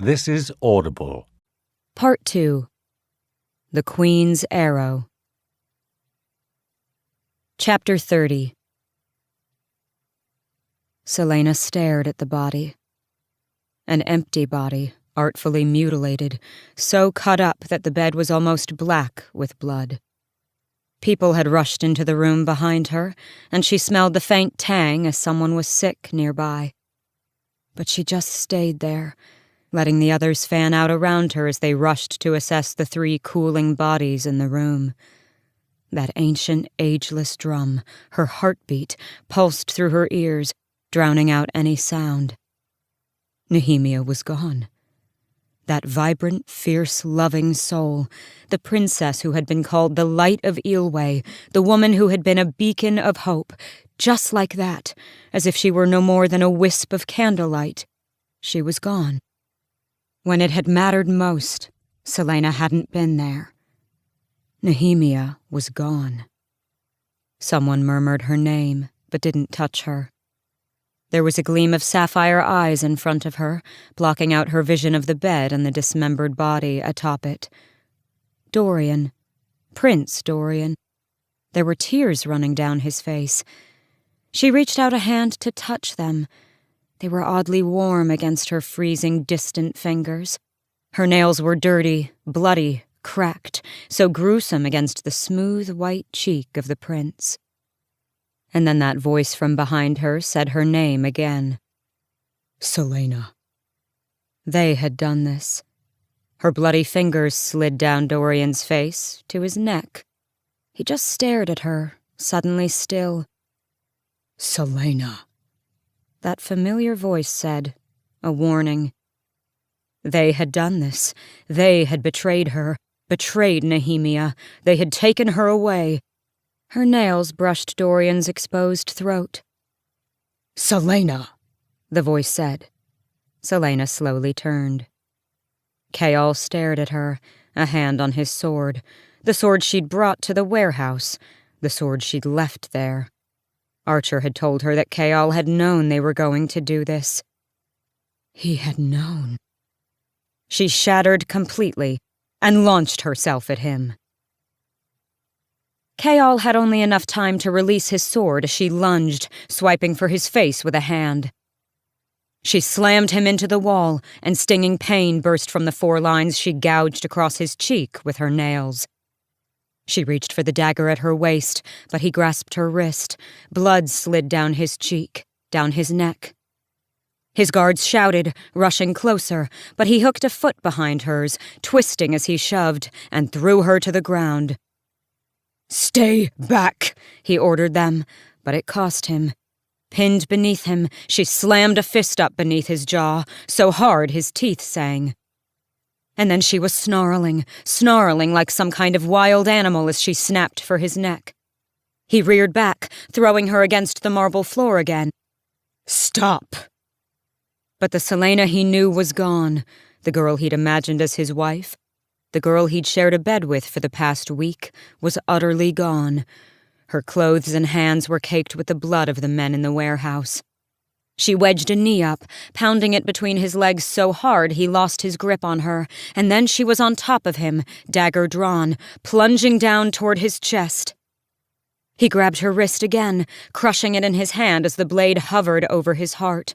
This is Audible. Part 2. The Queen's Arrow. Chapter 30. Celaena stared at the body. An empty body, artfully mutilated, so cut up that the bed was almost black with blood. People had rushed into the room behind her, and she smelled the faint tang as someone was sick nearby. But she just stayed there, letting the others fan out around her as they rushed to assess the 3 cooling bodies in the room. That ancient, ageless drum, her heartbeat, pulsed through her ears, drowning out any sound. Nehemia was gone. That vibrant, fierce, loving soul, the princess who had been called the light of Eelway, the woman who had been a beacon of hope, just like that, as if she were no more than a wisp of candlelight. She was gone. When it had mattered most, Celaena hadn't been there. Nehemia was gone. Someone murmured her name, but didn't touch her. There was a gleam of sapphire eyes in front of her, blocking out her vision of the bed and the dismembered body atop it. Dorian. Prince Dorian. There were tears running down his face. She reached out a hand to touch them. They were oddly warm against her freezing, distant fingers. Her nails were dirty, bloody, cracked, so gruesome against the smooth white cheek of the prince. And then that voice from behind her said her name again. Celaena. They had done this. Her bloody fingers slid down Dorian's face to his neck. He just stared at her, suddenly still. Celaena. That familiar voice said, a warning. They had done this. They had betrayed her, betrayed Nehemia. They had taken her away. Her nails brushed Dorian's exposed throat. Celaena, the voice said. Celaena slowly turned. Chaol stared at her, a hand on his sword, the sword she'd brought to the warehouse, the sword she'd left there. Archer had told her that Chaol had known they were going to do this. He had known. She shattered completely and launched herself at him. Chaol had only enough time to release his sword as she lunged, swiping for his face with a hand. She slammed him into the wall, and stinging pain burst from the 4 lines she gouged across his cheek with her nails. She reached for the dagger at her waist, but he grasped her wrist. Blood slid down his cheek, down his neck. His guards shouted, rushing closer, but he hooked a foot behind hers, twisting as he shoved, and threw her to the ground. Stay back, he ordered them, but it cost him. Pinned beneath him, she slammed a fist up beneath his jaw, so hard his teeth sang. And then she was snarling like some kind of wild animal as she snapped for his neck. He reared back, throwing her against the marble floor again. Stop! But the Celaena he knew was gone, the girl he'd imagined as his wife. The girl he'd shared a bed with for the past week was utterly gone. Her clothes and hands were caked with the blood of the men in the warehouse. She wedged a knee up, pounding it between his legs so hard he lost his grip on her, and then she was on top of him, dagger drawn, plunging down toward his chest. He grabbed her wrist again, crushing it in his hand as the blade hovered over his heart.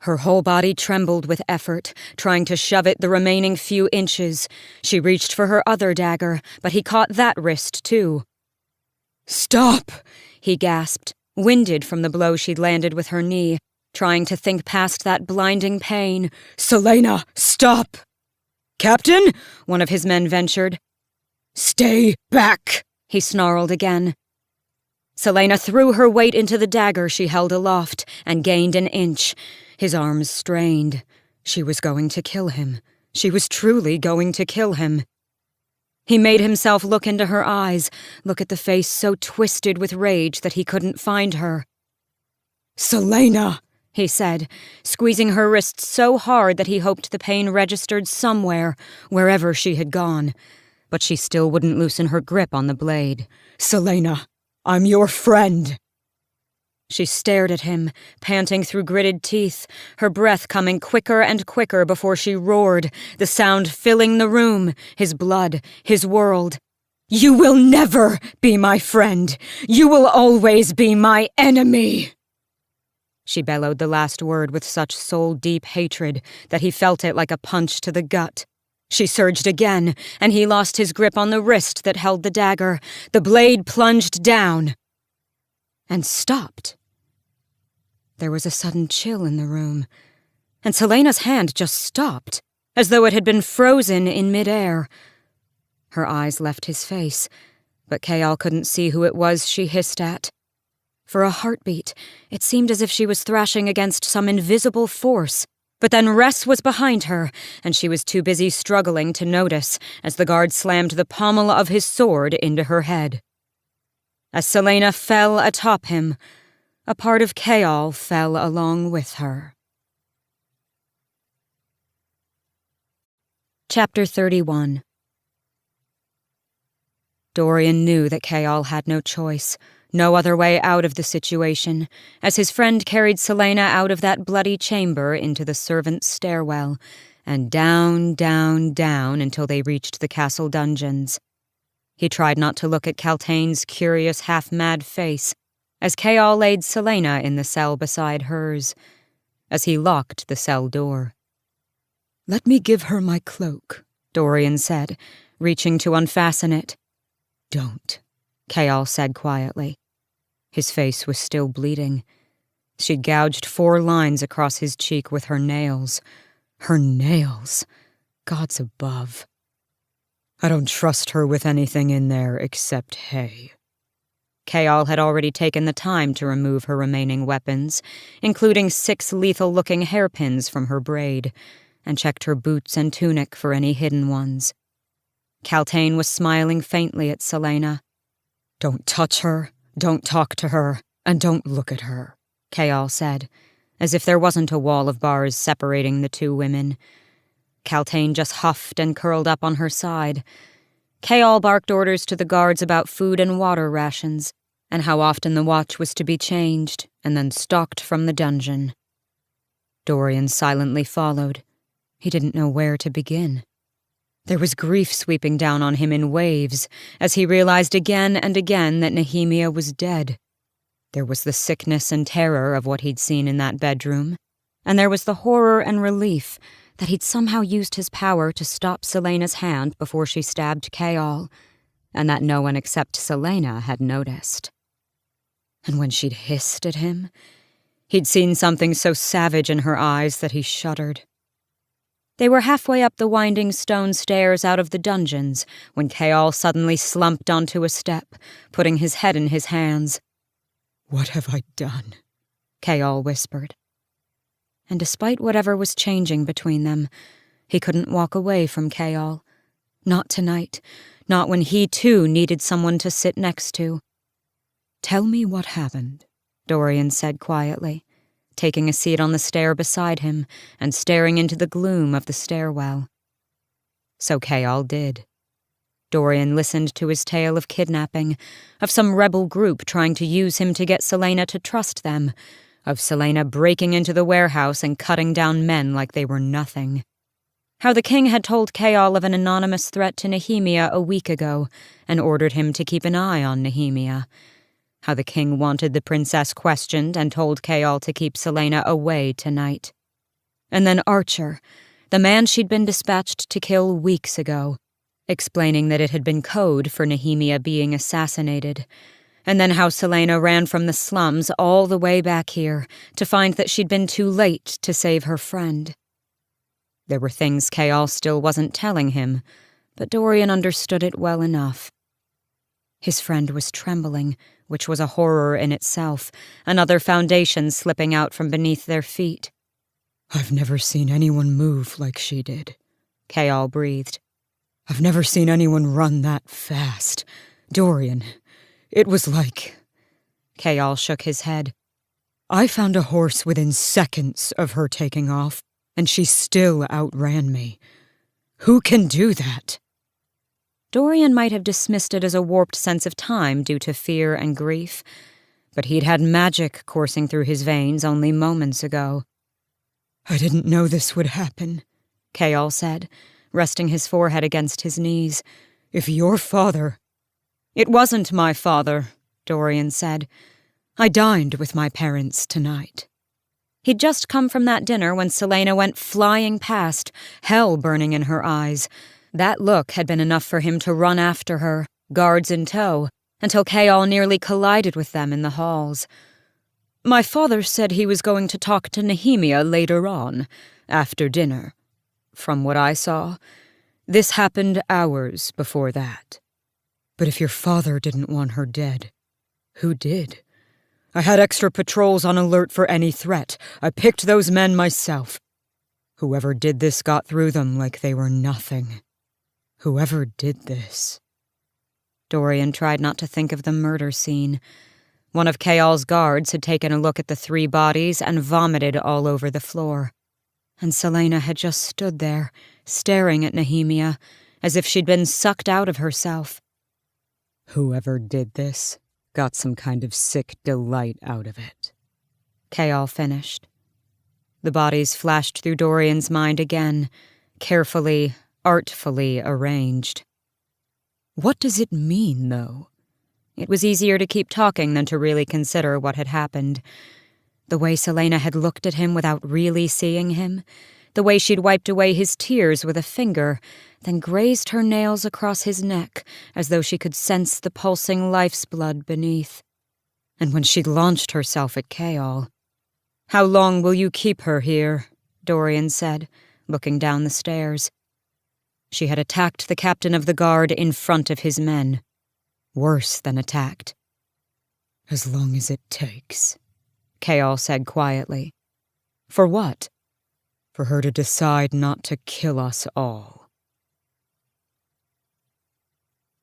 Her whole body trembled with effort, trying to shove it the remaining few inches. She reached for her other dagger, but he caught that wrist too. Stop! He gasped, winded from the blow she'd landed with her knee, trying to think past that blinding pain. Celaena, stop! Captain? One of his men ventured. Stay back! He snarled again. Celaena threw her weight into the dagger she held aloft and gained an inch. His arms strained. She was going to kill him. She was truly going to kill him. He made himself look into her eyes, look at the face so twisted with rage that he couldn't find her. Celaena, he said, squeezing her wrist so hard that he hoped the pain registered somewhere, wherever she had gone. But she still wouldn't loosen her grip on the blade. Celaena, I'm your friend. She stared at him, panting through gritted teeth, her breath coming quicker and quicker before she roared, the sound filling the room, his blood, his world. "You will never be my friend! You will always be my enemy!" She bellowed the last word with such soul-deep hatred that he felt it like a punch to the gut. She surged again, and he lost his grip on the wrist that held the dagger. The blade plunged down and stopped. There was a sudden chill in the room, and Celaena's hand just stopped, as though it had been frozen in midair. Her eyes left his face, but Chaol couldn't see who it was she hissed at. For a heartbeat, it seemed as if she was thrashing against some invisible force, but then Ress was behind her, and she was too busy struggling to notice as the guard slammed the pommel of his sword into her head. As Celaena fell atop him, a part of Chaol fell along with her. Chapter 31. Dorian knew that Chaol had no choice, no other way out of the situation, as his friend carried Celaena out of that bloody chamber into the servants' stairwell, and down, down, down until they reached the castle dungeons. He tried not to look at Caltain's curious, half-mad face, as Chaol laid Celaena in the cell beside hers, as he locked the cell door. "Let me give her my cloak," Dorian said, reaching to unfasten it. "Don't," Chaol said quietly. His face was still bleeding. She gouged 4 lines across his cheek with her nails. Her nails! Gods above. "I don't trust her with anything in there except hay." Chaol had already taken the time to remove her remaining weapons, including 6 lethal-looking hairpins from her braid, and checked her boots and tunic for any hidden ones. Caltain was smiling faintly at Celaena. "Don't touch her, don't talk to her, and don't look at her," Chaol said, as if there wasn't a wall of bars separating the 2 women. Caltain just huffed and curled up on her side. Chaol barked orders to the guards about food and water rations, and how often the watch was to be changed, and then stalked from the dungeon. Dorian silently followed. He didn't know where to begin. There was grief sweeping down on him in waves, as he realized again and again that Nehemia was dead. There was the sickness and terror of what he'd seen in that bedroom, and there was the horror and relief that he'd somehow used his power to stop Celaena's hand before she stabbed Chaol, and that no one except Celaena had noticed. And when she'd hissed at him, he'd seen something so savage in her eyes that he shuddered. They were halfway up the winding stone stairs out of the dungeons when Chaol suddenly slumped onto a step, putting his head in his hands. "What have I done?" Chaol whispered. And despite whatever was changing between them, he couldn't walk away from Chaol. Not tonight, not when he too needed someone to sit next to. "Tell me what happened," Dorian said quietly, taking a seat on the stair beside him and staring into the gloom of the stairwell. So Chaol did. Dorian listened to his tale of kidnapping, of some rebel group trying to use him to get Celaena to trust them, of Celaena breaking into the warehouse and cutting down men like they were nothing. How the king had told Chaol of an anonymous threat to Nehemia a week ago and ordered him to keep an eye on Nehemia. How the king wanted the princess questioned and told Chaol to keep Celaena away tonight. And then Archer, the man she'd been dispatched to kill weeks ago, explaining that it had been code for Nehemia being assassinated. And then how Celaena ran from the slums all the way back here to find that she'd been too late to save her friend. There were things Chaol still wasn't telling him, but Dorian understood it well enough. His friend was trembling, which was a horror in itself, another foundation slipping out from beneath their feet. "I've never seen anyone move like she did," Chaol breathed. "I've never seen anyone run that fast. Dorian, it was like..." Chaol shook his head. "I found a horse within seconds of her taking off, and she still outran me. Who can do that?" Dorian might have dismissed it as a warped sense of time due to fear and grief, but he'd had magic coursing through his veins only moments ago. "I didn't know this would happen," Chaol said, resting his forehead against his knees. "If your father—" "It wasn't my father," Dorian said. "I dined with my parents tonight." He'd just come from that dinner when Celaena went flying past, hell burning in her eyes. That look had been enough for him to run after her, guards in tow, until Chaol nearly collided with them in the halls. "My father said he was going to talk to Nehemia later on, after dinner. From what I saw, this happened hours before that." "But if your father didn't want her dead, who did?" "I had extra patrols on alert for any threat. I picked those men myself. Whoever did this got through them like they were nothing. Whoever did this." Dorian tried not to think of the murder scene. One of Chaol's guards had taken a look at the 3 bodies and vomited all over the floor. And Celaena had just stood there, staring at Nehemia, as if she'd been sucked out of herself. "Whoever did this got some kind of sick delight out of it," Chaol finished. The bodies flashed through Dorian's mind again, carefully, artfully arranged. "What does it mean, though?" It was easier to keep talking than to really consider what had happened. The way Celaena had looked at him without really seeing him, the way she'd wiped away his tears with a finger, then grazed her nails across his neck as though she could sense the pulsing life's blood beneath. And when she'd launched herself at Chaol. "How long will you keep her here?" Dorian said, looking down the stairs. She had attacked the captain of the guard in front of his men. Worse than attacked. "As long as it takes," Chaol said quietly. "For what?" "For her to decide not to kill us all."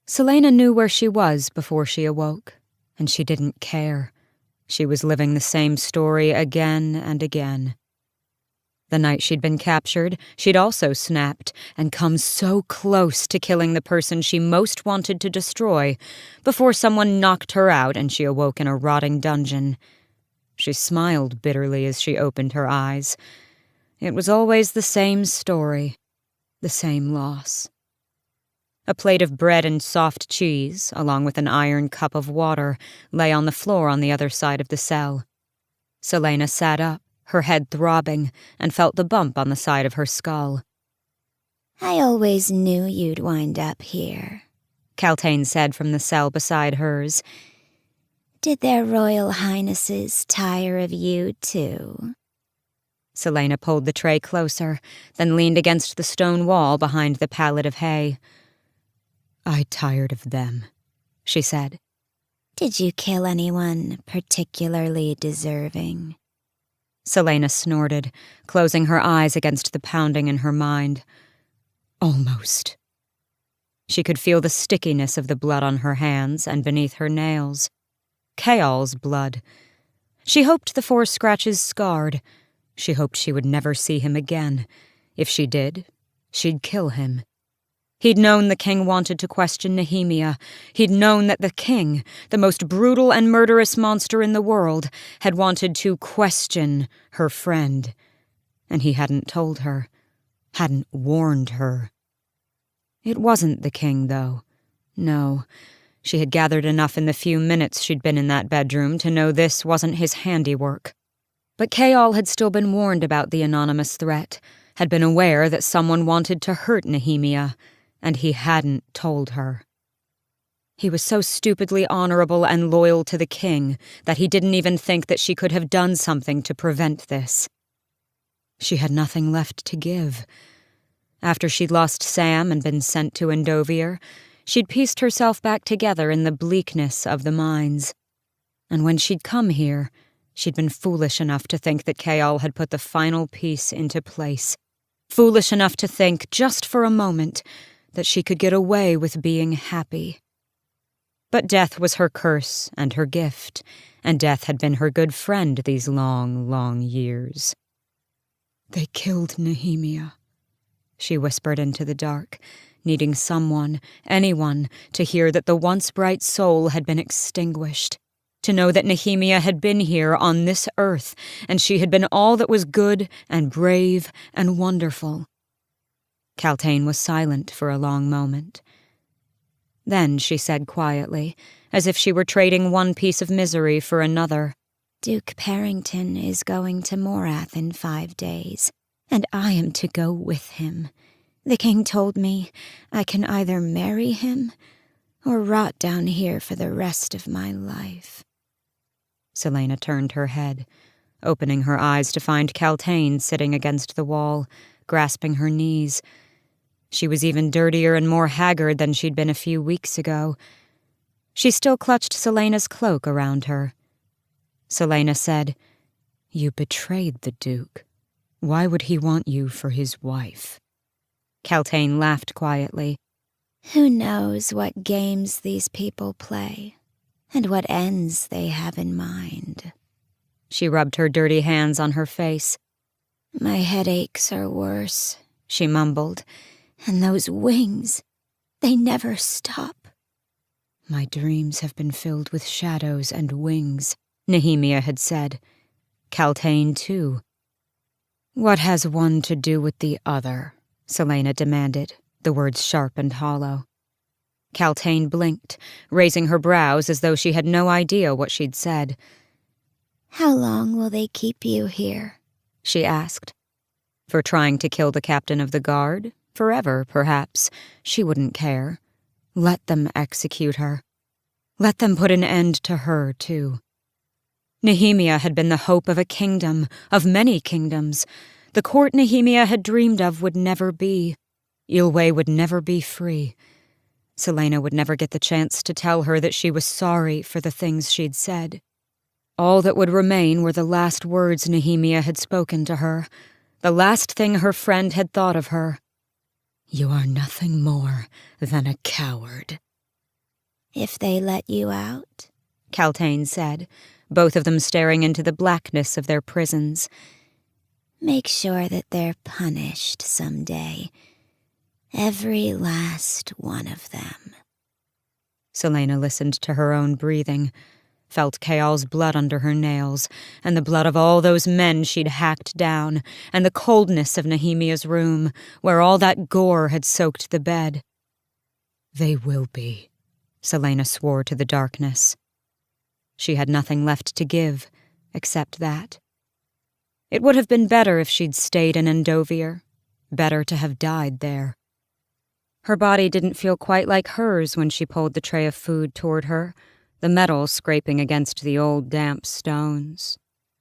Celaena knew where she was before she awoke, and she didn't care. She was living the same story again and again. The night she'd been captured, she'd also snapped and come so close to killing the person she most wanted to destroy before someone knocked her out and she awoke in a rotting dungeon. She smiled bitterly as she opened her eyes. It was always the same story, the same loss. A plate of bread and soft cheese, along with an iron cup of water, lay on the floor on the other side of the cell. Celaena sat up, her head throbbing, and felt the bump on the side of her skull. "I always knew you'd wind up here," Kaltain said from the cell beside hers. "Did their royal highnesses tire of you, too?" Celaena pulled the tray closer, then leaned against the stone wall behind the pallet of hay. "I tired of them," she said. "Did you kill anyone particularly deserving?" Celaena snorted, closing her eyes against the pounding in her mind. "Almost." She could feel the stickiness of the blood on her hands and beneath her nails. Chaol's blood. She hoped the 4 scratches scarred. She hoped she would never see him again. If she did, she'd kill him. He'd known the king wanted to question Nehemia. He'd known that the king, the most brutal and murderous monster in the world, had wanted to question her friend. And he hadn't told her, hadn't warned her. It wasn't the king, though. No, she had gathered enough in the few minutes she'd been in that bedroom to know this wasn't his handiwork. But Chaol had still been warned about the anonymous threat, had been aware that someone wanted to hurt Nehemia, and he hadn't told her. He was so stupidly honorable and loyal to the king that he didn't even think that she could have done something to prevent this. She had nothing left to give. After she'd lost Sam and been sent to Endovier, she'd pieced herself back together in the bleakness of the mines. And when she'd come here, she'd been foolish enough to think that Chaol had put the final piece into place. Foolish enough to think, just for a moment, that she could get away with being happy. But death was her curse and her gift, and death had been her good friend these long, long years. "They killed Nehemia," she whispered into the dark, needing someone, anyone, to hear that the once bright soul had been extinguished. To know that Nehemia had been here on this earth, and she had been all that was good and brave and wonderful. Celaena was silent for a long moment. Then she said quietly, as if she were trading one piece of misery for another, Duke Parrington is going to Morath in 5 days, and I am to go with him. The king told me I can either marry him or rot down here for the rest of my life. Celaena turned her head, opening her eyes to find Celaena sitting against the wall, grasping her knees. She was even dirtier and more haggard than she'd been a few weeks ago. She still clutched Celaena's cloak around her. Celaena said, "You betrayed the Duke. Why would he want you for his wife?" Celaena laughed quietly. Who knows what games these people play, and what ends they have in mind. She rubbed her dirty hands on her face. My headaches are worse, she mumbled, and those wings, they never stop. My dreams have been filled with shadows and wings, Nehemia had said. Celaena, too. What has one to do with the other? Celaena demanded, the words sharp and hollow. Celaena blinked, raising her brows as though she had no idea what she'd said. How long will they keep you here? She asked. For trying to kill the captain of the guard? Forever, perhaps. She wouldn't care. Let them execute her. Let them put an end to her, too. Nehemia had been the hope of a kingdom, of many kingdoms. The court Nehemia had dreamed of would never be. Ylwe would never be free. Celaena would never get the chance to tell her that she was sorry for the things she'd said. All that would remain were the last words Nehemia had spoken to her, the last thing her friend had thought of her. You are nothing more than a coward. If they let you out, Celaena said, both of them staring into the blackness of their prisons. Make sure that they're punished someday. Every last one of them. Celaena listened to her own breathing, felt Chaol's blood under her nails, and the blood of all those men she'd hacked down, and the coldness of Nehemia's room, where all that gore had soaked the bed. They will be, Celaena swore to the darkness. She had nothing left to give, except that. It would have been better if she'd stayed in Endovier, better to have died there. Her body didn't feel quite like hers when she pulled the tray of food toward her, the metal scraping against the old damp stones.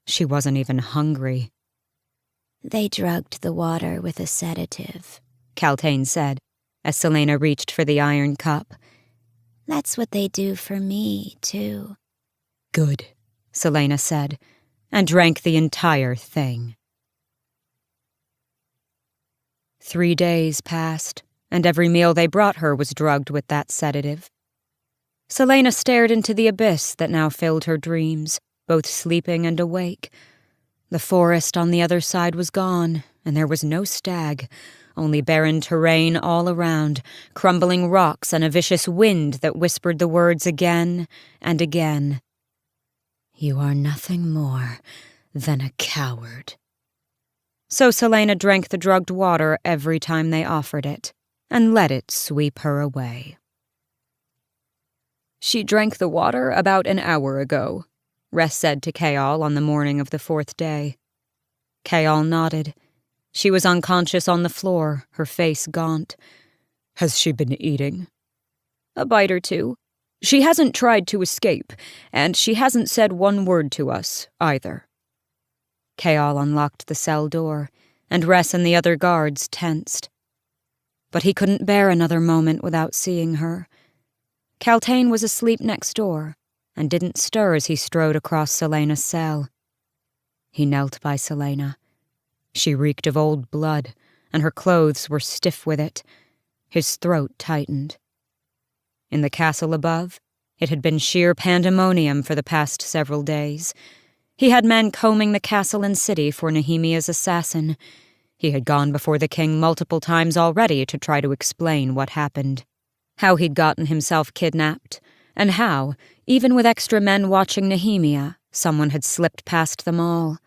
She wasn't even hungry. They drugged the water with a sedative, Celaena said, as Celaena reached for the iron cup. That's what they do for me, too. Good, Celaena said, and drank the entire thing. 3 days passed, and every meal they brought her was drugged with that sedative. Celaena stared into the abyss that now filled her dreams, both sleeping and awake. The forest on the other side was gone, and there was no stag, only barren terrain all around, crumbling rocks and a vicious wind that whispered the words again and again. You are nothing more than a coward. So Celaena drank the drugged water every time they offered it, and let it sweep her away. She drank the water about an hour ago, Ress said to Chaol on the morning of the 4th day. Chaol nodded. She was unconscious on the floor, her face gaunt. Has she been eating? A bite or two. She hasn't tried to escape, and she hasn't said one word to us, either. Chaol unlocked the cell door, and Ress and the other guards tensed. But he couldn't bear another moment without seeing her. Celaena was asleep next door, and didn't stir as he strode across Celaena's cell. He knelt by Celaena. She reeked of old blood, and her clothes were stiff with it. His throat tightened. In the castle above, it had been sheer pandemonium for the past several days. He had men combing the castle and city for Nehemia's assassin. He had gone before the king multiple times already to try to explain what happened. How he'd gotten himself kidnapped, and how, even with extra men watching Nehemia, someone had slipped past them all.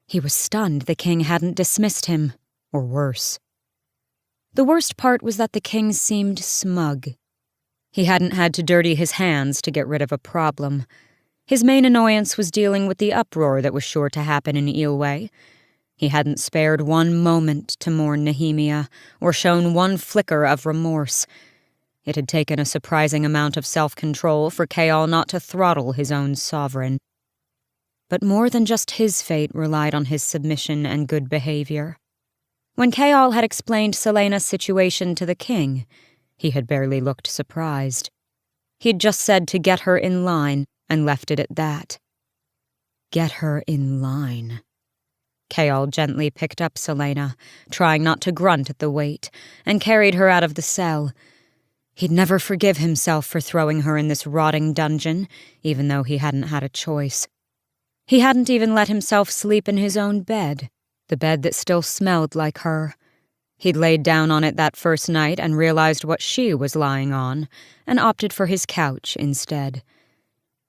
He was stunned the king hadn't dismissed him, or worse. The worst part was that the king seemed smug. He hadn't had to dirty his hands to get rid of a problem. His main annoyance was dealing with the uproar that was sure to happen in Eelway. He hadn't spared one moment to mourn Nehemia, or shown one flicker of remorse. It had taken a surprising amount of self-control for Chaol not to throttle his own sovereign. But more than just his fate relied on his submission and good behavior. When Chaol had explained Celaena's situation to the king, he had barely looked surprised. He'd just said to get her in line, and left it at that. Get her in line. Chaol gently picked up Celaena, trying not to grunt at the weight, and carried her out of the cell. He'd never forgive himself for throwing her in this rotting dungeon, even though he hadn't had a choice. He hadn't even let himself sleep in his own bed, the bed that still smelled like her. He'd laid down on it that first night and realized what she was lying on, and opted for his couch instead.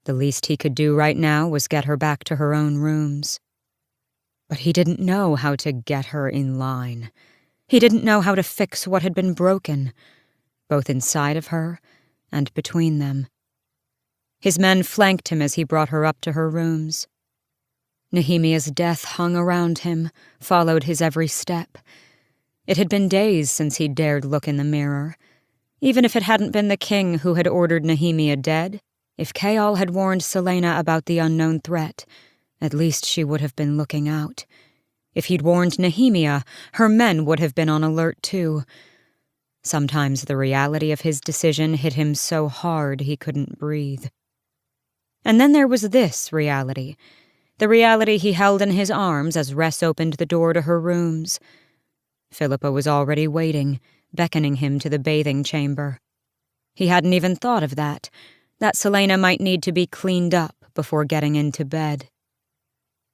The least he could do right now was get her back to her own rooms. But he didn't know how to get her in line. He didn't know how to fix what had been broken, both inside of her and between them. His men flanked him as he brought her up to her rooms. Nehemia's death hung around him, followed his every step. It had been days since he'd dared look in the mirror. Even if it hadn't been the king who had ordered Nehemia dead, if Chaol had warned Celaena about the unknown threat, at least she would have been looking out. If he'd warned Nehemia, her men would have been on alert too. Sometimes the reality of his decision hit him so hard he couldn't breathe. And then there was this reality, the reality he held in his arms as Ress opened the door to her rooms. Philippa was already waiting, beckoning him to the bathing chamber. He hadn't even thought of that Celaena might need to be cleaned up before getting into bed.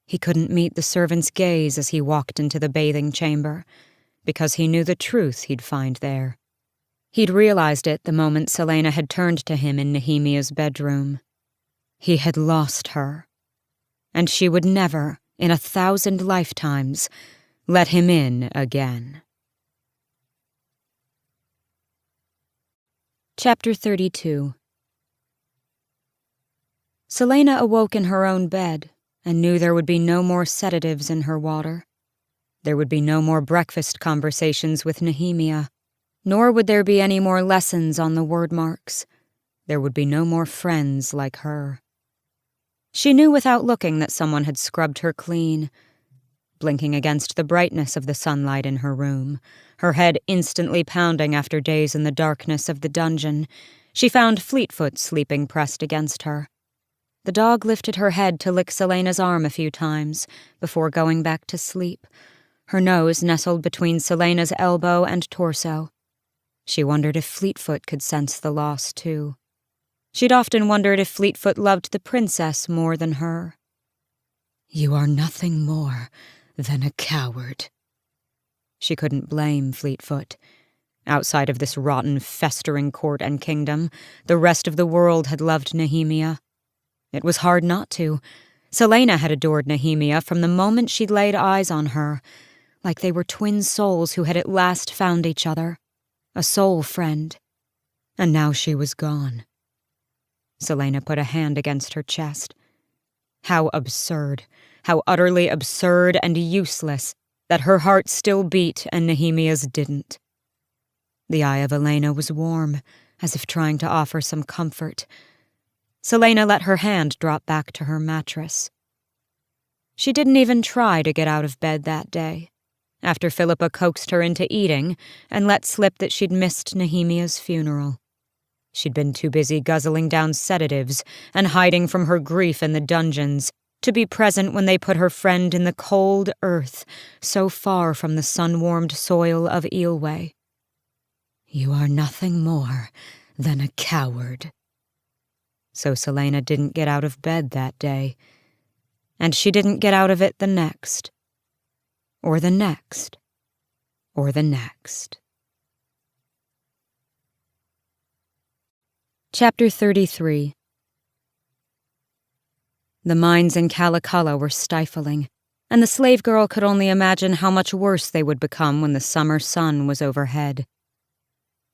He couldn't meet the servant's gaze as he walked into the bathing chamber, because he knew the truth he'd find there. He'd realized it the moment Celaena had turned to him in Nehemia's bedroom. He had lost her, and she would never, in 1,000 lifetimes, let him in again. Chapter 32. Celaena awoke in her own bed and knew there would be no more sedatives in her water. There would be no more breakfast conversations with Nehemia, nor would there be any more lessons on the word marks. There would be no more friends like her. She knew without looking that someone had scrubbed her clean. Blinking against the brightness of the sunlight in her room, her head instantly pounding after days in the darkness of the dungeon, she found Fleetfoot sleeping pressed against her. The dog lifted her head to lick Celaena's arm a few times before going back to sleep, her nose nestled between Celaena's elbow and torso. She wondered if Fleetfoot could sense the loss, too. She'd often wondered if Fleetfoot loved the princess more than her. "You are nothing more than a coward." She couldn't blame Fleetfoot. Outside of this rotten, festering court and kingdom, the rest of the world had loved Nehemia. It was hard not to. Celaena had adored Nehemia from the moment she'd laid eyes on her, like they were twin souls who had at last found each other, a soul friend. And now she was gone. Celaena put a hand against her chest. How absurd, how utterly absurd and useless that her heart still beat and Nehemia's didn't. The eye of Elena was warm, as if trying to offer some comfort. Celaena let her hand drop back to her mattress. She didn't even try to get out of bed that day, after Philippa coaxed her into eating and let slip that she'd missed Nehemia's funeral. She'd been too busy guzzling down sedatives and hiding from her grief in the dungeons to be present when they put her friend in the cold earth so far from the sun-warmed soil of Eelway. "You are nothing more than a coward." So Celaena didn't get out of bed that day, and she didn't get out of it the next, or the next, or the next. Chapter 33. The mines in Calaculla were stifling, and the slave girl could only imagine how much worse they would become when the summer sun was overhead.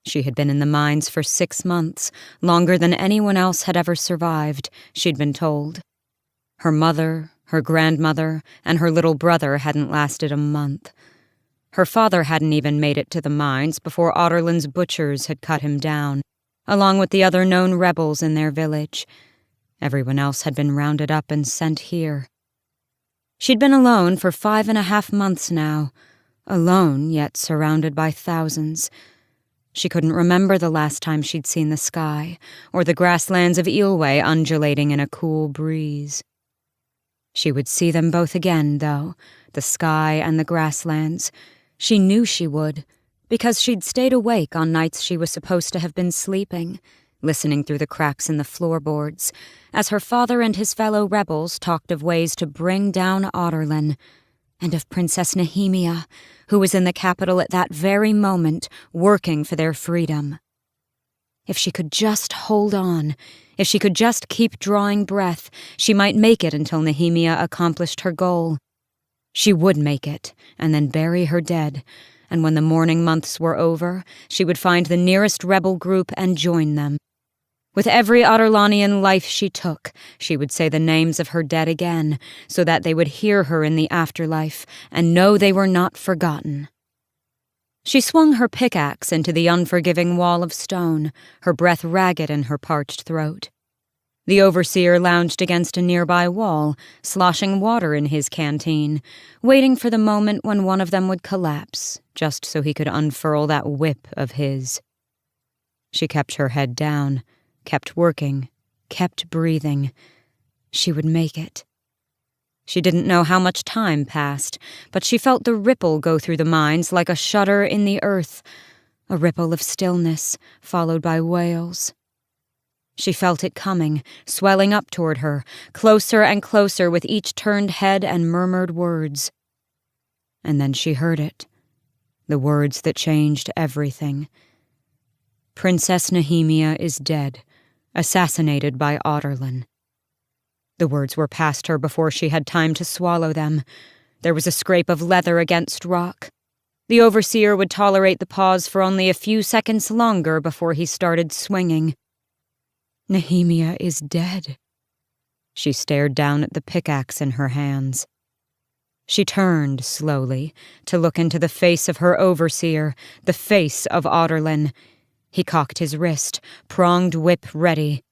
She had been in the mines for 6 months, longer than anyone else had ever survived, she'd been told. Her mother, her grandmother, and her little brother hadn't lasted a month. Her father hadn't even made it to the mines before Otterland's butchers had cut him down, along with the other known rebels in their village. Everyone else had been rounded up and sent here. She'd been alone for 5.5 months now, alone yet surrounded by thousands. She couldn't remember the last time she'd seen the sky, or the grasslands of Eelway undulating in a cool breeze. She would see them both again, though, the sky and the grasslands. She knew she would, because she'd stayed awake on nights she was supposed to have been sleeping, listening through the cracks in the floorboards, as her father and his fellow rebels talked of ways to bring down Otterland, and of Princess Nehemia, who was in the capital at that very moment, working for their freedom. If she could just hold on, if she could just keep drawing breath, she might make it until Nehemia accomplished her goal. She would make it, and then bury her dead, and when the mourning months were over, she would find the nearest rebel group and join them. With every Otterlonian life she took, she would say the names of her dead again, so that they would hear her in the afterlife and know they were not forgotten. She swung her pickaxe into the unforgiving wall of stone, her breath ragged in her parched throat. The overseer lounged against a nearby wall, sloshing water in his canteen, waiting for the moment when one of them would collapse, just so he could unfurl that whip of his. She kept her head down, kept working, kept breathing. She would make it. She didn't know how much time passed, but she felt the ripple go through the mines like a shudder in the earth, a ripple of stillness, followed by wails. She felt it coming, swelling up toward her, closer and closer with each turned head and murmured words. And then she heard it, the words that changed everything. Princess Nehemia is dead, assassinated by Otterland. The words were past her before she had time to swallow them. There was a scrape of leather against rock. The overseer would tolerate the pause for only a few seconds longer before he started swinging. Nehemia is dead. She stared down at the pickaxe in her hands. She turned slowly to look into the face of her overseer, the face of Otterland. He cocked his wrist, pronged whip ready.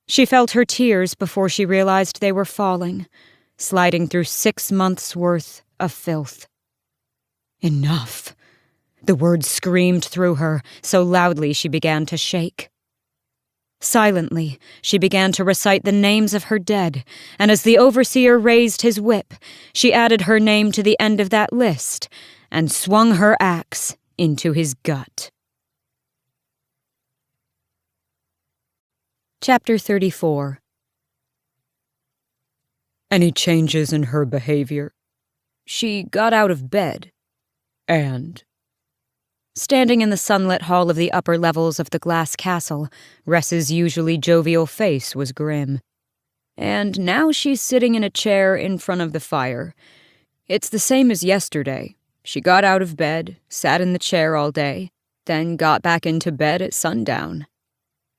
She felt her tears before she realized they were falling, sliding through 6 months' worth of filth. Enough. The words screamed through her, so loudly she began to shake. Silently, she began to recite the names of her dead, and as the overseer raised his whip, she added her name to the end of that list and swung her axe into his gut. Chapter 34. Any changes in her behavior? She got out of bed. And? Standing in the sunlit hall of the upper levels of the glass castle, Ress's usually jovial face was grim. And now she's sitting in a chair in front of the fire. It's the same as yesterday. She got out of bed, sat in the chair all day, then got back into bed at sundown.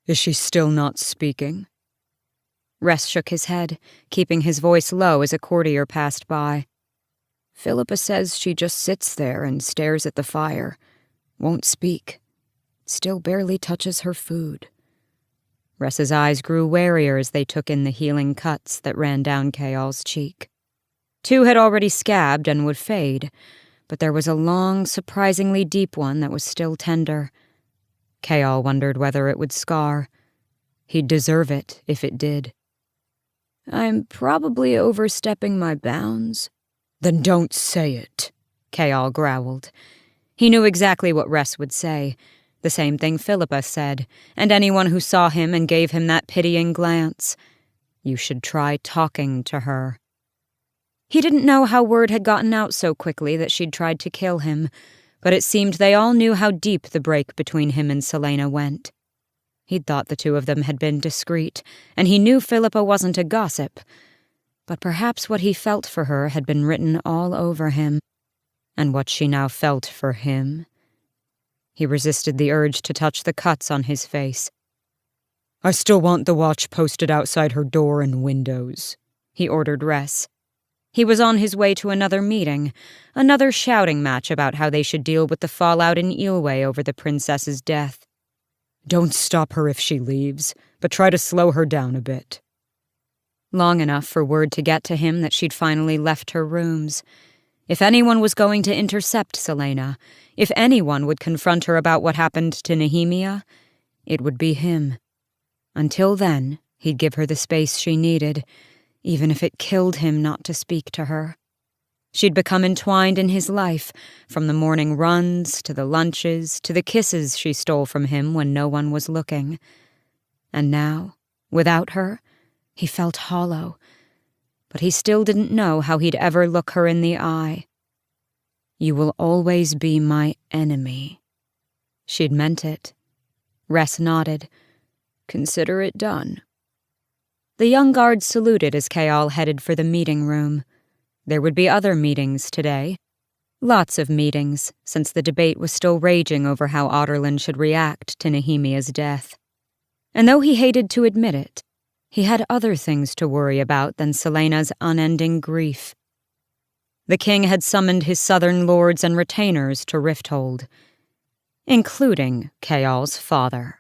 Is she still not speaking? Ress shook his head, keeping his voice low as a courtier passed by. Philippa says she just sits there and stares at the fire. Won't speak. Still barely touches her food. Ress's eyes grew warier as they took in the healing cuts that ran down Kayal's cheek. 2 had already scabbed and would fade, but there was a long, surprisingly deep one that was still tender. Kayal wondered whether it would scar. He'd deserve it if it did. I'm probably overstepping my bounds. Then don't say it, Kayal growled. He knew exactly what Ress would say, the same thing Philippa said, and anyone who saw him and gave him that pitying glance. You should try talking to her. He didn't know how word had gotten out so quickly that she'd tried to kill him, but it seemed they all knew how deep the break between him and Celaena went. He'd thought the two of them had been discreet, and he knew Philippa wasn't a gossip. But perhaps what he felt for her had been written all over him, and what she now felt for him. He resisted the urge to touch the cuts on his face. "I still want the watch posted outside her door and windows," he ordered Ress. He was on his way to another meeting, another shouting match about how they should deal with the fallout in Eelway over the princess's death. "Don't stop her if she leaves, but try to slow her down a bit." Long enough for word to get to him that she'd finally left her rooms. If anyone was going to intercept Celaena, if anyone would confront her about what happened to Nehemia, it would be him. Until then, he'd give her the space she needed, even if it killed him not to speak to her. She'd become entwined in his life, from the morning runs to the lunches to the kisses she stole from him when no one was looking. And now, without her, he felt hollow, but he still didn't know how he'd ever look her in the eye. "You will always be my enemy." She'd meant it. Ress nodded. "Consider it done." The young guards saluted as Kayal headed for the meeting room. There would be other meetings today. Lots of meetings, since the debate was still raging over how Otterland should react to Nehemia's death. And though he hated to admit it, he had other things to worry about than Celaena's unending grief. The king had summoned his southern lords and retainers to Rifthold, including Kayal's father.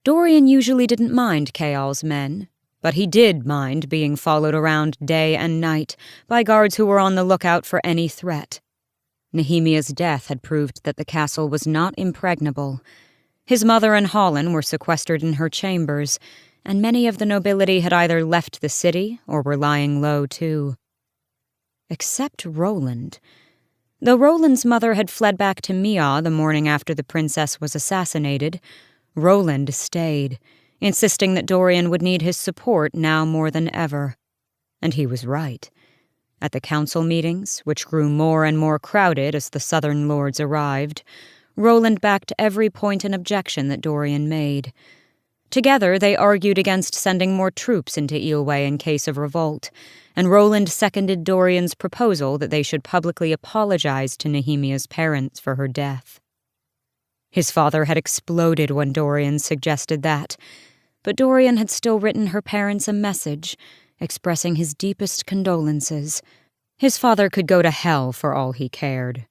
Dorian usually didn't mind Kayal's men, but he did mind being followed around day and night by guards who were on the lookout for any threat. Nehemia's death had proved that the castle was not impregnable. His mother and Holland were sequestered in her chambers, and many of the nobility had either left the city or were lying low too. Except Roland. Though Roland's mother had fled back to Mia the morning after the princess was assassinated, Roland stayed, insisting that Dorian would need his support now more than ever. And he was right. At the council meetings, which grew more and more crowded as the southern lords arrived, Roland backed every point and objection that Dorian made. Together, they argued against sending more troops into Eelway in case of revolt, and Roland seconded Dorian's proposal that they should publicly apologize to Nehemia's parents for her death. His father had exploded when Dorian suggested that, but Dorian had still written her parents a message, expressing his deepest condolences. His father could go to hell for all he cared.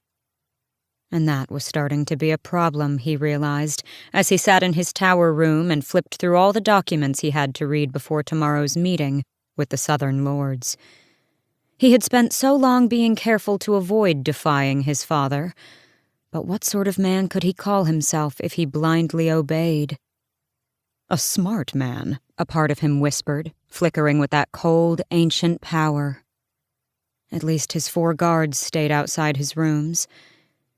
And that was starting to be a problem, he realized, as he sat in his tower room and flipped through all the documents he had to read before tomorrow's meeting with the southern lords. He had spent so long being careful to avoid defying his father, but what sort of man could he call himself if he blindly obeyed? "A smart man," a part of him whispered, flickering with that cold, ancient power. At least his 4 guards stayed outside his rooms.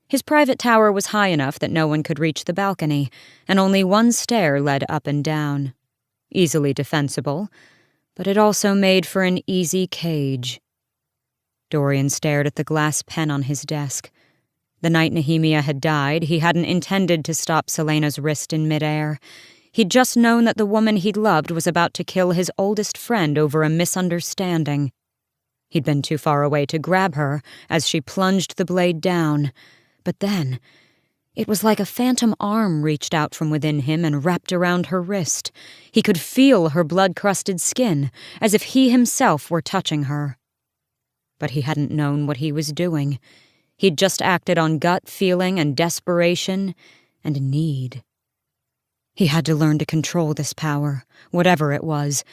His private tower was high enough that no one could reach the balcony, and only one stair led up and down. Easily defensible, but it also made for an easy cage. Dorian stared at the glass pen on his desk. The night Nehemia had died, he hadn't intended to stop Celaena's wrist in midair. He'd just known that the woman he'd loved was about to kill his oldest friend over a misunderstanding. He'd been too far away to grab her as she plunged the blade down. But then, it was like a phantom arm reached out from within him and wrapped around her wrist. He could feel her blood-crusted skin, as if he himself were touching her. But he hadn't known what he was doing. He'd just acted on gut feeling and desperation and need. He had to learn to control this power, whatever it was.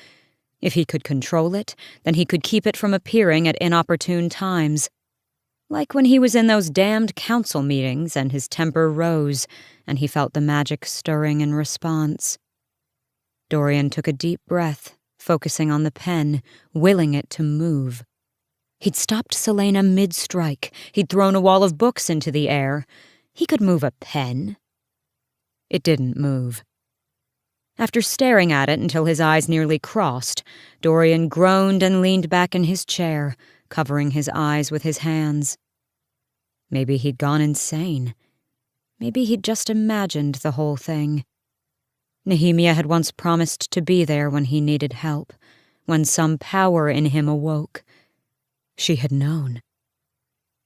If he could control it, then he could keep it from appearing at inopportune times. Like when he was in those damned council meetings and his temper rose, and he felt the magic stirring in response. Dorian took a deep breath, focusing on the pen, willing it to move. He'd stopped Celaena mid-strike. He'd thrown a wall of books into the air. He could move a pen. It didn't move. After staring at it until his eyes nearly crossed, Dorian groaned and leaned back in his chair, covering his eyes with his hands. Maybe he'd gone insane. Maybe he'd just imagined the whole thing. Nehemia had once promised to be there when he needed help, when some power in him awoke. She had known.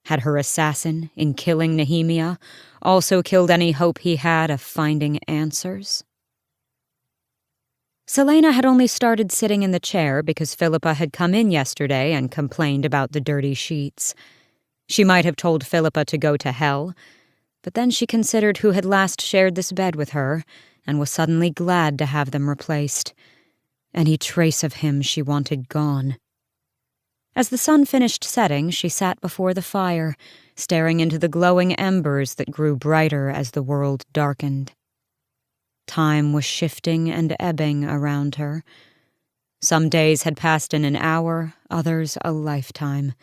Had her assassin, in killing Nehemia, also killed any hope he had of finding answers? Celaena had only started sitting in the chair because Philippa had come in yesterday and complained about the dirty sheets. She might have told Philippa to go to hell, but then she considered who had last shared this bed with her and was suddenly glad to have them replaced. Any trace of him she wanted gone. As the sun finished setting, she sat before the fire, staring into the glowing embers that grew brighter as the world darkened. Time was shifting and ebbing around her. Some days had passed in an hour, others a lifetime.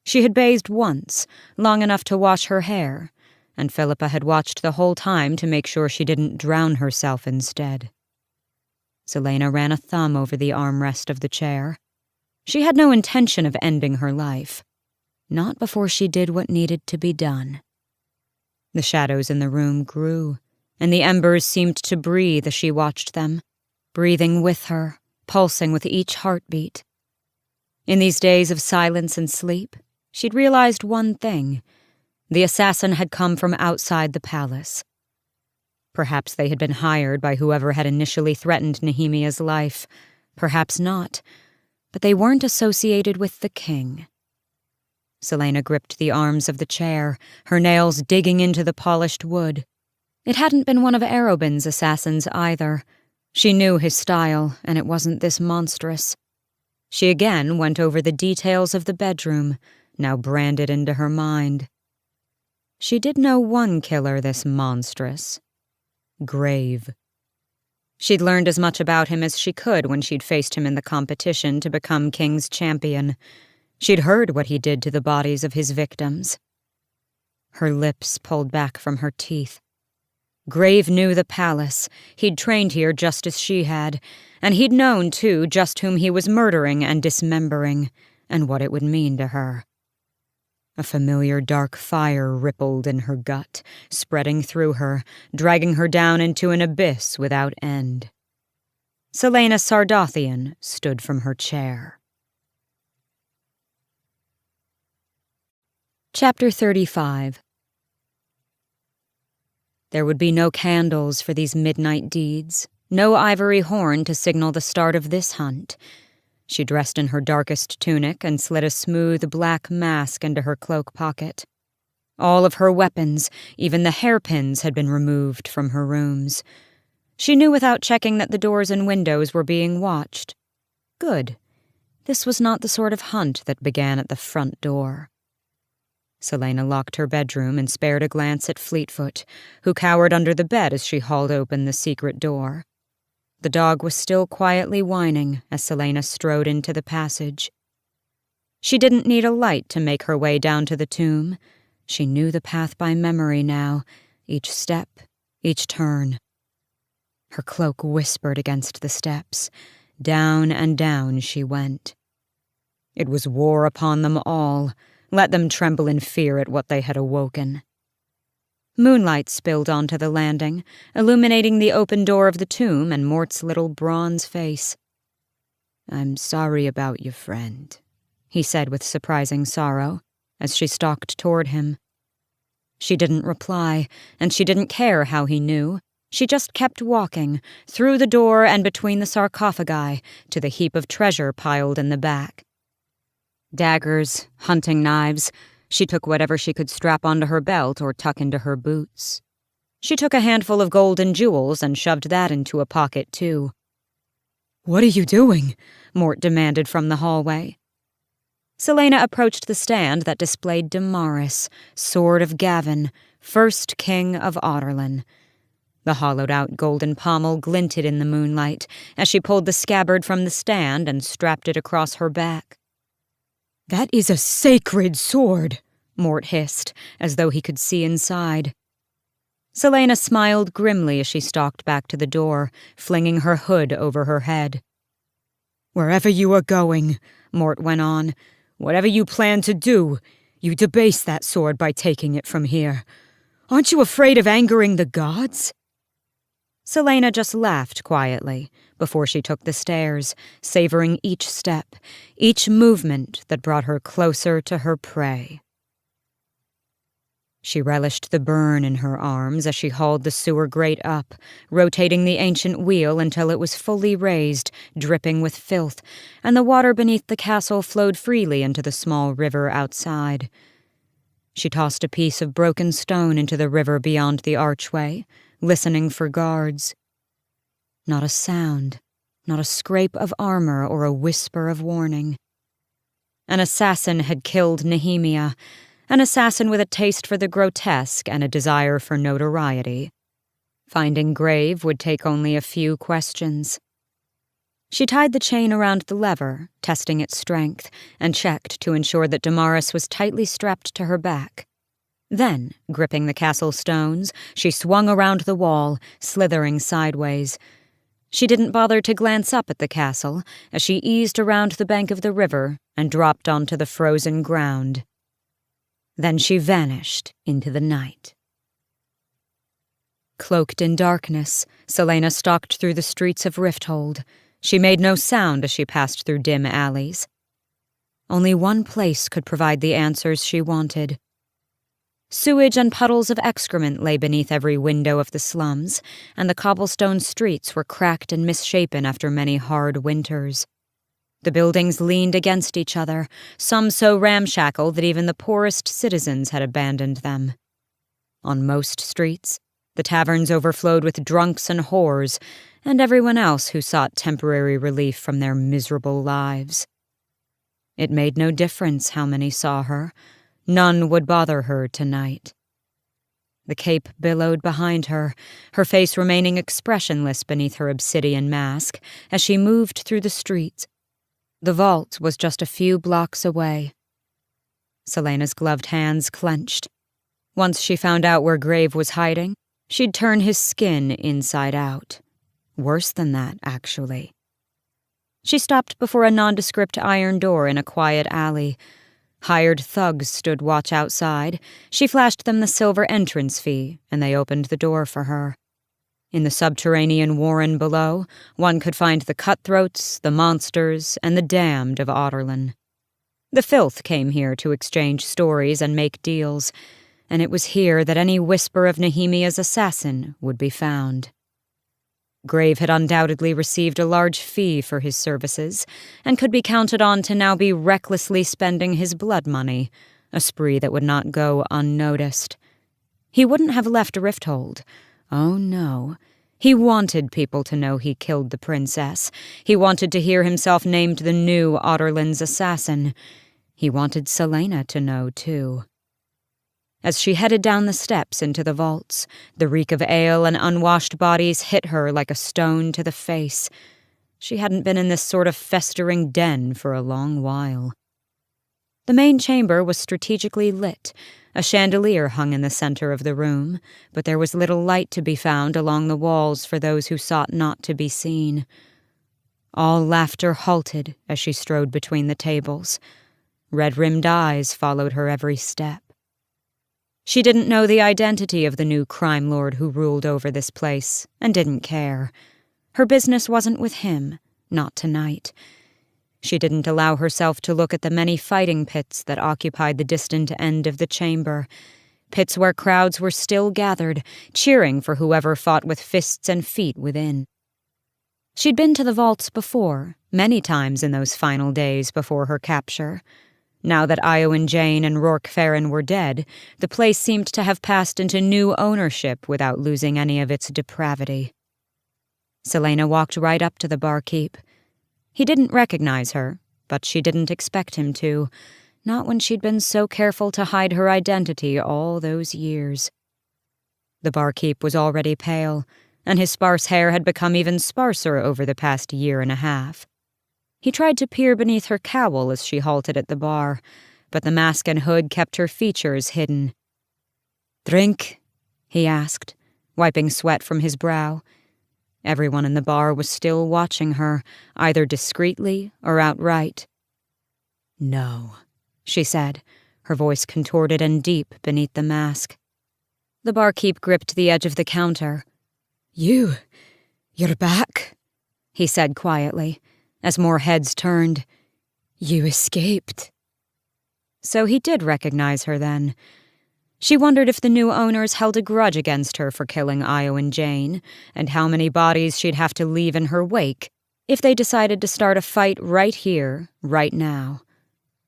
She had bathed once, long enough to wash her hair, and Philippa had watched the whole time to make sure she didn't drown herself instead. Celaena ran a thumb over the armrest of the chair. She had no intention of ending her life. Not before she did what needed to be done. The shadows in the room grew, and the embers seemed to breathe as she watched them, breathing with her, pulsing with each heartbeat. In these days of silence and sleep, she'd realized one thing. The assassin had come from outside the palace. Perhaps they had been hired by whoever had initially threatened Nehemia's life. Perhaps not, but they weren't associated with the king. Celaena gripped the arms of the chair, her nails digging into the polished wood. It hadn't been one of Arobyn's assassins either. She knew his style, and it wasn't this monstrous. She again went over the details of the bedroom, now branded into her mind. She did know one killer this monstrous. Grave. She'd learned as much about him as she could when she'd faced him in the competition to become King's champion. She'd heard what he did to the bodies of his victims. Her lips pulled back from her teeth. Grave knew the palace. He'd trained here just as she had, and he'd known, too, just whom he was murdering and dismembering, and what it would mean to her. A familiar dark fire rippled in her gut, spreading through her, dragging her down into an abyss without end. Celaena Sardothien stood from her chair. Chapter 35. There would be no candles for these midnight deeds, no ivory horn to signal the start of this hunt. She dressed in her darkest tunic and slid a smooth black mask into her cloak pocket. All of her weapons, even the hairpins, had been removed from her rooms. She knew without checking that the doors and windows were being watched. Good. This was not the sort of hunt that began at the front door. Celaena locked her bedroom and spared a glance at Fleetfoot, who cowered under the bed as she hauled open the secret door. The dog was still quietly whining as Celaena strode into the passage. She didn't need a light to make her way down to the tomb. She knew the path by memory now, each step, each turn. Her cloak whispered against the steps. Down and down she went. It was war upon them all. Let them tremble in fear at what they had awoken. Moonlight spilled onto the landing, illuminating the open door of the tomb and Mort's little bronze face. "I'm sorry about your friend," he said with surprising sorrow, as she stalked toward him. She didn't reply, and she didn't care how he knew. She just kept walking, through the door and between the sarcophagi, to the heap of treasure piled in the back. Daggers, hunting knives. She took whatever she could strap onto her belt or tuck into her boots. She took a handful of gold and jewels and shoved that into a pocket, too. "What are you doing?" Mort demanded from the hallway. Celaena approached the stand that displayed Damaris, Sword of Gavin, first king of Otterlin. The hollowed-out golden pommel glinted in the moonlight as she pulled the scabbard from the stand and strapped it across her back. "That is a sacred sword," Mort hissed, as though he could see inside. Celaena smiled grimly as she stalked back to the door, flinging her hood over her head. "Wherever you are going," Mort went on, "whatever you plan to do, you debase that sword by taking it from here. Aren't you afraid of angering the gods?" Celaena just laughed quietly before she took the stairs, savoring each step, each movement that brought her closer to her prey. She relished the burn in her arms as she hauled the sewer grate up, rotating the ancient wheel until it was fully raised, dripping with filth, and the water beneath the castle flowed freely into the small river outside. She tossed a piece of broken stone into the river beyond the archway, listening for guards. Not a sound, not a scrape of armor or a whisper of warning. An assassin had killed Nehemia, an assassin with a taste for the grotesque and a desire for notoriety. Finding Grave would take only a few questions. She tied the chain around the lever, testing its strength, and checked to ensure that Damaris was tightly strapped to her back. Then, gripping the castle stones, she swung around the wall, slithering sideways. She didn't bother to glance up at the castle as she eased around the bank of the river and dropped onto the frozen ground. Then she vanished into the night. Cloaked in darkness, Celaena stalked through the streets of Rifthold. She made no sound as she passed through dim alleys. Only one place could provide the answers she wanted. Sewage and puddles of excrement lay beneath every window of the slums, and the cobblestone streets were cracked and misshapen after many hard winters. The buildings leaned against each other, some so ramshackle that even the poorest citizens had abandoned them. On most streets, the taverns overflowed with drunks and whores, and everyone else who sought temporary relief from their miserable lives. It made no difference how many saw her. None would bother her tonight. The cape billowed behind her, her face remaining expressionless beneath her obsidian mask as she moved through the streets. The vault was just a few blocks away. Celaena's gloved hands clenched. Once she found out where Grave was hiding, she'd turn his skin inside out. Worse than that, actually. She stopped before a nondescript iron door in a quiet alley. Hired thugs stood watch outside. She flashed them the silver entrance fee, and they opened the door for her. In the subterranean warren below, one could find the cutthroats, the monsters, and the damned of Otterlin. The filth came here to exchange stories and make deals, and it was here that any whisper of Nehemia's assassin would be found. Grave had undoubtedly received a large fee for his services, and could be counted on to now be recklessly spending his blood money, a spree that would not go unnoticed. He wouldn't have left Rifthold. Oh, no. He wanted people to know he killed the princess. He wanted to hear himself named the new Otterlin's assassin. He wanted Celaena to know, too. As she headed down the steps into the vaults, the reek of ale and unwashed bodies hit her like a stone to the face. She hadn't been in this sort of festering den for a long while. The main chamber was strategically lit. A chandelier hung in the center of the room, but there was little light to be found along the walls for those who sought not to be seen. All laughter halted as she strode between the tables. Red-rimmed eyes followed her every step. She didn't know the identity of the new crime lord who ruled over this place, and didn't care. Her business wasn't with him, not tonight. She didn't allow herself to look at the many fighting pits that occupied the distant end of the chamber, pits where crowds were still gathered, cheering for whoever fought with fists and feet within. She'd been to the vaults before, many times in those final days before her capture. Now that Iowan Jane and Rourke Farron were dead, the place seemed to have passed into new ownership without losing any of its depravity. Celaena walked right up to the barkeep. He didn't recognize her, but she didn't expect him to, not when she'd been so careful to hide her identity all those years. The barkeep was already pale, and his sparse hair had become even sparser over the past year and a half. He tried to peer beneath her cowl as she halted at the bar, but the mask and hood kept her features hidden. "Drink?" he asked, wiping sweat from his brow. Everyone in the bar was still watching her, either discreetly or outright. "No," she said, her voice contorted and deep beneath the mask. The barkeep gripped the edge of the counter. You're back," he said quietly, as more heads turned. "You escaped." So he did recognize her then. She wondered if the new owners held a grudge against her for killing Io and Jane, and how many bodies she'd have to leave in her wake if they decided to start a fight right here, right now.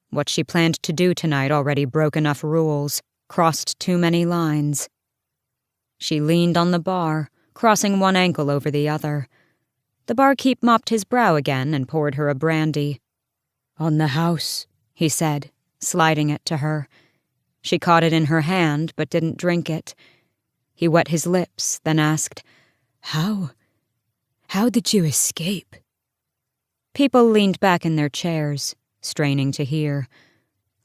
What she planned to do tonight already broke enough rules, crossed too many lines. She leaned on the bar, crossing one ankle over the other. The barkeep mopped his brow again and poured her a brandy. "On the house," he said, sliding it to her. She caught it in her hand, but didn't drink it. He wet his lips, then asked, How did you escape?" People leaned back in their chairs, straining to hear.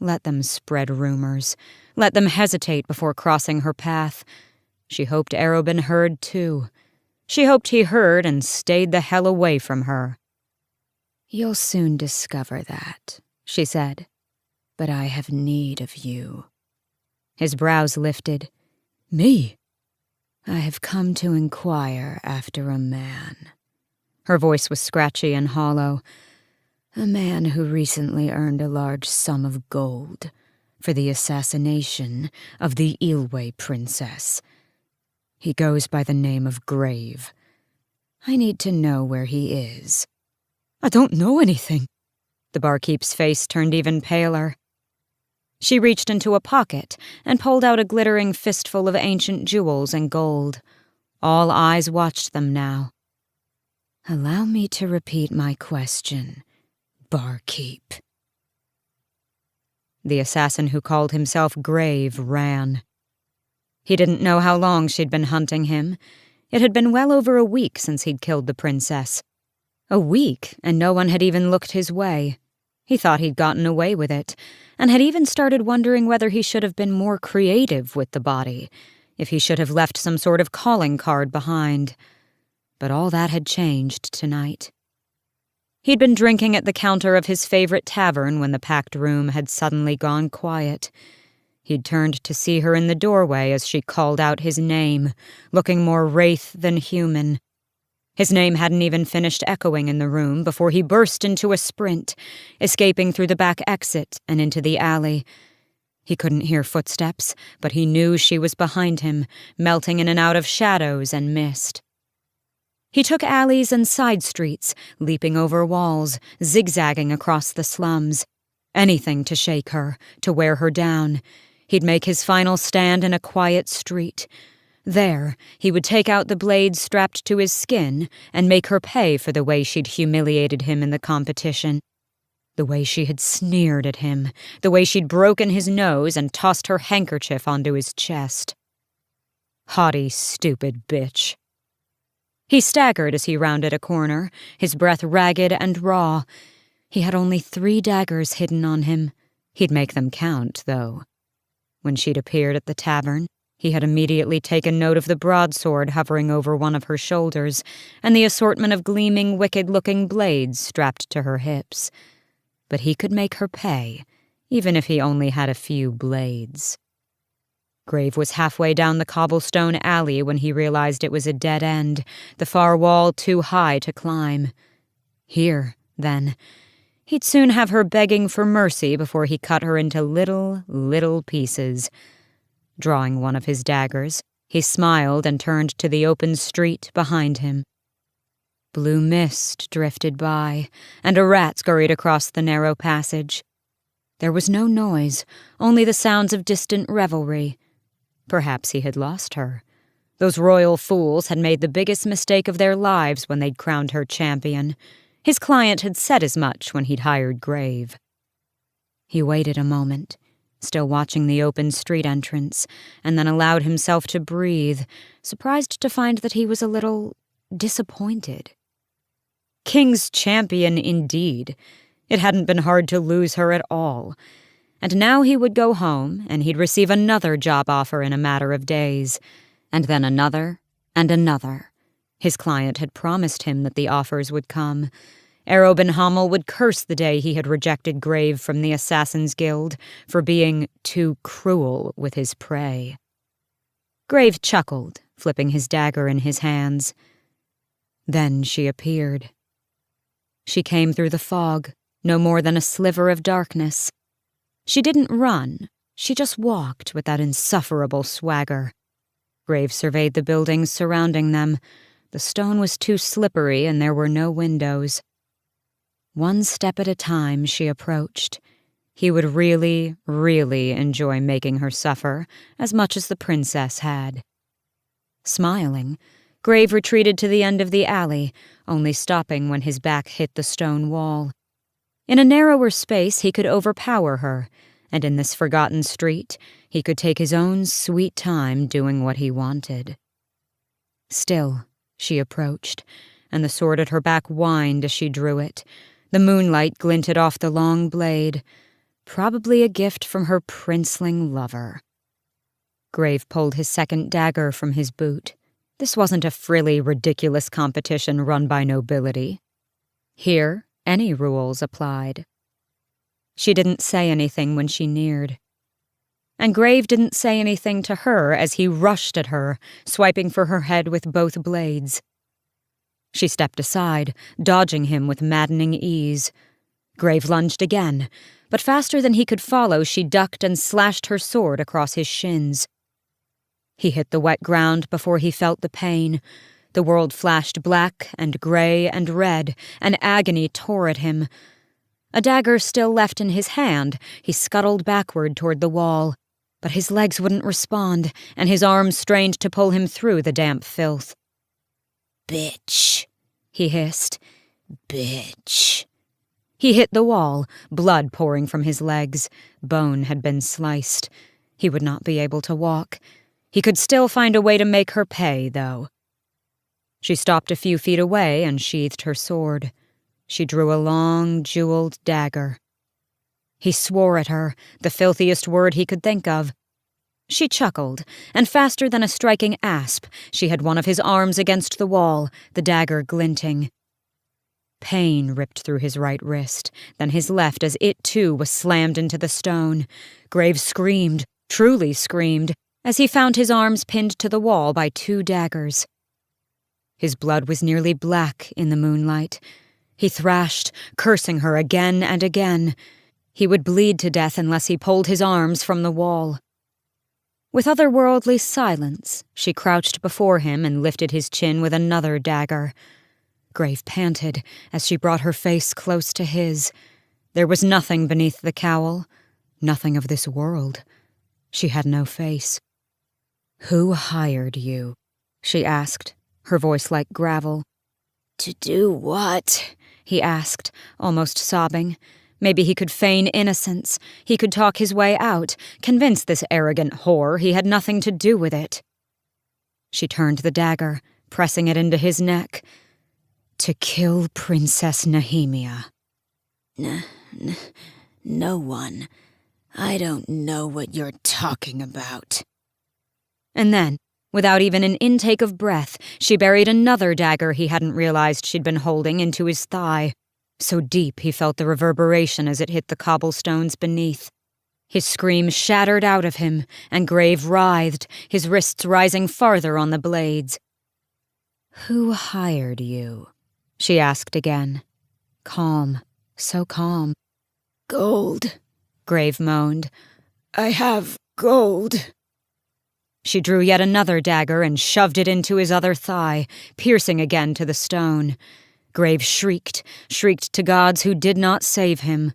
Let them spread rumors. Let them hesitate before crossing her path. She hoped Arobin heard, too. She hoped he heard and stayed the hell away from her. "You'll soon discover that," she said. "But I have need of you." His brows lifted. "Me?" "I have come to inquire after a man." Her voice was scratchy and hollow. "A man who recently earned a large sum of gold for the assassination of the Ilwe princess. He goes by the name of Grave. I need to know where he is." "I don't know anything." The barkeep's face turned even paler. She reached into a pocket and pulled out a glittering fistful of ancient jewels and gold. All eyes watched them now. "Allow me to repeat my question, barkeep." The assassin who called himself Grave ran. He didn't know how long she'd been hunting him. It had been well over a week since he'd killed the princess. A week, and no one had even looked his way. He thought he'd gotten away with it, and had even started wondering whether he should have been more creative with the body, if he should have left some sort of calling card behind. But all that had changed tonight. He'd been drinking at the counter of his favorite tavern when the packed room had suddenly gone quiet. He'd turned to see her in the doorway as she called out his name, looking more wraith than human. His name hadn't even finished echoing in the room before he burst into a sprint, escaping through the back exit and into the alley. He couldn't hear footsteps, but he knew she was behind him, melting in and out of shadows and mist. He took alleys and side streets, leaping over walls, zigzagging across the slums. Anything to shake her, to wear her down. He'd make his final stand in a quiet street. There, he would take out the blade strapped to his skin and make her pay for the way she'd humiliated him in the competition. The way she had sneered at him, the way she'd broken his nose and tossed her handkerchief onto his chest. Haughty, stupid bitch. He staggered as he rounded a corner, his breath ragged and raw. He had only 3 daggers hidden on him. He'd make them count, though. When she'd appeared at the tavern, he had immediately taken note of the broadsword hovering over one of her shoulders and the assortment of gleaming, wicked-looking blades strapped to her hips. But he could make her pay, even if he only had a few blades. Grave was halfway down the cobblestone alley when he realized it was a dead end, the far wall too high to climb. Here, then. He'd soon have her begging for mercy before he cut her into little pieces. Drawing one of his daggers, he smiled and turned to the open street behind him. Blue mist drifted by, and a rat scurried across the narrow passage. There was no noise, only the sounds of distant revelry. Perhaps he had lost her. Those royal fools had made the biggest mistake of their lives when they'd crowned her champion. His client had said as much when he'd hired Grave. He waited a moment, still watching the open street entrance, and then allowed himself to breathe, surprised to find that he was a little disappointed. King's champion, indeed. It hadn't been hard to lose her at all. And now he would go home, and he'd receive another job offer in a matter of days. And then another, and another. His client had promised him that the offers would come. Arobin Hamel would curse the day he had rejected Grave from the Assassin's Guild for being too cruel with his prey. Grave chuckled, flipping his dagger in his hands. Then she appeared. She came through the fog, no more than a sliver of darkness. She didn't run, she just walked with that insufferable swagger. Grave surveyed the buildings surrounding them. The stone was too slippery and there were no windows. One step at a time she approached. He would really, really enjoy making her suffer as much as the princess had. Smiling, Grave retreated to the end of the alley, only stopping when his back hit the stone wall. In a narrower space he could overpower her, and in this forgotten street he could take his own sweet time doing what he wanted. Still, she approached, and the sword at her back whined as she drew it. The moonlight glinted off the long blade, probably a gift from her princeling lover. Grave pulled his second dagger from his boot. This wasn't a frilly, ridiculous competition run by nobility. Here, any rules applied. She didn't say anything when she neared. And Grave didn't say anything to her as he rushed at her, swiping for her head with both blades. She stepped aside, dodging him with maddening ease. Grave lunged again, but faster than he could follow, she ducked and slashed her sword across his shins. He hit the wet ground before he felt the pain. The world flashed black and gray and red, and agony tore at him. A dagger still left in his hand, he scuttled backward toward the wall, but his legs wouldn't respond, and his arms strained to pull him through the damp filth. Bitch, he hissed. bitch. He hit the wall, blood pouring from his legs. Bone had been sliced. He would not be able to walk. He could still find a way to make her pay, though. She stopped a few feet away and sheathed her sword. She drew a long, jeweled dagger. He swore at her, the filthiest word he could think of. She chuckled, and faster than a striking asp, she had one of his arms against the wall, the dagger glinting. Pain ripped through his right wrist, then his left as it too was slammed into the stone. Grave screamed, truly screamed, as he found his arms pinned to the wall by 2 daggers. His blood was nearly black in the moonlight. He thrashed, cursing her again and again. He would bleed to death unless he pulled his arms from the wall. With otherworldly silence, she crouched before him and lifted his chin with another dagger. Grave panted as she brought her face close to his. There was nothing beneath the cowl, nothing of this world. She had no face. "Who hired you?" she asked, her voice like gravel. To do what? He asked, almost sobbing. Maybe he could feign innocence. He could talk his way out, convince this arrogant whore he had nothing to do with it. She turned the dagger, pressing it into his neck. To kill Princess Nehemia. No one. I don't know what you're talking about. And then, without even an intake of breath, she buried another dagger he hadn't realized she'd been holding into his thigh. So deep he felt the reverberation as it hit the cobblestones beneath. His scream shattered out of him, and Grave writhed, his wrists rising farther on the blades. "Who hired you?" she asked again. Calm, so calm. Gold, Grave moaned. I have gold. She drew yet another dagger and shoved it into his other thigh, piercing again to the stone. Grave shrieked to gods who did not save him.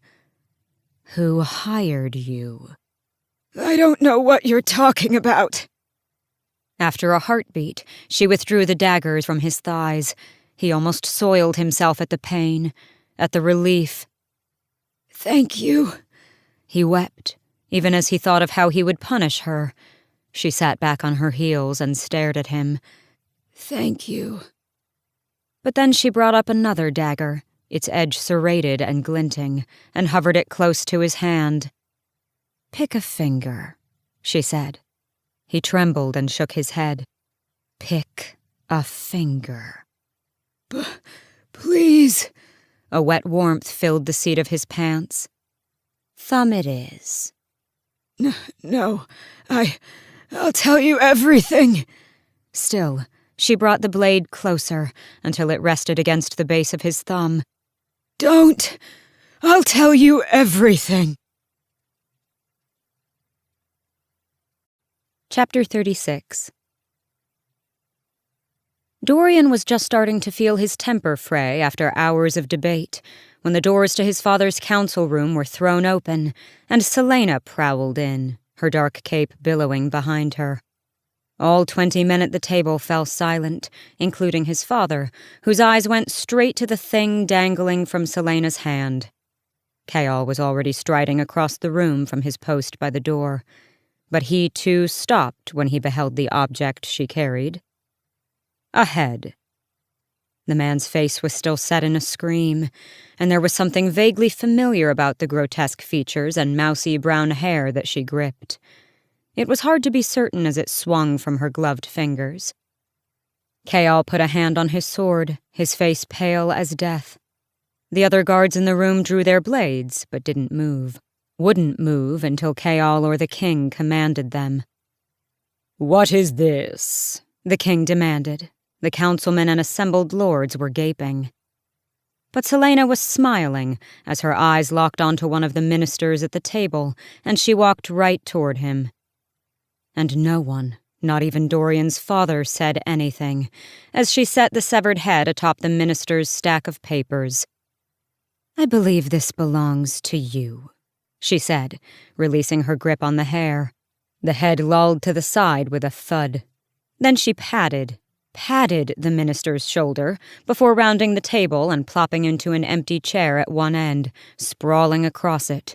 "Who hired you?" I don't know what you're talking about. After a heartbeat, she withdrew the daggers from his thighs. He almost soiled himself at the pain, at the relief. Thank you. He wept, even as he thought of how he would punish her. She sat back on her heels and stared at him. Thank you. But then she brought up another dagger, its edge serrated and glinting, and hovered it close to his hand. "Pick a finger," she said. He trembled and shook his head. "Pick a finger." Please. A wet warmth filled the seat of his pants. "Thumb it is." No, I'll tell you everything. Still, she brought the blade closer until it rested against the base of his thumb. Don't! I'll tell you everything. Chapter 36. Dorian was just starting to feel his temper fray after hours of debate, when the doors to his father's council room were thrown open, and Celaena prowled in, her dark cape billowing behind her. All 20 men at the table fell silent, including his father, whose eyes went straight to the thing dangling from Celaena's hand. Chaol was already striding across the room from his post by the door, but he too stopped when he beheld the object she carried. A head. The man's face was still set in a scream, and there was something vaguely familiar about the grotesque features and mousy brown hair that she gripped. It was hard to be certain as it swung from her gloved fingers. Chaol put a hand on his sword, his face pale as death. The other guards in the room drew their blades, but didn't move. Wouldn't move until Chaol or the king commanded them. What is this? The king demanded. The councilmen and assembled lords were gaping. But Celaena was smiling as her eyes locked onto one of the ministers at the table, and she walked right toward him. And no one, not even Dorian's father, said anything, as she set the severed head atop the minister's stack of papers. "I believe this belongs to you," she said, releasing her grip on the hair. The head lolled to the side with a thud. Then she patted the minister's shoulder before rounding the table and plopping into an empty chair at one end, sprawling across it.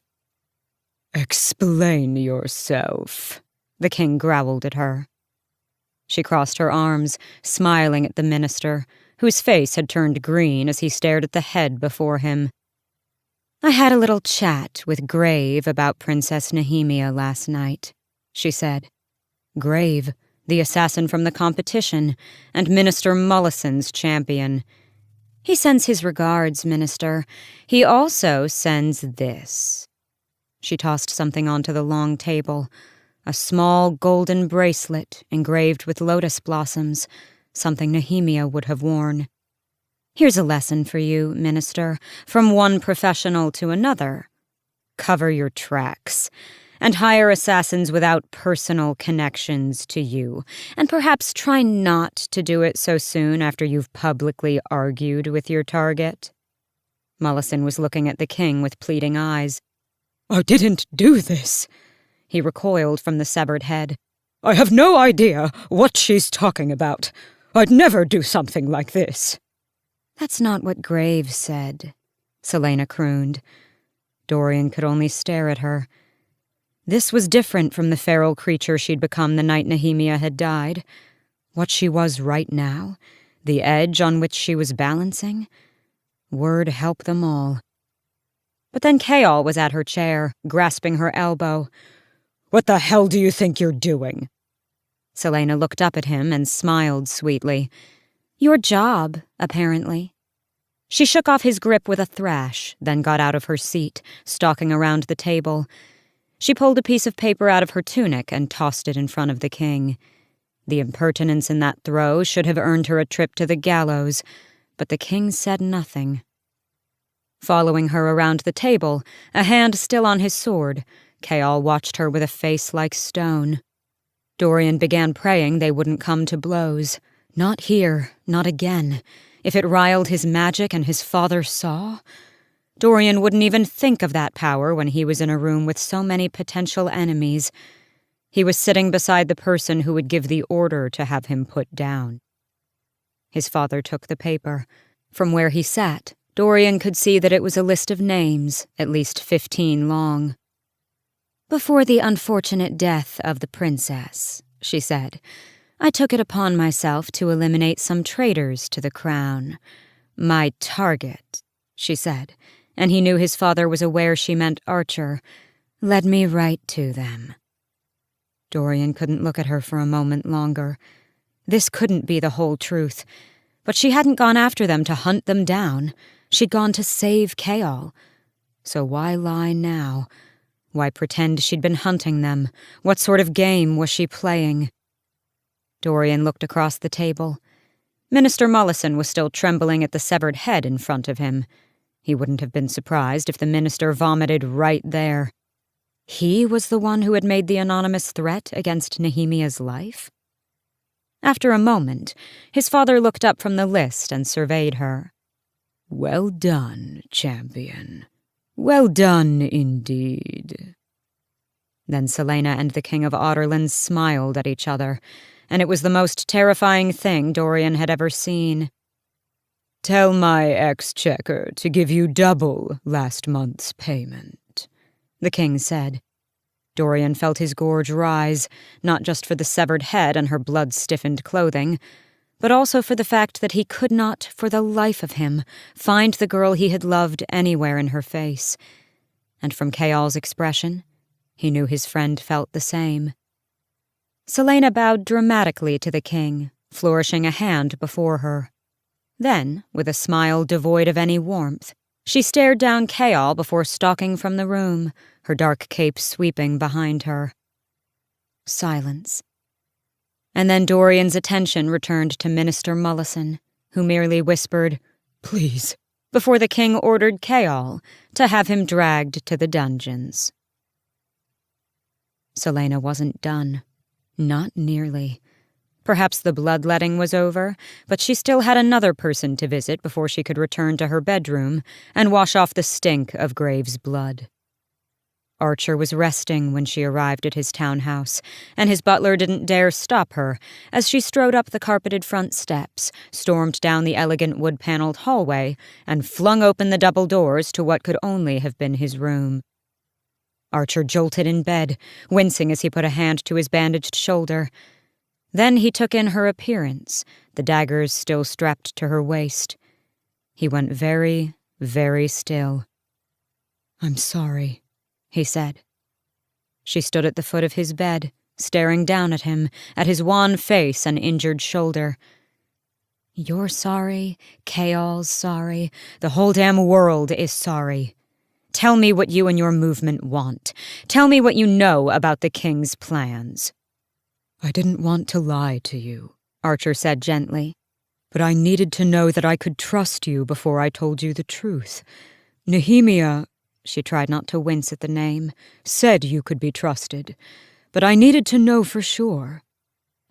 Explain yourself, the king growled at her. She crossed her arms, smiling at the minister, whose face had turned green as he stared at the head before him. "I had a little chat with Grave about Princess Nehemia last night," she said. Grave, the assassin from the competition, and Minister Mullison's champion. "He sends his regards, Minister. He also sends this." She tossed something onto the long table, a small golden bracelet engraved with lotus blossoms, something Nehemia would have worn. "Here's a lesson for you, Minister, from one professional to another. Cover your tracks, and hire assassins without personal connections to you, and perhaps try not to do it so soon after you've publicly argued with your target." Mullison was looking at the king with pleading eyes. I didn't do this. He recoiled from the severed head. I have no idea what she's talking about. I'd never do something like this. "That's not what Graves said," Celaena crooned. Dorian could only stare at her. This was different from the feral creature she'd become the night Nehemia had died. What she was right now, the edge on which she was balancing, word help them all. But then Chaol was at her chair, grasping her elbow. What the hell do you think you're doing? Celaena looked up at him and smiled sweetly. Your job, apparently. She shook off his grip with a thrash, then got out of her seat, stalking around the table. She pulled a piece of paper out of her tunic and tossed it in front of the king. The impertinence in that throw should have earned her a trip to the gallows, but the king said nothing. Following her around the table, a hand still on his sword, Chaol watched her with a face like stone. Dorian began praying they wouldn't come to blows. Not here, not again. If it riled his magic and his father saw? Dorian wouldn't even think of that power when he was in a room with so many potential enemies. He was sitting beside the person who would give the order to have him put down. His father took the paper. From where he sat, Dorian could see that it was a list of names, at least 15 long. Before the unfortunate death of the princess, she said, I took it upon myself to eliminate some traitors to the crown. My target, she said, and he knew his father was aware she meant Archer, led me right to them. Dorian couldn't look at her for a moment longer. This couldn't be the whole truth, but she hadn't gone after them to hunt them down. She'd gone to save Chaol. So why lie now? Why pretend she'd been hunting them? What sort of game was she playing? Dorian looked across the table. Minister Mollison was still trembling at the severed head in front of him. He wouldn't have been surprised if the minister vomited right there. He was the one who had made the anonymous threat against Nehemia's life? After a moment, his father looked up from the list and surveyed her. "Well done, champion. Well done indeed." Then Celaena and the King of Otterlands smiled at each other, and it was the most terrifying thing Dorian had ever seen. "Tell my exchequer to give you double last month's payment," the king said. Dorian felt his gorge rise, not just for the severed head and her blood-stiffened clothing, but also for the fact that he could not, for the life of him, find the girl he had loved anywhere in her face. And from Kayal's expression, he knew his friend felt the same. Celaena bowed dramatically to the king, flourishing a hand before her. Then, with a smile devoid of any warmth, she stared down Kayal before stalking from the room, her dark cape sweeping behind her. Silence. And then Dorian's attention returned to Minister Mollison, who merely whispered, "Please," before the king ordered Kayal to have him dragged to the dungeons. Celaena wasn't done. Not nearly. Perhaps the bloodletting was over, but she still had another person to visit before she could return to her bedroom and wash off the stink of Graves' blood. Archer was resting when she arrived at his townhouse, and his butler didn't dare stop her as she strode up the carpeted front steps, stormed down the elegant wood-paneled hallway, and flung open the double doors to what could only have been his room. Archer jolted in bed, wincing as he put a hand to his bandaged shoulder. Then he took in her appearance, the daggers still strapped to her waist. He went very, very still. "I'm sorry," he said. She stood at the foot of his bed, staring down at him, at his wan face and injured shoulder. "You're sorry, Kayal's sorry, the whole damn world is sorry. Tell me what you and your movement want. Tell me what you know about the king's plans." "I didn't want to lie to you," Archer said gently, "but I needed to know that I could trust you before I told you the truth. Nehemia," she tried not to wince at the name, "said you could be trusted, but I needed to know for sure.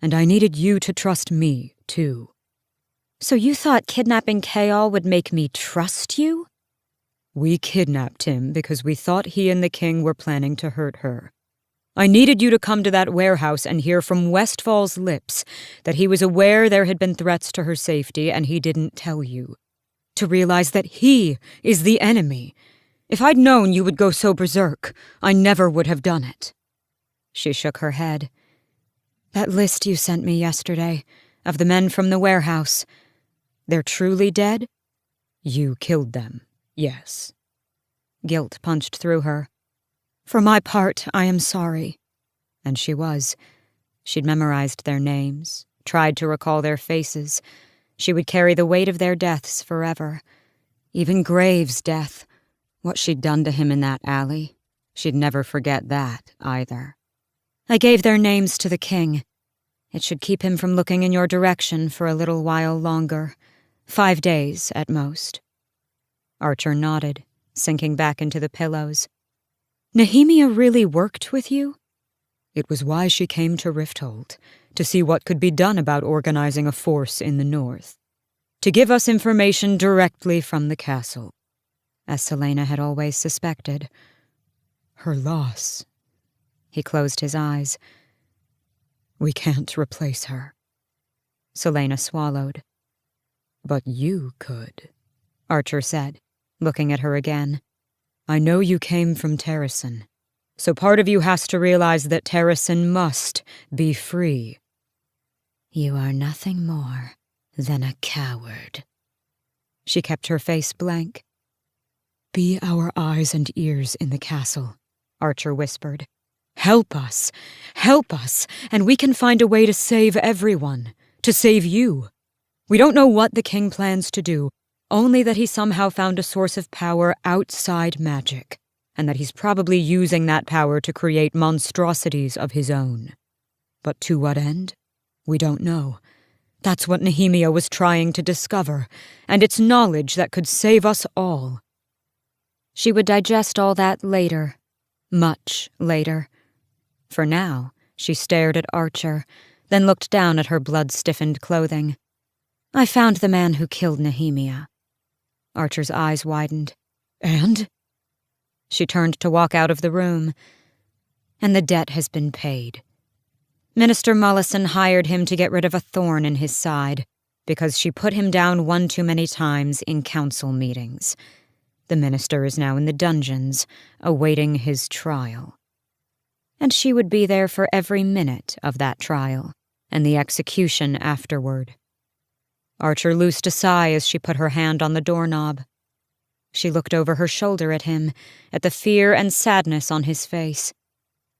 And I needed you to trust me, too." "So you thought kidnapping Kayal would make me trust you?" "We kidnapped him because we thought he and the king were planning to hurt her. I needed you to come to that warehouse and hear from Westfall's lips that he was aware there had been threats to her safety and he didn't tell you. To realize that he is the enemy. If I'd known you would go so berserk, I never would have done it." She shook her head. "That list you sent me yesterday, of the men from the warehouse, they're truly dead?" "You killed them, yes." Guilt punched through her. "For my part, I am sorry." And she was. She'd memorized their names, tried to recall their faces. She would carry the weight of their deaths forever. Even Graves' death. What she'd done to him in that alley. She'd never forget that, either. "I gave their names to the king. It should keep him from looking in your direction for a little while longer. 5 days, at most." Archer nodded, sinking back into the pillows. "Nehemia really worked with you?" "It was why she came to Rifthold, to see what could be done about organizing a force in the north. To give us information directly from the castle, as Celaena had always suspected. Her loss." He closed his eyes. "We can't replace her." Celaena swallowed. "But you could," Archer said, looking at her again. "I know you came from Terrasen, so part of you has to realize that Terrasen must be free." "You are nothing more than a coward." She kept her face blank. "Be our eyes and ears in the castle," Archer whispered. Help us, and we can find a way to save everyone, to save you. We don't know what the king plans to do, only that he somehow found a source of power outside magic, and that he's probably using that power to create monstrosities of his own. But to what end? We don't know. That's what Nehemia was trying to discover, and it's knowledge that could save us all. She would digest all that later, much later. For now, she stared at Archer, then looked down at her blood-stiffened clothing. I found the man who killed Nehemia. Archer's eyes widened. And? She turned to walk out of the room. And the debt has been paid. Minister Mollison hired him to get rid of a thorn in his side, because she put him down one too many times in council meetings. The minister is now in the dungeons, awaiting his trial. And she would be there for every minute of that trial, and the execution afterward. Archer loosed a sigh as she put her hand on the doorknob. She looked over her shoulder at him, at the fear and sadness on his face.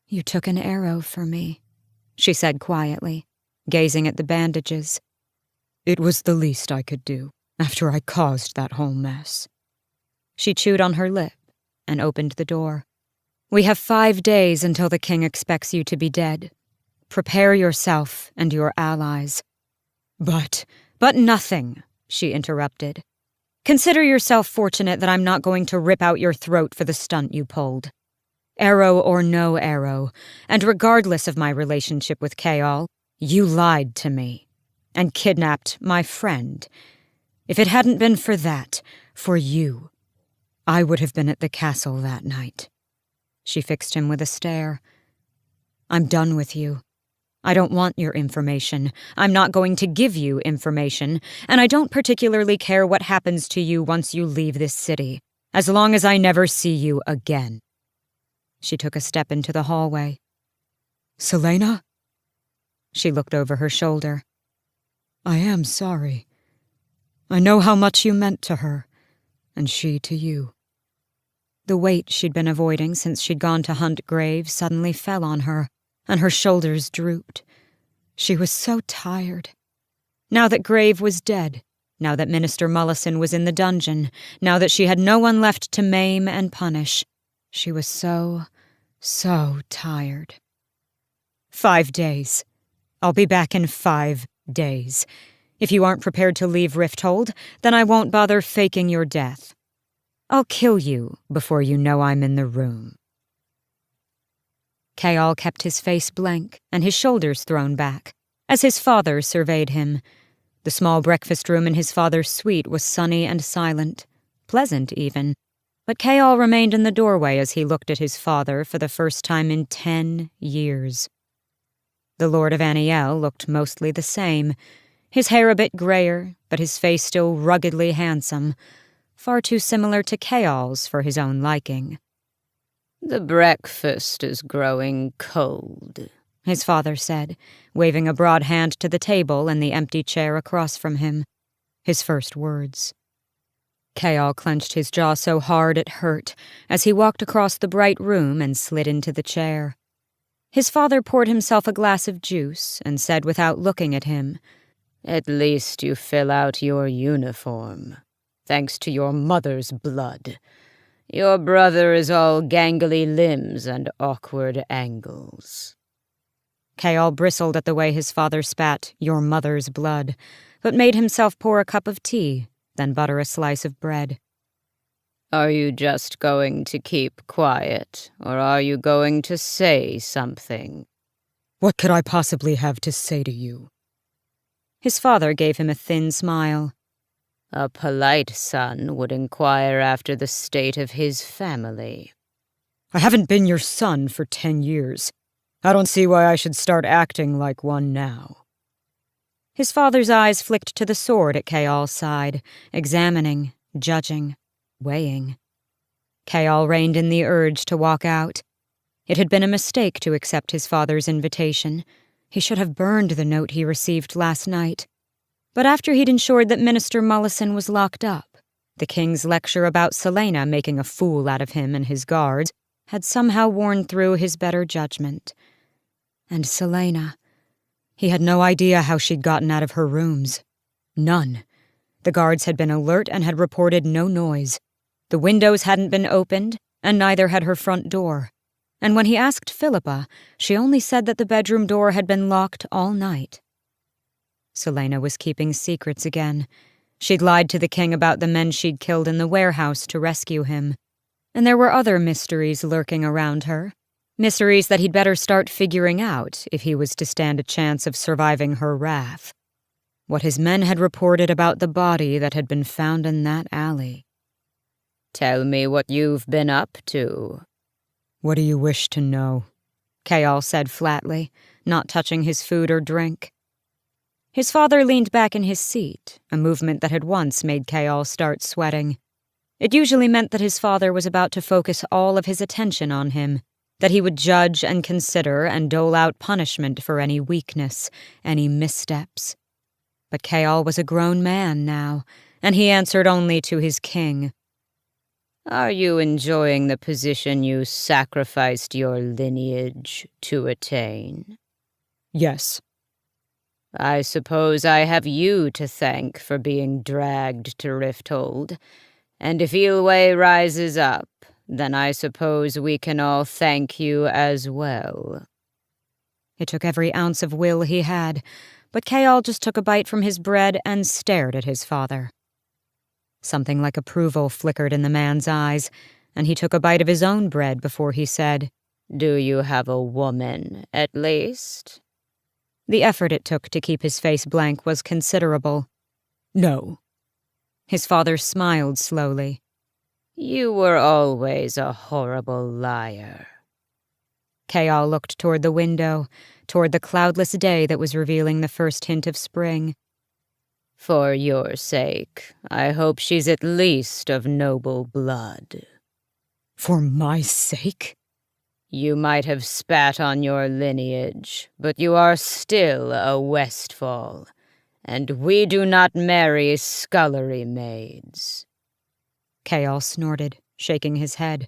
"You took an arrow for me," she said quietly, gazing at the bandages. "It was the least I could do, after I caused that whole mess." She chewed on her lip and opened the door. "We have 5 days until the king expects you to be dead. Prepare yourself and your allies." But nothing," she interrupted. "Consider yourself fortunate that I'm not going to rip out your throat for the stunt you pulled. Arrow or no arrow, and regardless of my relationship with Kaol, you lied to me and kidnapped my friend. If it hadn't been for that, for you, I would have been at the castle that night." She fixed him with a stare. "I'm done with you. I don't want your information. I'm not going to give you information, and I don't particularly care what happens to you once you leave this city, as long as I never see you again." She took a step into the hallway. "Celaena?" She looked over her shoulder. "I am sorry. I know how much you meant to her, and she to you." The weight she'd been avoiding since she'd gone to hunt Grave suddenly fell on her, and her shoulders drooped. She was so tired. Now that Grave was dead, now that Minister Mollison was in the dungeon, now that she had no one left to maim and punish, she was so tired. 5 days. I'll be back in 5 days. If you aren't prepared to leave Rifthold, then I won't bother faking your death. I'll kill you before you know I'm in the room." Kaol kept his face blank and his shoulders thrown back, as his father surveyed him. The small breakfast room in his father's suite was sunny and silent, pleasant even, but Kaol remained in the doorway as he looked at his father for the first time in 10 years. The Lord of Aniel looked mostly the same, his hair a bit grayer, but his face still ruggedly handsome, far too similar to Kaol's for his own liking. "The breakfast is growing cold," his father said, waving a broad hand to the table and the empty chair across from him. His first words. Kaol clenched his jaw so hard it hurt as he walked across the bright room and slid into the chair. His father poured himself a glass of juice and said without looking at him, "At least you fill out your uniform, thanks to your mother's blood. Your brother is all gangly limbs and awkward angles." Kaol bristled at the way his father spat "your mother's blood," but made himself pour a cup of tea, then butter a slice of bread. "Are you just going to keep quiet, or are you going to say something?" "What could I possibly have to say to you?" His father gave him a thin smile. "A polite son would inquire after the state of his family." "I haven't been your son for 10 years. I don't see why I should start acting like one now." His father's eyes flicked to the sword at Kaol's side, examining, judging, weighing. Kaol reined in the urge to walk out. It had been a mistake to accept his father's invitation. He should have burned the note he received last night. But after he'd ensured that Minister Mollison was locked up, the king's lecture about Celaena making a fool out of him and his guards had somehow worn through his better judgment. And Celaena, he had no idea how she'd gotten out of her rooms. None. The guards had been alert and had reported no noise. The windows hadn't been opened, and neither had her front door. And when he asked Philippa, she only said that the bedroom door had been locked all night. Celaena was keeping secrets again. She'd lied to the king about the men she'd killed in the warehouse to rescue him. And there were other mysteries lurking around her. Mysteries that he'd better start figuring out if he was to stand a chance of surviving her wrath. What his men had reported about the body that had been found in that alley. Tell me what you've been up to. What do you wish to know? Kayal said flatly, not touching his food or drink. His father leaned back in his seat, a movement that had once made Kayal start sweating. It usually meant that his father was about to focus all of his attention on him, that he would judge and consider and dole out punishment for any weakness, any missteps. But Kayal was a grown man now, and he answered only to his king. Are you enjoying the position you sacrificed your lineage to attain? Yes. I suppose I have you to thank for being dragged to Rifthold, and if Eelway rises up, then I suppose we can all thank you as well. It took every ounce of will he had, but Kayal just took a bite from his bread and stared at his father. Something like approval flickered in the man's eyes, and he took a bite of his own bread before he said, Do you have a woman, at least? The effort it took to keep his face blank was considerable. No. His father smiled slowly. You were always a horrible liar. Kayal looked toward the window, toward the cloudless day that was revealing the first hint of spring. For your sake, I hope she's at least of noble blood. For my sake? You might have spat on your lineage, but you are still a Westfall, and we do not marry scullery maids. Kayal snorted, shaking his head.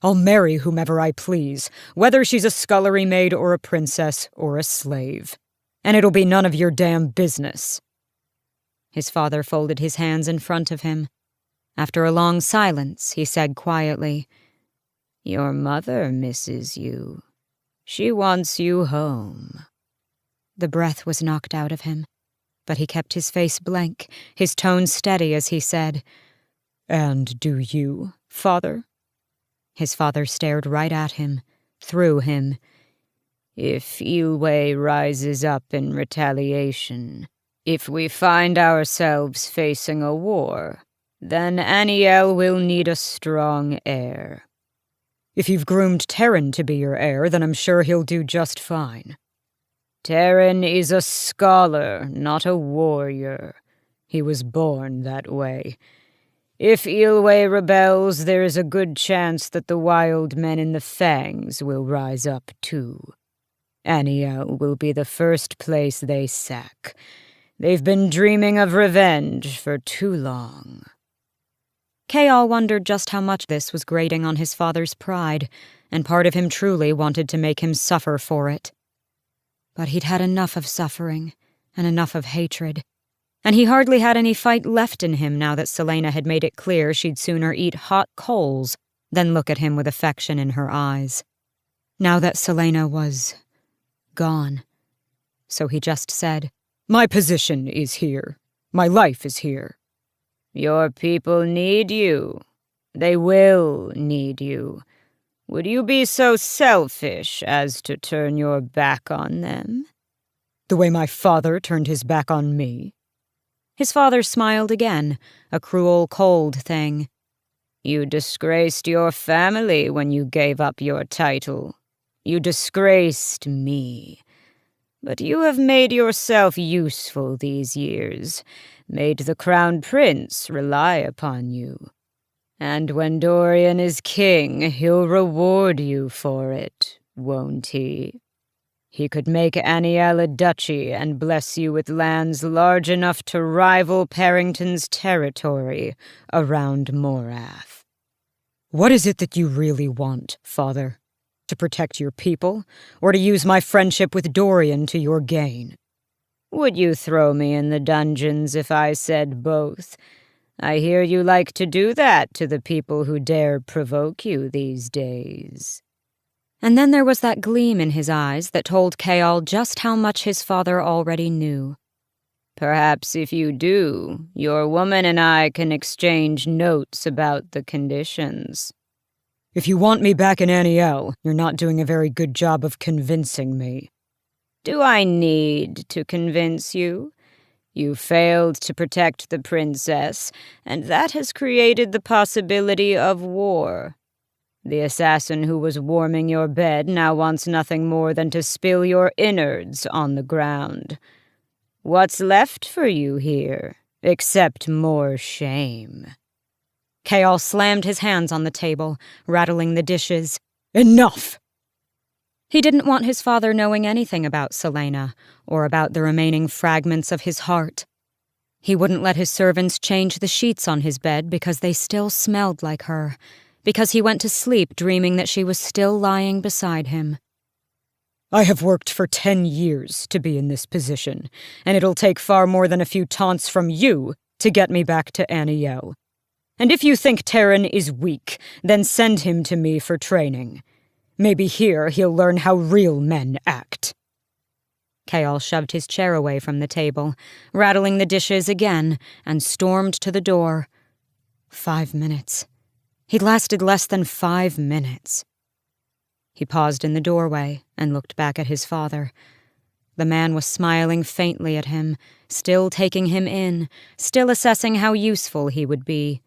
I'll marry whomever I please, whether she's a scullery maid or a princess or a slave. And it'll be none of your damn business. His father folded his hands in front of him. After a long silence, he said quietly, Your mother misses you. She wants you home. The breath was knocked out of him, but he kept his face blank, his tone steady as he said, And do you, father? His father stared right at him, through him. If Eelway rises up in retaliation, if we find ourselves facing a war, then Aniel will need a strong heir. If you've groomed Terran to be your heir, then I'm sure he'll do just fine. Terran is a scholar, not a warrior. He was born that way. If Eelway rebels, there is a good chance that the wild men in the Fangs will rise up too. Aniel will be the first place they sack. They've been dreaming of revenge for too long. Kayal wondered just how much this was grating on his father's pride, and part of him truly wanted to make him suffer for it. But he'd had enough of suffering, and enough of hatred, and he hardly had any fight left in him now that Celaena had made it clear she'd sooner eat hot coals than look at him with affection in her eyes. Now that Celaena was gone. So he just said, My position is here. My life is here. Your people need you. They will need you. Would you be so selfish as to turn your back on them? The way my father turned his back on me? His father smiled again, a cruel, cold thing. You disgraced your family when you gave up your title. You disgraced me. But you have made yourself useful these years, made the Crown Prince rely upon you. And when Dorian is king, he'll reward you for it, won't he? He could make Aniel a duchy and bless you with lands large enough to rival Parrington's territory around Morath. What is it that you really want, father? To protect your people, or to use my friendship with Dorian to your gain? Would you throw me in the dungeons if I said both? I hear you like to do that to the people who dare provoke you these days." And then there was that gleam in his eyes that told Chaol just how much his father already knew. "Perhaps if you do, your woman and I can exchange notes about the conditions." If you want me back in Aniel, you're not doing a very good job of convincing me. "Do I need to convince you? You failed to protect the princess, and that has created the possibility of war. The assassin who was warming your bed now wants nothing more than to spill your innards on the ground. What's left for you here, except more shame?" Chaol slammed his hands on the table, rattling the dishes. Enough! He didn't want his father knowing anything about Celaena, or about the remaining fragments of his heart. He wouldn't let his servants change the sheets on his bed because they still smelled like her, because he went to sleep dreaming that she was still lying beside him. I have worked for 10 years to be in this position, and it'll take far more than a few taunts from you to get me back to Aniel. And if you think Terran is weak, then send him to me for training. Maybe here he'll learn how real men act. Chaol shoved his chair away from the table, rattling the dishes again, and stormed to the door. 5 minutes. He'd lasted less than 5 minutes. He paused in the doorway and looked back at his father. The man was smiling faintly at him, still taking him in, still assessing how useful he would be.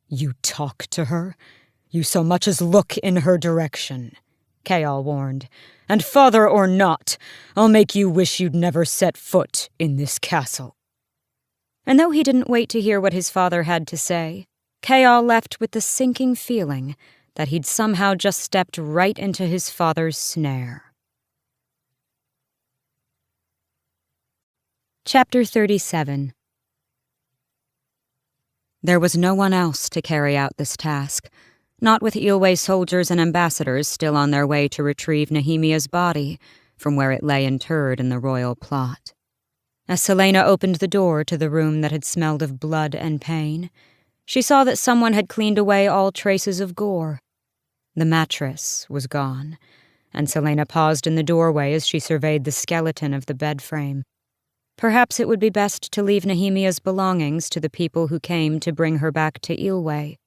You talk to her? You so much as look in her direction, Chaol warned. And father or not, I'll make you wish you'd never set foot in this castle. And though he didn't wait to hear what his father had to say, Chaol left with the sinking feeling that he'd somehow just stepped right into his father's snare. Chapter 37. There was no one else to carry out this task, not with Ilwe soldiers and ambassadors still on their way to retrieve Nehemia's body from where it lay interred in the royal plot. As Celaena opened the door to the room that had smelled of blood and pain, she saw that someone had cleaned away all traces of gore. The mattress was gone, and Celaena paused in the doorway as she surveyed the skeleton of the bed frame. Perhaps it would be best to leave Nehemia's belongings to the people who came to bring her back to Ilwe.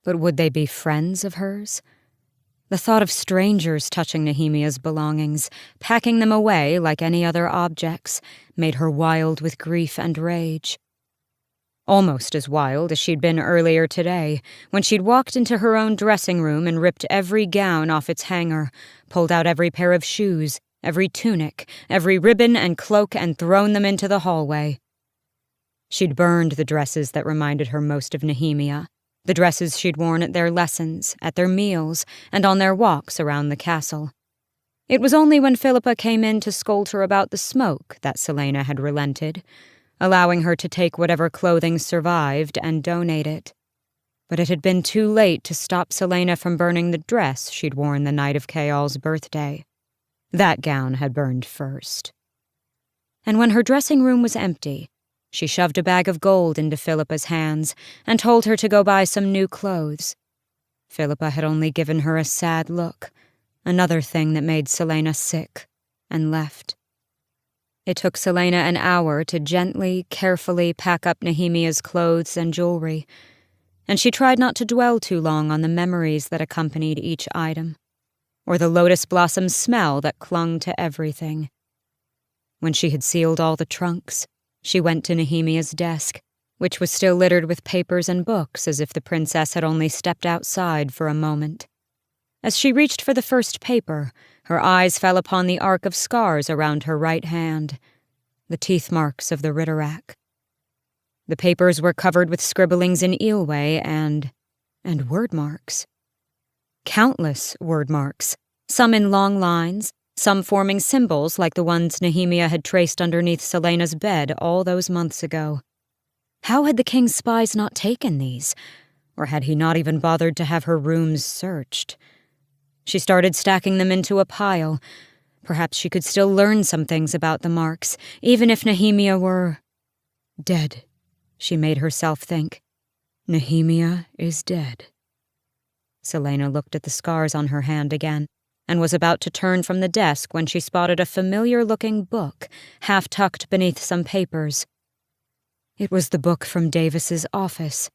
But would they be friends of hers? The thought of strangers touching Nehemia's belongings, packing them away like any other objects, made her wild with grief and rage. Almost as wild as she'd been earlier today, when she'd walked into her own dressing room and ripped every gown off its hanger, pulled out every pair of shoes, every tunic, every ribbon and cloak, and thrown them into the hallway. She'd burned the dresses that reminded her most of Nehemia, the dresses she'd worn at their lessons, at their meals, and on their walks around the castle. It was only when Philippa came in to scold her about the smoke that Celaena had relented, allowing her to take whatever clothing survived and donate it. But it had been too late to stop Celaena from burning the dress she'd worn the night of Chaol's birthday. That gown had burned first. And when her dressing room was empty, she shoved a bag of gold into Philippa's hands and told her to go buy some new clothes. Philippa had only given her a sad look, another thing that made Celaena sick, and left. It took Celaena an hour to gently, carefully pack up Nehemia's clothes and jewelry, and she tried not to dwell too long on the memories that accompanied each item, or the lotus blossom smell that clung to everything. When she had sealed all the trunks, she went to Nehemia's desk, which was still littered with papers and books as if the princess had only stepped outside for a moment. As she reached for the first paper, her eyes fell upon the arc of scars around her right hand, the teeth marks of the Ritterak. The papers were covered with scribblings in Ilwe and word marks. Countless word marks, some in long lines, some forming symbols like the ones Nehemia had traced underneath Celaena's bed all those months ago. How had the king's spies not taken these? Or had he not even bothered to have her rooms searched? She started stacking them into a pile. Perhaps she could still learn some things about the marks, even if Nehemia were dead. she made herself think. Nehemia is dead. Celaena looked at the scars on her hand again, and was about to turn from the desk when she spotted a familiar-looking book, half-tucked beneath some papers. It was the book from Davis's office.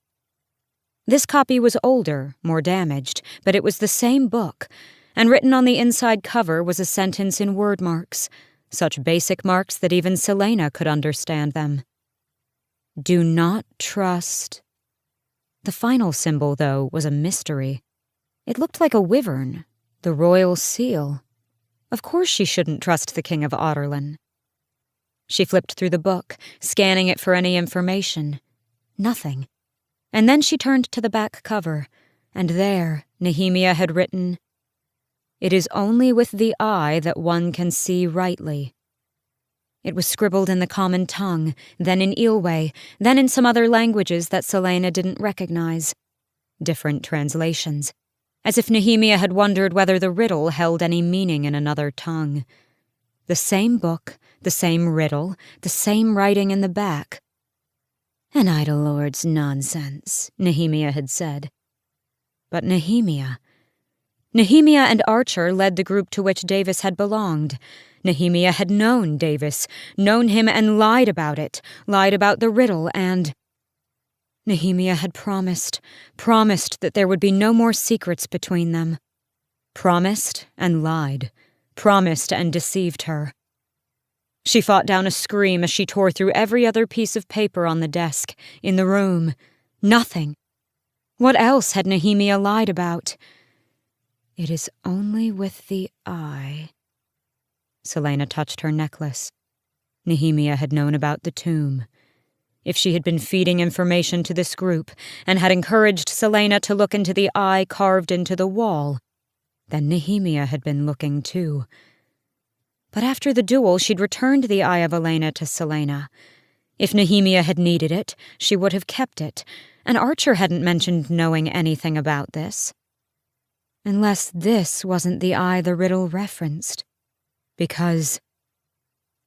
This copy was older, more damaged, but it was the same book, and written on the inside cover was a sentence in word marks, such basic marks that even Celaena could understand them. Do not trust. The final symbol, though, was a mystery. It looked like a wyvern, the royal seal. Of course she shouldn't trust the King of Otterlin. She flipped through the book, scanning it for any information. Nothing. And then she turned to the back cover, and there Nehemia had written, "It is only with the eye that one can see rightly." It was scribbled in the common tongue, then in Ilwe, then in some other languages that Celaena didn't recognize. Different translations, as if Nehemia had wondered whether the riddle held any meaning in another tongue. The same book, the same riddle, the same writing in the back. An idle lord's nonsense, Nehemia had said. But Nehemia and Archer led the group to which Davis had belonged. Nehemia had known Davis, known him and lied about it, lied about the riddle, and... Nehemia had promised that there would be no more secrets between them. Promised and lied, promised and deceived her. She fought down a scream as she tore through every other piece of paper on the desk, in the room. Nothing. What else had Nehemia lied about? It is only with the eye. Celaena touched her necklace. Nehemia had known about the tomb. If she had been feeding information to this group and had encouraged Celaena to look into the eye carved into the wall, then Nehemia had been looking too. But after the duel, she'd returned the Eye of Elena to Celaena. If Nehemia had needed it, she would have kept it, and Archer hadn't mentioned knowing anything about this. Unless this wasn't the eye the riddle referenced. Because...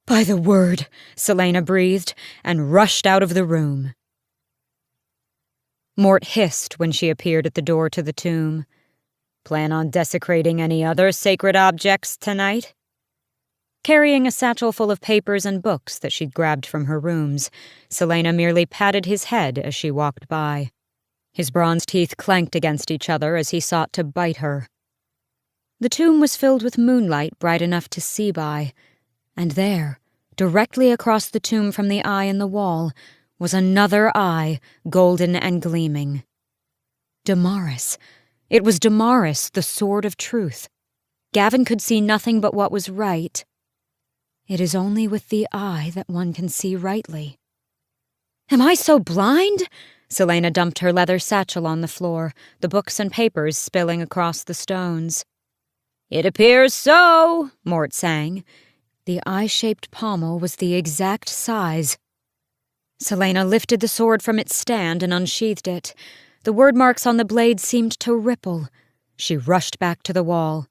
By the word, Celaena breathed, and rushed out of the room. Mort hissed when she appeared at the door to the tomb. Plan on desecrating any other sacred objects tonight? Carrying a satchel full of papers and books that she'd grabbed from her rooms, Celaena merely patted his head as she walked by. His bronze teeth clanked against each other as he sought to bite her. The tomb was filled with moonlight bright enough to see by, and there, directly across the tomb from the eye in the wall, was another eye, golden and gleaming. Damaris. It was Damaris, the Sword of Truth. Gavin could see nothing but what was right. It is only with the eye that one can see rightly. Am I so blind? Celaena dumped her leather satchel on the floor, the books and papers spilling across the stones. It appears so, Mort sang. The eye-shaped pommel was the exact size. Celaena lifted the sword from its stand and unsheathed it. The word marks on the blade seemed to ripple. She rushed back to the wall.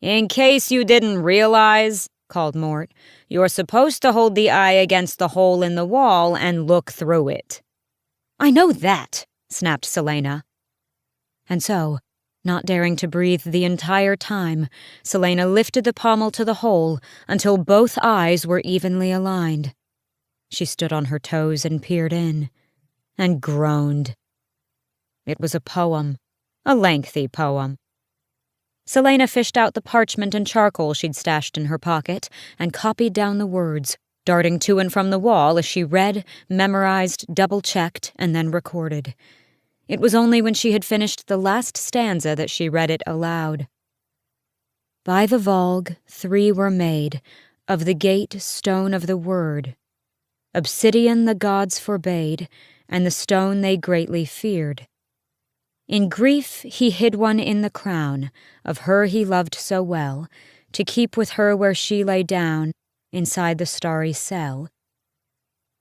In case you didn't realize, called Mort, you're supposed to hold the eye against the hole in the wall and look through it. I know that, snapped Celaena. And so, not daring to breathe the entire time, Celaena lifted the pommel to the hole until both eyes were evenly aligned. She stood on her toes and peered in, and groaned. It was a poem, a lengthy poem. Celaena fished out the parchment and charcoal she'd stashed in her pocket and copied down the words, darting to and from the wall as she read, memorized, double-checked, and then recorded. It was only when she had finished the last stanza that she read it aloud. By the Volg 3 were made, of the gate stone of the word. Obsidian the gods forbade, and the stone they greatly feared. In grief he hid one in the crown of her he loved so well, to keep with her where she lay down, inside the starry cell.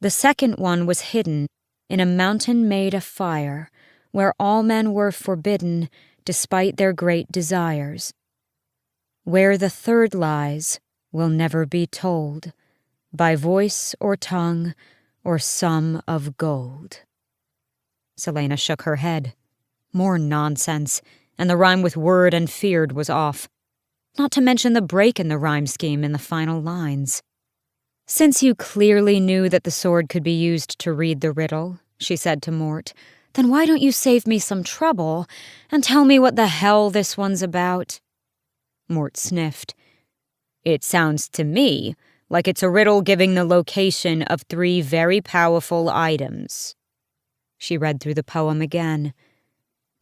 The second one was hidden in a mountain made of fire, where all men were forbidden despite their great desires. Where the third lies will never be told, by voice or tongue or some of gold? Celaena shook her head. More nonsense, and the rhyme with word and feared was off. Not to mention the break in the rhyme scheme in the final lines. Since you clearly knew that the sword could be used to read the riddle, she said to Mort, then why don't you save me some trouble and tell me what the hell this one's about? Mort sniffed. It sounds to me like it's a riddle giving the location of 3 very powerful items. She read through the poem again.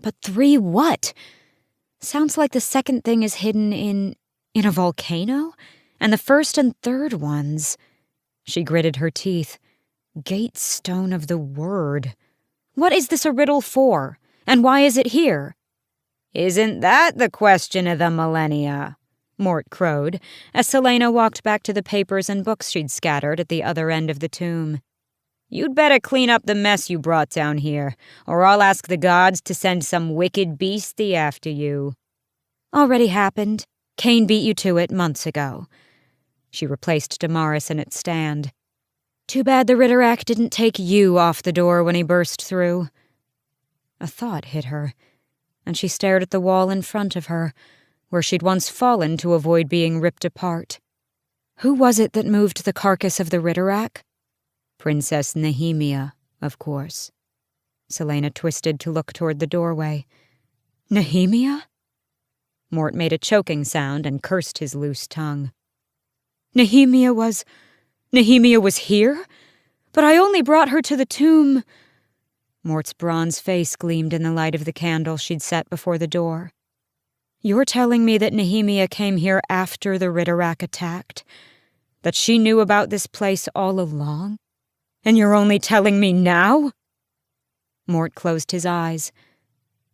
But 3 what? Sounds like the second thing is hidden in a volcano, and the first and third ones. She gritted her teeth. Gatestone of the word. What is this a riddle for? And why is it here? Isn't that the question of the millennia? Mort crowed, as Celaena walked back to the papers and books she'd scattered at the other end of the tomb. You'd better clean up the mess you brought down here, or I'll ask the gods to send some wicked beastie after you. Already happened. Cain beat you to it months ago. She replaced Damaris in its stand. Too bad the Ritterak didn't take you off the door when he burst through. A thought hit her, and she stared at the wall in front of her, where she'd once fallen to avoid being ripped apart. Who was it that moved the carcass of the Ritterak? Princess Nehemia, of course. Celaena twisted to look toward the doorway. Nehemia? Mort made a choking sound and cursed his loose tongue. Nehemia was here? But I only brought her to the tomb. Mort's bronze face gleamed in the light of the candle she'd set before the door. You're telling me that Nehemia came here after the Ritterak attacked? That she knew about this place all along? And you're only telling me now? Mort closed his eyes.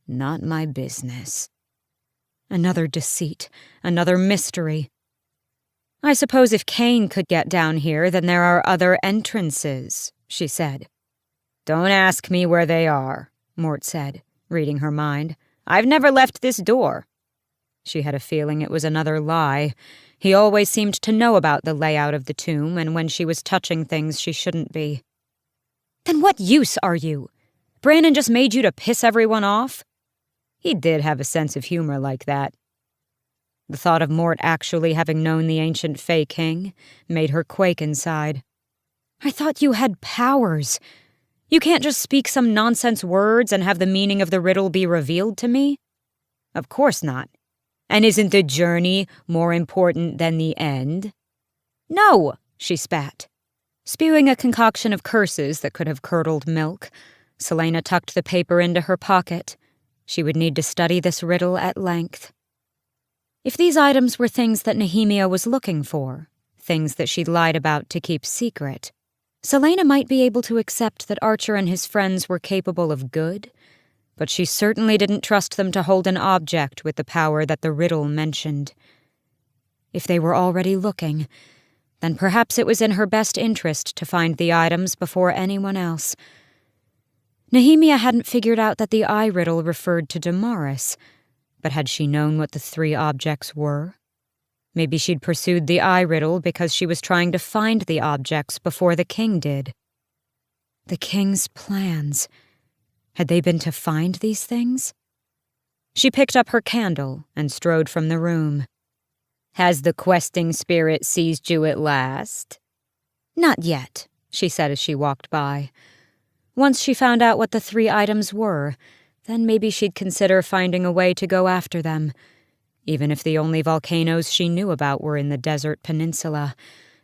Not my business. Another deceit, another mystery. I suppose if Cain could get down here, then there are other entrances, she said. Don't ask me where they are, Mort said, reading her mind. I've never left this door. She had a feeling it was another lie. He always seemed to know about the layout of the tomb, and when she was touching things she shouldn't be. Then what use are you? Brandon just made you to piss everyone off? He did have a sense of humor like that. The thought of Mort actually having known the ancient Fae King made her quake inside. I thought you had powers. You can't just speak some nonsense words and have the meaning of the riddle be revealed to me? Of course not. And isn't the journey more important than the end? No, she spat. Spewing a concoction of curses that could have curdled milk, Celaena tucked the paper into her pocket. She would need to study this riddle at length. If these items were things that Nehemia was looking for, things that she'd lied about to keep secret, Celaena might be able to accept that Archer and his friends were capable of good, but she certainly didn't trust them to hold an object with the power that the riddle mentioned. If they were already looking, then perhaps it was in her best interest to find the items before anyone else. Nehemia hadn't figured out that the eye riddle referred to Damaris, but had she known what the 3 objects were? Maybe she'd pursued the eye riddle because she was trying to find the objects before the king did. The king's plans. Had they been to find these things? She picked up her candle and strode from the room. Has the questing spirit seized you at last? Not yet, she said as she walked by. Once she found out what the 3 items were, then maybe she'd consider finding a way to go after them, even if the only volcanoes she knew about were in the desert peninsula,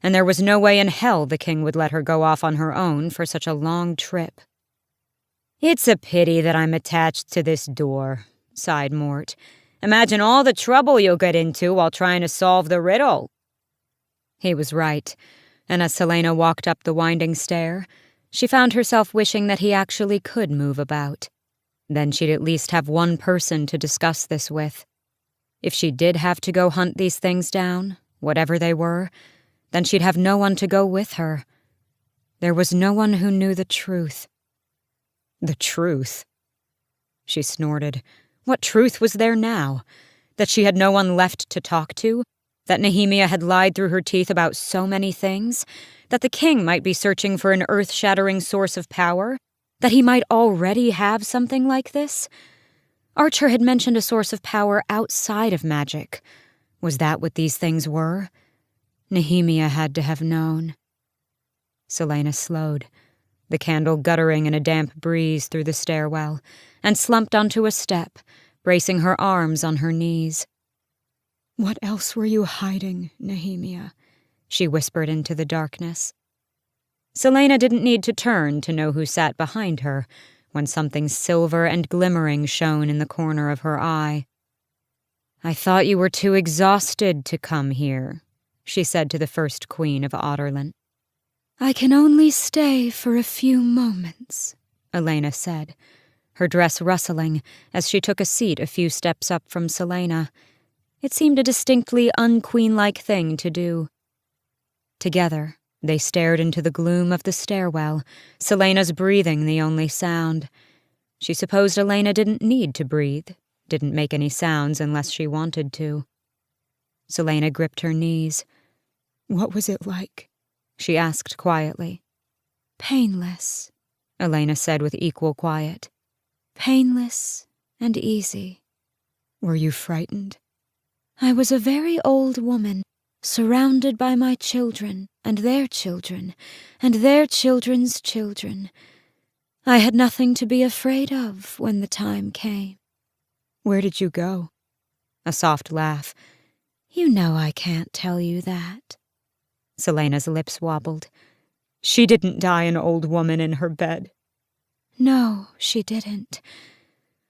and there was no way in hell the king would let her go off on her own for such a long trip. It's a pity that I'm attached to this door, sighed Mort. Imagine all the trouble you'll get into while trying to solve the riddle. He was right, and as Celaena walked up the winding stair, she found herself wishing that he actually could move about. Then she'd at least have one person to discuss this with. If she did have to go hunt these things down, whatever they were, then she'd have no one to go with her. There was no one who knew the truth. The truth? She snorted. What truth was there now? That she had no one left to talk to? That Nehemia had lied through her teeth about so many things? That the king might be searching for an earth-shattering source of power? That he might already have something like this? Archer had mentioned a source of power outside of magic. Was that what these things were? Nehemia had to have known. Celaena slowed, the candle guttering in a damp breeze through the stairwell, and slumped onto a step, bracing her arms on her knees. "What else were you hiding, Nehemia?" she whispered into the darkness. Celaena didn't need to turn to know who sat behind her when something silver and glimmering shone in the corner of her eye. "I thought you were too exhausted to come here," she said to the first queen of Otterlin. "I can only stay for a few moments," Elena said, her dress rustling as she took a seat a few steps up from Celaena. It seemed a distinctly unqueen-like thing to do. Together, they stared into the gloom of the stairwell, Celaena's breathing the only sound. She supposed Elena didn't need to breathe, didn't make any sounds unless she wanted to. Celaena gripped her knees. "What was it like?" she asked quietly. "Painless," Elena said with equal quiet. "Painless and easy." "Were you frightened?" "I was a very old woman, surrounded by my children and their children and their children's children. I had nothing to be afraid of when the time came." "Where did you go?" A soft laugh. "You know I can't tell you that." Celaena's lips wobbled. "She didn't die an old woman in her bed." "No, she didn't.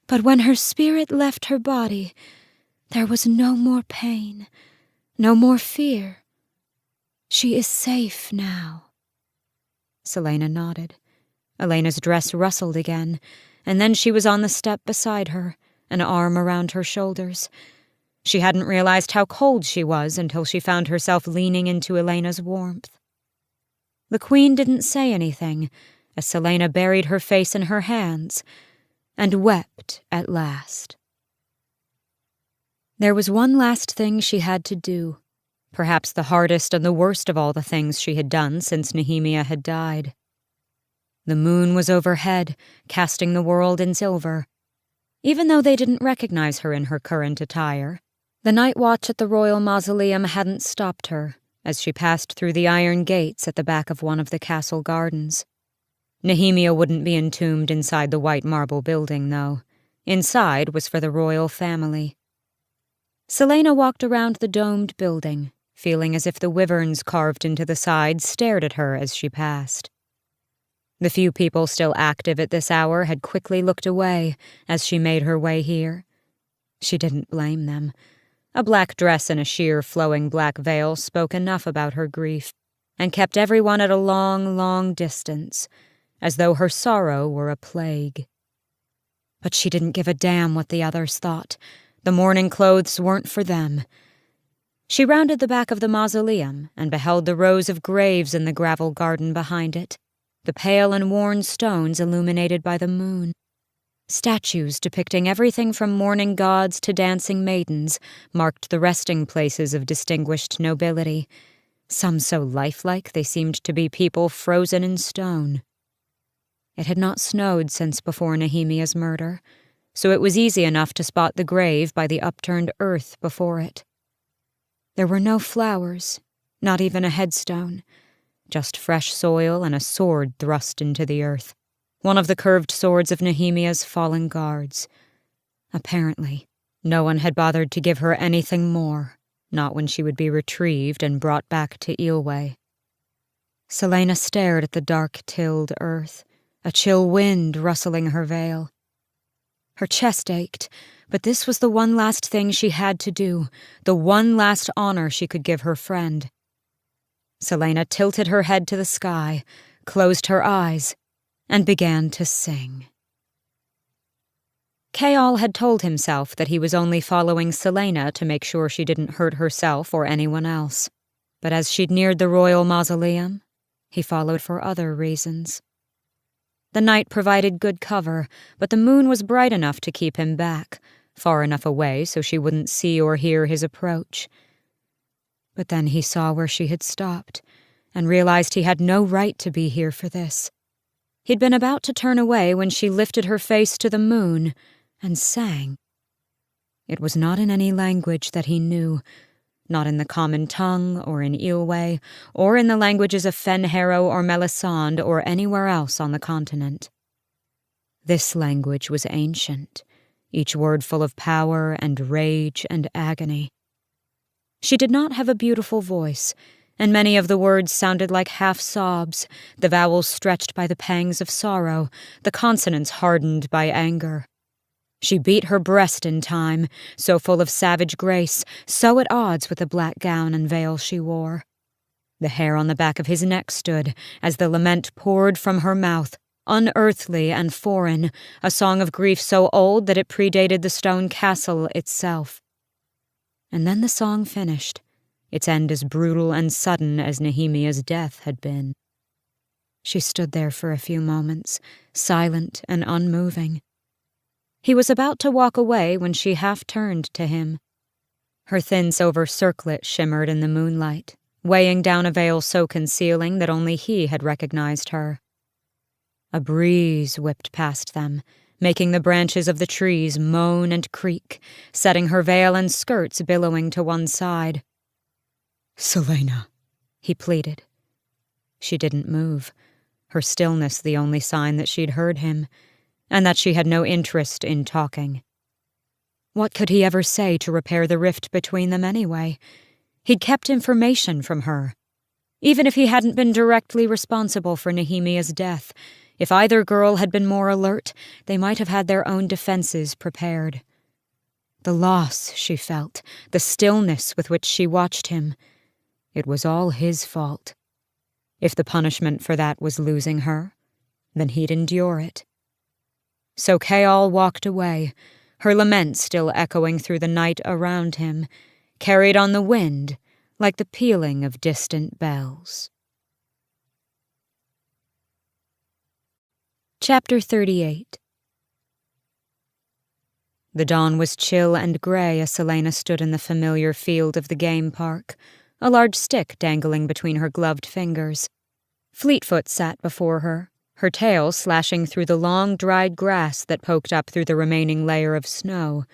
But when her spirit left her body, there was no more pain, no more fear. She is safe now." Celaena nodded. Elena's dress rustled again, and then she was on the step beside her, an arm around her shoulders. She hadn't realized how cold she was until she found herself leaning into Elena's warmth. The queen didn't say anything as Celaena buried her face in her hands and wept at last. There was one last thing she had to do, perhaps the hardest and the worst of all the things she had done since Nehemia had died. The moon was overhead, casting the world in silver. Even though they didn't recognize her in her current attire, the night watch at the royal mausoleum hadn't stopped her as she passed through the iron gates at the back of one of the castle gardens. Nehemia wouldn't be entombed inside the white marble building, though. Inside was for the royal family. Celaena walked around the domed building, feeling as if the wyverns carved into the sides stared at her as she passed. The few people still active at this hour had quickly looked away as she made her way here. She didn't blame them. A black dress and a sheer flowing black veil spoke enough about her grief, and kept everyone at a long, long distance, as though her sorrow were a plague. But she didn't give a damn what the others thought. The mourning clothes weren't for them. She rounded the back of the mausoleum and beheld the rows of graves in the gravel garden behind it, the pale and worn stones illuminated by the moon. Statues depicting everything from mourning gods to dancing maidens marked the resting places of distinguished nobility, some so lifelike they seemed to be people frozen in stone. It had not snowed since before Nehemia's murder, so it was easy enough to spot the grave by the upturned earth before it. There were no flowers, not even a headstone, just fresh soil and a sword thrust into the earth, one of the curved swords of Nehemia's fallen guards. Apparently, no one had bothered to give her anything more, not when she would be retrieved and brought back to Eelway. Celaena stared at the dark tilled earth, a chill wind rustling her veil. Her chest ached, but this was the one last thing she had to do, the one last honor she could give her friend. Celaena tilted her head to the sky, closed her eyes, and began to sing. Chaol had told himself that he was only following Celaena to make sure she didn't hurt herself or anyone else, but as she'd neared the royal mausoleum, he followed for other reasons. The night provided good cover, but the moon was bright enough to keep him back, far enough away so she wouldn't see or hear his approach. But then he saw where she had stopped, and realized he had no right to be here for this. He'd been about to turn away when she lifted her face to the moon and sang. It was not in any language that he knew, not in the common tongue or in Ilwe, or in the languages of Fenharrow or Melisande or anywhere else on the continent. This language was ancient, each word full of power and rage and agony. She did not have a beautiful voice, and many of the words sounded like half-sobs, the vowels stretched by the pangs of sorrow, the consonants hardened by anger. She beat her breast in time, so full of savage grace, so at odds with the black gown and veil she wore. The hair on the back of his neck stood, as the lament poured from her mouth, unearthly and foreign, a song of grief so old that it predated the stone castle itself. And then the song finished, its end as brutal and sudden as Nehemia's death had been. She stood there for a few moments, silent and unmoving. He was about to walk away when she half-turned to him. Her thin silver circlet shimmered in the moonlight, weighing down a veil so concealing that only he had recognized her. A breeze whipped past them, making the branches of the trees moan and creak, setting her veil and skirts billowing to one side. "Celaena," he pleaded. She didn't move, her stillness the only sign that she'd heard him, and that she had no interest in talking. What could he ever say to repair the rift between them anyway? He'd kept information from her. Even if he hadn't been directly responsible for Nehemia's death, if either girl had been more alert, they might have had their own defenses prepared. The loss she felt, the stillness with which she watched him, it was all his fault. If the punishment for that was losing her, then he'd endure it. So Chaol walked away, her lament still echoing through the night around him, carried on the wind like the pealing of distant bells. Chapter 38. The dawn was chill and grey as Celaena stood in the familiar field of the game park, a large stick dangling between her gloved fingers. Fleetfoot sat before her tail slashing through the long, dried grass that poked up through the remaining layer of snow.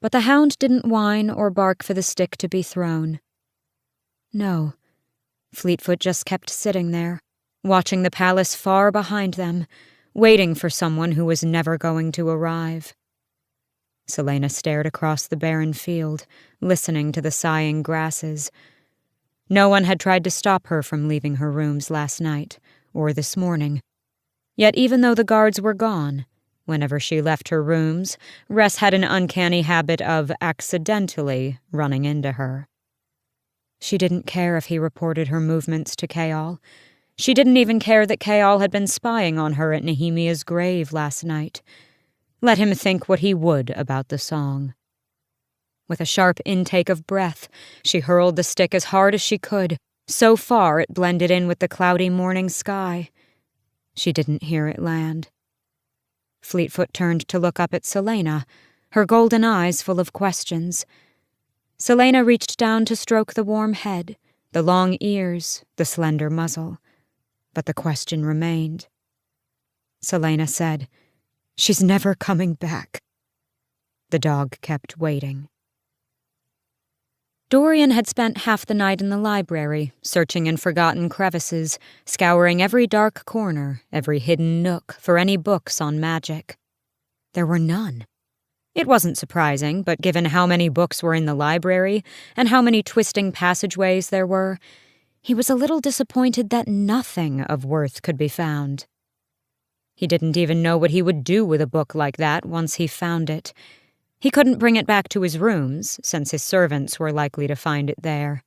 But the hound didn't whine or bark for the stick to be thrown. No, Fleetfoot just kept sitting there, watching the palace far behind them, waiting for someone who was never going to arrive. Celaena stared across the barren field, listening to the sighing grasses. No one had tried to stop her from leaving her rooms last night, or this morning. Yet even though the guards were gone, whenever she left her rooms, Ress had an uncanny habit of accidentally running into her. She didn't care if he reported her movements to Chaol. She didn't even care that Chaol had been spying on her at Nehemia's grave last night. Let him think what he would about the song. With a sharp intake of breath, she hurled the stick as hard as she could, so far it blended in with the cloudy morning sky. She didn't hear it land. Fleetfoot turned to look up at Celaena, her golden eyes full of questions. Celaena reached down to stroke the warm head, the long ears, the slender muzzle. But the question remained. Celaena said, "She's never coming back." The dog kept waiting. Dorian had spent half the night in the library, searching in forgotten crevices, scouring every dark corner, every hidden nook, for any books on magic. There were none. It wasn't surprising, but given how many books were in the library, and how many twisting passageways there were, he was a little disappointed that nothing of worth could be found. He didn't even know what he would do with a book like that once he found it. He couldn't bring it back to his rooms, since his servants were likely to find it there.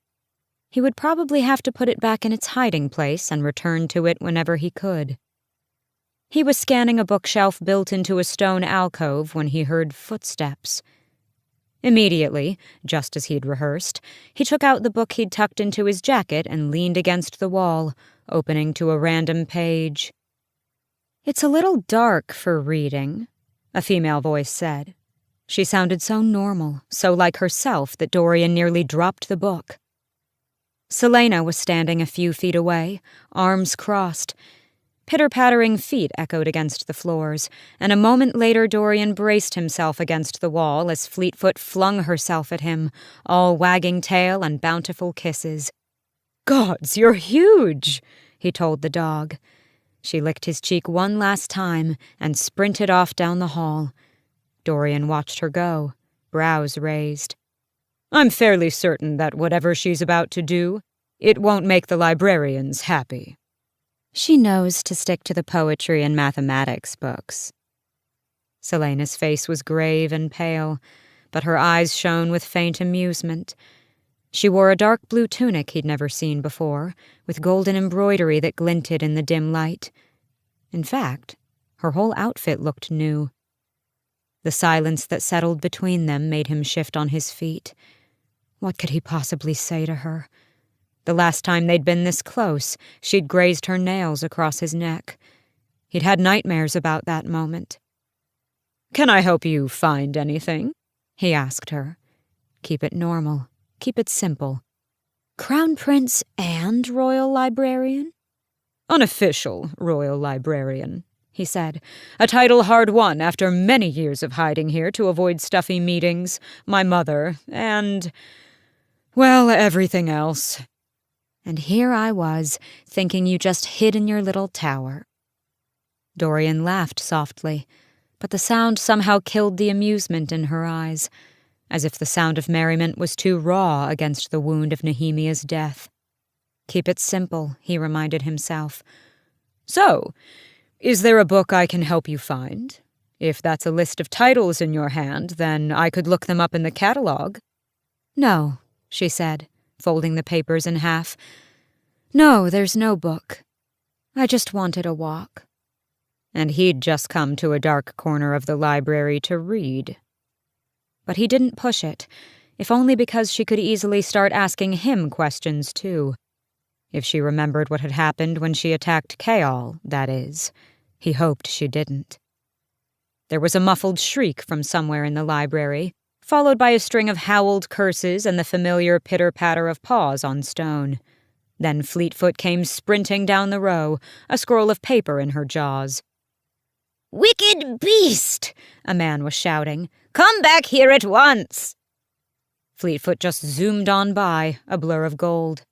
He would probably have to put it back in its hiding place and return to it whenever he could. He was scanning a bookshelf built into a stone alcove when he heard footsteps. Immediately, just as he'd rehearsed, he took out the book he'd tucked into his jacket and leaned against the wall, opening to a random page. "It's a little dark for reading," a female voice said. She sounded so normal, so like herself, that Dorian nearly dropped the book. Celaena was standing a few feet away, arms crossed. Pitter-pattering feet echoed against the floors, and a moment later Dorian braced himself against the wall as Fleetfoot flung herself at him, all wagging tail and bountiful kisses. "Gods, you're huge," he told the dog. She licked his cheek one last time and sprinted off down the hall. Dorian watched her go, brows raised. "I'm fairly certain that whatever she's about to do, it won't make the librarians happy." She knows to stick to the poetry and mathematics books. Celaena's face was grave and pale, but her eyes shone with faint amusement. She wore a dark blue tunic he'd never seen before, with golden embroidery that glinted in the dim light. In fact, her whole outfit looked new. The silence that settled between them made him shift on his feet. What could he possibly say to her? The last time they'd been this close, she'd grazed her nails across his neck. He'd had nightmares about that moment. "Can I help you find anything?" he asked her. Keep it normal. Keep it simple. Crown Prince and Royal Librarian? "Unofficial Royal Librarian," he said. "A title hard won after many years of hiding here to avoid stuffy meetings, my mother, and, well, everything else. And here I was, thinking you just hid in your little tower." Dorian laughed softly, but the sound somehow killed the amusement in her eyes, as if the sound of merriment was too raw against the wound of Nehemia's death. Keep it simple, he reminded himself. "So, is there a book I can help you find? If that's a list of titles in your hand, then I could look them up in the catalog." "No," she said, folding the papers in half. "No, there's no book. I just wanted a walk." And he'd just come to a dark corner of the library to read. But he didn't push it, if only because she could easily start asking him questions, too. If she remembered what had happened when she attacked Chaol, that is. He hoped she didn't. There was a muffled shriek from somewhere in the library, followed by a string of howled curses and the familiar pitter-patter of paws on stone. Then Fleetfoot came sprinting down the row, a scroll of paper in her jaws. "Wicked beast!" a man was shouting. "Come back here at once!" Fleetfoot just zoomed on by, a blur of gold.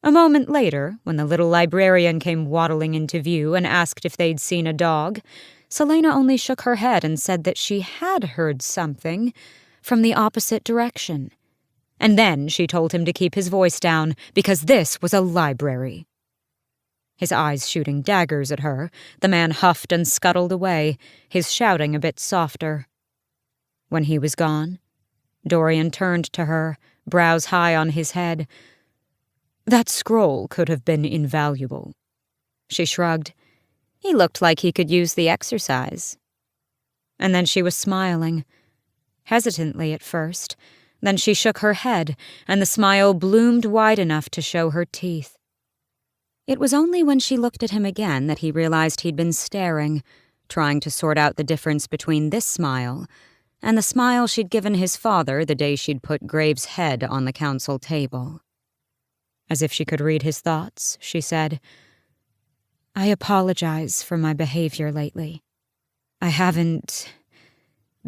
A moment later, when the little librarian came waddling into view and asked if they'd seen a dog, Celaena only shook her head and said that she had heard something from the opposite direction. And then she told him to keep his voice down, because this was a library. His eyes shooting daggers at her, the man huffed and scuttled away, his shouting a bit softer. When he was gone, Dorian turned to her, brows high on his head. "That scroll could have been invaluable." She shrugged. He looked like he could use the exercise. And then she was smiling, hesitantly at first. Then she shook her head, and the smile bloomed wide enough to show her teeth. It was only when she looked at him again that he realized he'd been staring, trying to sort out the difference between this smile and the smile she'd given his father the day she'd put Graves' head on the council table. As if she could read his thoughts, she said, "I apologize for my behavior lately. I haven't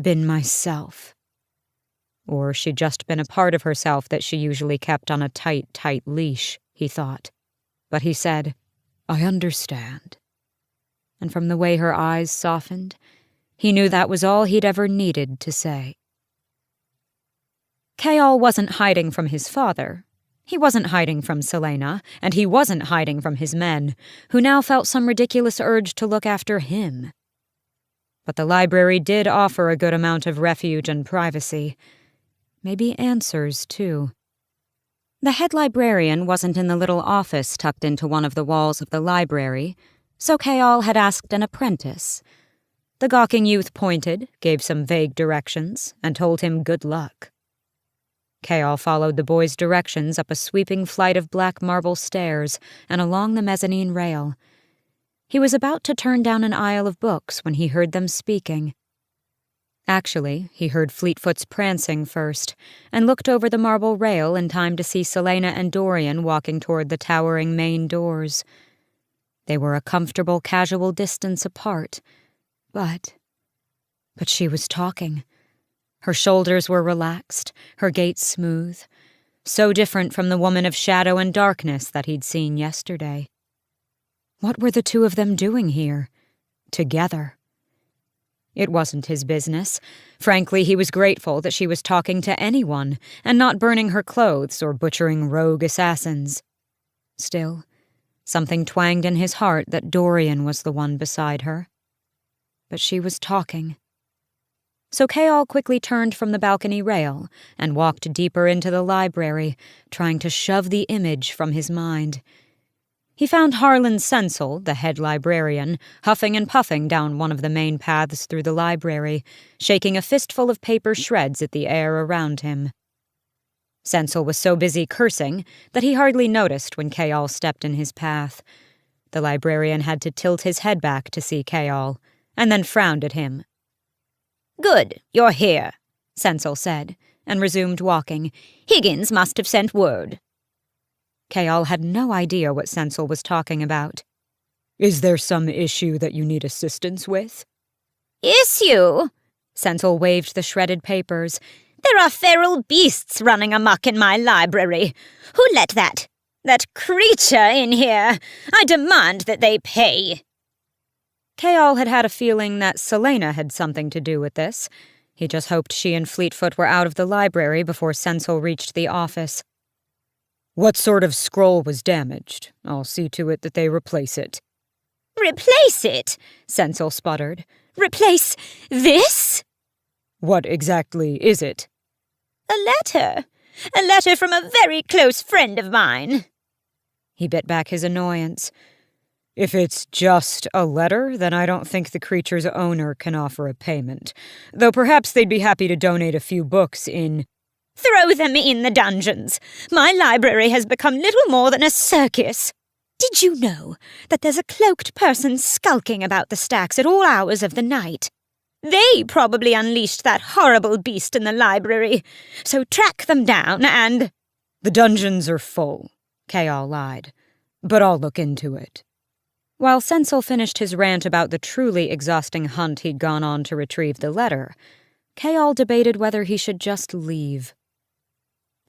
been myself." Or she'd just been a part of herself that she usually kept on a tight, tight leash, he thought. But he said, "I understand." And from the way her eyes softened, he knew that was all he'd ever needed to say. Chaol wasn't hiding from his father. He wasn't hiding from Celaena, and he wasn't hiding from his men, who now felt some ridiculous urge to look after him. But the library did offer a good amount of refuge and privacy. Maybe answers, too. The head librarian wasn't in the little office tucked into one of the walls of the library, so Chaol had asked an apprentice. The gawking youth pointed, gave some vague directions, and told him good luck. Chaol followed the boy's directions up a sweeping flight of black marble stairs and along the mezzanine rail. He was about to turn down an aisle of books when he heard them speaking. Actually, he heard Fleetfoot's prancing first, and looked over the marble rail in time to see Celaena and Dorian walking toward the towering main doors. They were a comfortable, casual distance apart, but she was talking. Her shoulders were relaxed, her gait smooth, so different from the woman of shadow and darkness that he'd seen yesterday. What were the two of them doing here? Together. It wasn't his business. Frankly, he was grateful that she was talking to anyone and not burning her clothes or butchering rogue assassins. Still, something twanged in his heart that Dorian was the one beside her. But she was talking. So Chaol quickly turned from the balcony rail and walked deeper into the library, trying to shove the image from his mind. He found Harlan Sensel, the head librarian, huffing and puffing down one of the main paths through the library, shaking a fistful of paper shreds at the air around him. Sensel was so busy cursing that he hardly noticed when Chaol stepped in his path. The librarian had to tilt his head back to see Chaol, and then frowned at him. "Good, you're here," Sensel said, and resumed walking. "Higgins must have sent word." Chaol had no idea what Sensel was talking about. Is there some issue that you need assistance with? "Issue?" Sensel waved the shredded papers. "There are feral beasts running amok in my library. Who let that creature in here? I demand that they pay." Chaol had had a feeling that Celaena had something to do with this. He just hoped she and Fleetfoot were out of the library before Sensel reached the office. What sort of scroll was damaged? I'll see to it that they replace it. "Replace it?" Sensel sputtered. "Replace this?" What exactly is it? "A letter. A letter from a very close friend of mine." He bit back his annoyance. If it's just a letter, then I don't think the creature's owner can offer a payment. Though perhaps they'd be happy to donate a few books in... "Throw them in the dungeons. My library has become little more than a circus. Did you know that there's a cloaked person skulking about the stacks at all hours of the night? They probably unleashed that horrible beast in the library. So track them down and—" The dungeons are full, Chaol lied. But I'll look into it. While Sensel finished his rant about the truly exhausting hunt he'd gone on to retrieve the letter, Chaol debated whether he should just leave.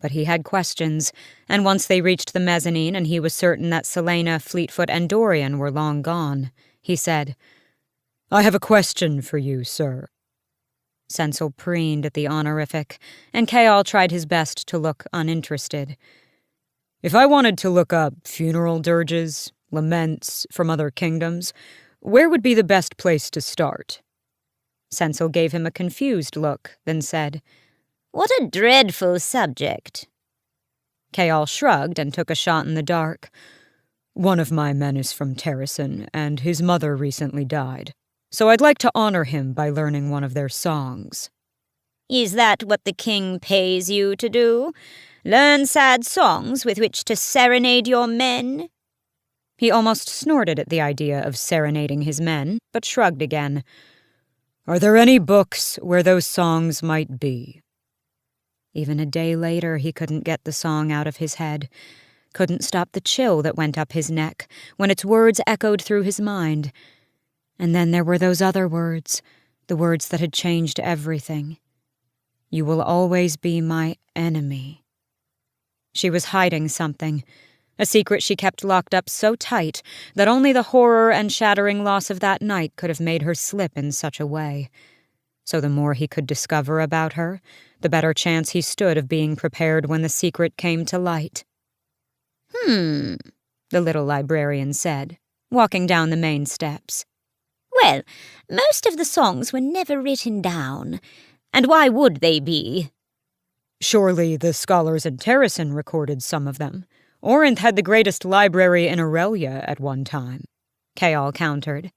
But he had questions, and once they reached the mezzanine and he was certain that Celaena, Fleetfoot, and Dorian were long gone, he said, I have a question for you, sir. Sensel preened at the honorific, and Chaol tried his best to look uninterested. If I wanted to look up funeral dirges, laments from other kingdoms, where would be the best place to start? Sensel gave him a confused look, then said, "What a dreadful subject." Chaol shrugged and took a shot in the dark. One of my men is from Terrasen, and his mother recently died, so I'd like to honor him by learning one of their songs. "Is that what the king pays you to do? Learn sad songs with which to serenade your men?" He almost snorted at the idea of serenading his men, but shrugged again. Are there any books where those songs might be? Even a day later, he couldn't get the song out of his head, couldn't stop the chill that went up his neck when its words echoed through his mind. And then there were those other words, the words that had changed everything. You will always be my enemy. She was hiding something, a secret she kept locked up so tight that only the horror and shattering loss of that night could have made her slip in such a way. So the more he could discover about her, the better chance he stood of being prepared when the secret came to light. "The little librarian said, walking down the main steps. "Well, most of the songs were never written down. And why would they be?" Surely the scholars in Terrasen recorded some of them. Orinth had the greatest library in Aurelia at one time, Chaol countered.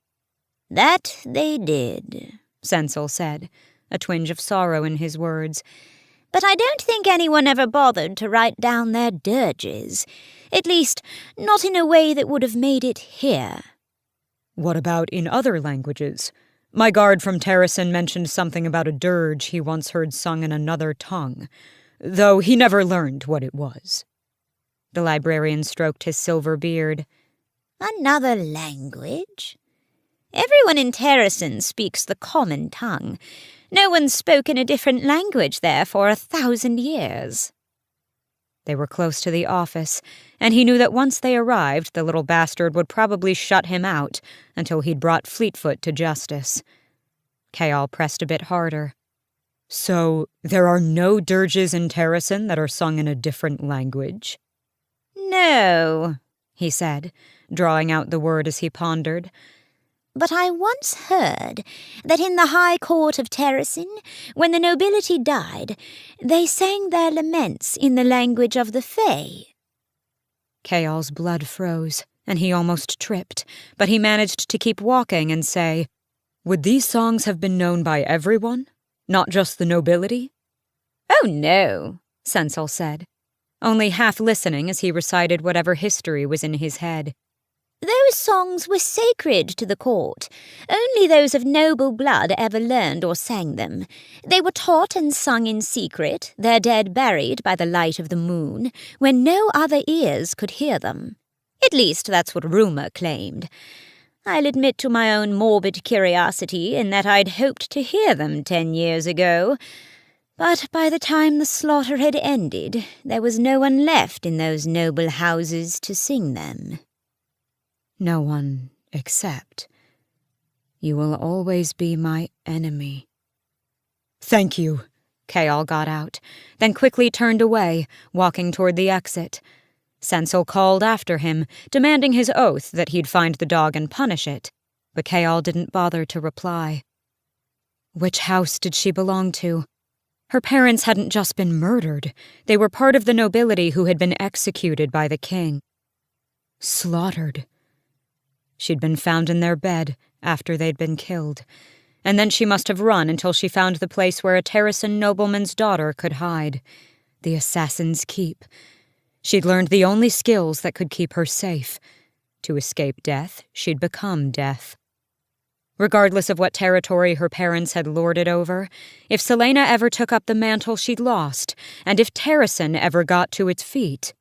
"That they did," Sensel said, a twinge of sorrow in his words. "But I don't think anyone ever bothered to write down their dirges. At least, not in a way that would have made it here." What about in other languages? My guard from Terrasen mentioned something about a dirge he once heard sung in another tongue, though he never learned what it was. The librarian stroked his silver beard. Another language? Everyone in Terrasen speaks the common tongue. No one's spoken a different language there for 1,000 years. They were close to the office, and he knew that once they arrived, the little bastard would probably shut him out until he'd brought Fleetfoot to justice. Chaol pressed a bit harder. So, there are no dirges in Terrasen that are sung in a different language? No, he said, drawing out the word as he pondered. But I once heard that in the High Court of Terrasen, when the nobility died, they sang their laments in the language of the Fae. Chaol's blood froze, and he almost tripped, but he managed to keep walking and say, Would these songs have been known by everyone? Not just the nobility? Oh, no, Sensel said, only half listening as he recited whatever history was in his head. Those songs were sacred to the court. Only those of noble blood ever learned or sang them. They were taught and sung in secret, their dead buried by the light of the moon, when no other ears could hear them. At least that's what rumor claimed. I'll admit to my own morbid curiosity in that I'd hoped to hear them 10 years ago. But by the time the slaughter had ended, there was no one left in those noble houses to sing them. No one except. You will always be my enemy. Thank you. Chaol got out, then quickly turned away, walking toward the exit. Sensel called after him, demanding his oath that he'd find the dog and punish it, but Chaol didn't bother to reply. Which house did she belong to? Her parents hadn't just been murdered. They were part of the nobility who had been executed by the king. Slaughtered. She'd been found in their bed after they'd been killed, and then she must have run until she found the place where a Terrasen nobleman's daughter could hide, the Assassin's Keep. She'd learned the only skills that could keep her safe. To escape death, she'd become death. Regardless of what territory her parents had lorded over, if Celaena ever took up the mantle she'd lost, and if Terrasen ever got to its feet,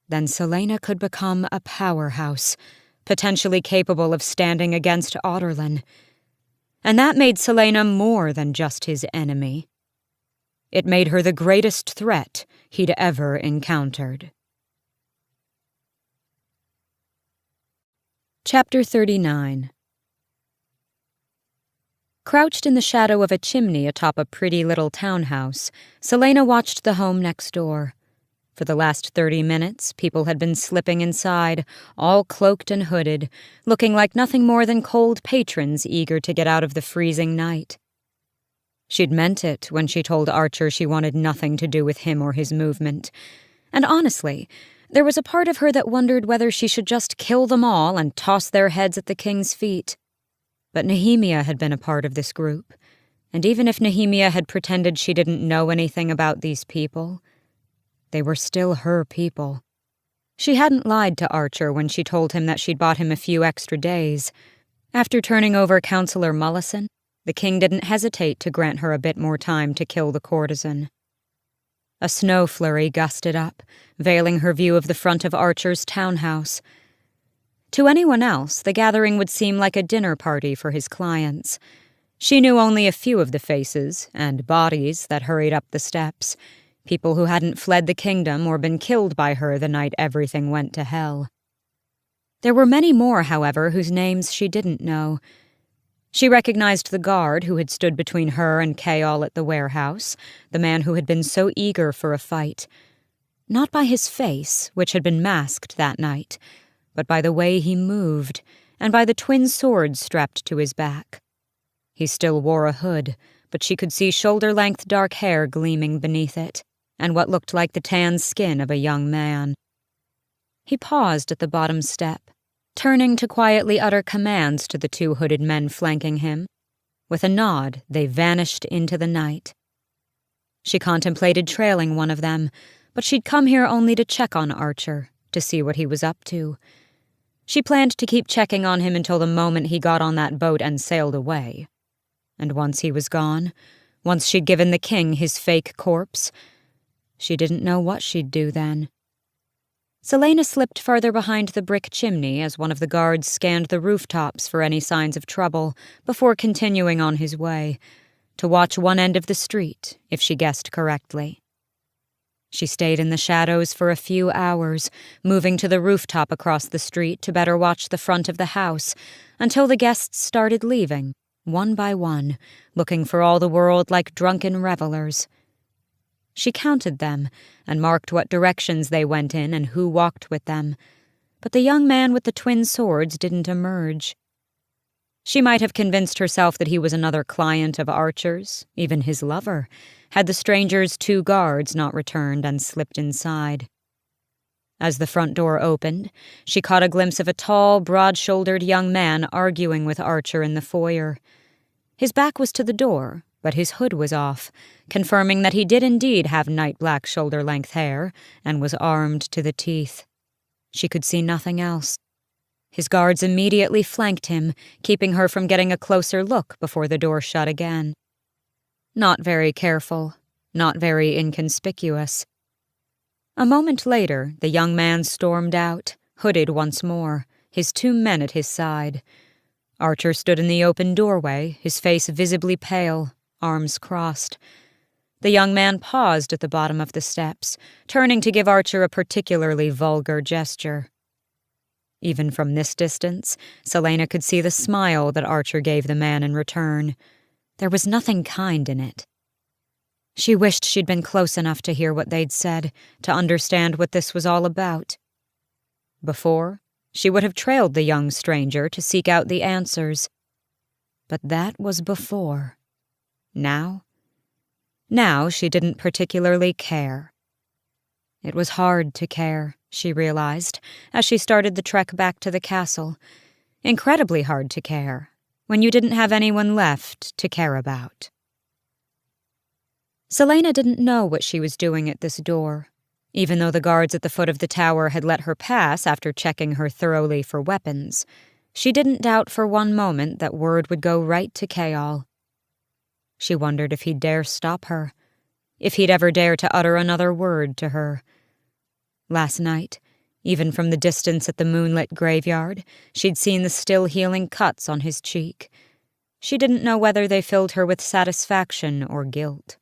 then Celaena could become a powerhouse, potentially capable of standing against Otterlin. And that made Celaena more than just his enemy. It made her the greatest threat he'd ever encountered. Chapter 39. Crouched in the shadow of a chimney atop a pretty little townhouse, Celaena watched the home next door. For the last 30 minutes, people had been slipping inside, all cloaked and hooded, looking like nothing more than cold patrons eager to get out of the freezing night. She'd meant it when she told Archer she wanted nothing to do with him or his movement. And honestly, there was a part of her that wondered whether she should just kill them all and toss their heads at the king's feet. But Nehemia had been a part of this group, and even if Nehemia had pretended she didn't know anything about these people, they were still her people. She hadn't lied to Archer when she told him that she'd bought him a few extra days. After turning over Councillor Mullison, the king didn't hesitate to grant her a bit more time to kill the courtesan. A snow flurry gusted up, veiling her view of the front of Archer's townhouse. To anyone else, the gathering would seem like a dinner party for his clients. She knew only a few of the faces and bodies that hurried up the steps, people who hadn't fled the kingdom or been killed by her the night everything went to hell. There were many more, however, whose names she didn't know. She recognized the guard who had stood between her and Chaol at the warehouse, the man who had been so eager for a fight. Not by his face, which had been masked that night, but by the way he moved, and by the twin swords strapped to his back. He still wore a hood, but she could see shoulder-length dark hair gleaming beneath it, and what looked like the tan skin of a young man. He paused at the bottom step, turning to quietly utter commands to the two hooded men flanking him. With a nod, they vanished into the night. She contemplated trailing one of them, but she'd come here only to check on Archer, to see what he was up to. She planned to keep checking on him until the moment he got on that boat and sailed away. And once he was gone, once she'd given the king his fake corpse, she didn't know what she'd do then. Celaena slipped farther behind the brick chimney as one of the guards scanned the rooftops for any signs of trouble before continuing on his way, to watch one end of the street, if she guessed correctly. She stayed in the shadows for a few hours, moving to the rooftop across the street to better watch the front of the house, until the guests started leaving, one by one, looking for all the world like drunken revelers. She counted them and marked what directions they went in and who walked with them, but the young man with the twin swords didn't emerge. She might have convinced herself that he was another client of Archer's, even his lover, had the stranger's 2 guards not returned and slipped inside. As the front door opened, she caught a glimpse of a tall, broad-shouldered young man arguing with Archer in the foyer. His back was to the door, but his hood was off, confirming that he did indeed have night-black shoulder-length hair and was armed to the teeth. She could see nothing else. His guards immediately flanked him, keeping her from getting a closer look before the door shut again. Not very careful, not very inconspicuous. A moment later, the young man stormed out, hooded once more, his 2 men at his side. Archer stood in the open doorway, his face visibly pale, arms crossed. The young man paused at the bottom of the steps, turning to give Archer a particularly vulgar gesture. Even from this distance, Celaena could see the smile that Archer gave the man in return. There was nothing kind in it. She wished she'd been close enough to hear what they'd said, to understand what this was all about. Before, she would have trailed the young stranger to seek out the answers. But that was before. Now she didn't particularly care. It was hard to care, she realized, as she started the trek back to the castle. Incredibly hard to care, when you didn't have anyone left to care about. Celaena didn't know what she was doing at this door, even though the guards at the foot of the tower had let her pass after checking her thoroughly for weapons. She didn't doubt for one moment that word would go right to Chaol. She wondered if he'd dare stop her, if he'd ever dare to utter another word to her. Last night, even from the distance at the moonlit graveyard, she'd seen the still healing cuts on his cheek. She didn't know whether they filled her with satisfaction or guilt.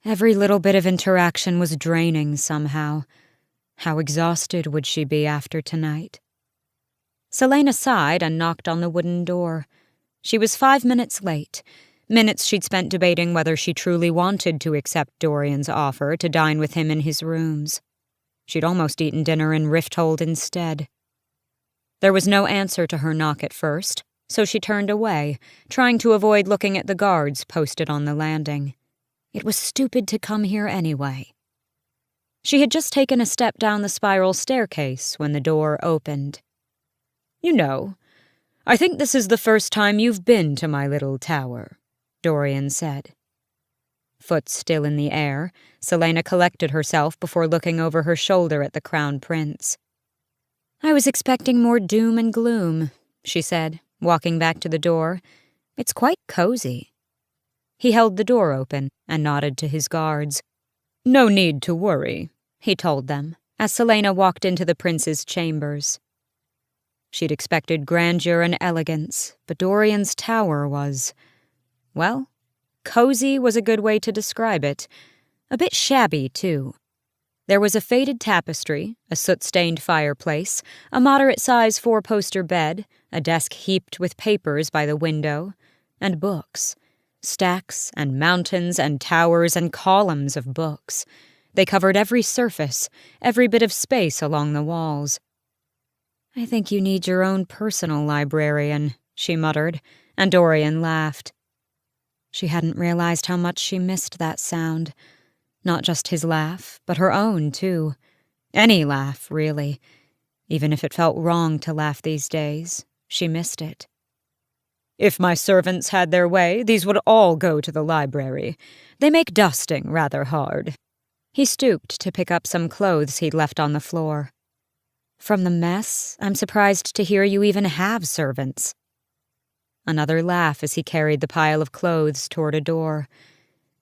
Every little bit of interaction was draining somehow. How exhausted would she be after tonight? Celaena sighed and knocked on the wooden door. She was 5 minutes late, minutes she'd spent debating whether she truly wanted to accept Dorian's offer to dine with him in his rooms. She'd almost eaten dinner in Rifthold instead. There was no answer to her knock at first, so she turned away, trying to avoid looking at the guards posted on the landing. It was stupid to come here anyway. She had just taken a step down the spiral staircase when the door opened. "You know, I think this is the first time you've been to my little tower," Dorian said. Foot still in the air, Celaena collected herself before looking over her shoulder at the Crown Prince. "I was expecting more doom and gloom," she said, walking back to the door. "It's quite cozy." He held the door open and nodded to his guards. "No need to worry," he told them, as Celaena walked into the prince's chambers. She'd expected grandeur and elegance, but Dorian's tower was, well, cozy was a good way to describe it. A bit shabby, too. There was a faded tapestry, a soot-stained fireplace, a moderate-size 4-poster bed, a desk heaped with papers by the window, and books. Stacks and mountains and towers and columns of books. They covered every surface, every bit of space along the walls. "I think you need your own personal librarian," she muttered, and Dorian laughed. She hadn't realized how much she missed that sound. Not just his laugh, but her own, too. Any laugh, really. Even if it felt wrong to laugh these days, she missed it. "If my servants had their way, these would all go to the library. They make dusting rather hard." He stooped to pick up some clothes he'd left on the floor. From the mess, I'm surprised to hear you even have servants. Another laugh as he carried the pile of clothes toward a door.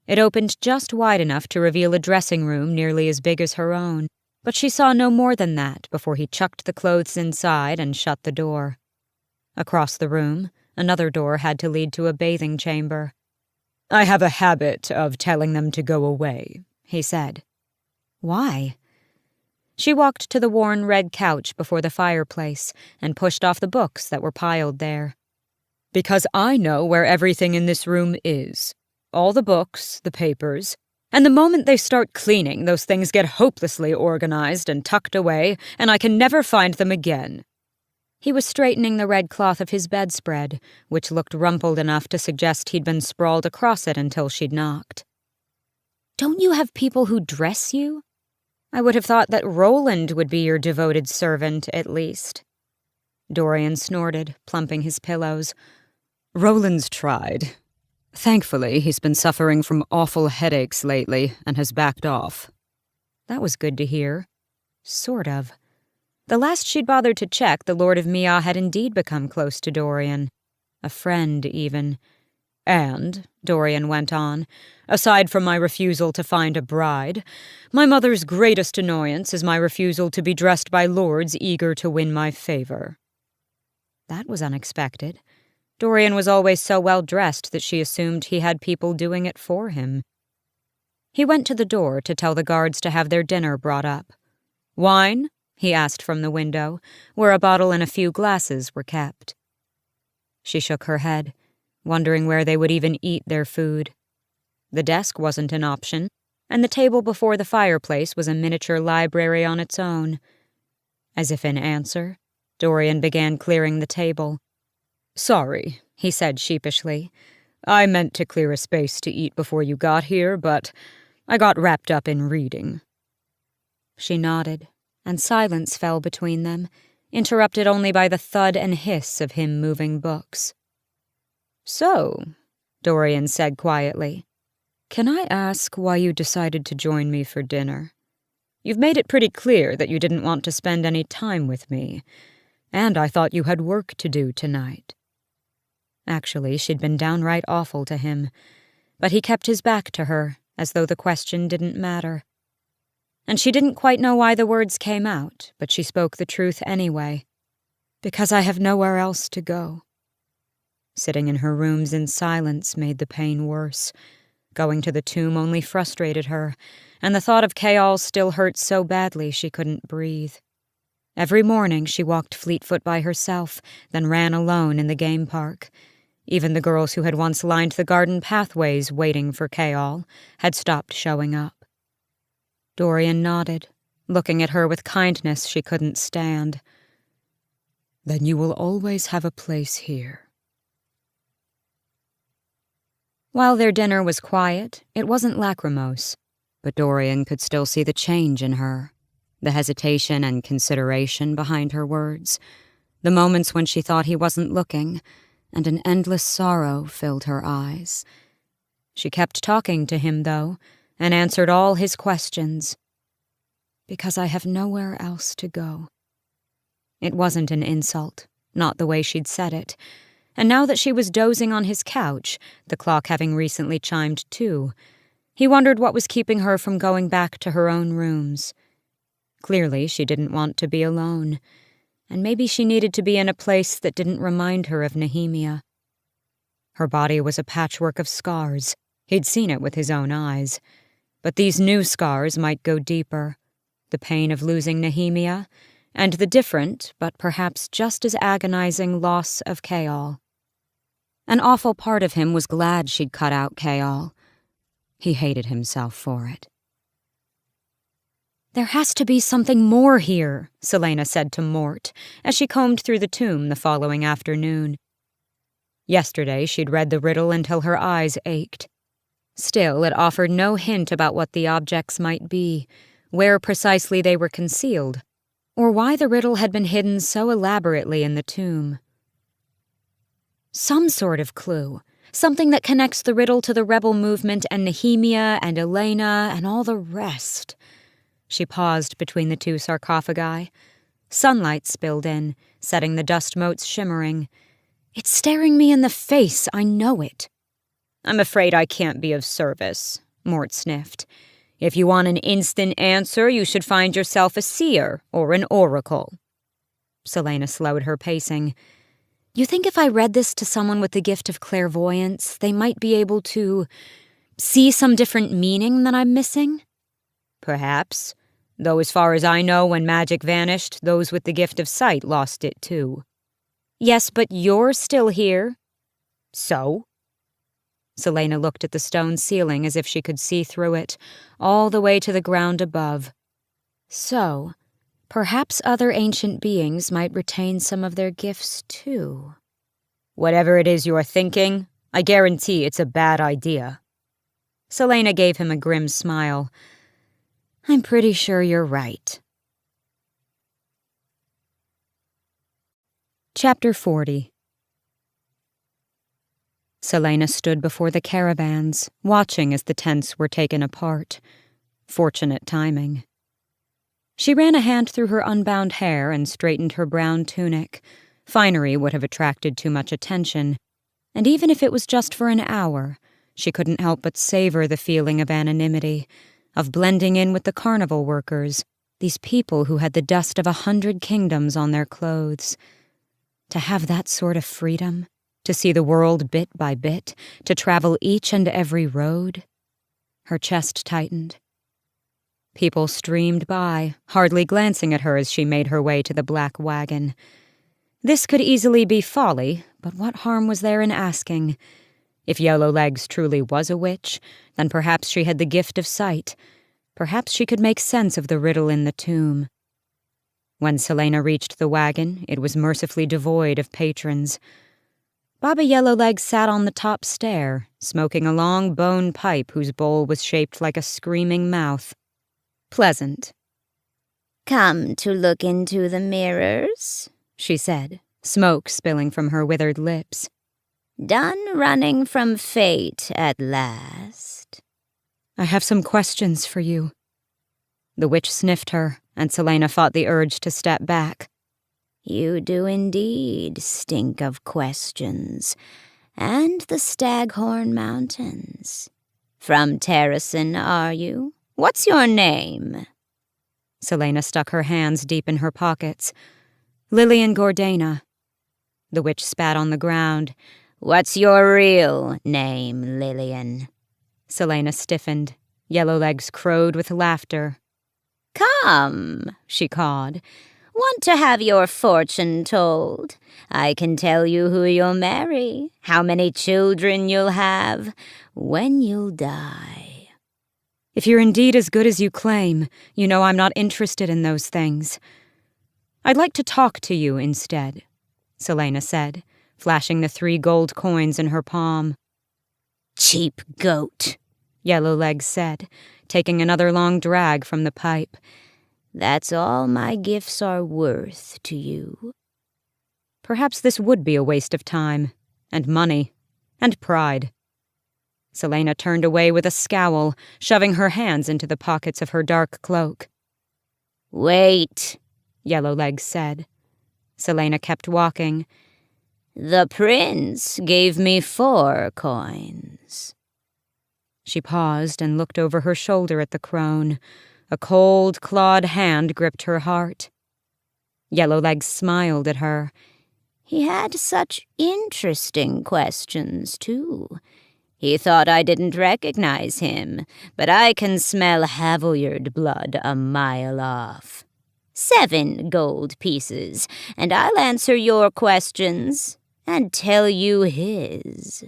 It opened just wide enough to reveal a dressing room nearly as big as her own, but she saw no more than that before he chucked the clothes inside and shut the door. Across the room, another door had to lead to a bathing chamber. I have a habit of telling them to go away, he said. Why? She walked to the worn red couch before the fireplace and pushed off the books that were piled there. Because I know where everything in this room is. All the books, the papers, and the moment they start cleaning, those things get hopelessly organized and tucked away, and I can never find them again. He was straightening the red cloth of his bedspread, which looked rumpled enough to suggest he'd been sprawled across it until she'd knocked. Don't you have people who dress you? I would have thought that Roland would be your devoted servant, at least. Dorian snorted, plumping his pillows. Roland's tried. Thankfully, he's been suffering from awful headaches lately and has backed off. That was good to hear. Sort of. The last she'd bothered to check, the Lord of Mia had indeed become close to Dorian. A friend, even. And, Dorian went on, aside from my refusal to find a bride, my mother's greatest annoyance is my refusal to be dressed by lords eager to win my favor. That was unexpected. Dorian was always so well dressed that she assumed he had people doing it for him. He went to the door to tell the guards to have their dinner brought up. Wine? He asked from the window, where a bottle and a few glasses were kept. She shook her head, wondering where they would even eat their food. The desk wasn't an option, and the table before the fireplace was a miniature library on its own. As if in answer, Dorian began clearing the table. Sorry, he said sheepishly. I meant to clear a space to eat before you got here, but I got wrapped up in reading. She nodded, and silence fell between them, interrupted only by the thud and hiss of him moving books. So, Dorian said quietly, can I ask why you decided to join me for dinner? You've made it pretty clear that you didn't want to spend any time with me, and I thought you had work to do tonight. Actually, she'd been downright awful to him, but he kept his back to her, as though the question didn't matter. And she didn't quite know why the words came out, but she spoke the truth anyway. Because I have nowhere else to go. Sitting in her rooms in silence made the pain worse. Going to the tomb only frustrated her, and the thought of Chaol still hurt so badly she couldn't breathe. Every morning she walked Fleetfoot by herself, then ran alone in the game park. Even the girls who had once lined the garden pathways waiting for Chaol had stopped showing up. Dorian nodded, looking at her with kindness she couldn't stand. Then you will always have a place here. While their dinner was quiet, it wasn't lachrymose, but Dorian could still see the change in her, the hesitation and consideration behind her words, the moments when she thought he wasn't looking, and an endless sorrow filled her eyes. She kept talking to him, though, and answered all his questions. Because I have nowhere else to go. It wasn't an insult, not the way she'd said it, and now that she was dozing on his couch, the clock having recently chimed 2, he wondered what was keeping her from going back to her own rooms. Clearly, she didn't want to be alone, and maybe she needed to be in a place that didn't remind her of Nehemia. Her body was a patchwork of scars. He'd seen it with his own eyes. But these new scars might go deeper. The pain of losing Nehemia, and the different, but perhaps just as agonizing loss of Chaol. An awful part of him was glad she'd cut out Chaol. He hated himself for it. There has to be something more here, Celaena said to Mort, as she combed through the tomb the following afternoon. Yesterday she'd read the riddle until her eyes ached. Still, it offered no hint about what the objects might be, where precisely they were concealed, or why the riddle had been hidden so elaborately in the tomb. Some sort of clue, something that connects the riddle to the rebel movement and Nehemia and Elena and all the rest. She paused between the two sarcophagi. Sunlight spilled in, setting the dust motes shimmering. It's staring me in the face, I know it. I'm afraid I can't be of service, Mort sniffed. If you want an instant answer, you should find yourself a seer or an oracle. Celaena slowed her pacing. You think if I read this to someone with the gift of clairvoyance, they might be able to see some different meaning that I'm missing? Perhaps. Though as far as I know, when magic vanished, those with the gift of sight lost it too. Yes, but you're still here. So? Celaena looked at the stone ceiling as if she could see through it, all the way to the ground above. So, perhaps other ancient beings might retain some of their gifts too. Whatever it is you're thinking, I guarantee it's a bad idea. Celaena gave him a grim smile. I'm pretty sure you're right. Chapter 40. Celaena stood before the caravans, watching as the tents were taken apart. Fortunate timing. She ran a hand through her unbound hair and straightened her brown tunic. Finery would have attracted too much attention, and even if it was just for an hour, she couldn't help but savor the feeling of anonymity, of blending in with the carnival workers, these people who had the dust of 100 kingdoms on their clothes. To have that sort of freedom, to see the world bit by bit, to travel each and every road. Her chest tightened. People streamed by, hardly glancing at her as she made her way to the black wagon. This could easily be folly, but what harm was there in asking? If Yellowlegs truly was a witch, then perhaps she had the gift of sight. Perhaps she could make sense of the riddle in the tomb. When Celaena reached the wagon, it was mercifully devoid of patrons. Baba Yellowlegs sat on the top stair, smoking a long bone pipe whose bowl was shaped like a screaming mouth. Pleasant. Come to look into the mirrors, she said, smoke spilling from her withered lips. Done running from fate at last. I have some questions for you. The witch sniffed her, and Celaena fought the urge to step back. You do indeed stink of questions, and the Staghorn Mountains. From Terracin, are you? What's your name? Celaena stuck her hands deep in her pockets. Lillian Gordana. The witch spat on the ground. What's your real name, Lillian? Celaena stiffened. Yellowlegs crowed with laughter. Come, she cawed. Want to have your fortune told? I can tell you who you'll marry, how many children you'll have, when you'll die. If you're indeed as good as you claim, you know I'm not interested in those things. I'd like to talk to you instead, Celaena said, flashing the 3 gold coins in her palm. Cheap goat, Yellowlegs said, taking another long drag from the pipe. That's all my gifts are worth to you. Perhaps this would be a waste of time, and money, and pride. Celaena turned away with a scowl, shoving her hands into the pockets of her dark cloak. Wait, Yellowlegs said. Celaena kept walking. The prince gave me 4 coins. She paused and looked over her shoulder at the crone. A cold, clawed hand gripped her heart. Yellowlegs smiled at her. He had such interesting questions, too. He thought I didn't recognize him, but I can smell Haviljard blood a mile off. 7 gold pieces, and I'll answer your questions and tell you his.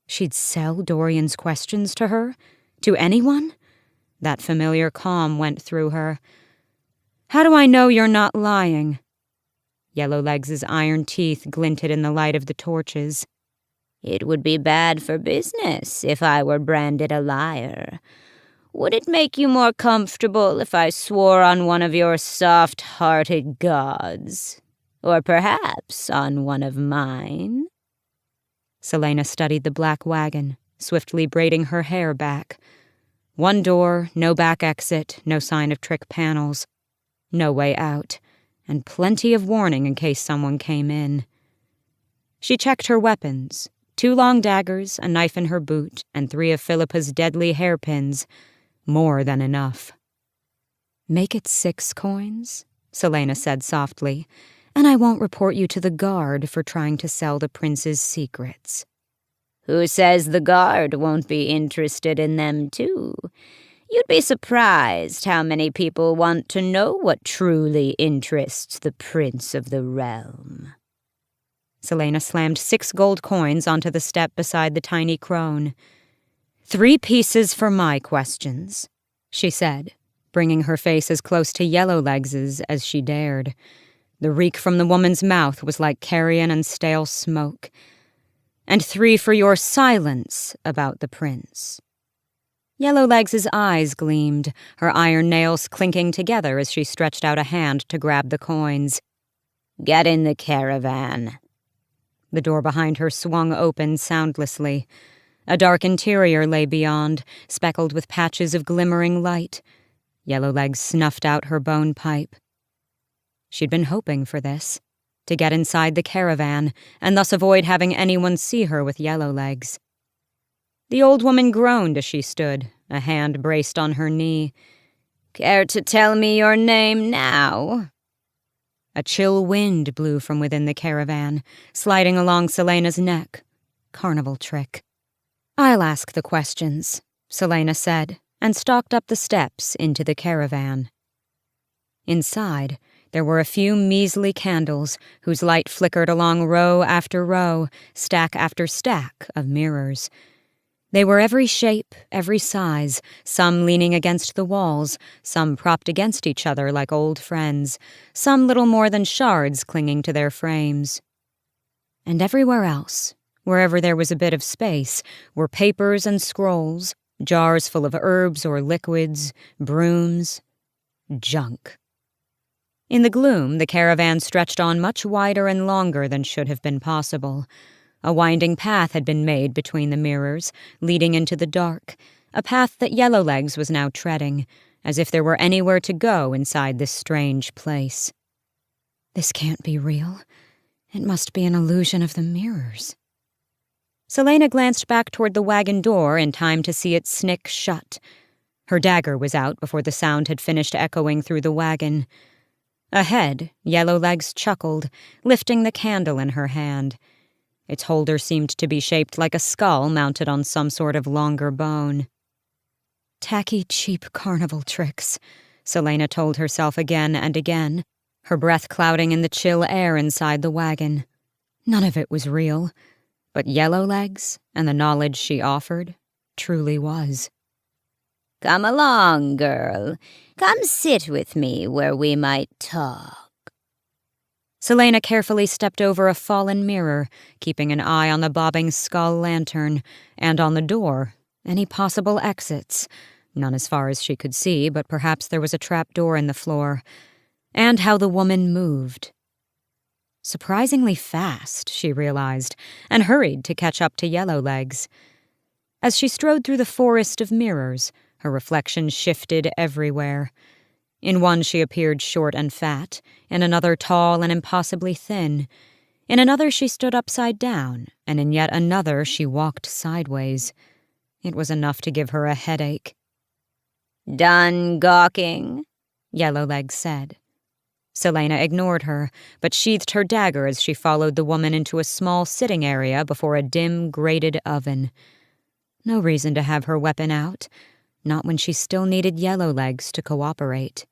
She'd sell Dorian's questions to her? To anyone? That familiar calm went through her. How do I know you're not lying? Yellowlegs' iron teeth glinted in the light of the torches. It would be bad for business if I were branded a liar. Would it make you more comfortable if I swore on one of your soft-hearted gods? Or perhaps on one of mine? Celaena studied the black wagon, swiftly braiding her hair back. 1 door, no back exit, no sign of trick panels. No way out. and plenty of warning in case someone came in. She checked her weapons, 2 long daggers, a knife in her boot, and 3 of Philippa's deadly hairpins. More than enough. "Make it 6 coins," Celaena said softly, "and I won't report you to the guard for trying to sell the prince's secrets." Who says the guard won't be interested in them, too? You'd be surprised how many people want to know what truly interests the prince of the realm. Celaena slammed 6 gold coins onto the step beside the tiny crone. 3 pieces for my questions, she said, bringing her face as close to Yellowlegs's as she dared. The reek from the woman's mouth was like carrion and stale smoke. "And 3 for your silence about the prince." Yellowlegs's eyes gleamed, her iron nails clinking together as she stretched out a hand to grab the coins. "Get in the caravan." The door behind her swung open soundlessly. A dark interior lay beyond, speckled with patches of glimmering light. Yellowlegs snuffed out her bone pipe. She'd been hoping for this, to get inside the caravan, and thus avoid having anyone see her with Yellowlegs. The old woman groaned as she stood, a hand braced on her knee. "Care to tell me your name now?" A chill wind blew from within the caravan, sliding along Celaena's neck. Carnival trick. "I'll ask the questions," Celaena said, and stalked up the steps into the caravan. Inside, there were a few measly candles whose light flickered along row after row, stack after stack of mirrors. They were every shape, every size, some leaning against the walls, some propped against each other like old friends, some little more than shards clinging to their frames. And everywhere else, wherever there was a bit of space, were papers and scrolls, jars full of herbs or liquids, brooms, junk. In the gloom, the caravan stretched on much wider and longer than should have been possible. A winding path had been made between the mirrors, leading into the dark, a path that Yellowlegs was now treading, as if there were anywhere to go inside this strange place. "This can't be real. It must be an illusion of the mirrors." Celaena glanced back toward the wagon door in time to see it snick shut. Her dagger was out before the sound had finished echoing through the wagon. Ahead, Yellowlegs chuckled, lifting the candle in her hand. Its holder seemed to be shaped like a skull mounted on some sort of longer bone. "Tacky, cheap carnival tricks," Celaena told herself again and again, her breath clouding in the chill air inside the wagon. None of it was real, but Yellowlegs and the knowledge she offered truly was. "Come along, girl. Come sit with me where we might talk." Celaena carefully stepped over a fallen mirror, keeping an eye on the bobbing skull lantern, and on the door, any possible exits. None as far as she could see, but perhaps there was a trap door in the floor. And how the woman moved. Surprisingly fast, she realized, and hurried to catch up to Yellowlegs. As she strode through the forest of mirrors, her reflection shifted everywhere. In one she appeared short and fat, in another tall and impossibly thin. In another she stood upside down, and in yet another she walked sideways. It was enough to give her a headache. "Done gawking?" Yellowlegs said. Celaena ignored her, but sheathed her dagger as she followed the woman into a small sitting area before a dim, grated oven. No reason to have her weapon out, not when she still needed Yellowlegs to cooperate.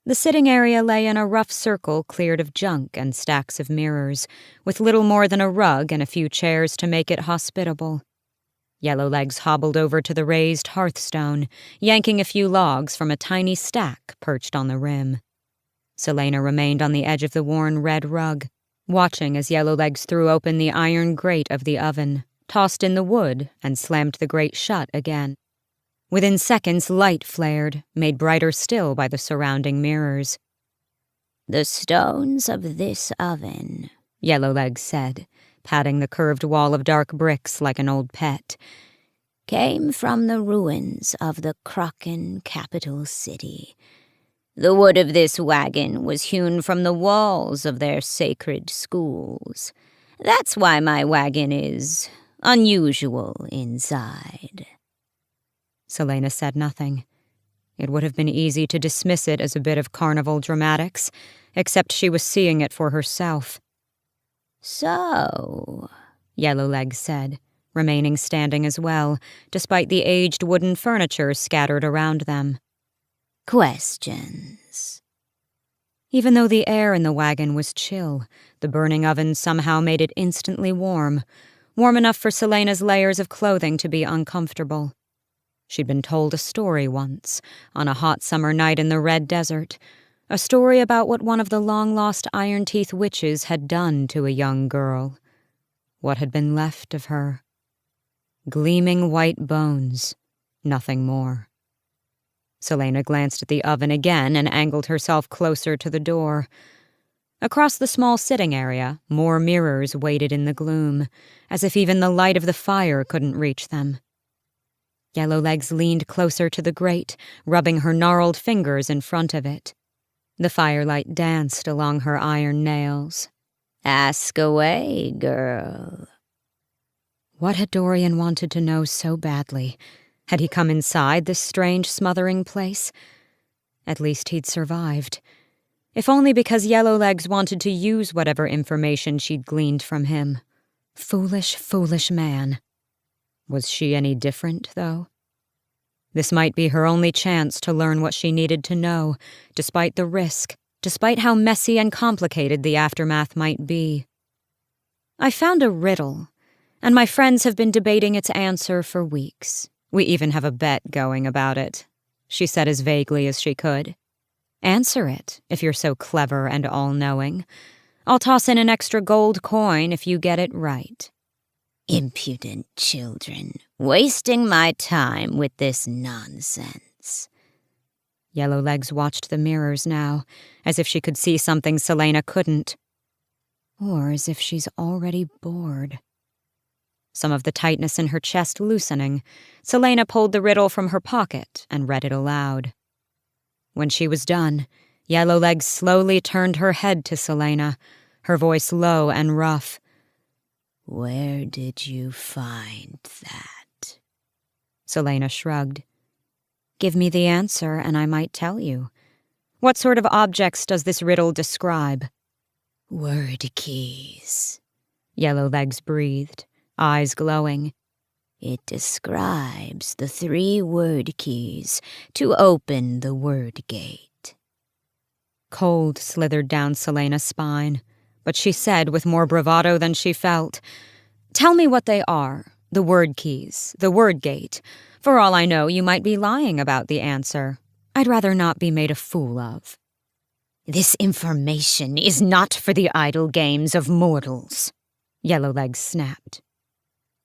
The sitting area lay in a rough circle cleared of junk and stacks of mirrors, with little more than a rug and a few chairs to make it hospitable. Yellowlegs hobbled over to the raised hearthstone, yanking a few logs from a tiny stack perched on the rim. Celaena remained on the edge of the worn red rug, watching as Yellowlegs threw open the iron grate of the oven, tossed in the wood, and slammed the grate shut again. Within seconds, light flared, made brighter still by the surrounding mirrors. "The stones of this oven," Yellowlegs said, patting the curved wall of dark bricks like an old pet, "came from the ruins of the Kraken capital city. The wood of this wagon was hewn from the walls of their sacred schools. That's why my wagon is unusual inside." Celaena said nothing. It would have been easy to dismiss it as a bit of carnival dramatics, except she was seeing it for herself. "So," Yellowlegs said, remaining standing as well, despite the aged wooden furniture scattered around them. "Questions?" Even though the air in the wagon was chill, the burning oven somehow made it instantly warm enough for Celaena's layers of clothing to be uncomfortable. She'd been told a story once, on a hot summer night in the Red Desert, a story about what one of the long-lost Iron Teeth witches had done to a young girl. What had been left of her. Gleaming white bones, nothing more. Celaena glanced at the oven again and angled herself closer to the door. Across the small sitting area, more mirrors waited in the gloom, as if even the light of the fire couldn't reach them. Yellowlegs leaned closer to the grate, rubbing her gnarled fingers in front of it. The firelight danced along her iron nails. "Ask away, girl." What had Dorian wanted to know so badly? Had he come inside this strange, smothering place? At least he'd survived. If only because Yellowlegs wanted to use whatever information she'd gleaned from him. Foolish, foolish man. Was she any different, though? This might be her only chance to learn what she needed to know, despite the risk, despite how messy and complicated the aftermath might be. "I found a riddle, and my friends have been debating its answer for weeks. We even have a bet going about it," she said as vaguely as she could. "Answer it, if you're so clever and all-knowing. I'll toss in an extra gold coin if you get it right." "Impudent children, wasting my time with this nonsense." Yellowlegs watched the mirrors now, as if she could see something Celaena couldn't. Or as if she's already bored. Some of the tightness in her chest loosening, Celaena pulled the riddle from her pocket and read it aloud. When she was done, Yellowlegs slowly turned her head to Celaena, her voice low and rough. "Where did you find that?" Celaena shrugged. "Give me the answer and I might tell you. What sort of objects does this riddle describe?" "Word keys," Yellowlegs breathed, eyes glowing. "It describes the 3 word keys to open the word gate." Cold slithered down Celaena's spine, but she said with more bravado than she felt, "Tell me what they are, the word keys, the word gate. For all I know, you might be lying about the answer. I'd rather not be made a fool of." "This information is not for the idle games of mortals," Yellowlegs snapped.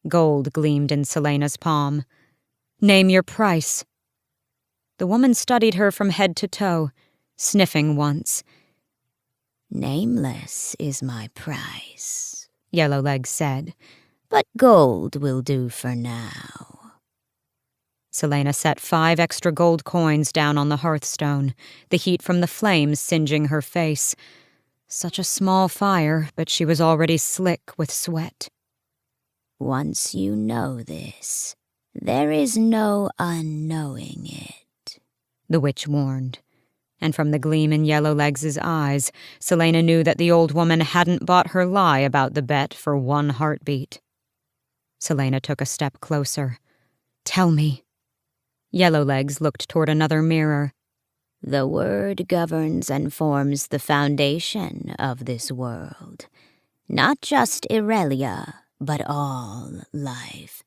Gold gleamed in Celaena's palm. "Name your price." The woman studied her from head to toe, sniffing once. "Nameless is my price," Yellowlegs said, "but gold will do for now." Celaena set 5 extra gold coins down on the hearthstone, the heat from the flames singeing her face. Such a small fire, but she was already slick with sweat. "Once you know this, there is no unknowing it," the witch warned. And from the gleam in Yellowlegs' eyes, Celaena knew that the old woman hadn't bought her lie about the bet for 1 heartbeat. Celaena took a step closer. "Tell me." Yellowlegs looked toward another mirror. "The word governs and forms the foundation of this world. Not just Irelia, but all life.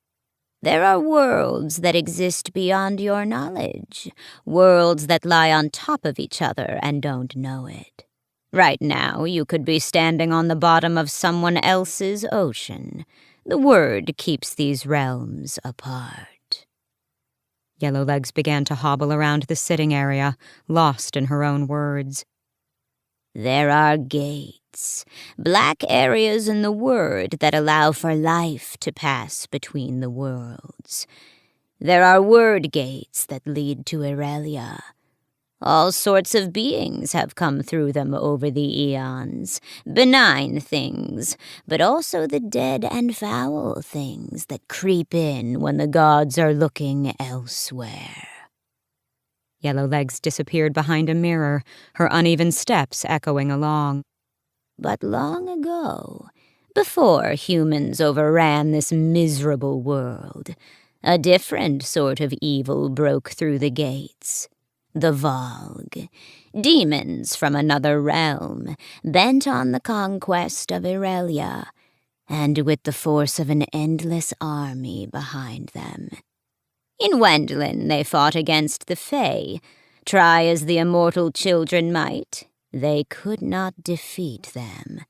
There are worlds that exist beyond your knowledge, worlds that lie on top of each other and don't know it. Right now, you could be standing on the bottom of someone else's ocean. The word keeps these realms apart." Yellowlegs began to hobble around the sitting area, lost in her own words. "There are gates, black areas in the word that allow for life to pass between the worlds. There are word gates that lead to Irelia. All sorts of beings have come through them over the eons. Benign things, but also the dead and foul things that creep in when the gods are looking elsewhere. Yellowlegs disappeared behind a mirror, her uneven steps echoing along. But long ago, before humans overran this miserable world, a different sort of evil broke through the gates. The Valg, demons from another realm, bent on the conquest of Irelia, and with the force of an endless army behind them. In Wendlin they fought against the Fae. Try as the immortal children might, they could not defeat them.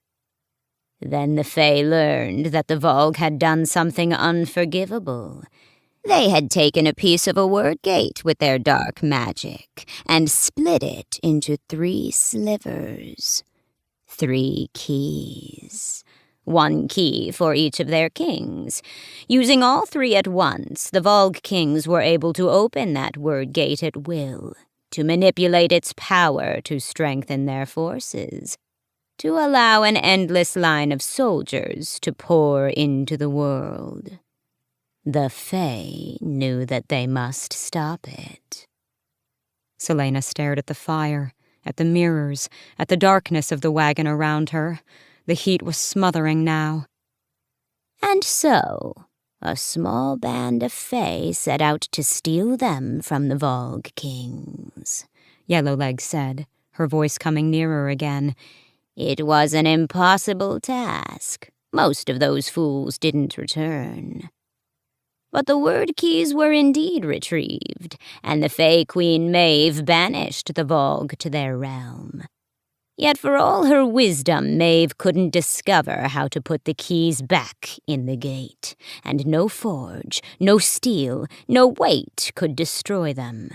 Then the Fae learned that the Valg had done something unforgivable. They had taken a piece of a word gate with their dark magic and split it into 3 slivers. 3 keys. 1 key for each of their kings. Using all 3 at once, the Valg kings were able to open that word gate at will, to manipulate its power to strengthen their forces, to allow an endless line of soldiers to pour into the world. The Fae knew that they must stop it. Celaena stared at the fire, at the mirrors, at the darkness of the wagon around her. The heat was smothering now. And so, a small band of Fae set out to steal them from the Valg kings, Yellowlegs said, her voice coming nearer again. It was an impossible task. Most of those fools didn't return. But the word keys were indeed retrieved, and the Fae Queen Maeve banished the Valg to their realm. Yet for all her wisdom, Maeve couldn't discover how to put the keys back in the gate, and no forge, no steel, no weight could destroy them.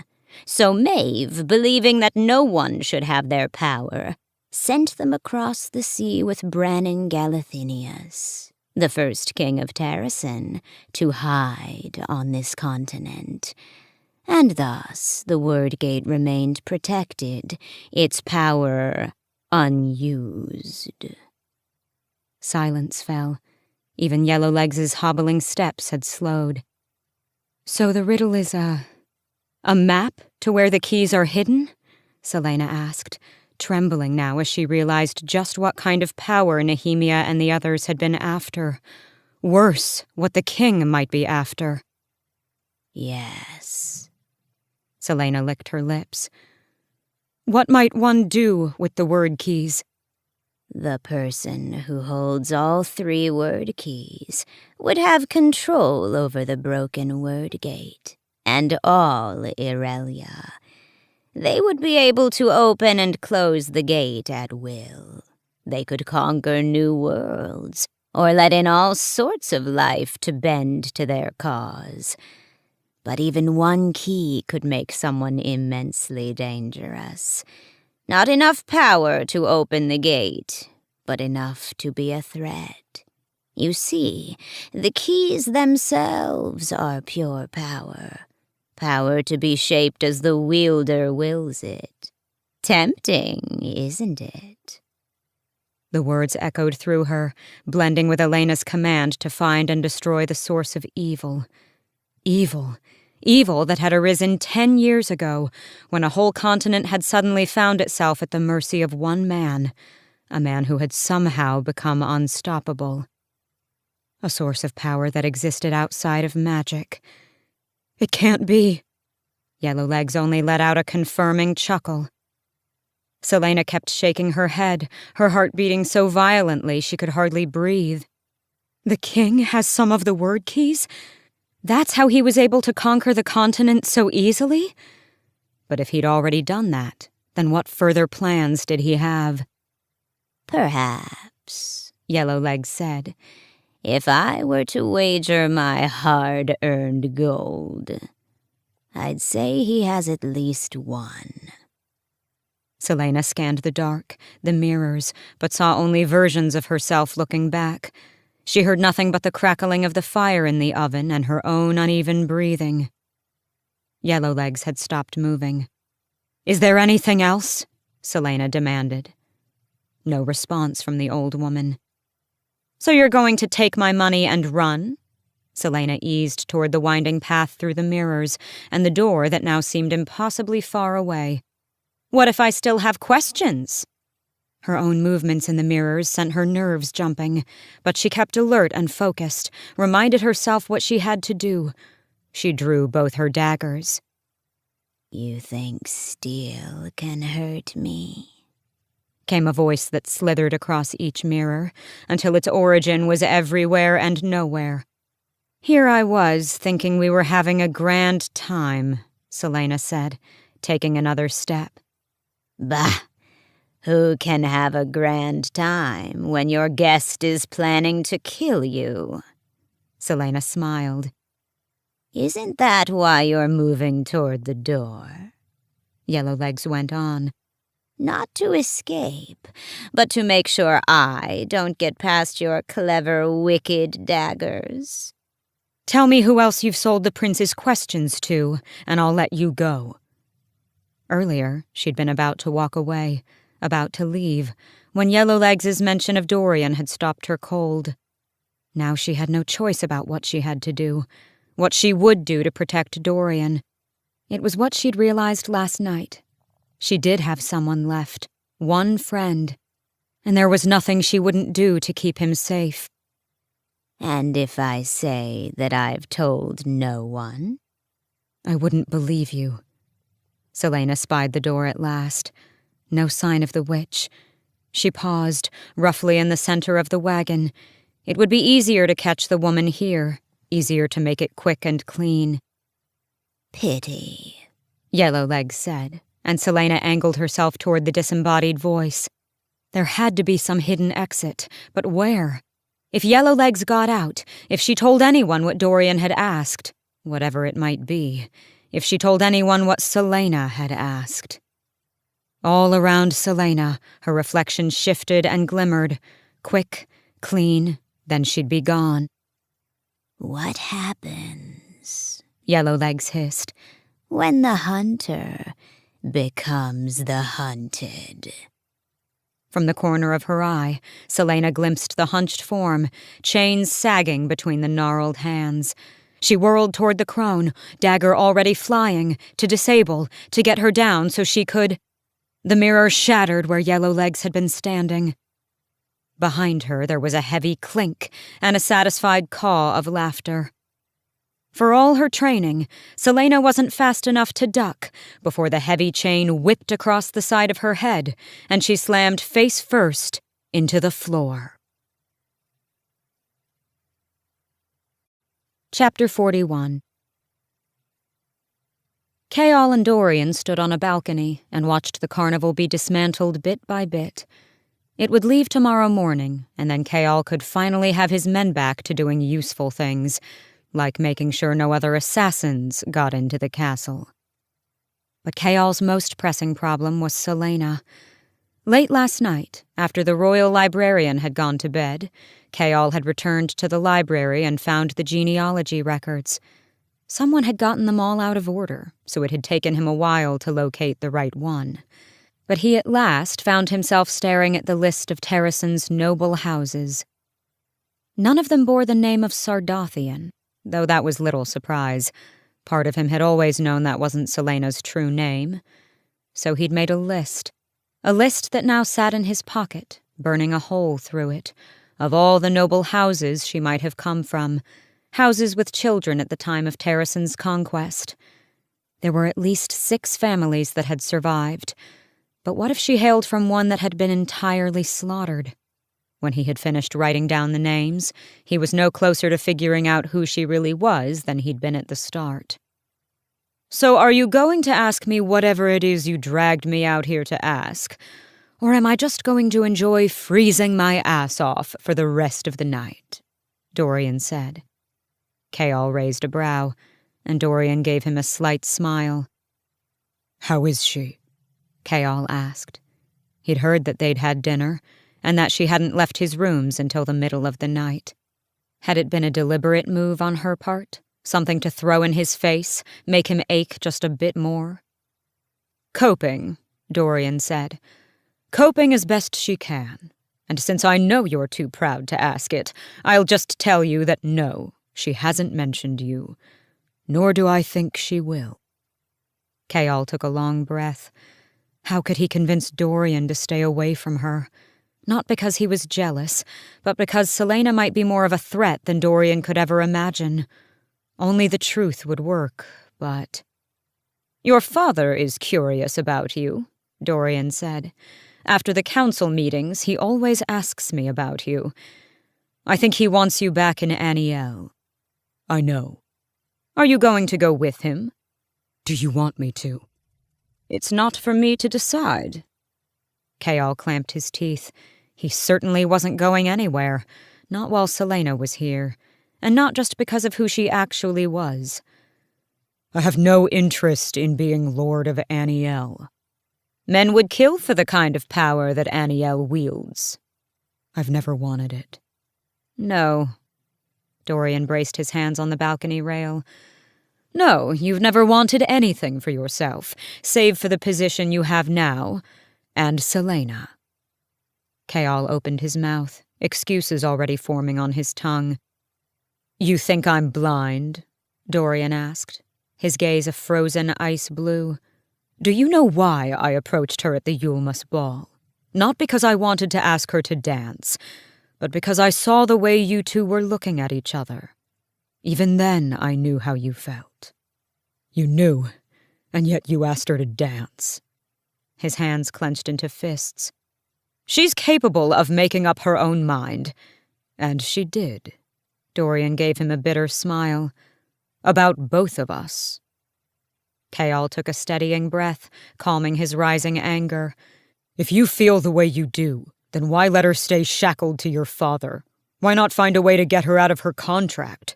So Maeve, believing that no one should have their power, sent them across the sea with Brannon Galathinius, the first king of Terrasen, to hide on this continent. And thus the word gate remained protected, its power unused. Silence fell. Even Yellowlegs' hobbling steps had slowed. So the riddle is a map to where the keys are hidden? Celaena asked, trembling now as she realized just what kind of power Nehemia and the others had been after. Worse, what the king might be after. Yes. Celaena licked her lips. What might one do with the word keys? The person who holds all 3 word keys would have control over the broken word gate and all Irelia. They would be able to open and close the gate at will. They could conquer new worlds, or let in all sorts of life to bend to their cause. But even 1 key could make someone immensely dangerous. Not enough power to open the gate, but enough to be a threat. You see, the keys themselves are pure power. Power to be shaped as the wielder wills it. Tempting, isn't it? The words echoed through her, blending with Elena's command to find and destroy the source of evil. Evil that had arisen 10 years ago, when a whole continent had suddenly found itself at the mercy of one man, a man who had somehow become unstoppable. A source of power that existed outside of magic. It can't be. Yellowlegs only let out a confirming chuckle. Celaena kept shaking her head, her heart beating so violently she could hardly breathe. The king has some of the word keys? That's how he was able to conquer the continent so easily? But if he'd already done that, then what further plans did he have? Perhaps, Yellowlegs said, if I were to wager my hard-earned gold, I'd say he has at least 1. Celaena scanned the dark, the mirrors, but saw only versions of herself looking back. She heard nothing but the crackling of the fire in the oven and her own uneven breathing. Yellowlegs had stopped moving. Is there anything else? Celaena demanded. No response from the old woman. So you're going to take my money and run? Celaena eased toward the winding path through the mirrors and the door that now seemed impossibly far away. What if I still have questions? Her own movements in the mirrors sent her nerves jumping, but she kept alert and focused, reminded herself what she had to do. She drew both her daggers. You think steel can hurt me? Came a voice that slithered across each mirror until its origin was everywhere and nowhere. Here I was, thinking we were having a grand time, Celaena said, taking another step. Bah! Who can have a grand time when your guest is planning to kill you? Celaena smiled. Isn't that why you're moving toward the door? Yellowlegs went on. Not to escape, but to make sure I don't get past your clever, wicked daggers. Tell me who else you've sold the prince's questions to, and I'll let you go. Earlier, she'd been about to walk away, about to leave, when Yellowlegs' mention of Dorian had stopped her cold. Now she had no choice about what she had to do, what she would do to protect Dorian. It was what she'd realized last night. She did have someone left, one friend, and there was nothing she wouldn't do to keep him safe. And if I say that I've told no one? I wouldn't believe you. Celaena spied the door at last. No sign of the witch. She paused, roughly in the center of the wagon. It would be easier to catch the woman here, easier to make it quick and clean. Pity, Yellowlegs said, and Celaena angled herself toward the disembodied voice. There had to be some hidden exit, but where? If Yellowlegs got out, if she told anyone what Dorian had asked, whatever it might be, if she told anyone what Celaena had asked. All around Celaena, her reflection shifted and glimmered, quick, clean, then she'd be gone. What happens, Yellowlegs hissed, when the hunter becomes the hunted? From the corner of her eye, Celaena glimpsed the hunched form, chains sagging between the gnarled hands. She whirled toward the crone, dagger already flying, to disable, to get her down so she could... The mirror shattered where Yellowlegs had been standing. Behind her there was a heavy clink and a satisfied caw of laughter. For all her training, Celaena wasn't fast enough to duck before the heavy chain whipped across the side of her head, and she slammed face first into the floor. Chapter 41. Chaol and Dorian stood on a balcony and watched the carnival be dismantled bit by bit. It would leave tomorrow morning, and then Chaol could finally have his men back to doing useful things, like making sure no other assassins got into the castle. But Chaol's most pressing problem was Celaena. Late last night, after the royal librarian had gone to bed, Chaol had returned to the library and found the genealogy records. Someone had gotten them all out of order, so it had taken him a while to locate the right one. But he at last found himself staring at the list of Terrason's noble houses. None of them bore the name of Sardothien, though that was little surprise. Part of him had always known that wasn't Celaena's true name. So he'd made a list that now sat in his pocket, burning a hole through it, of all the noble houses she might have come from, houses with children at the time of Terrason's conquest. There were at least 6 families that had survived, but what if she hailed from one that had been entirely slaughtered? When he had finished writing down the names, he was no closer to figuring out who she really was than he'd been at the start. So are you going to ask me whatever it is you dragged me out here to ask? Or am I just going to enjoy freezing my ass off for the rest of the night? Dorian said. Chaol raised a brow, and Dorian gave him a slight smile. How is she? Chaol asked. He'd heard that they'd had dinner, and that she hadn't left his rooms until the middle of the night. Had it been a deliberate move on her part? Something to throw in his face, make him ache just a bit more? Coping, Dorian said. Coping as best she can. And since I know you're too proud to ask it, I'll just tell you that no, she hasn't mentioned you. Nor do I think she will. Kayal took a long breath. How could he convince Dorian to stay away from her? Not because he was jealous, but because Celaena might be more of a threat than Dorian could ever imagine. Only the truth would work, but... Your father is curious about you, Dorian said. After the council meetings, he always asks me about you. I think he wants you back in Aniel. I know. Are you going to go with him? Do you want me to? It's not for me to decide. Kayal clamped his teeth. He certainly wasn't going anywhere, not while Celaena was here, and not just because of who she actually was. I have no interest in being Lord of Aniel. Men would kill for the kind of power that Aniel wields. I've never wanted it. No. Dorian braced his hands on the balcony rail. No, you've never wanted anything for yourself, save for the position you have now, and Celaena. Kayal opened his mouth, excuses already forming on his tongue. You think I'm blind? Dorian asked, his gaze a frozen ice blue. Do you know why I approached her at the Yulmus ball? Not because I wanted to ask her to dance, but because I saw the way you two were looking at each other. Even then I knew how you felt. You knew, and yet you asked her to dance. His hands clenched into fists. She's capable of making up her own mind. And she did. Dorian gave him a bitter smile. About both of us. Kayal took a steadying breath, calming his rising anger. If you feel the way you do, then why let her stay shackled to your father? Why not find a way to get her out of her contract?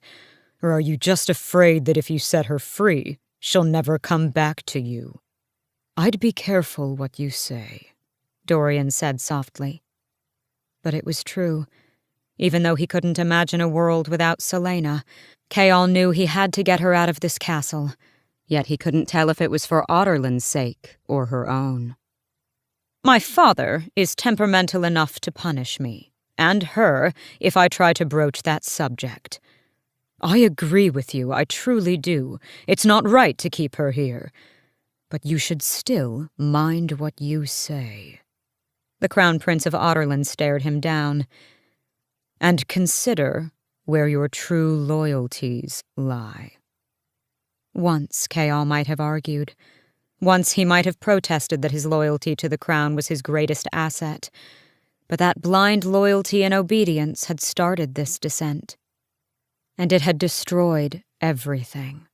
Or are you just afraid that if you set her free, she'll never come back to you? I'd be careful what you say, Dorian said softly. But it was true. Even though he couldn't imagine a world without Celaena, Kayal knew he had to get her out of this castle. Yet he couldn't tell if it was for Otterland's sake or her own. My father is temperamental enough to punish me, and her, if I try to broach that subject. I agree with you, I truly do. It's not right to keep her here. But you should still mind what you say. The Crown Prince of Otterland stared him down. And consider where your true loyalties lie. Once, Kayal might have argued. Once he might have protested that his loyalty to the crown was his greatest asset. But that blind loyalty and obedience had started this descent. And it had destroyed everything.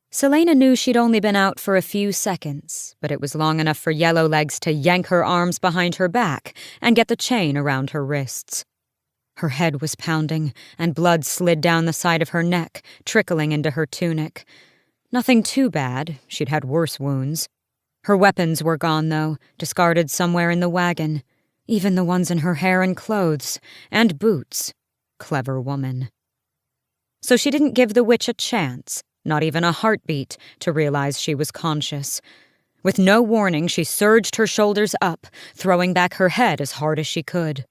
Celaena knew she'd only been out for a few seconds, but it was long enough for Yellowlegs to yank her arms behind her back and get the chain around her wrists. Her head was pounding, and blood slid down the side of her neck, trickling into her tunic. Nothing too bad, she'd had worse wounds. Her weapons were gone, though, discarded somewhere in the wagon. Even the ones in her hair and clothes, and boots. Clever woman. So she didn't give the witch a chance, not even a heartbeat, to realize she was conscious. With no warning, she surged her shoulders up, throwing back her head as hard as she could.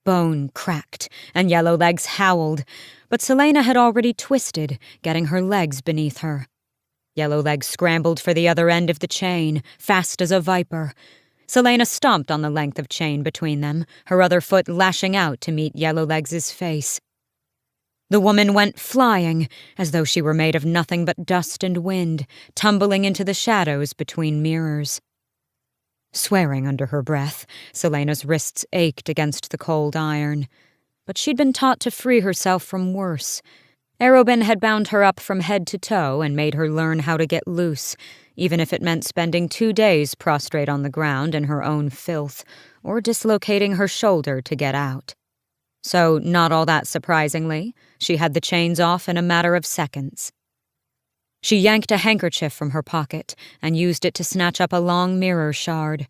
Bone cracked, and Yellowlegs howled, but Celaena had already twisted, getting her legs beneath her. Yellowlegs scrambled for the other end of the chain, fast as a viper. Celaena stomped on the length of chain between them, her other foot lashing out to meet Yellowlegs' face. The woman went flying, as though she were made of nothing but dust and wind, tumbling into the shadows between mirrors. Swearing under her breath, Celaena's wrists ached against the cold iron. But she'd been taught to free herself from worse. Arobin had bound her up from head to toe and made her learn how to get loose, even if it meant spending 2 days prostrate on the ground in her own filth, or dislocating her shoulder to get out. So, not all that surprisingly, she had the chains off in a matter of seconds. She yanked a handkerchief from her pocket and used it to snatch up a long mirror shard.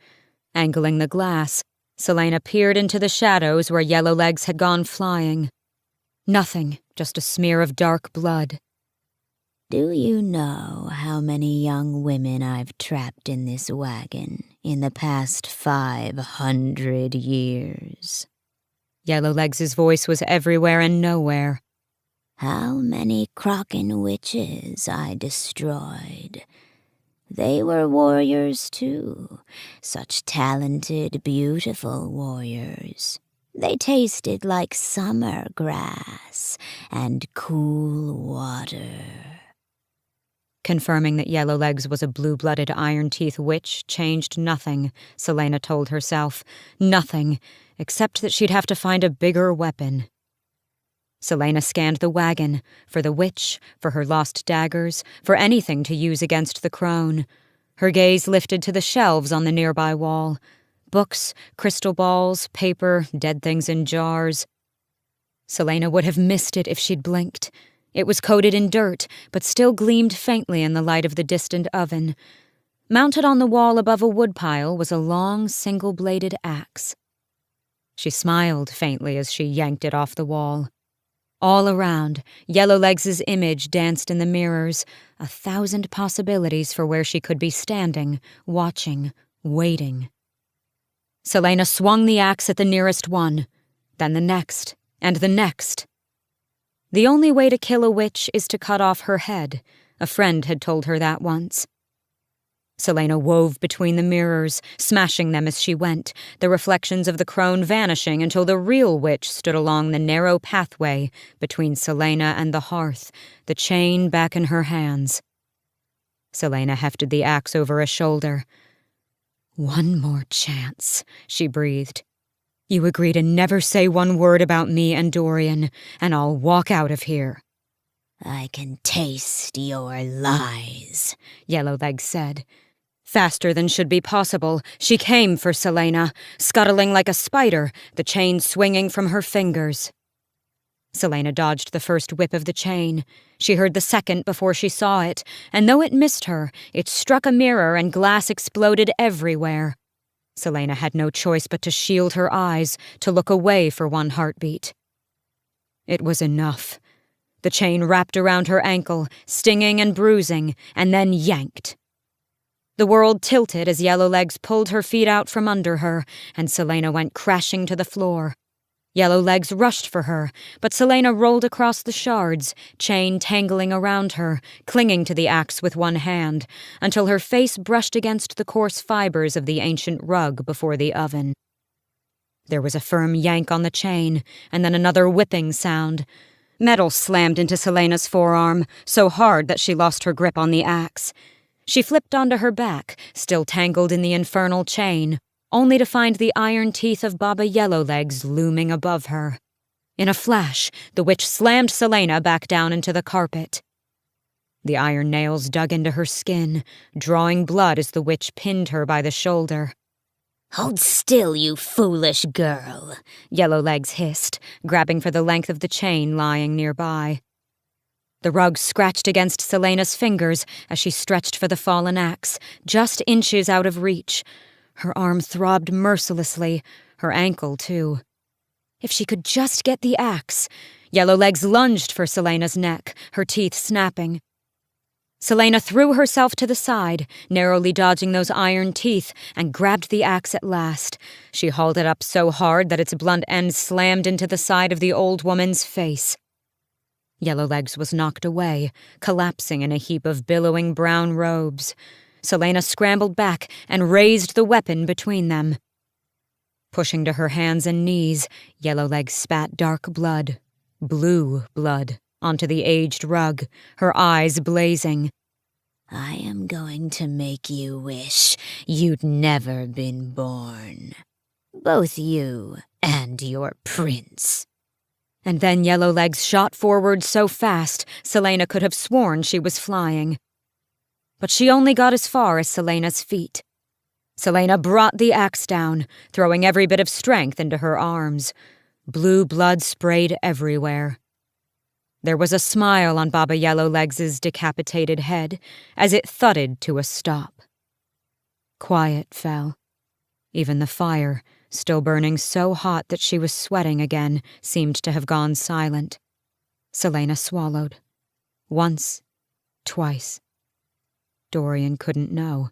Angling the glass, Celaena peered into the shadows where Yellowlegs had gone flying. Nothing, just a smear of dark blood. Do you know how many young women I've trapped in this wagon in the past 500 years? Yellowlegs' voice was everywhere and nowhere. How many Kraken witches I destroyed. They were warriors too, such talented, beautiful warriors. They tasted like summer grass and cool water. Confirming that Yellowlegs was a blue-blooded Iron Teeth witch changed nothing, Celaena told herself. Nothing, except that she'd have to find a bigger weapon. Celaena scanned the wagon, for the witch, for her lost daggers, for anything to use against the crone. Her gaze lifted to the shelves on the nearby wall. Books, crystal balls, paper, dead things in jars. Celaena would have missed it if she'd blinked. It was coated in dirt, but still gleamed faintly in the light of the distant oven. Mounted on the wall above a woodpile was a long, single-bladed axe. She smiled faintly as she yanked it off the wall. All around, Yellowlegs' image danced in the mirrors, 1,000 possibilities for where she could be standing, watching, waiting. Celaena swung the axe at the nearest one, then the next, and the next. The only way to kill a witch is to cut off her head. A friend had told her that once. Celaena wove between the mirrors, smashing them as she went, the reflections of the crone vanishing until the real witch stood along the narrow pathway between Celaena and the hearth, the chain back in her hands. Celaena hefted the axe over a shoulder. "One more chance," she breathed. "You agree to never say one word about me and Dorian, and I'll walk out of here." I can taste your lies, Yellowlegs said. Faster than should be possible, she came for Celaena, scuttling like a spider, the chain swinging from her fingers. Celaena dodged the first whip of the chain. She heard the second before she saw it, and though it missed her, it struck a mirror and glass exploded everywhere. Celaena had no choice but to shield her eyes, to look away for one heartbeat. It was enough. The chain wrapped around her ankle, stinging and bruising, and then yanked. The world tilted as Yellowlegs pulled her feet out from under her, and Celaena went crashing to the floor. Yellowlegs rushed for her, but Celaena rolled across the shards, chain tangling around her, clinging to the axe with one hand, until her face brushed against the coarse fibers of the ancient rug before the oven. There was a firm yank on the chain, and then another whipping sound. Metal slammed into Celaena's forearm, so hard that she lost her grip on the axe. She flipped onto her back, still tangled in the infernal chain, only to find the iron teeth of Baba Yellowlegs looming above her. In a flash, the witch slammed Celaena back down into the carpet. The iron nails dug into her skin, drawing blood as the witch pinned her by the shoulder. Hold still, you foolish girl, Yellowlegs hissed, grabbing for the length of the chain lying nearby. The rug scratched against Celaena's fingers as she stretched for the fallen axe, just inches out of reach. Her arm throbbed mercilessly, her ankle too. If she could just get the axe! Yellowlegs lunged for Celaena's neck, her teeth snapping. Celaena threw herself to the side, narrowly dodging those iron teeth, and grabbed the axe at last. She hauled it up so hard that its blunt end slammed into the side of the old woman's face. Yellowlegs was knocked away, collapsing in a heap of billowing brown robes. Celaena scrambled back and raised the weapon between them. Pushing to her hands and knees, Yellowlegs spat dark blood, blue blood, onto the aged rug, her eyes blazing. I am going to make you wish you'd never been born. Both you and your prince. And then Yellowlegs shot forward so fast, Celaena could have sworn she was flying. But she only got as far as Celaena's feet. Celaena brought the axe down, throwing every bit of strength into her arms. Blue blood sprayed everywhere. There was a smile on Baba Yellowlegs' decapitated head as it thudded to a stop. Quiet fell. Even the fire, still burning so hot that she was sweating again, seemed to have gone silent. Celaena swallowed. Once, Twice. Dorian couldn't know.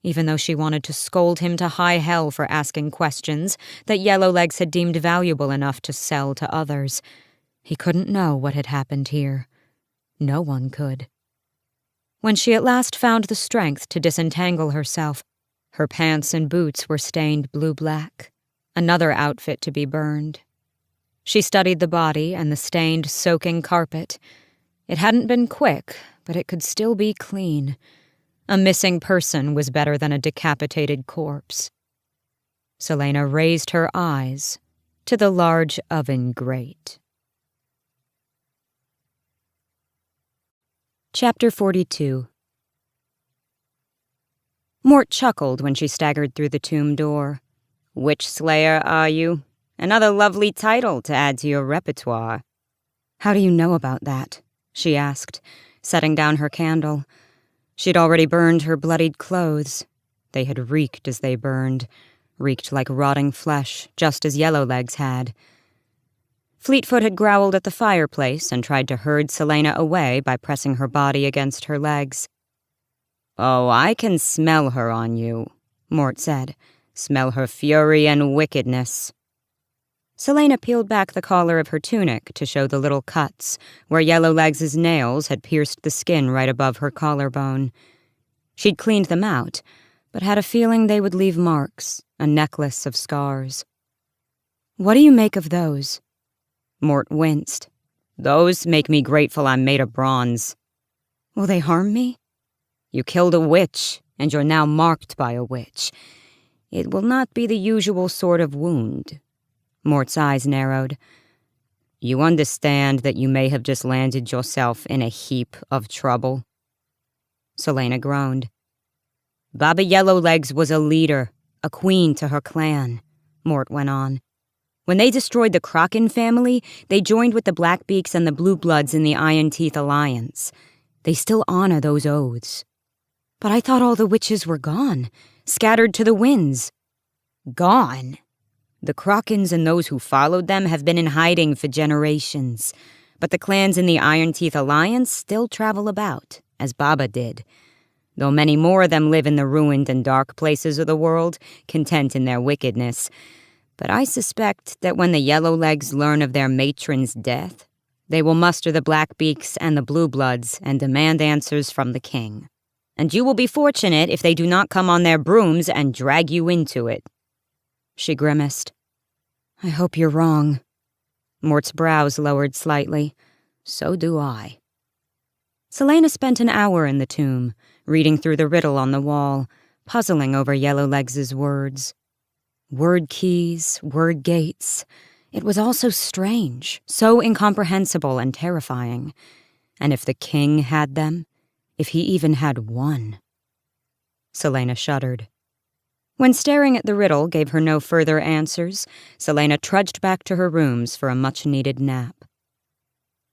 Even though she wanted to scold him to high hell for asking questions that Yellowlegs had deemed valuable enough to sell to others, he couldn't know what had happened here. No one could. When she at last found the strength to disentangle herself, her pants and boots were stained blue-black, another outfit to be burned. She studied the body and the stained, soaking carpet. It hadn't been quick, but it could still be clean. A missing person was better than a decapitated corpse. Celaena raised her eyes to the large oven grate. Chapter 42. Mort chuckled when she staggered through the tomb door. "Witch Slayer, are you? Another lovely title to add to your repertoire." "How do you know about that?" she asked, setting down her candle. She'd already burned her bloodied clothes. They had reeked as they burned, reeked like rotting flesh, just as Yellowlegs had. Fleetfoot had growled at the fireplace and tried to herd Celaena away by pressing her body against her legs. "Oh, I can smell her on you," Mort said. "Smell her fury and wickedness." Celaena peeled back the collar of her tunic to show the little cuts where Yellowlegs' nails had pierced the skin right above her collarbone. She'd cleaned them out, but had a feeling they would leave marks, a necklace of scars. "What do you make of those?" Mort winced. "Those make me grateful I'm made of bronze." "Will they harm me?" "You killed a witch, and you're now marked by a witch. It will not be the usual sort of wound." Mort's eyes narrowed. "You understand that you may have just landed yourself in a heap of trouble?" Celaena groaned. "Baba Yellowlegs was a leader, a queen to her clan," Mort went on. "When they destroyed the Kraken family, they joined with the Blackbeaks and the Blue Bloods in the Iron Teeth Alliance. They still honor those oaths." "But I thought all the witches were gone, scattered to the winds." "Gone? The Krakens and those who followed them have been in hiding for generations, but the clans in the Iron Teeth Alliance still travel about, as Baba did. Though many more of them live in the ruined and dark places of the world, content in their wickedness. But I suspect that when the Yellowlegs learn of their matron's death, they will muster the Blackbeaks and the Blue Bloods and demand answers from the king. And you will be fortunate if they do not come on their brooms and drag you into it." She grimaced. "I hope you're wrong." Mort's brows lowered slightly. "So do I." Celaena spent an hour in the tomb, reading through the riddle on the wall, puzzling over Yellowlegs' words. Word keys, word gates. It was all so strange, so incomprehensible and terrifying. And if the king had them, if he even had one. Celaena shuddered. When staring at the riddle gave her no further answers, Celaena trudged back to her rooms for a much-needed nap.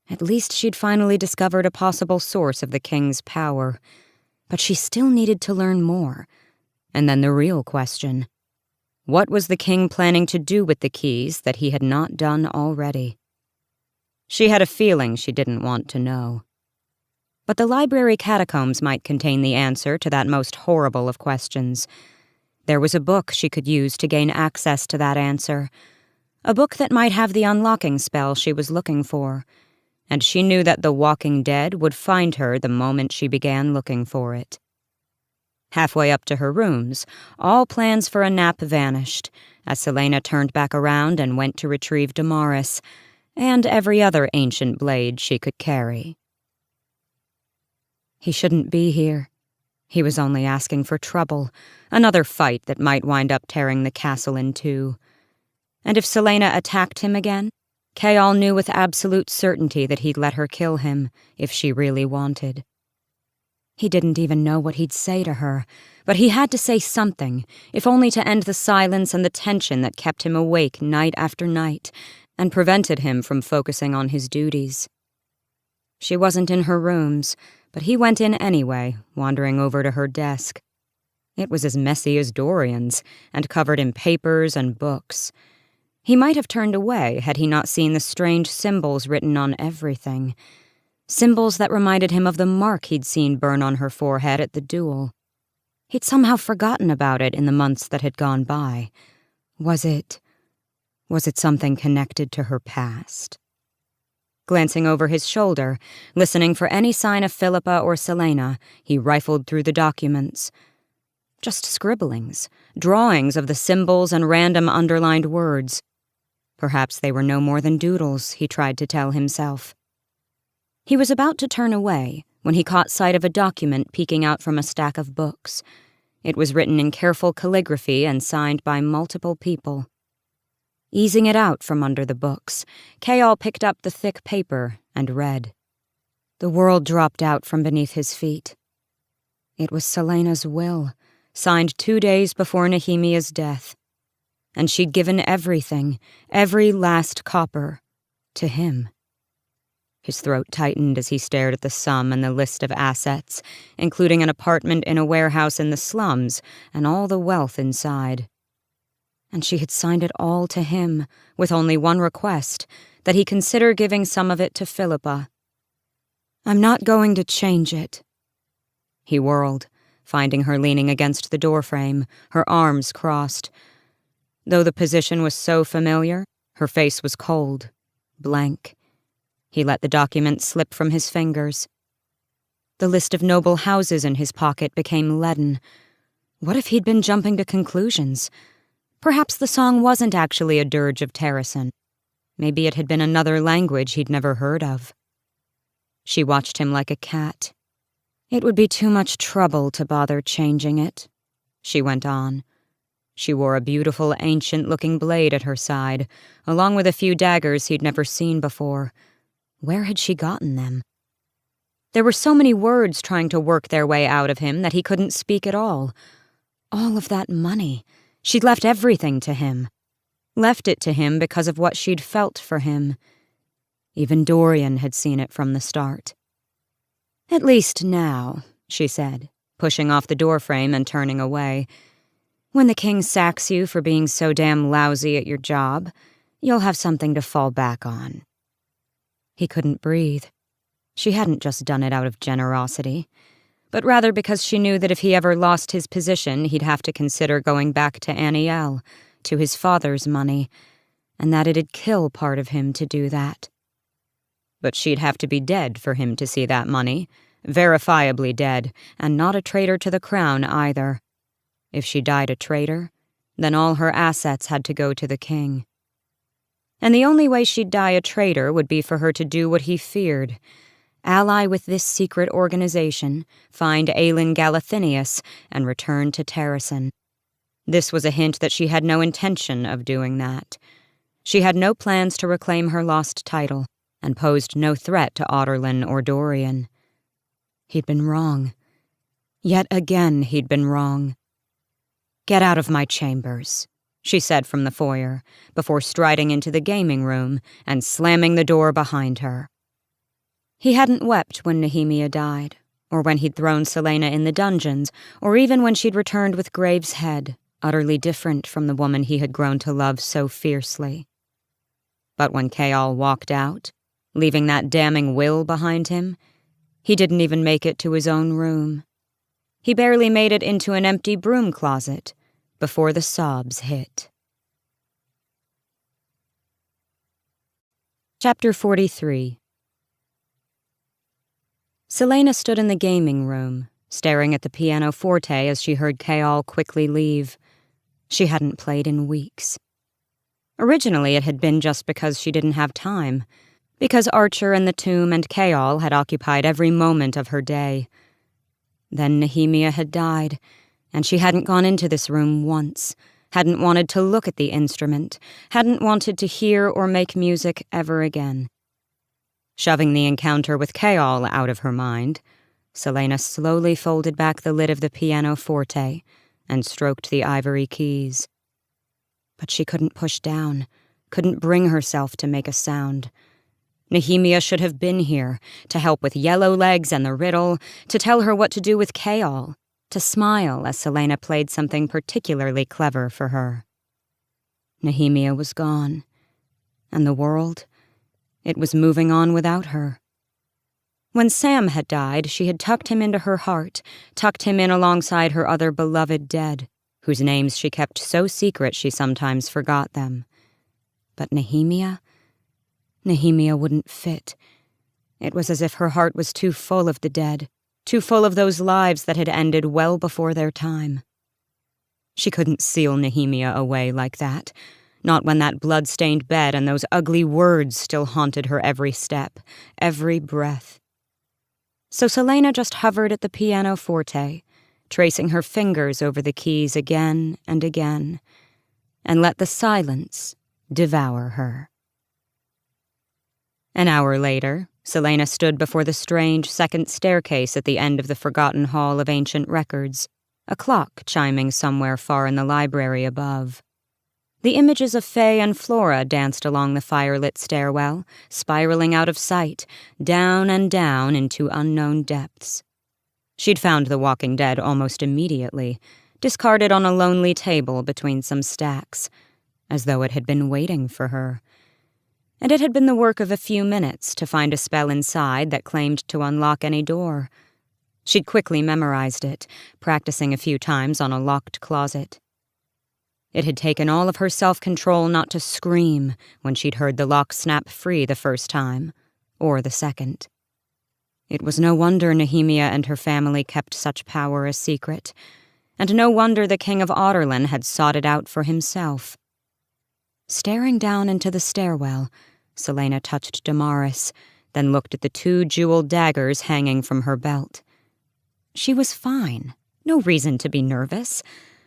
At least she'd finally discovered a possible source of the king's power, but she still needed to learn more. And then the real question: what was the king planning to do with the keys that he had not done already? She had a feeling she didn't want to know. But the library catacombs might contain the answer to that most horrible of questions. There was a book she could use to gain access to that answer, a book that might have the unlocking spell she was looking for, and she knew that the Walking Dead would find her the moment she began looking for it. Halfway up to her rooms, all plans for a nap vanished, as Celaena turned back around and went to retrieve Damaris, and every other ancient blade she could carry. He shouldn't be here. He was only asking for trouble, another fight that might wind up tearing the castle in two. And if Celaena attacked him again, Chaol knew with absolute certainty that he'd let her kill him if she really wanted. He didn't even know what he'd say to her, but he had to say something, if only to end the silence and the tension that kept him awake night after night and prevented him from focusing on his duties. She wasn't in her rooms, but he went in anyway, wandering over to her desk. It was as messy as Dorian's, and covered in papers and books. He might have turned away had he not seen the strange symbols written on everything. Symbols that reminded him of the mark he'd seen burn on her forehead at the duel. He'd somehow forgotten about it in the months that had gone by. Was it something connected to her past? Glancing over his shoulder, listening for any sign of Philippa or Celaena, he rifled through the documents. Just scribblings, drawings of the symbols and random underlined words. Perhaps they were no more than doodles, he tried to tell himself. He was about to turn away when he caught sight of a document peeking out from a stack of books. It was written in careful calligraphy and signed by multiple people. Easing it out from under the books, Kayal picked up the thick paper and read. The world dropped out from beneath his feet. It was Celaena's will, signed 2 days before Nehemia's death. And she'd given everything, every last copper, to him. His throat tightened as he stared at the sum and the list of assets, including an apartment in a warehouse in the slums and all the wealth inside. And she had signed it all to him, with only one request, that he consider giving some of it to Philippa. I'm not going to change it. He whirled, finding her leaning against the doorframe, her arms crossed. Though the position was so familiar, her face was cold, blank. He let the document slip from his fingers. The list of noble houses in his pocket became leaden. What if he'd been jumping to conclusions? Perhaps the song wasn't actually a dirge of Terrasen. Maybe it had been another language he'd never heard of. She watched him like a cat. It would be too much trouble to bother changing it, she went on. She wore a beautiful, ancient-looking blade at her side, along with a few daggers he'd never seen before. Where had she gotten them? There were so many words trying to work their way out of him that he couldn't speak at all. All of that money. She'd left everything to him. Left it to him because of what she'd felt for him. Even Dorian had seen it from the start. At least now, she said, pushing off the doorframe and turning away. When the king sacks you for being so damn lousy at your job, you'll have something to fall back on. He couldn't breathe. She hadn't just done it out of generosity, but rather because she knew that if he ever lost his position, he'd have to consider going back to Aniel, to his father's money, and that it'd kill part of him to do that. But she'd have to be dead for him to see that money, verifiably dead, and not a traitor to the crown either. If she died a traitor, then all her assets had to go to the king. And the only way she'd die a traitor would be for her to do what he feared, ally with this secret organization, find Aelin Galathinius, and return to Terrasen. This was a hint that she had no intention of doing that. She had no plans to reclaim her lost title, and posed no threat to Otterlin or Dorian. He'd been wrong. Yet again he'd been wrong. Get out of my chambers, she said from the foyer, before striding into the gaming room and slamming the door behind her. He hadn't wept when Nehemia died, or when he'd thrown Celaena in the dungeons, or even when she'd returned with Graves' head, utterly different from the woman he had grown to love so fiercely. But when Kayal walked out, leaving that damning will behind him, he didn't even make it to his own room. He barely made it into an empty broom closet before the sobs hit. Chapter 43. Celaena stood in the gaming room, staring at the pianoforte as she heard Kayal quickly leave. She hadn't played in weeks. Originally it had been just because she didn't have time, because Archer and the tomb and Kayal had occupied every moment of her day. Then Nehemia had died, and she hadn't gone into this room once, hadn't wanted to look at the instrument, hadn't wanted to hear or make music ever again. Shoving the encounter with Kayal out of her mind, Celaena slowly folded back the lid of the pianoforte and stroked the ivory keys. But she couldn't push down, couldn't bring herself to make a sound. Nehemia should have been here, to help with Yellow Legs and the riddle, to tell her what to do with Kayal, to smile as Celaena played something particularly clever for her. Nehemia was gone, and the world, it was moving on without her. When Sam had died, she had tucked him into her heart, tucked him in alongside her other beloved dead, whose names she kept so secret she sometimes forgot them. But Nehemia wouldn't fit. It was as if her heart was too full of the dead, too full of those lives that had ended well before their time. She couldn't seal Nehemia away like that, not when that blood-stained bed and those ugly words still haunted her every step, every breath. So Celaena just hovered at the pianoforte, tracing her fingers over the keys again and again, and let the silence devour her. An hour later, Celaena stood before the strange second staircase at the end of the forgotten hall of ancient records, a clock chiming somewhere far in the library above. The images of Faye and Flora danced along the firelit stairwell, spiraling out of sight, down and down into unknown depths. She'd found the Walking Dead almost immediately, discarded on a lonely table between some stacks, as though it had been waiting for her. And it had been the work of a few minutes to find a spell inside that claimed to unlock any door. She'd quickly memorized it, practicing a few times on a locked closet. It had taken all of her self-control not to scream when she'd heard the lock snap free the first time, or the second. It was no wonder Nehemia and her family kept such power a secret, and no wonder the King of Otterlin had sought it out for himself. Staring down into the stairwell, Celaena touched Damaris, then looked at the 2 jeweled daggers hanging from her belt. She was fine. No reason to be nervous.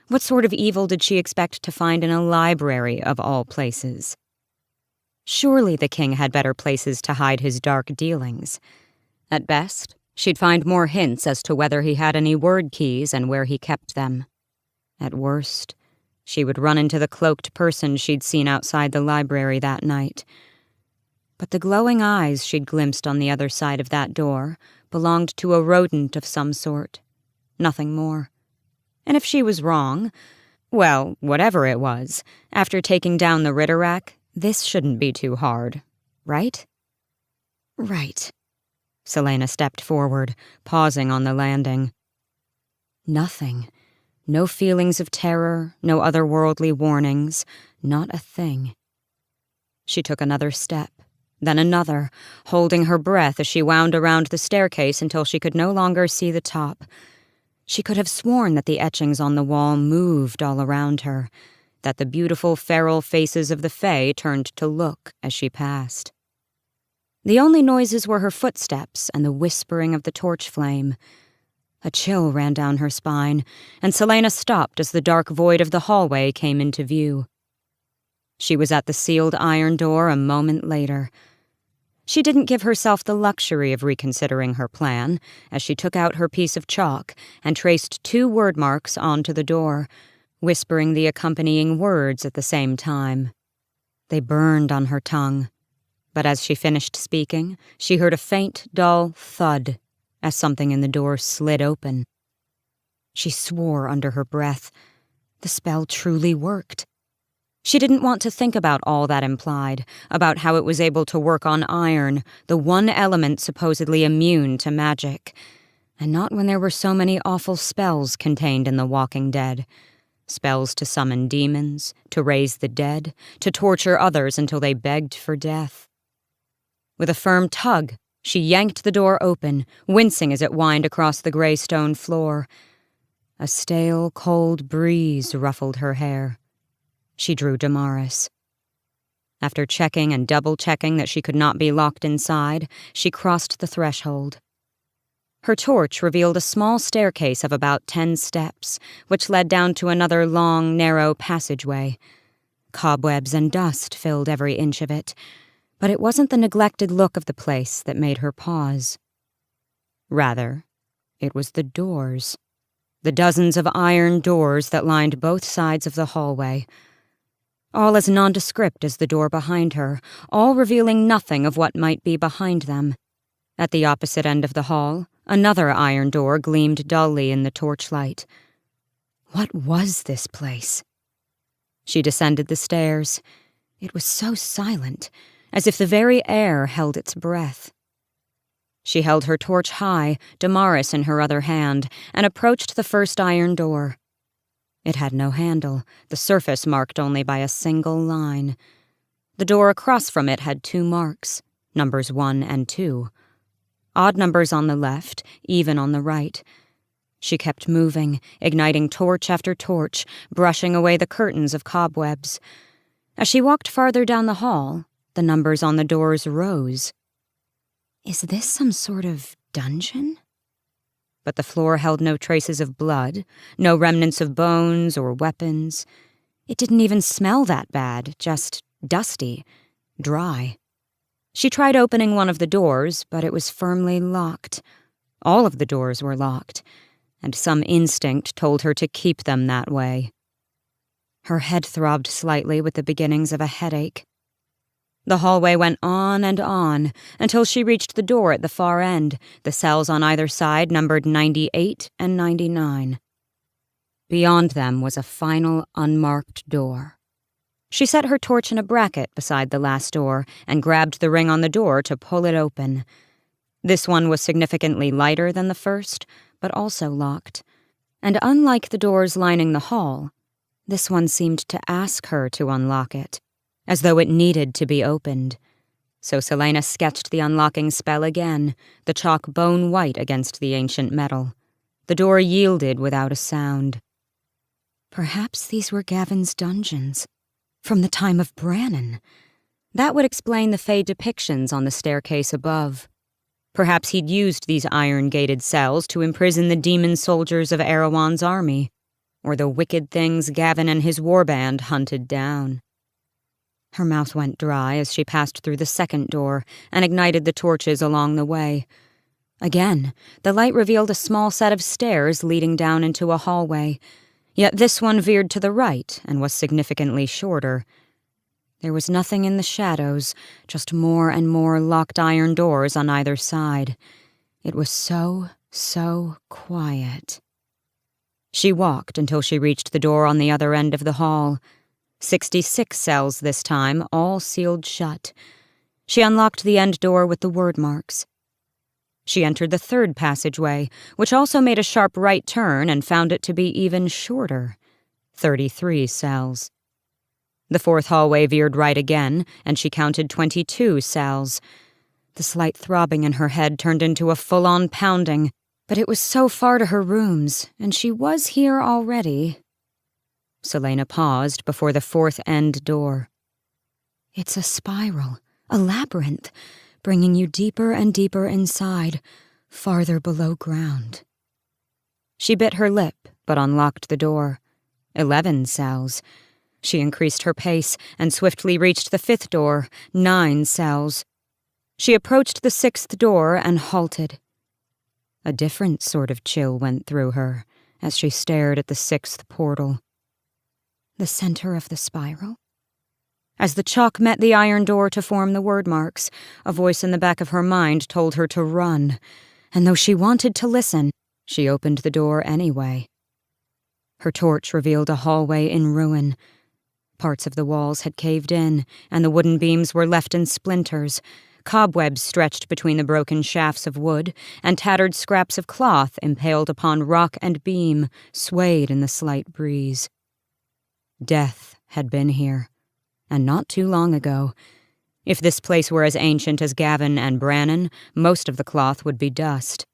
What sort of evil did she expect to find in a library of all places? Surely the king had better places to hide his dark dealings. At best, she'd find more hints as to whether he had any word keys and where he kept them. At worst, she would run into the cloaked person she'd seen outside the library that night. But the glowing eyes she'd glimpsed on the other side of that door belonged to a rodent of some sort. Nothing more. And if she was wrong, well, whatever it was, after taking down the Ritterack, this shouldn't be too hard, right? Right. Celaena stepped forward, pausing on the landing. Nothing. No feelings of terror, no otherworldly warnings, not a thing. She took another step, then another, holding her breath as she wound around the staircase until she could no longer see the top. She could have sworn that the etchings on the wall moved all around her, that the beautiful feral faces of the Fae turned to look as she passed. The only noises were her footsteps and the whispering of the torch flame. A chill ran down her spine, and Celaena stopped as the dark void of the hallway came into view. She was at the sealed iron door a moment later. She didn't give herself the luxury of reconsidering her plan, as she took out her piece of chalk and traced 2 word marks onto the door, whispering the accompanying words at the same time. They burned on her tongue, but as she finished speaking, she heard a faint, dull thud as something in the door slid open. She swore under her breath. The spell truly worked. She didn't want to think about all that implied, about how it was able to work on iron, the one element supposedly immune to magic. And not when there were so many awful spells contained in The Walking Dead. Spells to summon demons, to raise the dead, to torture others until they begged for death. With a firm tug, she yanked the door open, wincing as it whined across the gray stone floor. A stale, cold breeze ruffled her hair. She drew Damaris. After checking and double-checking that she could not be locked inside, she crossed the threshold. Her torch revealed a small staircase of about 10 steps, which led down to another long, narrow passageway. Cobwebs and dust filled every inch of it, but it wasn't the neglected look of the place that made her pause. Rather, it was the doors. The dozens of iron doors that lined both sides of the hallway. All as nondescript as the door behind her, all revealing nothing of what might be behind them. At the opposite end of the hall, another iron door gleamed dully in the torchlight. What was this place? She descended the stairs. It was so silent, as if the very air held its breath. She held her torch high, Damaris in her other hand, and approached the first iron door. It had no handle, the surface marked only by a single line. The door across from it had 2 marks, numbers 1 and 2. Odd numbers on the left, even on the right. She kept moving, igniting torch after torch, brushing away the curtains of cobwebs. As she walked farther down the hall, the numbers on the doors rose. Is this some sort of dungeon? But the floor held no traces of blood, no remnants of bones or weapons. It didn't even smell that bad, just dusty, dry. She tried opening one of the doors, but it was firmly locked. All of the doors were locked, and some instinct told her to keep them that way. Her head throbbed slightly with the beginnings of a headache. The hallway went on until she reached the door at the far end, the cells on either side numbered 98 and 99. Beyond them was a final unmarked door. She set her torch in a bracket beside the last door and grabbed the ring on the door to pull it open. This one was significantly lighter than the first, but also locked. And unlike the doors lining the hall, this one seemed to ask her to unlock it, as though it needed to be opened. So Celaena sketched the unlocking spell again, the chalk bone white against the ancient metal. The door yielded without a sound. Perhaps these were Gavin's dungeons, from the time of Brannon. That would explain the fey depictions on the staircase above. Perhaps he'd used these iron-gated cells to imprison the demon soldiers of Erewhon's army, or the wicked things Gavin and his warband hunted down. Her mouth went dry as she passed through the second door and ignited the torches along the way. Again, the light revealed a small set of stairs leading down into a hallway, yet this one veered to the right and was significantly shorter. There was nothing in the shadows, just more and more locked iron doors on either side. It was so quiet. She walked until she reached the door on the other end of the hall. 66 cells this time, all sealed shut. She unlocked the end door with the word marks. She entered the third passageway, which also made a sharp right turn and found it to be even shorter. 33 cells. The fourth hallway veered right again, and she counted 22 cells. The slight throbbing in her head turned into a full-on pounding, but it was so far to her rooms, and she was here already. Celaena paused before the fourth end door. It's a spiral, a labyrinth, bringing you deeper and deeper inside, farther below ground. She bit her lip, but unlocked the door. 11 cells. She increased her pace and swiftly reached the fifth door, 9 cells. She approached the sixth door and halted. A different sort of chill went through her as she stared at the sixth portal. The center of the spiral? As the chalk met the iron door to form the word marks, a voice in the back of her mind told her to run, and though she wanted to listen, she opened the door anyway. Her torch revealed a hallway in ruin. Parts of the walls had caved in, and the wooden beams were left in splinters. Cobwebs stretched between the broken shafts of wood, and tattered scraps of cloth impaled upon rock and beam swayed in the slight breeze. Death had been here, and not too long ago. If this place were as ancient as Gavin and Brannon, most of the cloth would be dust.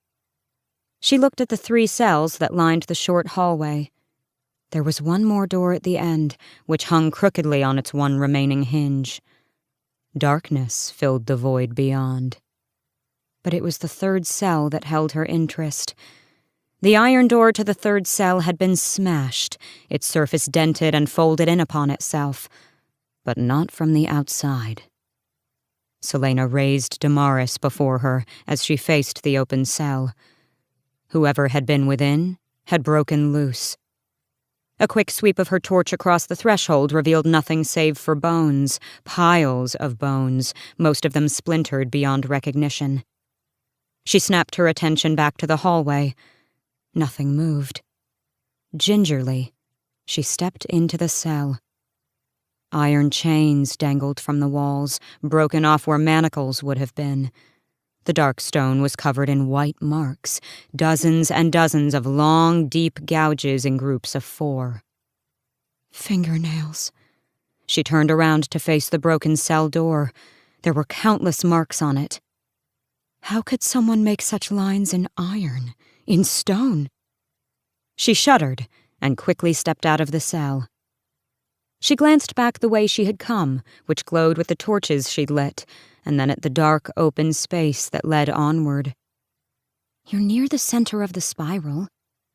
She looked at the 3 cells that lined the short hallway. There was one more door at the end, which hung crookedly on its one remaining hinge. Darkness filled the void beyond. But it was the third cell that held her interest. The iron door to the third cell had been smashed, its surface dented and folded in upon itself, but not from the outside. Celaena raised Damaris before her as she faced the open cell. Whoever had been within had broken loose. A quick sweep of her torch across the threshold revealed nothing save for bones, piles of bones, most of them splintered beyond recognition. She snapped her attention back to the hallway. Nothing moved. Gingerly, she stepped into the cell. Iron chains dangled from the walls, broken off where manacles would have been. The dark stone was covered in white marks, dozens and dozens of long, deep gouges in groups of 4. Fingernails. She turned around to face the broken cell door. There were countless marks on it. How could someone make such lines in iron, in stone? She shuddered and quickly stepped out of the cell. She glanced back the way she had come, which glowed with the torches she'd lit, and then at the dark, open space that led onward. You're near the center of the spiral.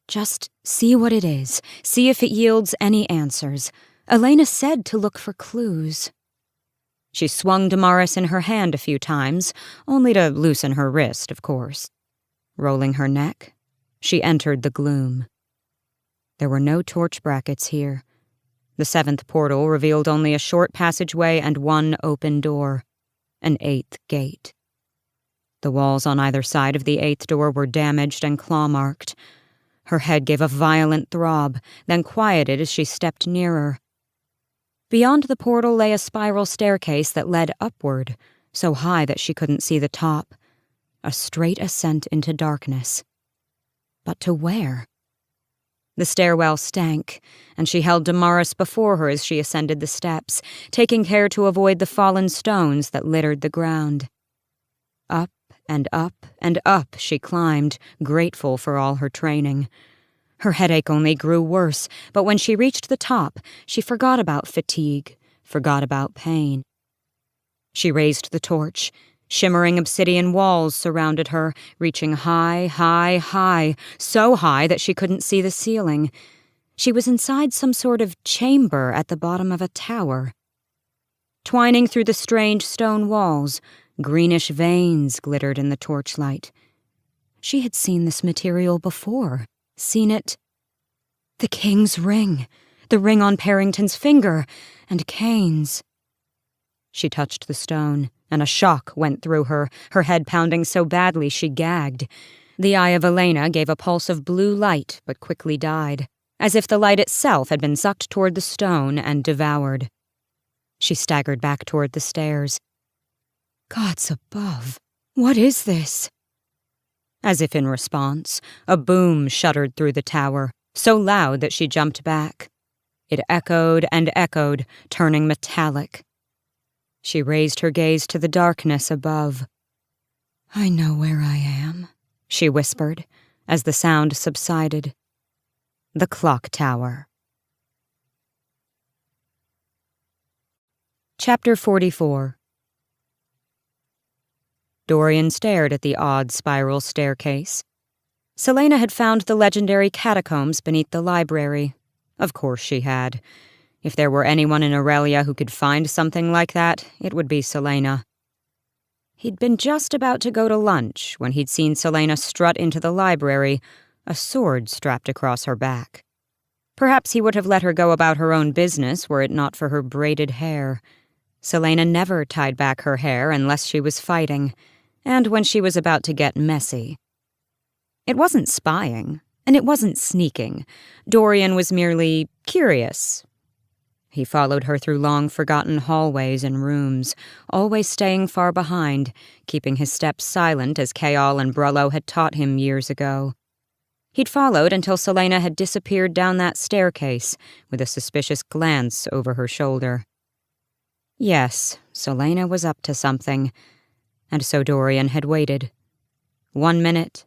Just see what it is. See if it yields any answers. Elena said to look for clues. She swung Damaris in her hand a few times, only to loosen her wrist, of course. Rolling her neck, she entered the gloom. There were no torch brackets here. The 7th portal revealed only a short passageway and one open door, an 8th gate. The walls on either side of the 8th door were damaged and claw-marked. Her head gave a violent throb, then quieted as she stepped nearer. Beyond the portal lay a spiral staircase that led upward, so high that she couldn't see the top. A straight ascent into darkness. But to where? The stairwell stank, and she held Damaris before her as she ascended the steps, taking care to avoid the fallen stones that littered the ground. Up and up and up she climbed, grateful for all her training. Her headache only grew worse, but when she reached the top, she forgot about fatigue, forgot about pain. She raised the torch. Shimmering obsidian walls surrounded her, reaching high, high, high, so high that she couldn't see the ceiling. She was inside some sort of chamber at the bottom of a tower. Twining through the strange stone walls, greenish veins glittered in the torchlight. She had seen this material before, seen it. The king's ring, the ring on Parrington's finger, and Kane's. She touched the stone, and a shock went through her, her head pounding so badly she gagged. The eye of Elena gave a pulse of blue light, but quickly died, as if the light itself had been sucked toward the stone and devoured. She staggered back toward the stairs. Gods above, what is this? As if in response, a boom shuddered through the tower, so loud that she jumped back. It echoed and echoed, turning metallic. She raised her gaze to the darkness above. I know where I am, she whispered, as the sound subsided. The clock tower. Chapter 44. Dorian stared at the odd spiral staircase. Celaena had found the legendary catacombs beneath the library. Of course she had. If there were anyone in Aurelia who could find something like that, it would be Celaena. He'd been just about to go to lunch when he'd seen Celaena strut into the library, a sword strapped across her back. Perhaps he would have let her go about her own business were it not for her braided hair. Celaena never tied back her hair unless she was fighting, and when she was about to get messy. It wasn't spying, and it wasn't sneaking. Dorian was merely curious. He followed her through long forgotten hallways and rooms, always staying far behind, keeping his steps silent as Kayal and Brullo had taught him years ago. He'd followed until Celaena had disappeared down that staircase, with a suspicious glance over her shoulder. Yes, Celaena was up to something, and so Dorian had waited. 1 minute,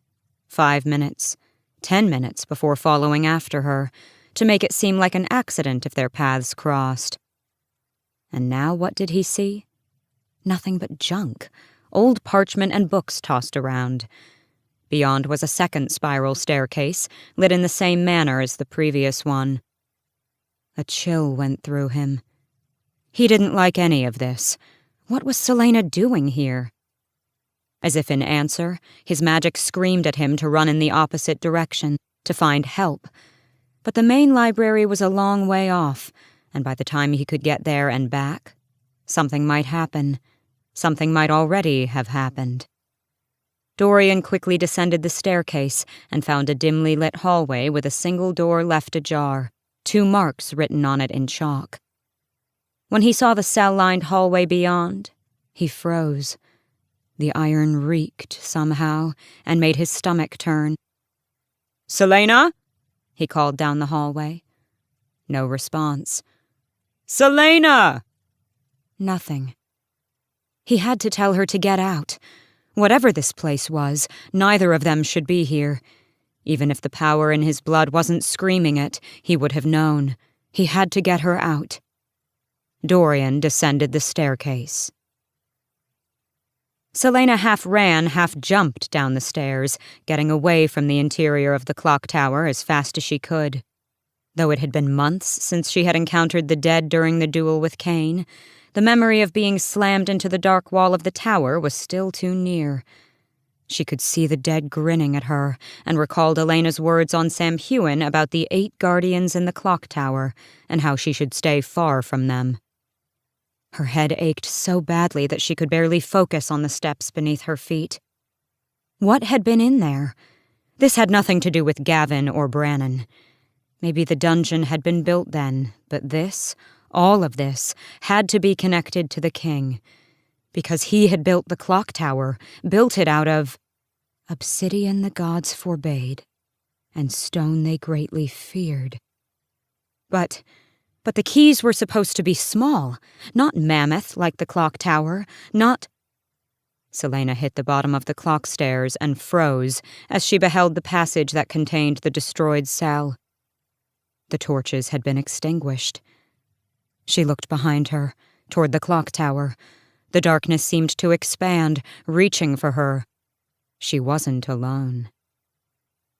5 minutes, 10 minutes before following after her, to make it seem like an accident if their paths crossed. And now what did he see? Nothing but junk, old parchment and books tossed around. Beyond was a second spiral staircase, lit in the same manner as the previous one. A chill went through him. He didn't like any of this. What was Celaena doing here? As if in answer, his magic screamed at him to run in the opposite direction, to find help. But the main library was a long way off, and by the time he could get there and back, something might happen. Something might already have happened. Dorian quickly descended the staircase and found a dimly lit hallway with a single door left ajar, 2 marks written on it in chalk. When he saw the cell-lined hallway beyond, he froze. The iron reeked somehow and made his stomach turn. "Celaena?" he called down the hallway. No response. "Celaena!" Nothing. He had to tell her to get out. Whatever this place was, neither of them should be here. Even if the power in his blood wasn't screaming it, he would have known. He had to get her out. Dorian descended the staircase. Celaena half ran, half jumped down the stairs, getting away from the interior of the clock tower as fast as she could. Though it had been months since she had encountered the dead during the duel with Cain, the memory of being slammed into the dark wall of the tower was still too near. She could see the dead grinning at her, and recalled Elena's words on Samhain about the 8 guardians in the clock tower, and how she should stay far from them. Her head ached so badly that she could barely focus on the steps beneath her feet. What had been in there? This had nothing to do with Gavin or Brannon. Maybe the dungeon had been built then, but this, all of this, had to be connected to the king. Because he had built the clock tower, built it out of obsidian the gods forbade, and stone they greatly feared. But the keys were supposed to be small, not mammoth like the clock tower, not... Celaena hit the bottom of the clock stairs and froze as she beheld the passage that contained the destroyed cell. The torches had been extinguished. She looked behind her, toward the clock tower. The darkness seemed to expand, reaching for her. She wasn't alone.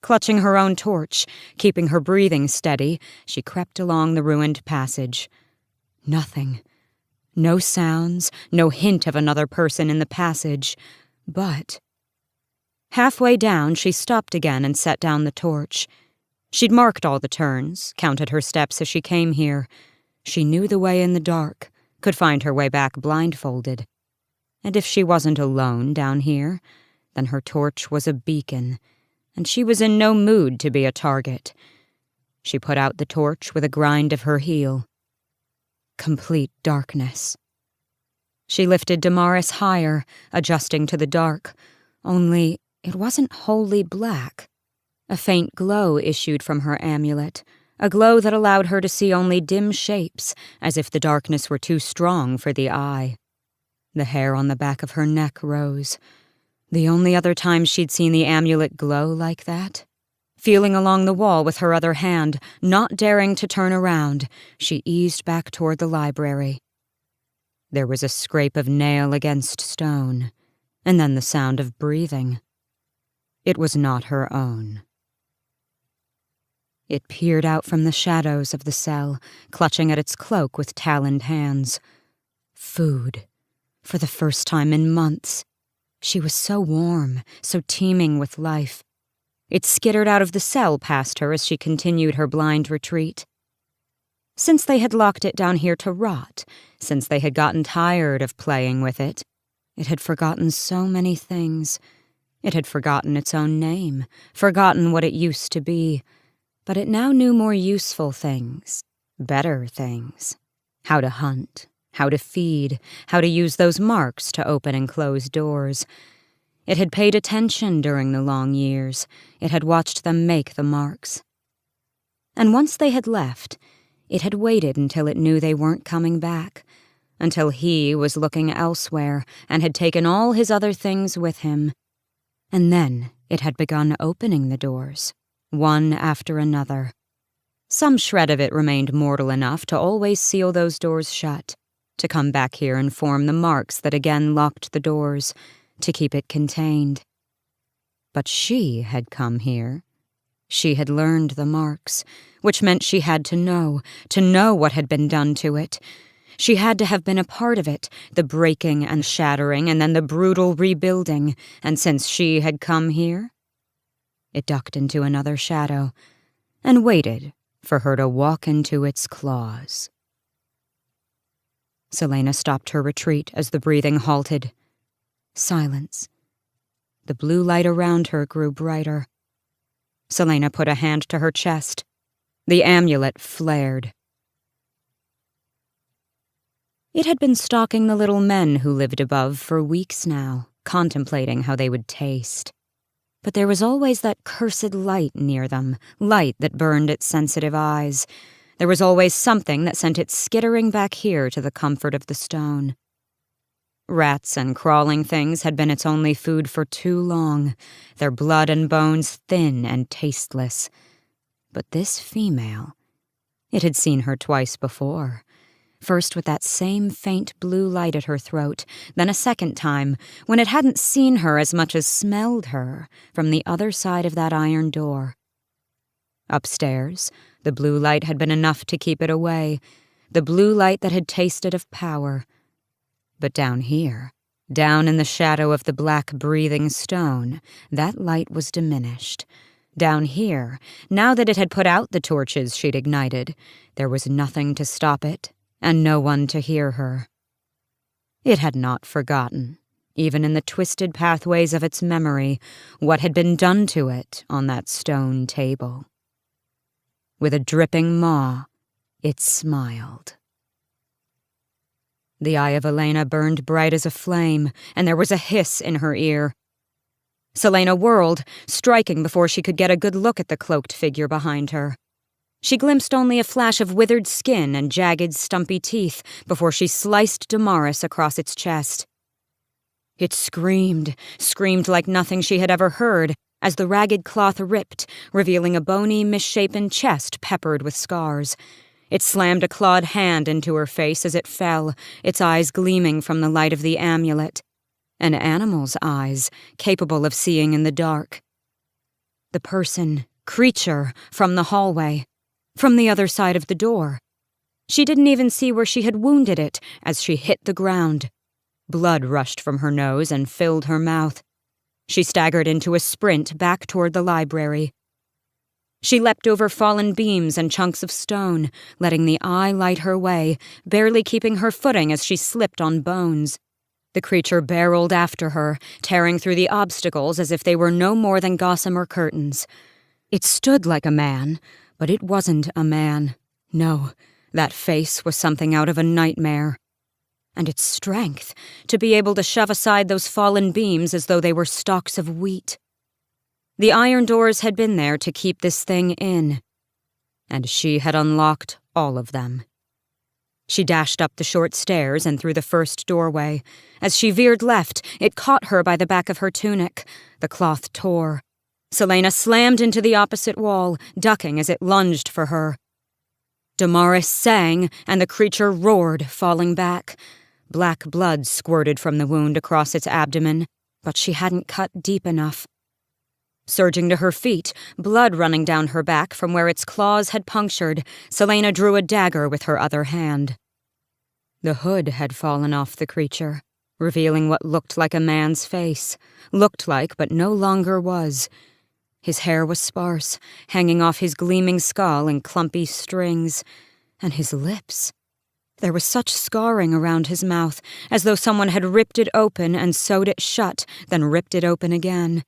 Clutching her own torch, keeping her breathing steady, she crept along the ruined passage. Nothing. No sounds, no hint of another person in the passage. But halfway down, she stopped again and set down the torch. She'd marked all the turns, counted her steps as she came here. She knew the way in the dark, could find her way back blindfolded. And if she wasn't alone down here, then her torch was a beacon, and she was in no mood to be a target. She put out the torch with a grind of her heel. Complete darkness. She lifted Damaris higher, adjusting to the dark, only it wasn't wholly black. A faint glow issued from her amulet, a glow that allowed her to see only dim shapes, as if the darkness were too strong for the eye. The hair on the back of her neck rose. The only other time she'd seen the amulet glow like that. Feeling along the wall with her other hand, not daring to turn around, she eased back toward the library. There was a scrape of nail against stone, and then the sound of breathing. It was not her own. It peered out from the shadows of the cell, clutching at its cloak with taloned hands. Food. For the first time in months. She was so warm, so teeming with life. It skittered out of the cell past her as she continued her blind retreat. Since they had locked it down here to rot, since they had gotten tired of playing with it, it had forgotten so many things. It had forgotten its own name, forgotten what it used to be, but it now knew more useful things, better things. How to hunt, how to feed, how to use those marks to open and close doors. It had paid attention during the long years. It had watched them make the marks. And once they had left, it had waited until it knew they weren't coming back, until he was looking elsewhere and had taken all his other things with him. And then it had begun opening the doors, one after another. Some shred of it remained mortal enough to always seal those doors shut, to come back here and form the marks that again locked the doors, to keep it contained. But she had come here. She had learned the marks, which meant she had to know what had been done to it. She had to have been a part of it, the breaking and shattering, and then the brutal rebuilding, and since she had come here, it ducked into another shadow, and waited for her to walk into its claws. Celaena stopped her retreat as the breathing halted. Silence. The blue light around her grew brighter. Celaena put a hand to her chest. The amulet flared. It had been stalking the little men who lived above for weeks now, contemplating how they would taste. But there was always that cursed light near them, light that burned its sensitive eyes. There was always something that sent it skittering back here to the comfort of the stone. Rats and crawling things had been its only food for too long, their blood and bones thin and tasteless. But this female, it had seen her twice before. First with that same faint blue light at her throat, then a second time, when it hadn't seen her as much as smelled her from the other side of that iron door. Upstairs, the blue light had been enough to keep it away, the blue light that had tasted of power. But down here, down in the shadow of the black breathing stone, that light was diminished. Down here, now that it had put out the torches she'd ignited, there was nothing to stop it, and no one to hear her. It had not forgotten, even in the twisted pathways of its memory, what had been done to it on that stone table. With a dripping maw, it smiled. The eye of Elena burned bright as a flame, and there was a hiss in her ear. Celaena whirled, striking before she could get a good look at the cloaked figure behind her. She glimpsed only a flash of withered skin and jagged, stumpy teeth before she sliced Damaris across its chest. It screamed like nothing she had ever heard, as the ragged cloth ripped, revealing a bony, misshapen chest peppered with scars. It slammed a clawed hand into her face as it fell, its eyes gleaming from the light of the amulet. An animal's eyes, capable of seeing in the dark. The creature, from the hallway, from the other side of the door. She didn't even see where she had wounded it as she hit the ground. Blood rushed from her nose and filled her mouth. She staggered into a sprint back toward the library. She leapt over fallen beams and chunks of stone, letting the eye light her way, barely keeping her footing as she slipped on bones. The creature barreled after her, tearing through the obstacles as if they were no more than gossamer curtains. It stood like a man, but it wasn't a man. No, that face was something out of a nightmare. And its strength, to be able to shove aside those fallen beams as though they were stalks of wheat. The iron doors had been there to keep this thing in, and she had unlocked all of them. She dashed up the short stairs and through the first doorway. As she veered left, it caught her by the back of her tunic. The cloth tore. Celaena slammed into the opposite wall, ducking as it lunged for her. Damaris sang, and the creature roared, falling back. Black blood squirted from the wound across its abdomen, but she hadn't cut deep enough. Surging to her feet, blood running down her back from where its claws had punctured, Celaena drew a dagger with her other hand. The hood had fallen off the creature, revealing what looked like a man's face. Looked like, but no longer was. His hair was sparse, hanging off his gleaming skull in clumpy strings. And his lips. There was such scarring around his mouth, as though someone had ripped it open and sewed it shut, then ripped it open again.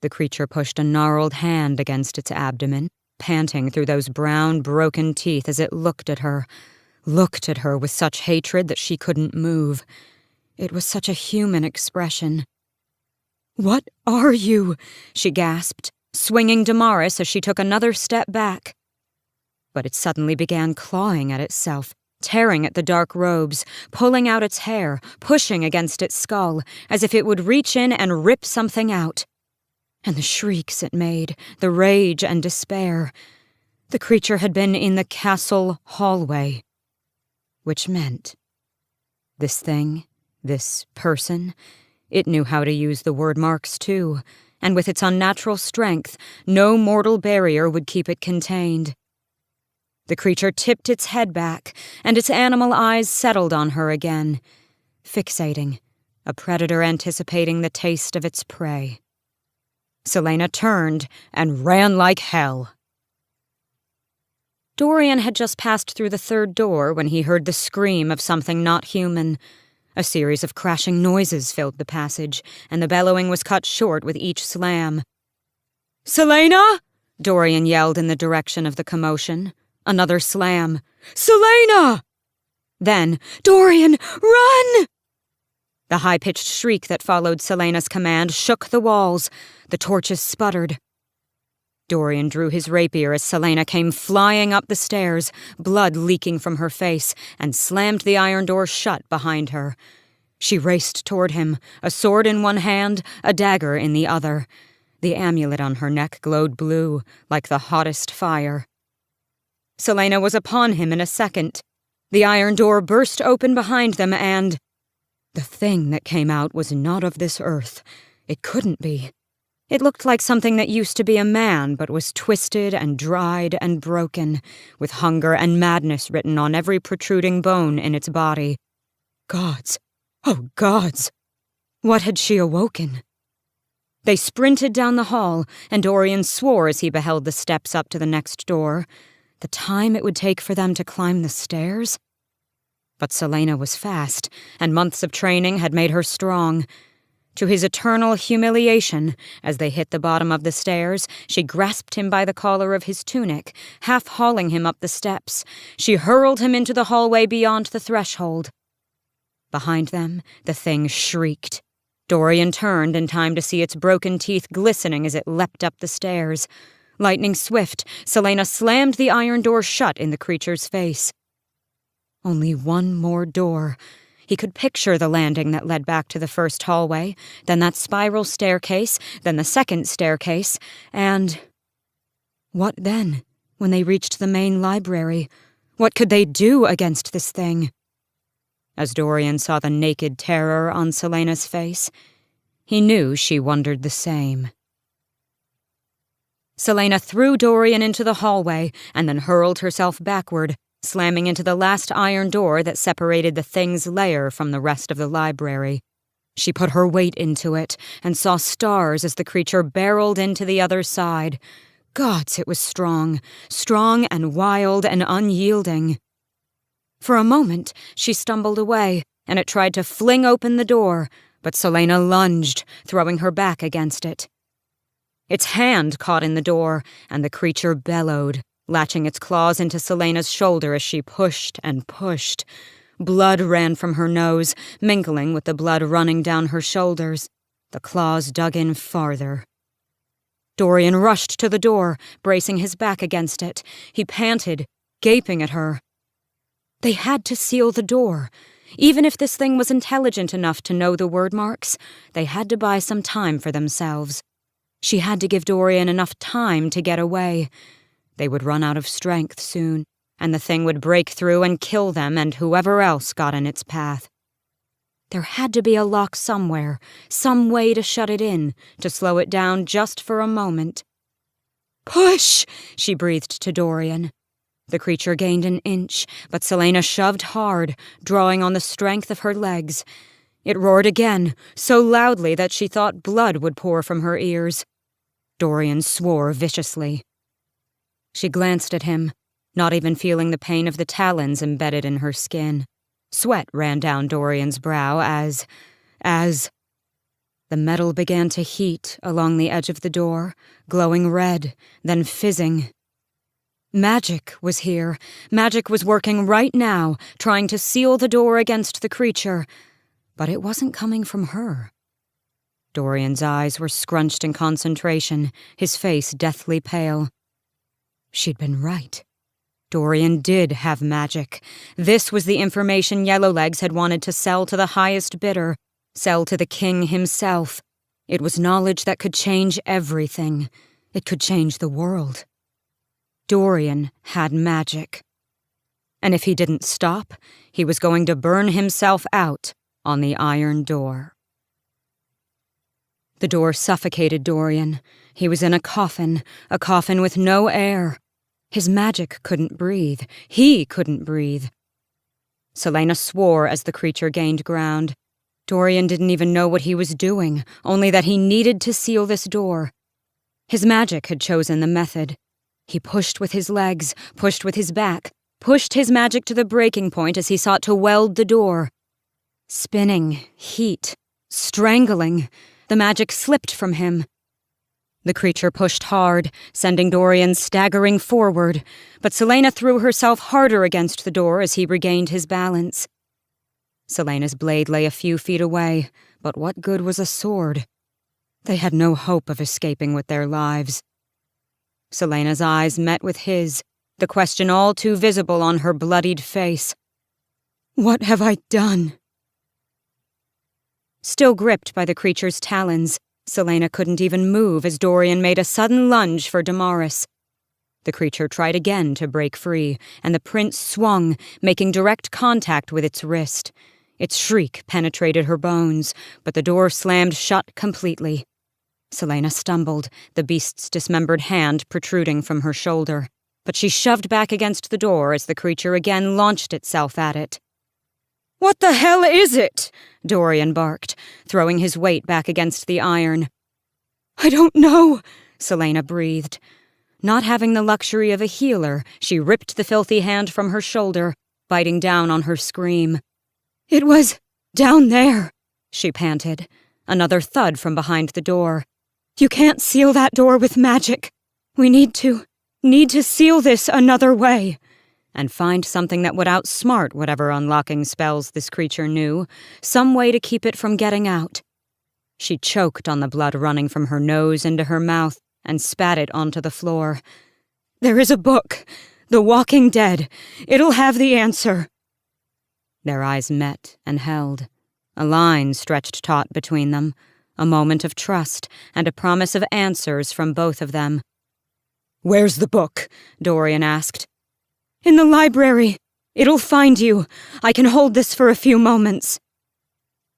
The creature pushed a gnarled hand against its abdomen, panting through those brown, broken teeth as it looked at her with such hatred that she couldn't move. It was such a human expression. "What are you?" she gasped, swinging Damaris as she took another step back. But it suddenly began clawing at itself, tearing at the dark robes, pulling out its hair, pushing against its skull, as if it would reach in and rip something out. And the shrieks it made, the rage and despair. The creature had been in the castle hallway. Which meant this thing, this person, it knew how to use the word marks too, and with its unnatural strength, no mortal barrier would keep it contained. The creature tipped its head back, and its animal eyes settled on her again, fixating, a predator anticipating the taste of its prey. Celaena turned and ran like hell. Dorian had just passed through the third door when he heard the scream of something not human. A series of crashing noises filled the passage, and the bellowing was cut short with each slam. "Celaena!" Dorian yelled in the direction of the commotion. Another slam. "Celaena!" Then, "Dorian, run!" The high-pitched shriek that followed Celaena's command shook the walls. The torches sputtered. Dorian drew his rapier as Celaena came flying up the stairs, blood leaking from her face, and slammed the iron door shut behind her. She raced toward him, a sword in one hand, a dagger in the other. The amulet on her neck glowed blue, like the hottest fire. Celaena was upon him in a second. The iron door burst open behind them, and the thing that came out was not of this earth. It couldn't be. It looked like something that used to be a man, but was twisted and dried and broken, with hunger and madness written on every protruding bone in its body. Gods! Oh, gods! What had she awoken? They sprinted down the hall, and Dorian swore as he beheld the steps up to the next door. The time it would take for them to climb the stairs? But Celaena was fast, and months of training had made her strong. To his eternal humiliation, as they hit the bottom of the stairs, she grasped him by the collar of his tunic, half hauling him up the steps. She hurled him into the hallway beyond the threshold. Behind them, the thing shrieked. Dorian turned in time to see its broken teeth glistening as it leapt up the stairs. Lightning swift, Celaena slammed the iron door shut in the creature's face. Only one more door. He could picture the landing that led back to the first hallway, then that spiral staircase, then the second staircase, and... What then, when they reached the main library? What could they do against this thing? As Dorian saw the naked terror on Celaena's face, he knew she wondered the same. Celaena threw Dorian into the hallway and then hurled herself backward, slamming into the last iron door that separated the thing's lair from the rest of the library. She put her weight into it and saw stars as the creature barreled into the other side. Gods, it was strong and wild and unyielding. For a moment, she stumbled away, and it tried to fling open the door, but Celaena lunged, throwing her back against it. Its hand caught in the door, and the creature bellowed, latching its claws into Celaena's shoulder as she pushed and pushed. Blood ran from her nose, mingling with the blood running down her shoulders. The claws dug in farther. Dorian rushed to the door, bracing his back against it. He panted, gaping at her. They had to seal the door. Even if this thing was intelligent enough to know the word marks, they had to buy some time for themselves. She had to give Dorian enough time to get away. They would run out of strength soon, and the thing would break through and kill them and whoever else got in its path. There had to be a lock somewhere, some way to shut it in, to slow it down just for a moment. "Push!" she breathed to Dorian. The creature gained an inch, but Celaena shoved hard, drawing on the strength of her legs. It roared again, so loudly that she thought blood would pour from her ears. Dorian swore viciously. She glanced at him, not even feeling the pain of the talons embedded in her skin. Sweat ran down Dorian's brow as... The metal began to heat along the edge of the door, glowing red, then fizzing. Magic was here. Magic was working right now, trying to seal the door against the creature. But it wasn't coming from her. Dorian's eyes were scrunched in concentration, his face deathly pale. She'd been right. Dorian did have magic. This was the information Yellowlegs had wanted to sell to the highest bidder, sell to the king himself. It was knowledge that could change everything. It could change the world. Dorian had magic. And if he didn't stop, he was going to burn himself out on the iron door. The door suffocated Dorian. He was in a coffin with no air. His magic couldn't breathe. He couldn't breathe. Celaena swore as the creature gained ground. Dorian didn't even know what he was doing, only that he needed to seal this door. His magic had chosen the method. He pushed with his legs, pushed with his back, pushed his magic to the breaking point as he sought to weld the door. Spinning, heat, strangling, the magic slipped from him. The creature pushed hard, sending Dorian staggering forward, but Celaena threw herself harder against the door as he regained his balance. Celaena's blade lay a few feet away, but what good was a sword? They had no hope of escaping with their lives. Celaena's eyes met with his, the question all too visible on her bloodied face. What have I done? Still gripped by the creature's talons, Celaena couldn't even move as Dorian made a sudden lunge for Damaris. The creature tried again to break free, and the prince swung, making direct contact with its wrist. Its shriek penetrated her bones, but the door slammed shut completely. Celaena stumbled, the beast's dismembered hand protruding from her shoulder, but she shoved back against the door as the creature again launched itself at it. "What the hell is it?" Dorian barked, throwing his weight back against the iron. "I don't know," Celaena breathed. Not having the luxury of a healer, she ripped the filthy hand from her shoulder, biting down on her scream. "It was down there," she panted. Another thud from behind the door. "You can't seal that door with magic. We need to seal this another way." And find something that would outsmart whatever unlocking spells this creature knew, some way to keep it from getting out. She choked on the blood running from her nose into her mouth and spat it onto the floor. "There is a book, The Walking Dead. It'll have the answer." Their eyes met and held. A line stretched taut between them, a moment of trust and a promise of answers from both of them. "Where's the book?" Dorian asked. "In the library. It'll find you. I can hold this for a few moments."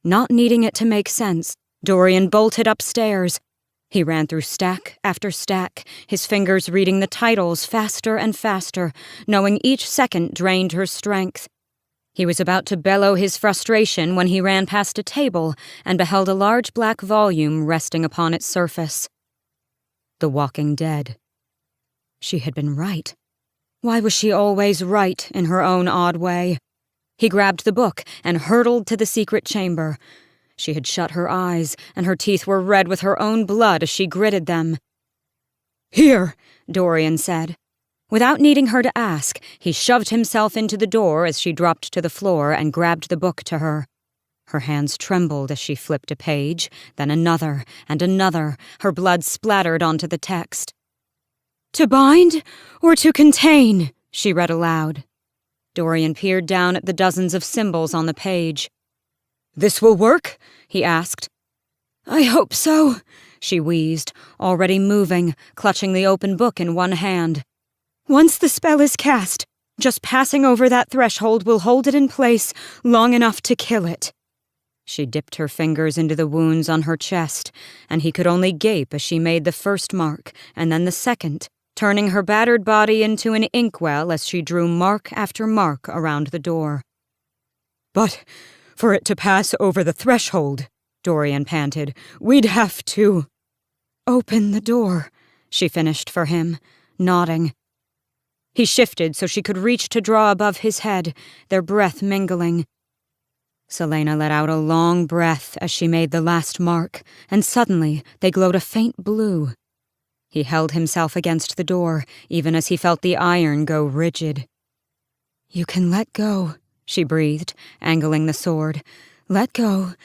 Not needing it to make sense, Dorian bolted upstairs. He ran through stack after stack, his fingers reading the titles faster and faster, knowing each second drained her strength. He was about to bellow his frustration when he ran past a table and beheld a large black volume resting upon its surface. The Walking Dead. She had been right. Why was she always right in her own odd way? He grabbed the book and hurtled to the secret chamber. She had shut her eyes, and her teeth were red with her own blood as she gritted them. "Here," Dorian said. Without needing her to ask, he shoved himself into the door as she dropped to the floor and grabbed the book to her. Her hands trembled as she flipped a page, then another and another, her blood splattered onto the text. "To bind or to contain," she read aloud. Dorian peered down at the dozens of symbols on the page. "This will work?" he asked. "I hope so," she wheezed, already moving, clutching the open book in one hand. "Once the spell is cast, just passing over that threshold will hold it in place long enough to kill it." She dipped her fingers into the wounds on her chest, and he could only gape as she made the first mark, and then the second, turning her battered body into an inkwell as she drew mark after mark around the door. "But for it to pass over the threshold," Dorian panted, "we'd have to—" "Open the door," she finished for him, nodding. He shifted so she could reach to draw above his head, their breath mingling. Celaena let out a long breath as she made the last mark, and suddenly they glowed a faint blue. He held himself against the door, even as he felt the iron go rigid. "You can let go," she breathed, angling the sword. "Let go,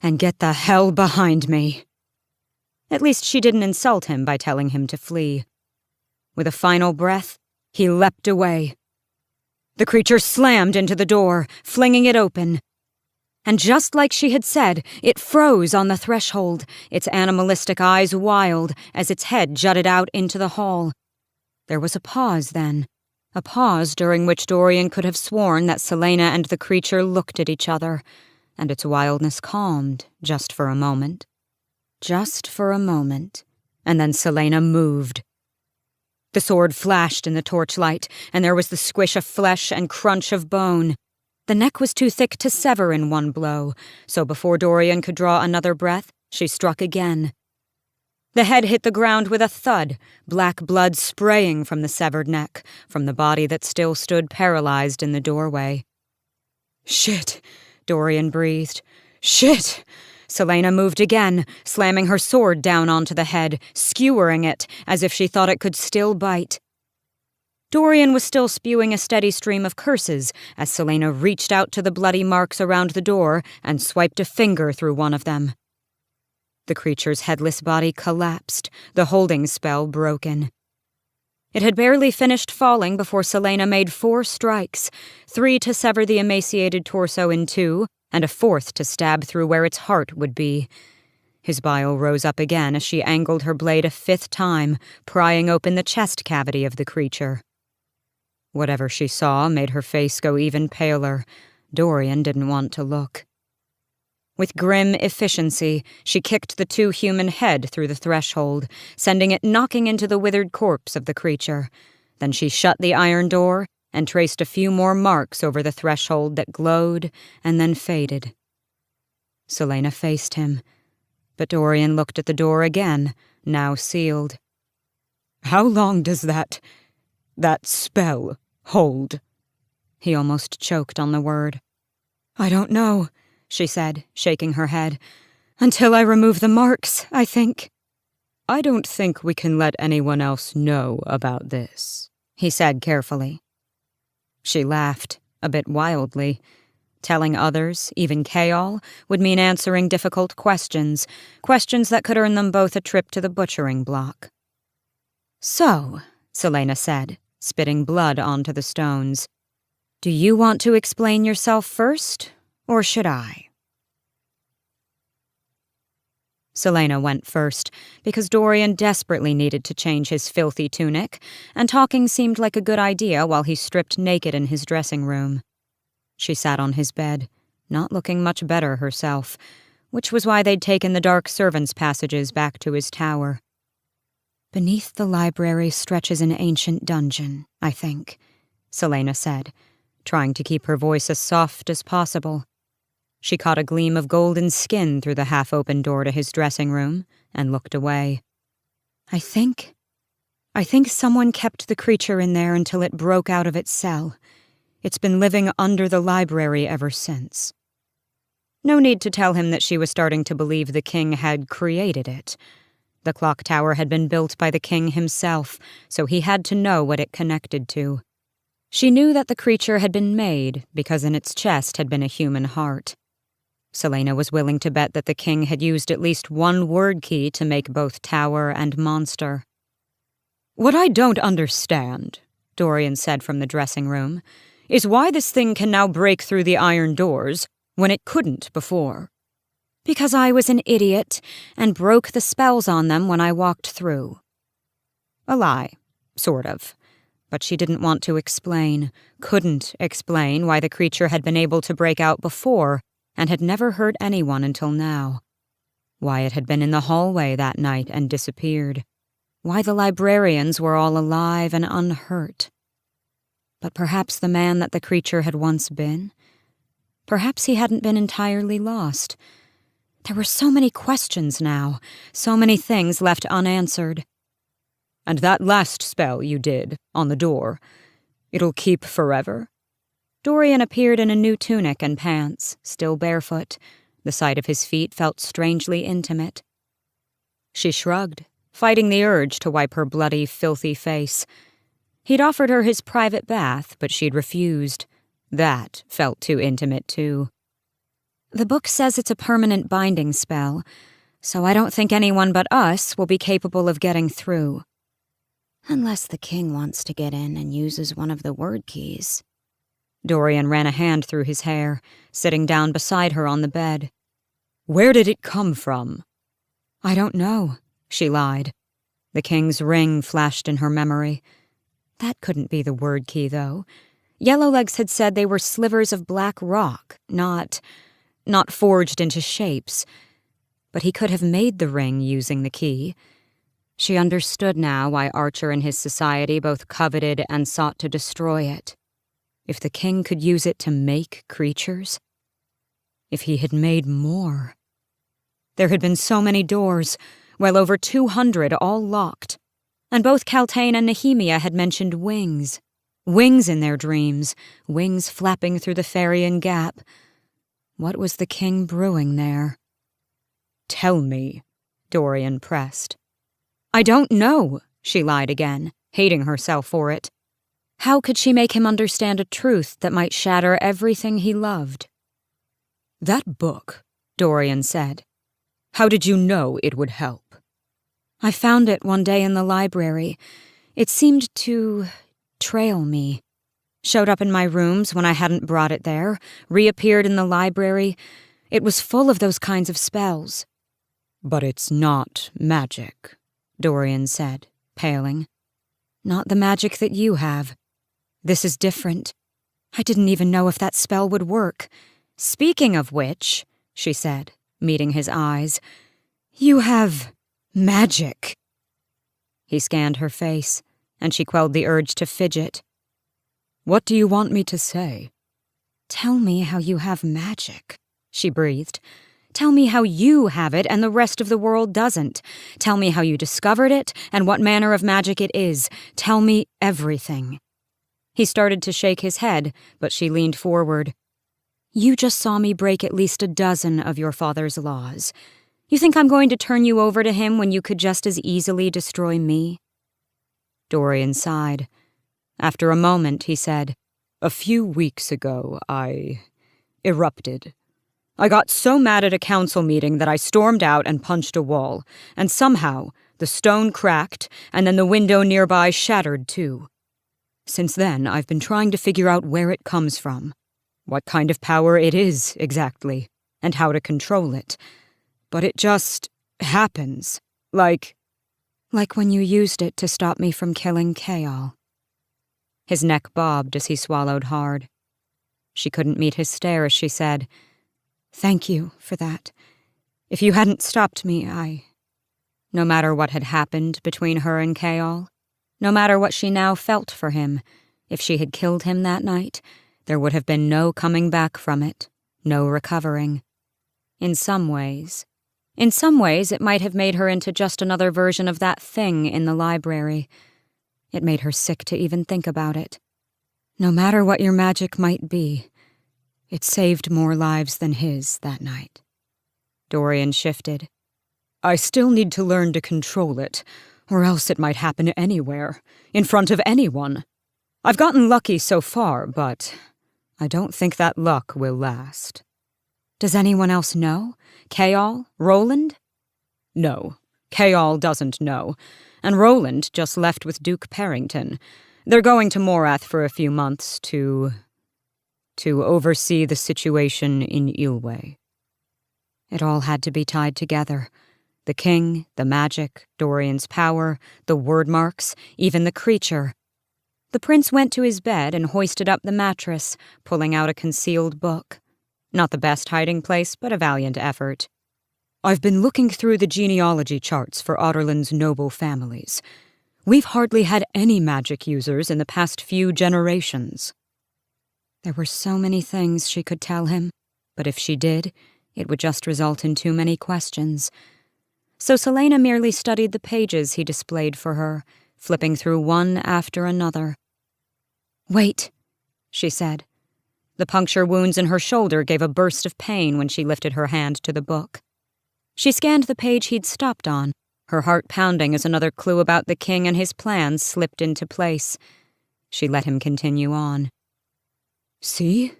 and get the hell behind me." At least she didn't insult him by telling him to flee. With a final breath, he leapt away. The creature slammed into the door, flinging it open. And just like she had said, it froze on the threshold, its animalistic eyes wild as its head jutted out into the hall. There was a pause then, a pause during which Dorian could have sworn that Celaena and the creature looked at each other, and its wildness calmed just for a moment. Just for a moment, and then Celaena moved. The sword flashed in the torchlight, and there was the squish of flesh and crunch of bone. The neck was too thick to sever in one blow, so before Dorian could draw another breath, she struck again. The head hit the ground with a thud, black blood spraying from the severed neck, from the body that still stood paralyzed in the doorway. "Shit," Dorian breathed. "Shit!" Celaena moved again, slamming her sword down onto the head, skewering it as if she thought it could still bite. Dorian was still spewing a steady stream of curses as Celaena reached out to the bloody marks around the door and swiped a finger through one of them. The creature's headless body collapsed, the holding spell broken. It had barely finished falling before Celaena made 4 strikes, 3 to sever the emaciated torso in 2, and a 4th to stab through where its heart would be. His bile rose up again as she angled her blade a 5th time, prying open the chest cavity of the creature. Whatever she saw made her face go even paler. Dorian didn't want to look. With grim efficiency, she kicked the 2-human head through the threshold, sending it knocking into the withered corpse of the creature. Then she shut the iron door and traced a few more marks over the threshold that glowed and then faded. Celaena faced him, but Dorian looked at the door again, now sealed. "How long does that spell hold?" He almost choked on the word. "I don't know," she said, shaking her head. "Until I remove the marks, I think." "I don't think we can let anyone else know about this," he said carefully. She laughed, a bit wildly. Telling others, even Kaol, would mean answering difficult questions that could earn them both a trip to the butchering block. "So," Celaena said, spitting blood onto the stones, "do you want to explain yourself first, or should I?" Celaena went first, because Dorian desperately needed to change his filthy tunic, and talking seemed like a good idea while he stripped naked in his dressing room. She sat on his bed, not looking much better herself, which was why they'd taken the dark servants' passages back to his tower. "Beneath the library stretches an ancient dungeon, I think," Celaena said, trying to keep her voice as soft as possible. She caught a gleam of golden skin through the half-open door to his dressing room and looked away. I think someone kept the creature in there until it broke out of its cell. It's been living under the library ever since." No need to tell him that she was starting to believe the king had created it. The clock tower had been built by the king himself, so he had to know what it connected to. She knew that the creature had been made because in its chest had been a human heart. Celaena was willing to bet that the king had used at least one word key to make both tower and monster. "What I don't understand," Dorian said from the dressing room, "is why this thing can now break through the iron doors when it couldn't before." "Because I was an idiot and broke the spells on them when I walked through." A lie, sort of. But she didn't want to explain, couldn't explain why the creature had been able to break out before and had never hurt anyone until now. Why it had been in the hallway that night and disappeared. Why the librarians were all alive and unhurt. But perhaps the man that the creature had once been? Perhaps he hadn't been entirely lost. There were so many questions now, so many things left unanswered. "And that last spell you did, on the door, it'll keep forever?" Dorian appeared in a new tunic and pants, still barefoot. The sight of his feet felt strangely intimate. She shrugged, fighting the urge to wipe her bloody, filthy face. He'd offered her his private bath, but she'd refused. That felt too intimate, too. "The book says it's a permanent binding spell, so I don't think anyone but us will be capable of getting through. Unless the king wants to get in and uses one of the word keys." Dorian ran a hand through his hair, sitting down beside her on the bed. "Where did it come from?" "I don't know," she lied. The king's ring flashed in her memory. That couldn't be the word key, though. Yellowlegs had said they were slivers of black rock, not forged into shapes. But he could have made the ring using the key. She understood now why Archer and his society both coveted and sought to destroy it. If the king could use it to make creatures? If he had made more? There had been so many doors, well over 200, all locked. And both Kaltain and Nehemia had mentioned wings. Wings in their dreams, wings flapping through the Farian Gap. What was the king brewing there? "Tell me," Dorian pressed. "I don't know," she lied again, hating herself for it. How could she make him understand a truth that might shatter everything he loved? "That book," Dorian said. "How did you know it would help?" I found it one day in the library. It seemed to trail me. Showed up in my rooms when I hadn't brought it there, reappeared in the library. It was full of those kinds of spells. "But it's not magic," Dorian said, paling. "Not the magic that you have. This is different. I didn't even know if that spell would work. Speaking of which," she said, meeting his eyes, "you have magic." He scanned her face, and she quelled the urge to fidget. "What do you want me to say?" "Tell me how you have magic," she breathed. "Tell me how you have it and the rest of the world doesn't. Tell me how you discovered it and what manner of magic it is. Tell me everything." He started to shake his head, but she leaned forward. "You just saw me break at least a dozen of your father's laws. You think I'm going to turn you over to him when you could just as easily destroy me?" Dorian sighed. After a moment, he said, "A few weeks ago, I erupted. I got so mad at a council meeting that I stormed out and punched a wall, and somehow the stone cracked, and then the window nearby shattered too. Since then, I've been trying to figure out where it comes from, what kind of power it is exactly, and how to control it. But it just happens, like when you used it to stop me from killing Kaol." His neck bobbed as he swallowed hard. She couldn't meet his stare as she said, "Thank you for that. If you hadn't stopped me, No matter what had happened between her and Kaol, no matter what she now felt for him, if she had killed him that night, there would have been no coming back from it, no recovering. In some ways, it might have made her into just another version of that thing in the library. It made her sick to even think about it. No matter what your magic might be, it saved more lives than his that night." Dorian shifted. "I still need to learn to control it, or else it might happen anywhere, in front of anyone. I've gotten lucky so far, but I don't think that luck will last." "Does anyone else know? Kaol? Roland?" "No, Kaol doesn't know, and Roland just left with Duke Parrington. They're going to Morath for a few months to oversee the situation in Ilwe." It all had to be tied together. The king, the magic, Dorian's power, the word marks, even the creature. The prince went to his bed and hoisted up the mattress, pulling out a concealed book. Not the best hiding place, but a valiant effort. "I've been looking through the genealogy charts for Otterland's noble families. We've hardly had any magic users in the past few generations." There were so many things she could tell him, but if she did, it would just result in too many questions. So Celaena merely studied the pages he displayed for her, flipping through one after another. "Wait," she said. The puncture wounds in her shoulder gave a burst of pain when she lifted her hand to the book. She scanned the page he'd stopped on, her heart pounding as another clue about the king and his plans slipped into place. She let him continue on. "See?"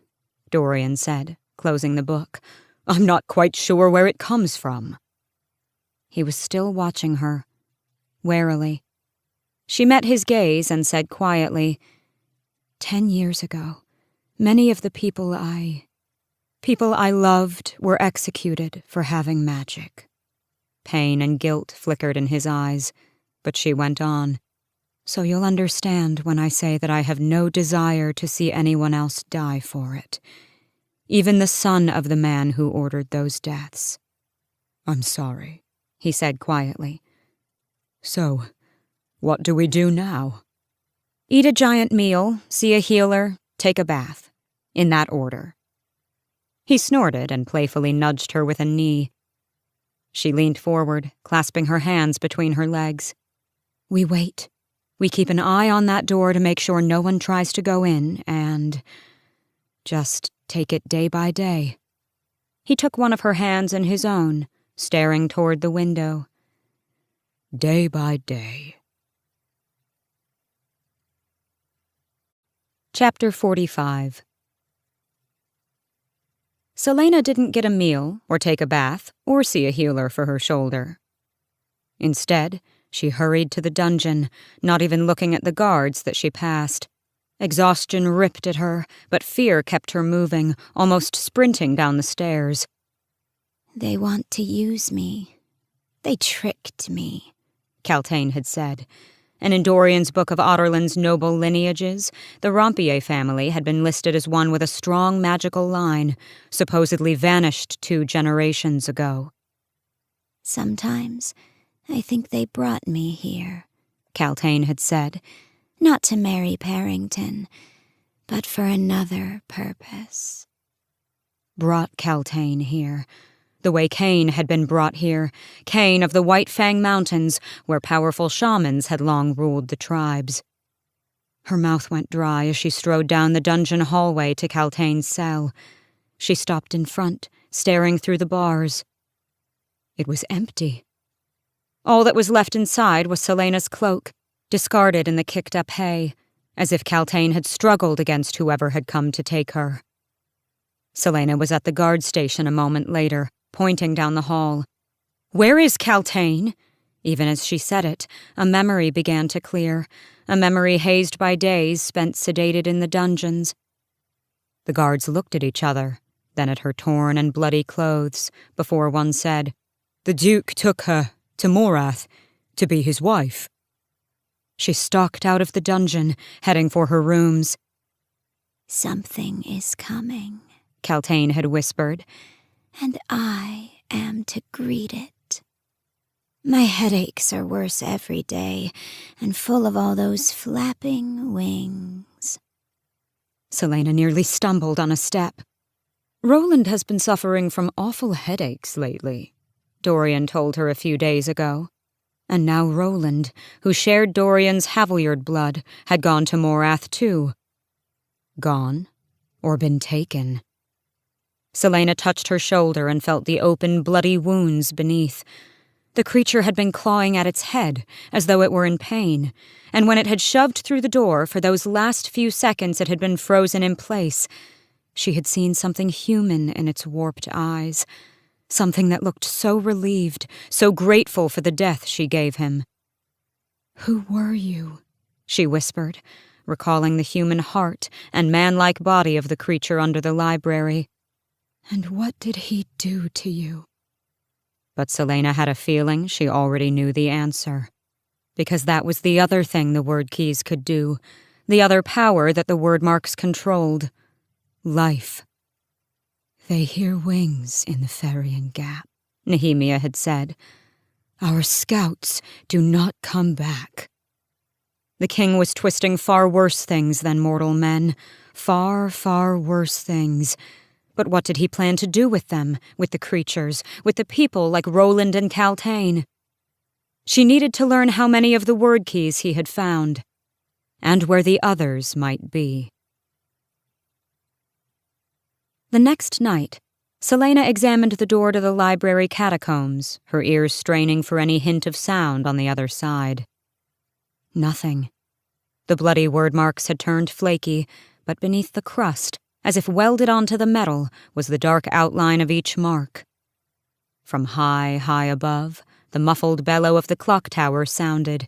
Dorian said, closing the book. "I'm not quite sure where it comes from." He was still watching her, warily. She met his gaze and said quietly, 10 years ago, many of the people I loved were executed for having magic." Pain and guilt flickered in his eyes, but she went on. "So you'll understand when I say that I have no desire to see anyone else die for it. Even the son of the man who ordered those deaths." "I'm sorry," he said quietly. "So, what do we do now?" "Eat a giant meal, see a healer, take a bath. In that order." He snorted and playfully nudged her with a knee. She leaned forward, clasping her hands between her legs. "We wait. We keep an eye on that door to make sure no one tries to go in, and just take it day by day." He took one of her hands in his own, staring toward the window. "Day by day." Chapter 45. Celaena didn't get a meal, or take a bath, or see a healer for her shoulder. Instead, she hurried to the dungeon, not even looking at the guards that she passed. Exhaustion ripped at her, but fear kept her moving, almost sprinting down the stairs. They want to use me. They tricked me, Celaena had said. And in Dorian's book of Otterland's noble lineages, the Rompier family had been listed as one with a strong magical line, supposedly vanished 2 generations ago. Sometimes I think they brought me here, Celaena had said. not to marry Parrington, but for another purpose. Brought Celaena here, the way Cain had been brought here, Cain of the White Fang Mountains, where powerful shamans had long ruled the tribes. Her mouth went dry as she strode down the dungeon hallway to Celaena's cell. She stopped in front, staring through the bars. It was empty. All that was left inside was Celaena's cloak, discarded in the kicked-up hay, as if Celaena had struggled against whoever had come to take her. Celaena was at the guard station a moment later, pointing down the hall. "Where is Celaena?" Even as she said it, a memory began to clear, a memory hazed by days spent sedated in the dungeons. The guards looked at each other, then at her torn and bloody clothes, before one said, "The Duke took her to Morath to be his wife." She stalked out of the dungeon, heading for her rooms. Something is coming, Celaena had whispered. and I am to greet it. My headaches are worse every day, and full of all those flapping wings. Celaena nearly stumbled on a step. "Roland has been suffering from awful headaches lately," Dorian told her a few days ago. And now Roland, who shared Dorian's Havilyard blood, had gone to Morath too. Gone, or been taken. Celaena touched her shoulder and felt the open, bloody wounds beneath. The creature had been clawing at its head, as though it were in pain, and when it had shoved through the door, for those last few seconds it had been frozen in place. She had seen something human in its warped eyes, something that looked so relieved, so grateful for the death she gave him. "Who were you?" she whispered, recalling the human heart and man-like body of the creature under the library. "And what did he do to you?" But Celaena had a feeling she already knew the answer. Because that was the other thing the word keys could do, the other power that the word marks controlled. Life. "They hear wings in the Ferian Gap," Nehemia had said. "Our scouts do not come back." The king was twisting far worse things than mortal men. Far, far worse things. But what did he plan to do with them, with the creatures, with the people like Roland and Celaena? She needed to learn how many of the word keys he had found, and where the others might be. The next night, Celaena examined the door to the library catacombs, her ears straining for any hint of sound on the other side. Nothing. The bloody word marks had turned flaky, but beneath the crust, as if welded onto the metal, was the dark outline of each mark. From high, high above, the muffled bellow of the clock tower sounded.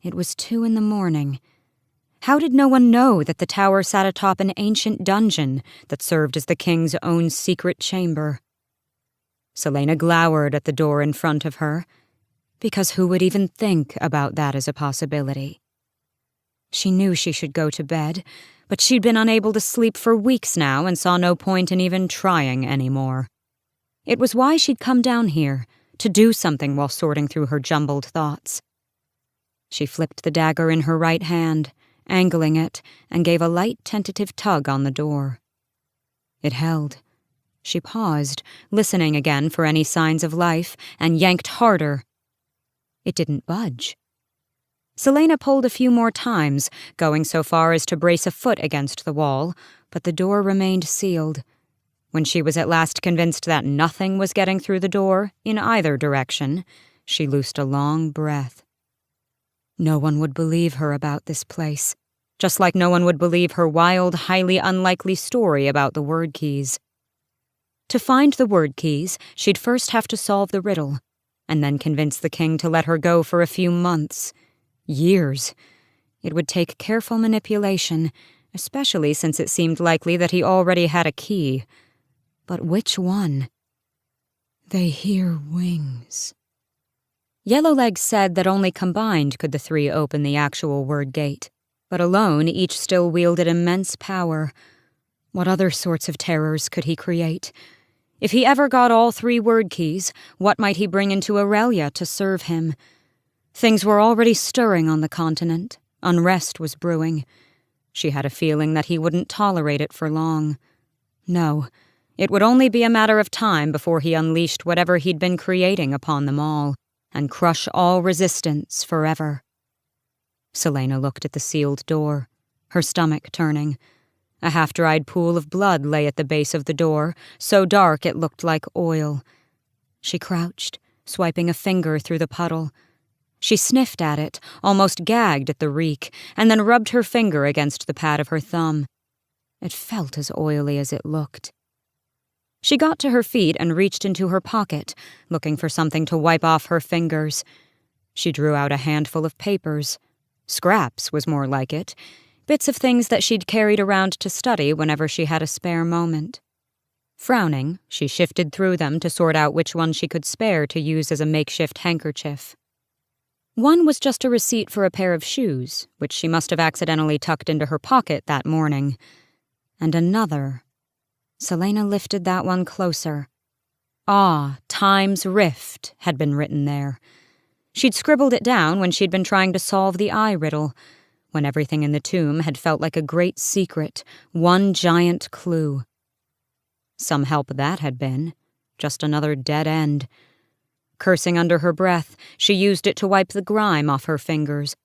It was 2 a.m. How did no one know that the tower sat atop an ancient dungeon that served as the king's own secret chamber? Celaena glowered at the door in front of her, because who would even think about that as a possibility? She knew she should go to bed, but she'd been unable to sleep for weeks now and saw no point in even trying anymore. It was why she'd come down here, to do something while sorting through her jumbled thoughts. She flipped the dagger in her right hand, angling it, and gave a light tentative tug on the door. It held. She paused, listening again for any signs of life, and yanked harder. It didn't budge. Celaena pulled a few more times, going so far as to brace a foot against the wall, but the door remained sealed. When she was at last convinced that nothing was getting through the door, in either direction, she loosed a long breath. No one would believe her about this place. just like no one would believe her wild, highly unlikely story about the word keys. To find the word keys, she'd first have to solve the riddle, and then convince the king to let her go for a few months. Years. It would take careful manipulation, especially since it seemed likely that he already had a key. But which one? They hear wings. Yellowlegs said that only combined could the three open the actual word gate, but alone each still wielded immense power. What other sorts of terrors could he create? If he ever got all three word keys, what might he bring into Aurelia to serve him? Things were already stirring on the continent. Unrest was brewing. She had a feeling that he wouldn't tolerate it for long. No, it would only be a matter of time before he unleashed whatever he'd been creating upon them all, and crush all resistance forever. Celaena looked at the sealed door, her stomach turning. A half-dried pool of blood lay at the base of the door, so dark it looked like oil. She crouched, swiping a finger through the puddle. She sniffed at it, almost gagged at the reek, and then rubbed her finger against the pad of her thumb. It felt as oily as it looked. She got to her feet and reached into her pocket, looking for something to wipe off her fingers. She drew out a handful of papers. Scraps was more like it. Bits of things that she'd carried around to study whenever she had a spare moment. Frowning, she shifted through them to sort out which one she could spare to use as a makeshift handkerchief. One was just a receipt for a pair of shoes, which she must have accidentally tucked into her pocket that morning. And another. Celaena lifted that one closer. Ah, Time's Rift had been written there. She'd scribbled it down when she'd been trying to solve the eye riddle, when everything in the tomb had felt like a great secret, one giant clue. Some help that had been. Just another dead end. Cursing under her breath, she used it to wipe the grime off her fingers.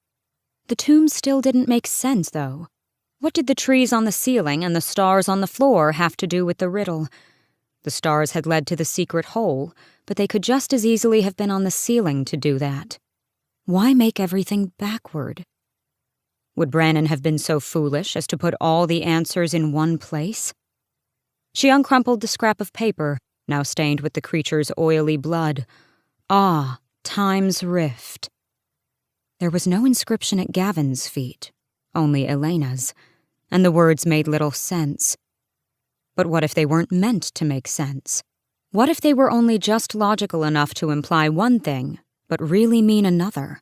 The tomb still didn't make sense, though. What did the trees on the ceiling and the stars on the floor have to do with the riddle? The stars had led to the secret hole, but they could just as easily have been on the ceiling to do that. Why make everything backward? Would Brannon have been so foolish as to put all the answers in one place? She uncrumpled the scrap of paper, now stained with the creature's oily blood. Ah, Time's Rift. There was no inscription at Gavin's feet, only Elena's, and the words made little sense. But what if they weren't meant to make sense? What if they were only just logical enough to imply one thing, but really mean another?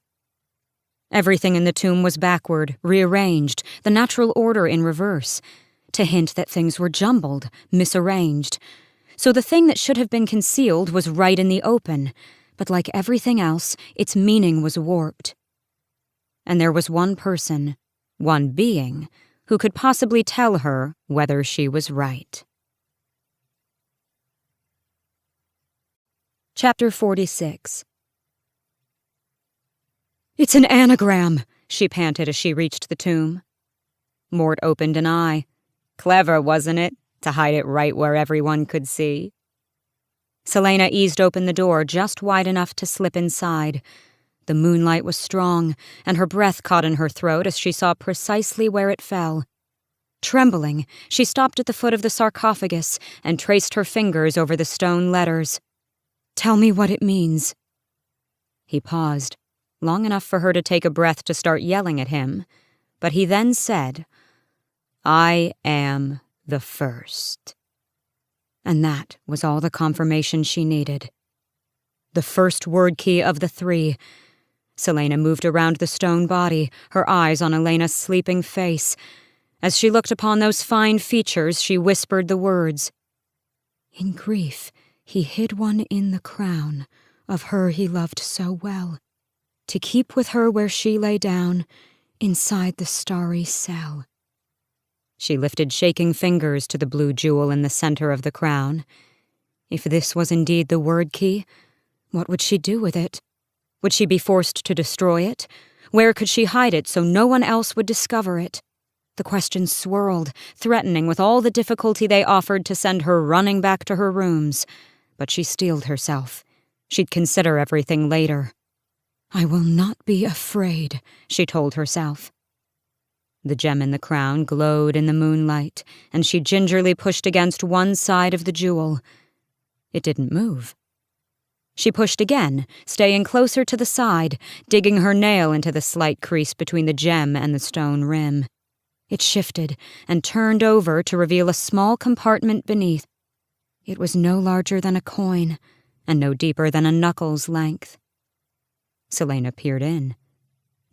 Everything in the tomb was backward, rearranged, the natural order in reverse, to hint that things were jumbled, misarranged. So the thing that should have been concealed was right in the open, but like everything else, its meaning was warped. And there was one person, one being, who could possibly tell her whether she was right. Chapter 46. "It's an anagram," she panted as she reached the tomb. Mort opened an eye. Clever, wasn't it, to hide it right where everyone could see? Celaena eased open the door just wide enough to slip inside. The moonlight was strong, and her breath caught in her throat as she saw precisely where it fell. Trembling, she stopped at the foot of the sarcophagus and traced her fingers over the stone letters. "Tell me what it means." He paused, long enough for her to take a breath to start yelling at him, but he then said, "I am the first." And that was all the confirmation she needed. The first word key of the three. Celaena moved around the stone body, her eyes on Elena's sleeping face. As she looked upon those fine features, she whispered the words. "In grief, he hid one in the crown of her he loved so well, to keep with her where she lay down, inside the starry cell." She lifted shaking fingers to the blue jewel in the center of the crown. If this was indeed the word key, what would she do with it? Would she be forced to destroy it? Where could she hide it so no one else would discover it? The questions swirled, threatening with all the difficulty they offered to send her running back to her rooms. But she steeled herself. She'd consider everything later. "I will not be afraid," she told herself. The gem in the crown glowed in the moonlight, and she gingerly pushed against one side of the jewel. It didn't move. She pushed again, staying closer to the side, digging her nail into the slight crease between the gem and the stone rim. It shifted and turned over to reveal a small compartment beneath. It was no larger than a coin, and no deeper than a knuckle's length. Celaena peered in.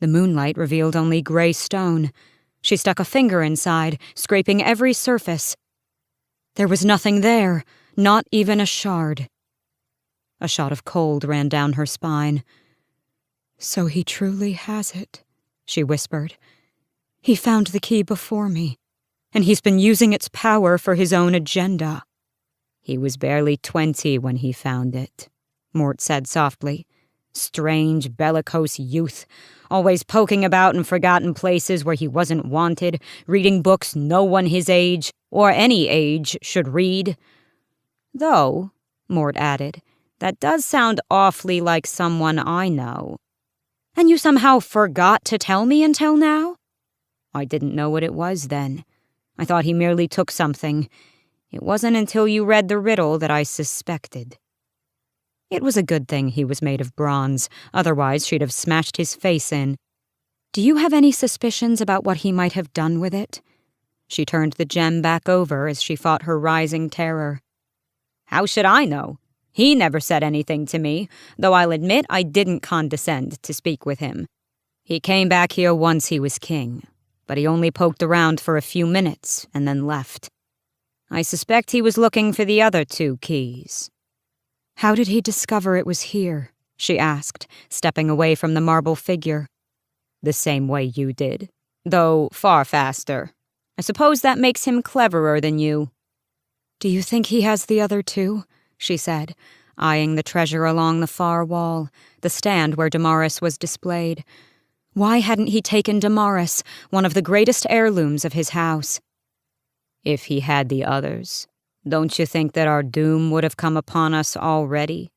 The moonlight revealed only gray stone. She stuck a finger inside, scraping every surface. There was nothing there, not even a shard. A shot of cold ran down her spine. "So he truly has it," she whispered. "He found the key before me, and he's been using its power for his own agenda." "He was barely 20 when he found it," Mort said softly. "Strange, bellicose youth, always poking about in forgotten places where he wasn't wanted, reading books no one his age, or any age, should read. Though," Mort added, "that does sound awfully like someone I know." "And you somehow forgot to tell me until now?" "I didn't know what it was then. I thought he merely took something. It wasn't until you read the riddle that I suspected." It was a good thing he was made of bronze, otherwise she'd have smashed his face in. "Do you have any suspicions about what he might have done with it?" She turned the gem back over as she fought her rising terror. "How should I know? He never said anything to me, though I'll admit I didn't condescend to speak with him. He came back here once he was king, but he only poked around for a few minutes and then left. I suspect he was looking for the other 2 keys." "How did he discover it was here?" she asked, stepping away from the marble figure. "The same way you did, though far faster. I suppose that makes him cleverer than you." "Do you think he has the other 2? She said, eyeing the treasure along the far wall, the stand where Damaris was displayed. Why hadn't he taken Damaris, one of the greatest heirlooms of his house? "If he had the others, don't you think that our doom would have come upon us already?"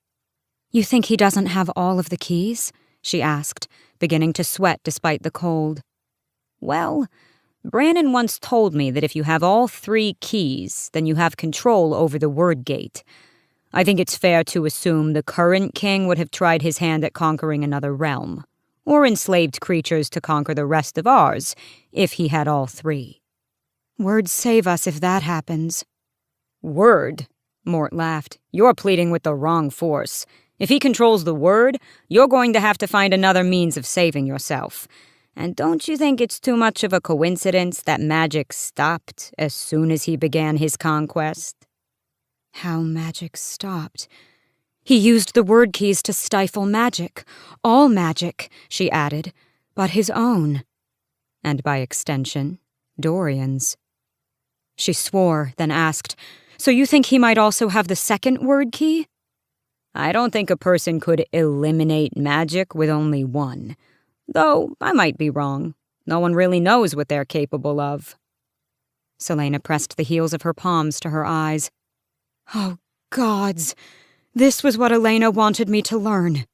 "You think he doesn't have all of the keys?" she asked, beginning to sweat despite the cold. "Well, Brannon once told me that if you have all 3 keys, then you have control over the word gate. I think it's fair to assume the current king would have tried his hand at conquering another realm, or enslaved creatures to conquer the rest of ours, if he had all 3. "Word save us if that happens." "Word?" Mort laughed. "You're pleading with the wrong force. If he controls the word, you're going to have to find another means of saving yourself. And don't you think it's too much of a coincidence that magic stopped as soon as he began his conquest?" How magic stopped. "He used the word keys to stifle magic. All magic," she added, "but his own. And by extension, Dorian's." She swore, then asked, "So you think he might also have the second word key?" "I don't think a person could eliminate magic with only one. Though I might be wrong. No one really knows what they're capable of." Celaena pressed the heels of her palms to her eyes. "Oh, gods! This was what Elena wanted me to learn.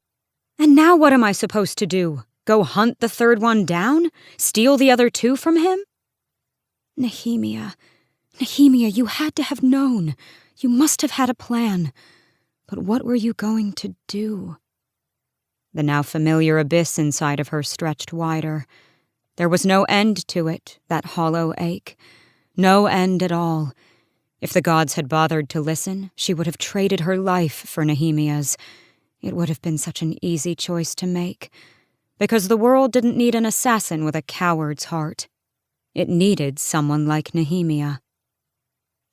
And now what am I supposed to do? Go hunt the 3rd one down? Steal the other 2 from him?" Nehemia, you had to have known. You must have had a plan. But what were you going to do?" The now familiar abyss inside of her stretched wider. There was no end to it, that hollow ache. No end at all. If the gods had bothered to listen, she would have traded her life for Nehemia's. It would have been such an easy choice to make. Because the world didn't need an assassin with a coward's heart. It needed someone like Nehemia.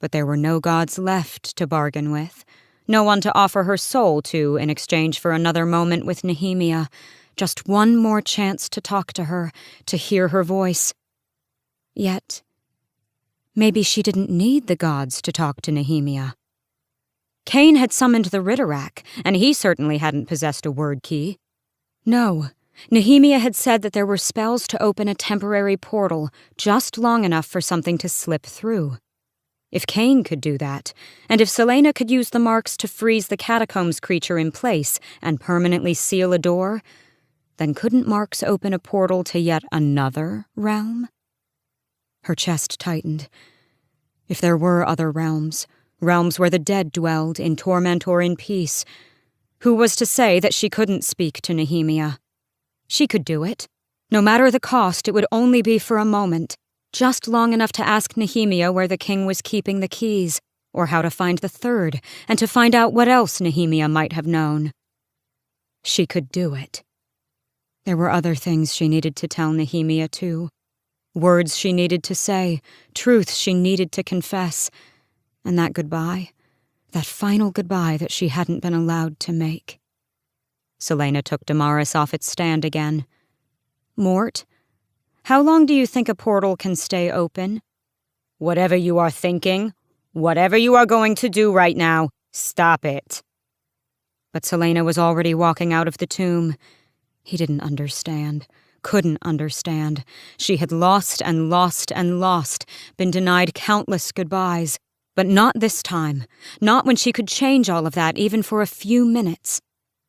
But there were no gods left to bargain with. No one to offer her soul to in exchange for another moment with Nehemia. Just one more chance to talk to her, to hear her voice. Yet, maybe she didn't need the gods to talk to Nehemia. Cain had summoned the Ridderak, and he certainly hadn't possessed a word key. No, Nehemia had said that there were spells to open a temporary portal just long enough for something to slip through. If Cain could do that, and if Celaena could use the marks to freeze the catacombs creature in place and permanently seal a door, then couldn't marks open a portal to yet another realm? Her chest tightened. If there were other realms where the dead dwelled in torment or in peace, who was to say that she couldn't speak to Nehemia? She could do it. No matter the cost, it would only be for a moment, just long enough to ask Nehemia where the king was keeping the keys, or how to find the third, and to find out what else Nehemia might have known. She could do it. There were other things she needed to tell Nehemia, too. Words she needed to say, truths she needed to confess, and that goodbye, that final goodbye that she hadn't been allowed to make. Celaena took Damaris off its stand again. Mort, how long do you think a portal can stay open? Whatever you are thinking, whatever you are going to do right now, stop it. But Celaena was already walking out of the tomb. He didn't understand, couldn't understand. She had lost and lost and lost, been denied countless goodbyes. But not this time, not when she could change all of that even for a few minutes.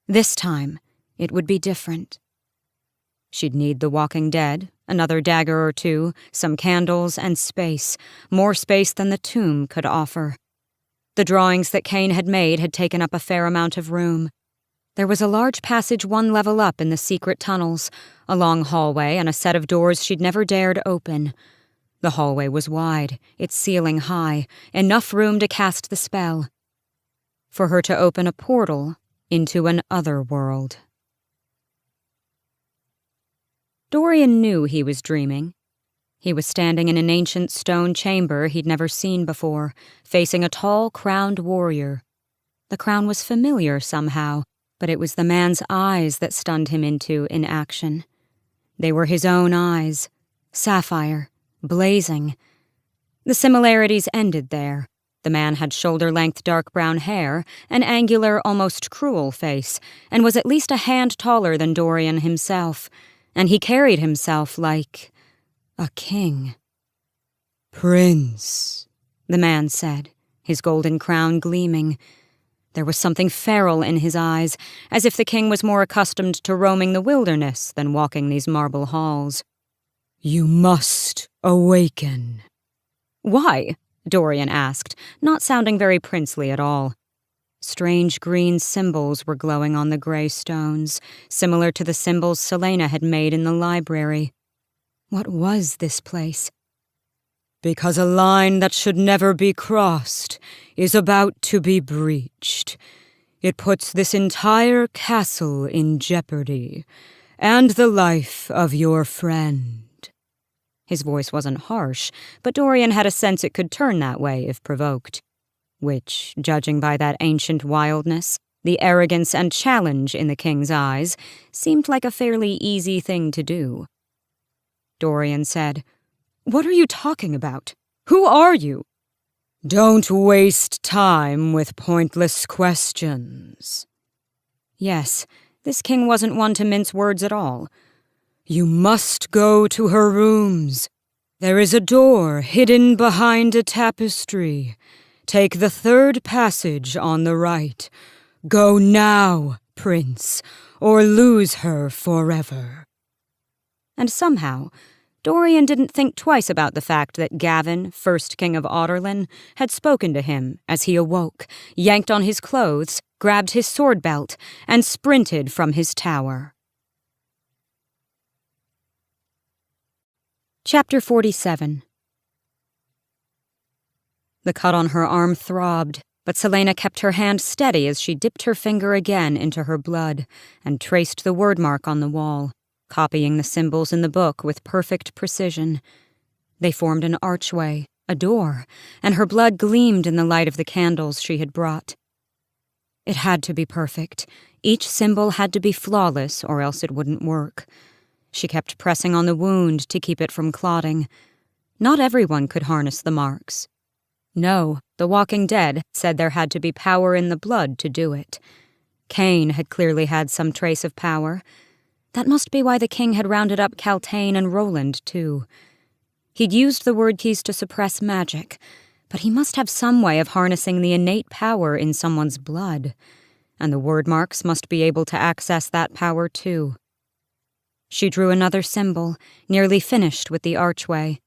This time, it would be different. She'd need the walking dead, another dagger or two, some candles, and space, more space than the tomb could offer. The drawings that Kane had made had taken up a fair amount of room. There was a large passage one level up in the secret tunnels, a long hallway and a set of doors she'd never dared open. The hallway was wide, its ceiling high, enough room to cast the spell. For her to open a portal into an other world. Dorian knew he was dreaming. He was standing in an ancient stone chamber he'd never seen before, facing a tall, crowned warrior. The crown was familiar somehow, but it was the man's eyes that stunned him into inaction. They were his own eyes, sapphire, blazing. The similarities ended there. The man had shoulder-length dark brown hair, an angular, almost cruel face, and was at least a hand taller than Dorian himself, and he carried himself like a king. "Prince," the man said, his golden crown gleaming. There was something feral in his eyes, as if the king was more accustomed to roaming the wilderness than walking these marble halls. "You must awaken." "Why?" Dorian asked, not sounding very princely at all. Strange green symbols were glowing on the grey stones, similar to the symbols Celaena had made in the library. What was this place? "Because a line that should never be crossed is about to be breached. It puts this entire castle in jeopardy, and the life of your friend." His voice wasn't harsh, but Dorian had a sense it could turn that way if provoked. Which, judging by that ancient wildness, the arrogance and challenge in the king's eyes, seemed like a fairly easy thing to do. Dorian said, "What are you talking about? Who are you?" "Don't waste time with pointless questions." Yes, this king wasn't one to mince words at all. "You must go to her rooms. There is a door hidden behind a tapestry. Take the third passage on the right. Go now, Prince, or lose her forever." And somehow, Dorian didn't think twice about the fact that Gavin, first king of Otterlin, had spoken to him as he awoke, yanked on his clothes, grabbed his sword belt, and sprinted from his tower. Chapter 47. The cut on her arm throbbed, but Celaena kept her hand steady as she dipped her finger again into her blood and traced the word mark on the wall, copying the symbols in the book with perfect precision. They formed an archway, a door, and her blood gleamed in the light of the candles she had brought. It had to be perfect. Each symbol had to be flawless, or else it wouldn't work. She kept pressing on the wound to keep it from clotting. Not everyone could harness the marks. No, the Walking Dead said there had to be power in the blood to do it. Kane had clearly had some trace of power. That must be why the king had rounded up Caltaine and Roland, too. He'd used the word keys to suppress magic, but he must have some way of harnessing the innate power in someone's blood, and the word marks must be able to access that power, too. She drew another symbol, nearly finished with the archway.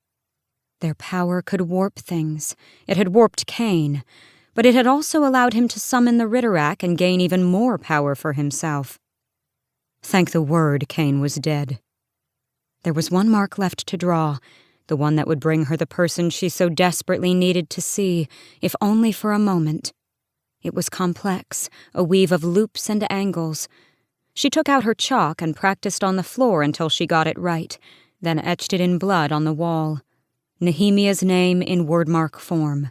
Their power could warp things. It had warped Cain, but it had also allowed him to summon the Ritterak and gain even more power for himself. Thank the word Cain was dead. There was one mark left to draw, the one that would bring her the person she so desperately needed to see, if only for a moment. It was complex, a weave of loops and angles. She took out her chalk and practiced on the floor until she got it right, then etched it in blood on the wall. Nehemiah's name in wordmark form.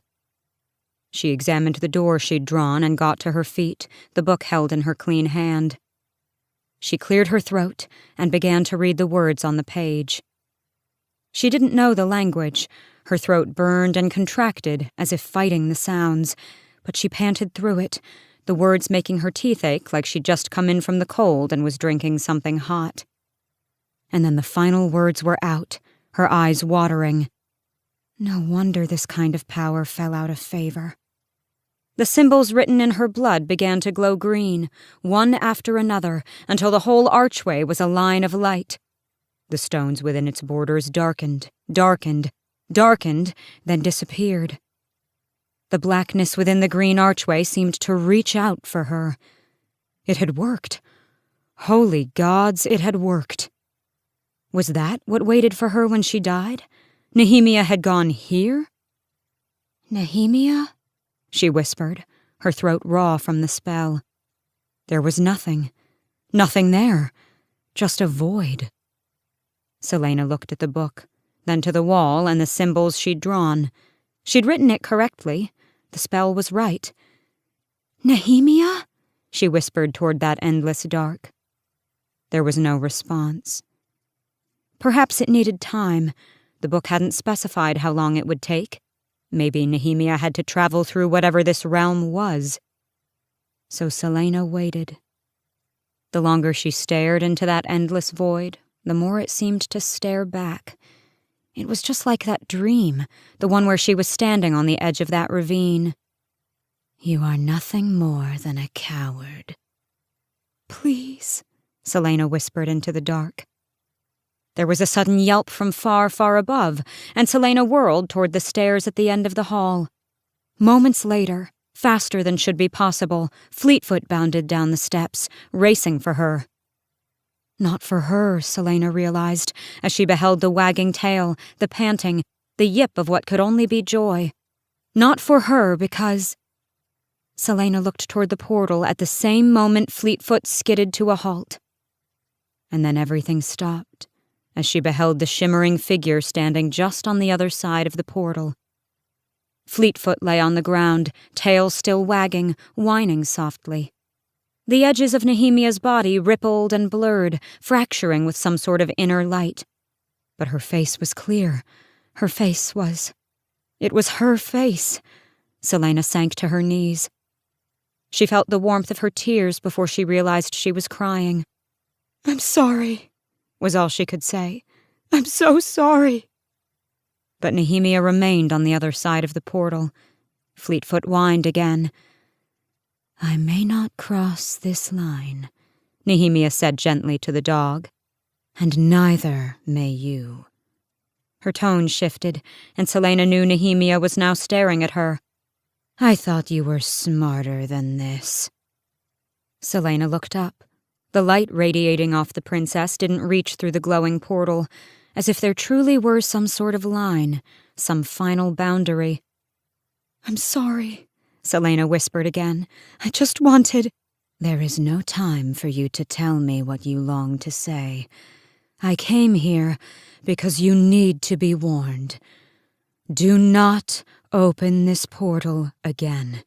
She examined the door she'd drawn and got to her feet, the book held in her clean hand. She cleared her throat and began to read the words on the page. She didn't know the language. Her throat burned and contracted as if fighting the sounds, but she panted through it, the words making her teeth ache like she'd just come in from the cold and was drinking something hot. And then the final words were out, her eyes watering. No wonder this kind of power fell out of favor. The symbols written in her blood began to glow green, one after another, until the whole archway was a line of light. The stones within its borders darkened, then disappeared. The blackness within the green archway seemed to reach out for her. It had worked. Holy gods, it had worked. Was that what waited for her when she died? Nehemiah had gone here? Nehemiah? She whispered, her throat raw from the spell. There was nothing. Nothing there. Just a void. Celaena looked at the book, then to the wall and the symbols she'd drawn. She'd written it correctly. The spell was right. Nehemiah? She whispered toward that endless dark. There was no response. Perhaps it needed time. The book hadn't specified how long it would take. Maybe Nehemiah had to travel through whatever this realm was. So Celaena waited. The longer she stared into that endless void, the more it seemed to stare back. It was just like that dream, the one where she was standing on the edge of that ravine. You are nothing more than a coward. Please, Celaena whispered into the dark. There was a sudden yelp from far, far above, and Celaena whirled toward the stairs at the end of the hall. Moments later, faster than should be possible, Fleetfoot bounded down the steps, racing for her. Not for her, Celaena realized, as she beheld the wagging tail, the panting, the yip of what could only be joy. Not for her, because... Celaena looked toward the portal at the same moment Fleetfoot skidded to a halt. And then everything stopped, as she beheld the shimmering figure standing just on the other side of the portal. Fleetfoot lay on the ground, tail still wagging, whining softly. The edges of Nehemiah's body rippled and blurred, fracturing with some sort of inner light. But her face was clear. Her face was... It was her face. Celaena sank to her knees. She felt the warmth of her tears before she realized she was crying. "I'm sorry," was all she could say. "I'm so sorry." But Nehemiah remained on the other side of the portal. Fleetfoot whined again. "I may not cross this line," Nehemiah said gently to the dog. "And neither may you." Her tone shifted, and Celaena knew Nehemiah was now staring at her. "I thought you were smarter than this." Celaena looked up. The light radiating off the princess didn't reach through the glowing portal, as if there truly were some sort of line, some final boundary. "I'm sorry," Celaena whispered again. "I just wanted—" "There is no time for you to tell me what you long to say. I came here because you need to be warned. Do not open this portal again.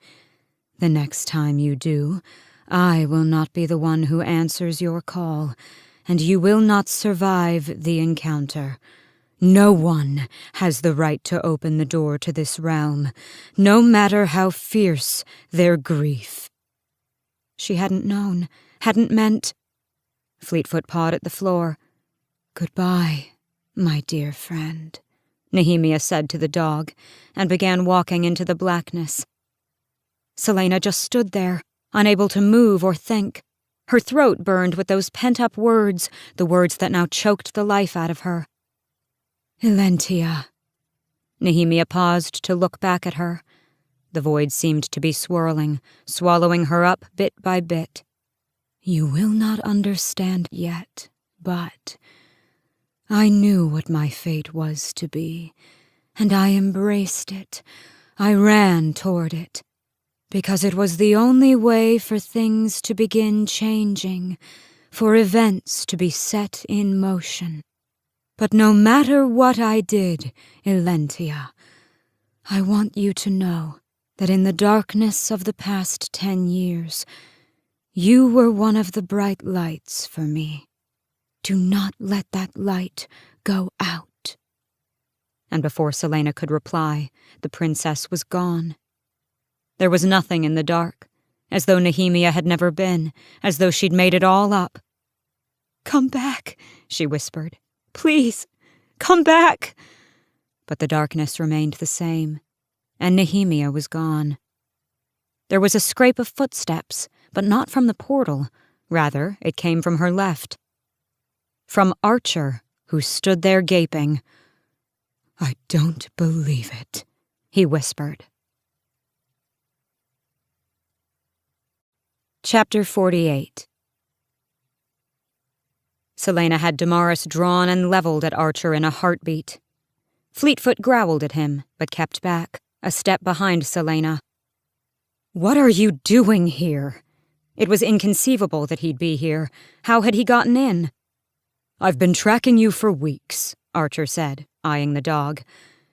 The next time you do, I will not be the one who answers your call, and you will not survive the encounter. No one has the right to open the door to this realm, no matter how fierce their grief." She hadn't known, hadn't meant... Fleetfoot pawed at the floor. "Goodbye, my dear friend," Nehemiah said to the dog, and began walking into the blackness. Celaena just stood there, unable to move or think. Her throat burned with those pent-up words, the words that now choked the life out of her. "Elentia." Nehemia paused to look back at her. The void seemed to be swirling, swallowing her up bit by bit. "You will not understand yet, but I knew what my fate was to be, and I embraced it. I ran toward it, because it was the only way for things to begin changing, for events to be set in motion. But no matter what I did, Elentia, I want you to know that in the darkness of the past 10 years, you were one of the bright lights for me. Do not let that light go out." And before Celaena could reply, the princess was gone. There was nothing in the dark, as though Nehemia had never been, as though she'd made it all up. "Come back," she whispered. "Please, come back." But the darkness remained the same, and Nehemia was gone. There was a scrape of footsteps, but not from the portal. Rather, it came from her left. From Archer, who stood there gaping. "I don't believe it," he whispered. Chapter 48. Celaena had Damaris drawn and leveled at Archer in a heartbeat. Fleetfoot growled at him, but kept back, a step behind Celaena. "What are you doing here?" It was inconceivable that he'd be here. How had he gotten in? "I've been tracking you for weeks," Archer said, eyeing the dog.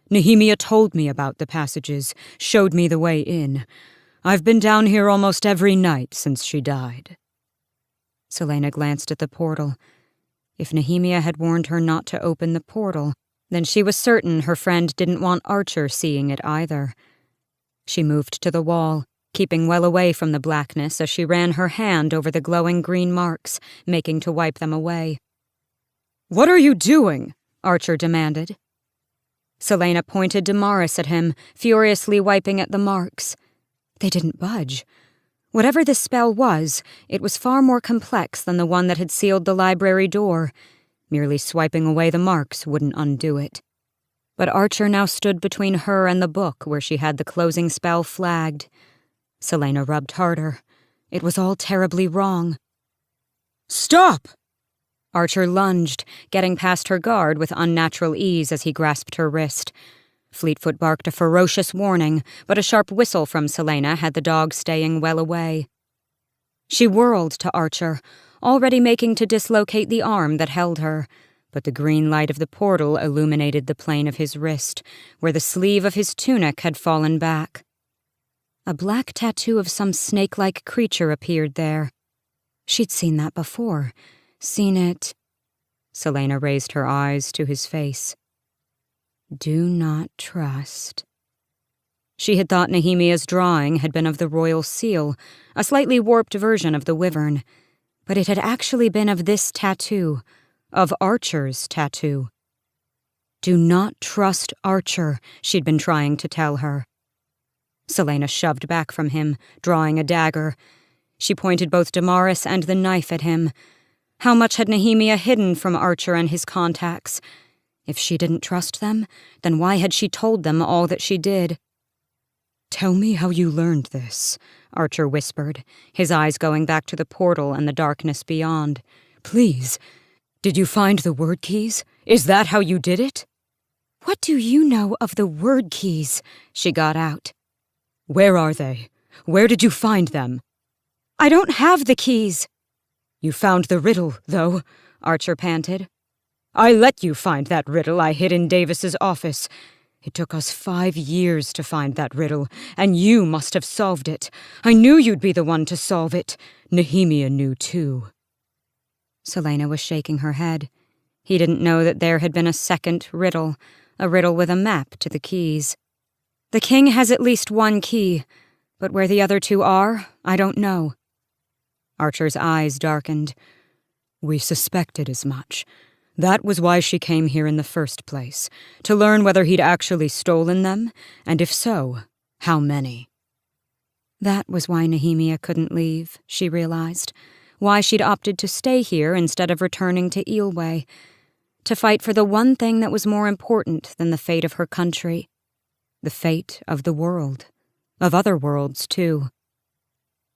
"Nehemia told me about the passages, showed me the way in. I've been down here almost every night since she died." Celaena glanced at the portal. If Nehemia had warned her not to open the portal, then she was certain her friend didn't want Archer seeing it either. She moved to the wall, keeping well away from the blackness as she ran her hand over the glowing green marks, making to wipe them away. "What are you doing?" Archer demanded. Celaena pointed Damaris at him, furiously wiping at the marks. They didn't budge. Whatever this spell was, it was far more complex than the one that had sealed the library door. Merely swiping away the marks wouldn't undo it. But Archer now stood between her and the book where she had the closing spell flagged. Celaena rubbed harder. It was all terribly wrong. "Stop!" Archer lunged, getting past her guard with unnatural ease as he grasped her wrist. Fleetfoot barked a ferocious warning, but a sharp whistle from Celaena had the dog staying well away. She whirled to Archer, already making to dislocate the arm that held her, but the green light of the portal illuminated the plane of his wrist, where the sleeve of his tunic had fallen back. A black tattoo of some snake-like creature appeared there. She'd seen that before. Seen it. Celaena raised her eyes to his face. "Do not trust." She had thought Nehemia's drawing had been of the royal seal, a slightly warped version of the wyvern, but it had actually been of this tattoo, of Archer's tattoo. Do not trust Archer, she'd been trying to tell her. Celaena shoved back from him, drawing a dagger. She pointed both Damaris and the knife at him. How much had Nehemia hidden from Archer and his contacts? If she didn't trust them, then why had she told them all that she did? "Tell me how you learned this," Archer whispered, his eyes going back to the portal and the darkness beyond. "Please. Did you find the word keys? Is that how you did it?" "What do you know of the word keys?" she got out. "Where are they? Where did you find them?" "I don't have the keys." "You found the riddle, though," Archer panted. "I let you find that riddle I hid in Davis's office. It took us 5 years to find that riddle, and you must have solved it. I knew you'd be the one to solve it. Nehemia knew, too." Celaena was shaking her head. He didn't know that there had been a second riddle, a riddle with a map to the keys. "The king has at least one key, but where the other 2 are, I don't know." Archer's eyes darkened. "We suspected as much. That was why she came here in the first place, to learn whether he'd actually stolen them, and if so, how many." That was why Nehemia couldn't leave, she realized. Why she'd opted to stay here instead of returning to Eelway. To fight for the one thing that was more important than the fate of her country. The fate of the world. Of other worlds, too.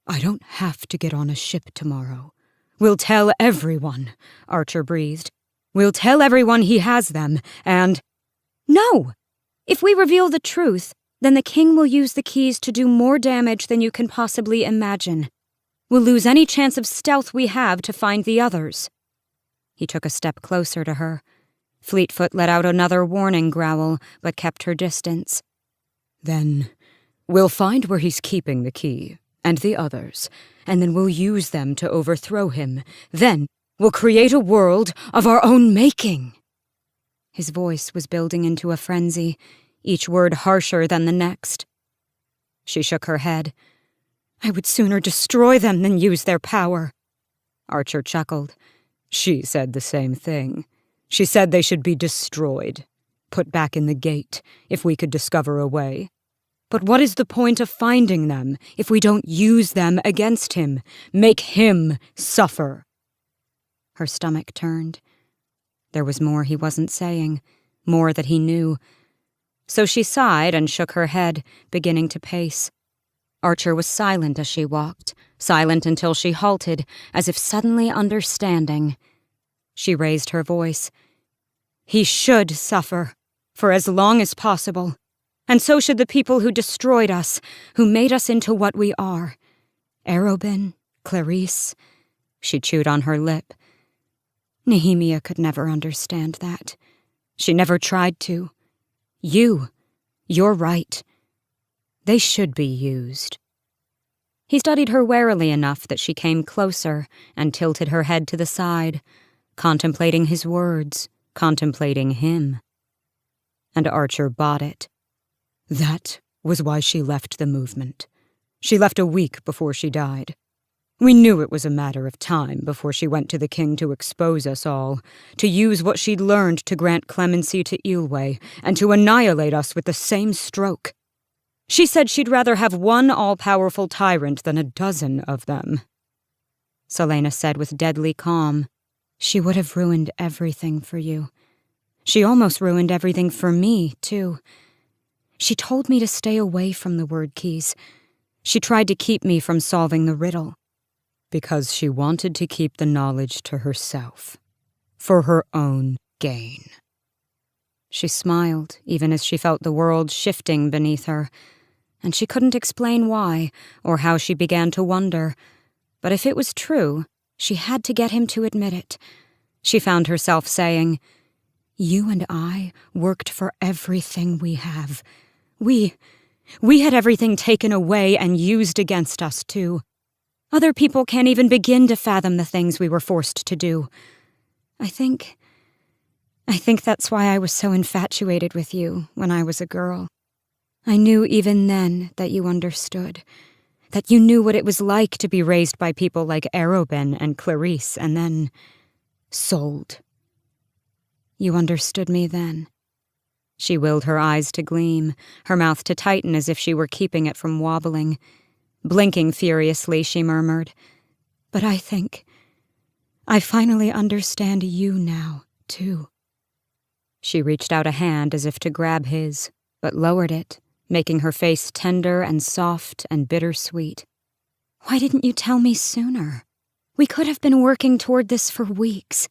I don't have to get on a ship tomorrow. We'll tell everyone, Archer breathed. We'll tell everyone he has them, and— No! If we reveal the truth, then the king will use the keys to do more damage than you can possibly imagine. We'll lose any chance of stealth we have to find the others. He took a step closer to her. Fleetfoot let out another warning growl, but kept her distance. Then we'll find where he's keeping the key, and the others, and then we'll use them to overthrow him. Then we'll create a world of our own making. His voice was building into a frenzy, each word harsher than the next. She shook her head. I would sooner destroy them than use their power. Archer chuckled. She said the same thing. She said they should be destroyed, put back in the gate, if we could discover a way. But what is the point of finding them if we don't use them against him, make him suffer? Her stomach turned. There was more he wasn't saying, more that he knew. So she sighed and shook her head, beginning to pace. Archer was silent as she walked, silent until she halted, as if suddenly understanding. She raised her voice. He should suffer, for as long as possible. And so should the people who destroyed us, who made us into what we are. Arobin, Clarice. She chewed on her lip. Nehemia could never understand that. She never tried to. You're right. They should be used. He studied her warily enough that she came closer and tilted her head to the side, contemplating his words, contemplating him. And Archer bought it. That was why she left the movement. She left a week before she died. We knew it was a matter of time before she went to the king to expose us all, to use what she'd learned to grant clemency to Ilwe, and to annihilate us with the same stroke. She said she'd rather have one all-powerful tyrant than a dozen of them. Celaena said with deadly calm, She would have ruined everything for you. She almost ruined everything for me, too. She told me to stay away from the word keys. She tried to keep me from solving the riddle. Because she wanted to keep the knowledge to herself. For her own gain. She smiled, even as she felt the world shifting beneath her, and she couldn't explain why, or how she began to wonder. But if it was true, she had to get him to admit it. She found herself saying, You and I worked for everything we have. We had everything taken away and used against us, too. Other people can't even begin to fathom the things we were forced to do. I think that's why I was so infatuated with you when I was a girl. I knew even then that you understood, that you knew what it was like to be raised by people like Arobin and Clarice and then sold. You understood me then. She willed her eyes to gleam, her mouth to tighten as if she were keeping it from wobbling. Blinking furiously, she murmured, But I think I finally understand you now, too. She reached out a hand as if to grab his, but lowered it, making her face tender and soft and bittersweet. Why didn't you tell me sooner? We could have been working toward this for weeks.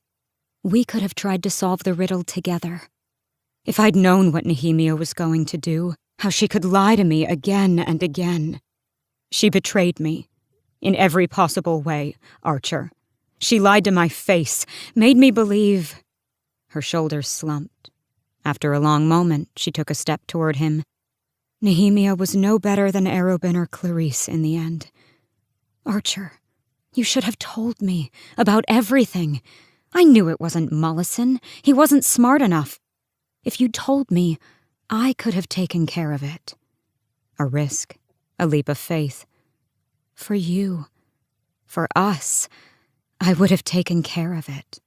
We could have tried to solve the riddle together. If I'd known what Nehemia was going to do, how she could lie to me again and again. She betrayed me, in every possible way, Archer. She lied to my face, made me believe— Her shoulders slumped. After a long moment, she took a step toward him. Nehemia was no better than Arobin or Clarice in the end. Archer, you should have told me about everything. I knew it wasn't Mollison. He wasn't smart enough. If you'd told me, I could have taken care of it. A risk, a leap of faith. For you, for us, I would have taken care of it.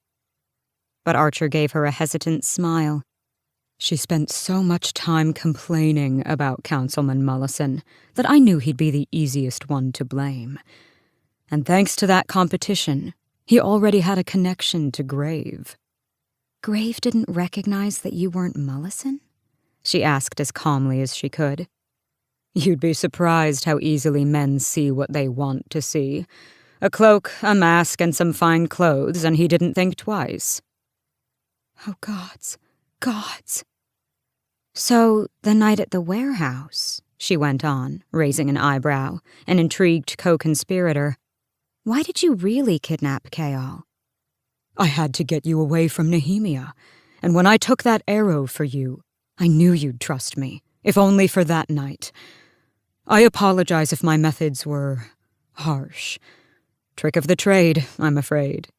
But Archer gave her a hesitant smile. She spent so much time complaining about Councilman Mollison that I knew he'd be the easiest one to blame. And thanks to that competition, he already had a connection to Grave. Grave didn't recognize that you weren't Mollison? she asked as calmly as she could. You'd be surprised how easily men see what they want to see. A cloak, a mask, and some fine clothes, and he didn't think twice. Oh, gods. So, the night at the warehouse, she went on, raising an eyebrow, an intrigued co-conspirator. Why did you really kidnap Kaol? I had to get you away from Nehemia, and when I took that arrow for you, I knew you'd trust me, if only for that night. I apologize if my methods were harsh. Trick of the trade, I'm afraid.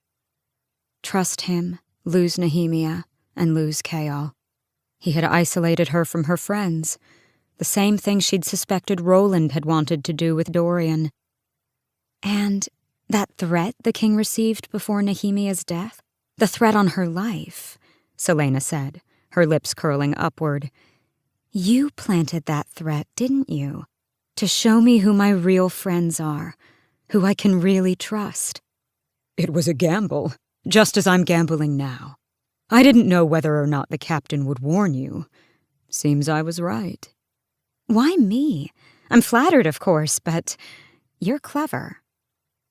Trust him, lose Nehemia, and lose Kaol. He had isolated her from her friends, the same thing she'd suspected Roland had wanted to do with Dorian. And that threat the king received before Nehemia's death? The threat on her life, Celaena said, her lips curling upward. You planted that threat, didn't you? To show me who my real friends are, who I can really trust. It was a gamble, just as I'm gambling now. I didn't know whether or not the captain would warn you. Seems I was right. Why me? I'm flattered, of course, but you're clever.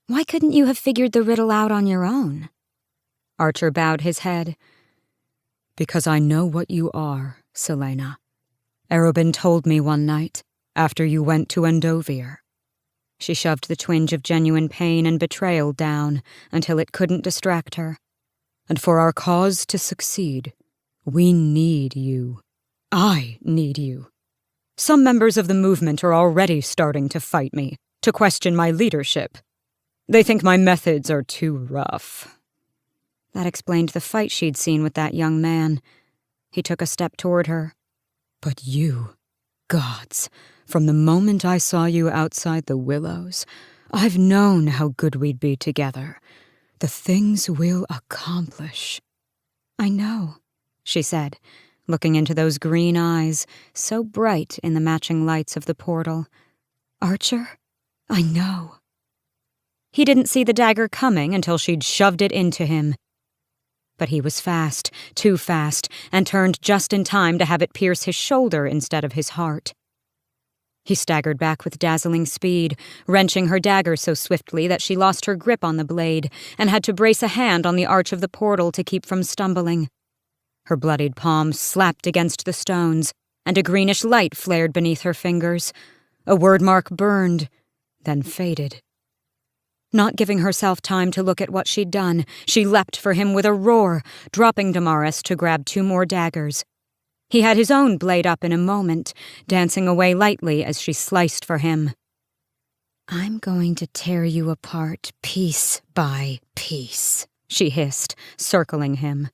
Why couldn't you have figured the riddle out on your own? Archer bowed his head. Because I know what you are, Celaena. Arobin told me one night, after you went to Endovier. She shoved the twinge of genuine pain and betrayal down until it couldn't distract her. And for our cause to succeed, we need you. I need you. Some members of the movement are already starting to fight me, to question my leadership. They think my methods are too rough. That explained the fight she'd seen with that young man. He took a step toward her. But you, gods, from the moment I saw you outside the willows, I've known how good we'd be together. The things we'll accomplish. I know, she said, looking into those green eyes, so bright in the matching lights of the portal. Archer, I know. He didn't see the dagger coming until she'd shoved it into him. But he was fast, too fast, and turned just in time to have it pierce his shoulder instead of his heart. He staggered back with dazzling speed, wrenching her dagger so swiftly that she lost her grip on the blade and had to brace a hand on the arch of the portal to keep from stumbling. Her bloodied palm slapped against the stones, and a greenish light flared beneath her fingers. A word mark burned, then faded. Not giving herself time to look at what she'd done, she leapt for him with a roar, dropping Damaris to grab 2 more daggers. He had his own blade up in a moment, dancing away lightly as she sliced for him. I'm going to tear you apart piece by piece, she hissed, circling him.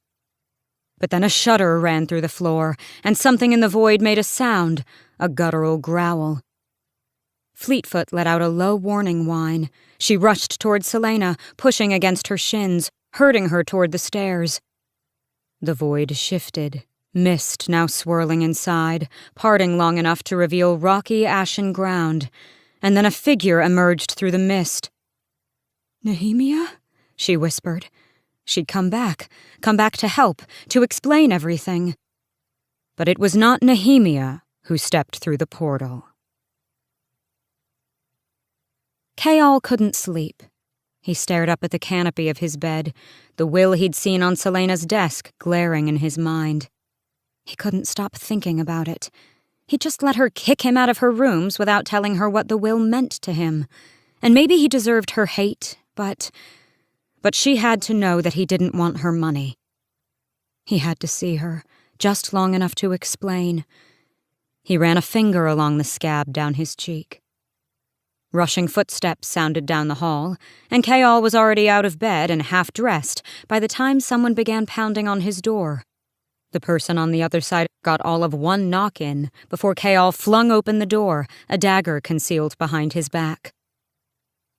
But then a shudder ran through the floor, and something in the void made a sound, a guttural growl. Fleetfoot let out a low warning whine. She rushed toward Celaena, pushing against her shins, hurting her toward the stairs. The void shifted. Mist now swirling inside, parting long enough to reveal rocky, ashen ground, and then a figure emerged through the mist. Nehemia? She whispered. She'd come back to help, to explain everything. But it was not Nehemia who stepped through the portal. Kaol couldn't sleep. He stared up at the canopy of his bed, the will he'd seen on Celaena's desk glaring in his mind. He couldn't stop thinking about it. He'd just let her kick him out of her rooms without telling her what the will meant to him. And maybe he deserved her hate, but she had to know that he didn't want her money. He had to see her, just long enough to explain. He ran a finger along the scab down his cheek. Rushing footsteps sounded down the hall, and Kaol was already out of bed and half-dressed by the time someone began pounding on his door. The person on the other side got all of one knock in before Kaol flung open the door, a dagger concealed behind his back.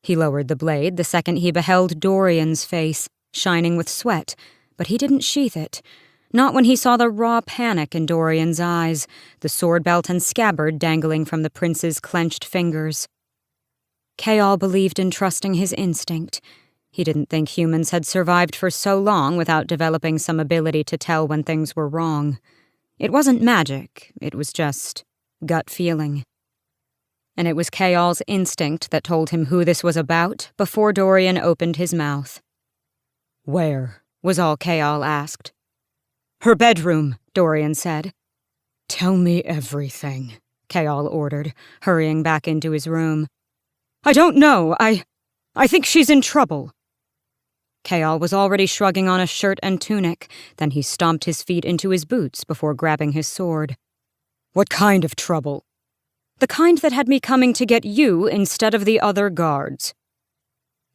He lowered the blade the second he beheld Dorian's face, shining with sweat, but he didn't sheath it. Not when he saw the raw panic in Dorian's eyes, the sword belt and scabbard dangling from the prince's clenched fingers. Kaol believed in trusting his instinct. He didn't think humans had survived for so long without developing some ability to tell when things were wrong. It wasn't magic, it was just gut feeling. And it was Kayal's instinct that told him who this was about before Dorian opened his mouth. Where? Was all Kayal asked. Her bedroom, Dorian said. Tell me everything, Kayal ordered, hurrying back into his room. I don't know, I think she's in trouble. Kayal was already shrugging on a shirt and tunic, then he stomped his feet into his boots before grabbing his sword. What kind of trouble? The kind that had me coming to get you instead of the other guards.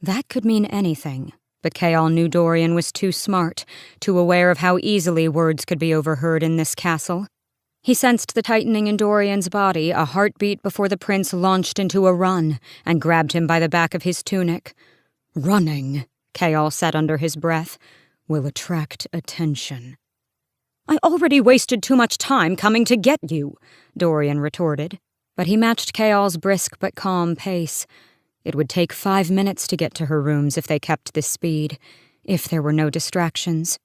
That could mean anything, but Kayal knew Dorian was too smart, too aware of how easily words could be overheard in this castle. He sensed the tightening in Dorian's body a heartbeat before the prince launched into a run and grabbed him by the back of his tunic. Running, Kayal said under his breath, will attract attention. I already wasted too much time coming to get you, Dorian retorted. But he matched Kayal's brisk but calm pace. It would take 5 minutes to get to her rooms if they kept this speed, if there were no distractions.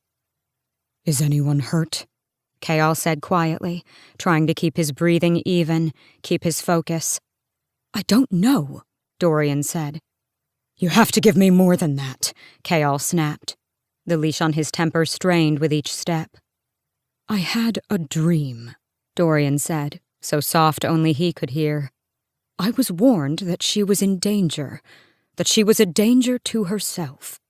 Is anyone hurt? Kayal said quietly, trying to keep his breathing even, keep his focus. I don't know, Dorian said. You have to give me more than that, Kayal snapped. The leash on his temper strained with each step. I had a dream, Dorian said, so soft only he could hear. I was warned that she was in danger, that she was a danger to herself.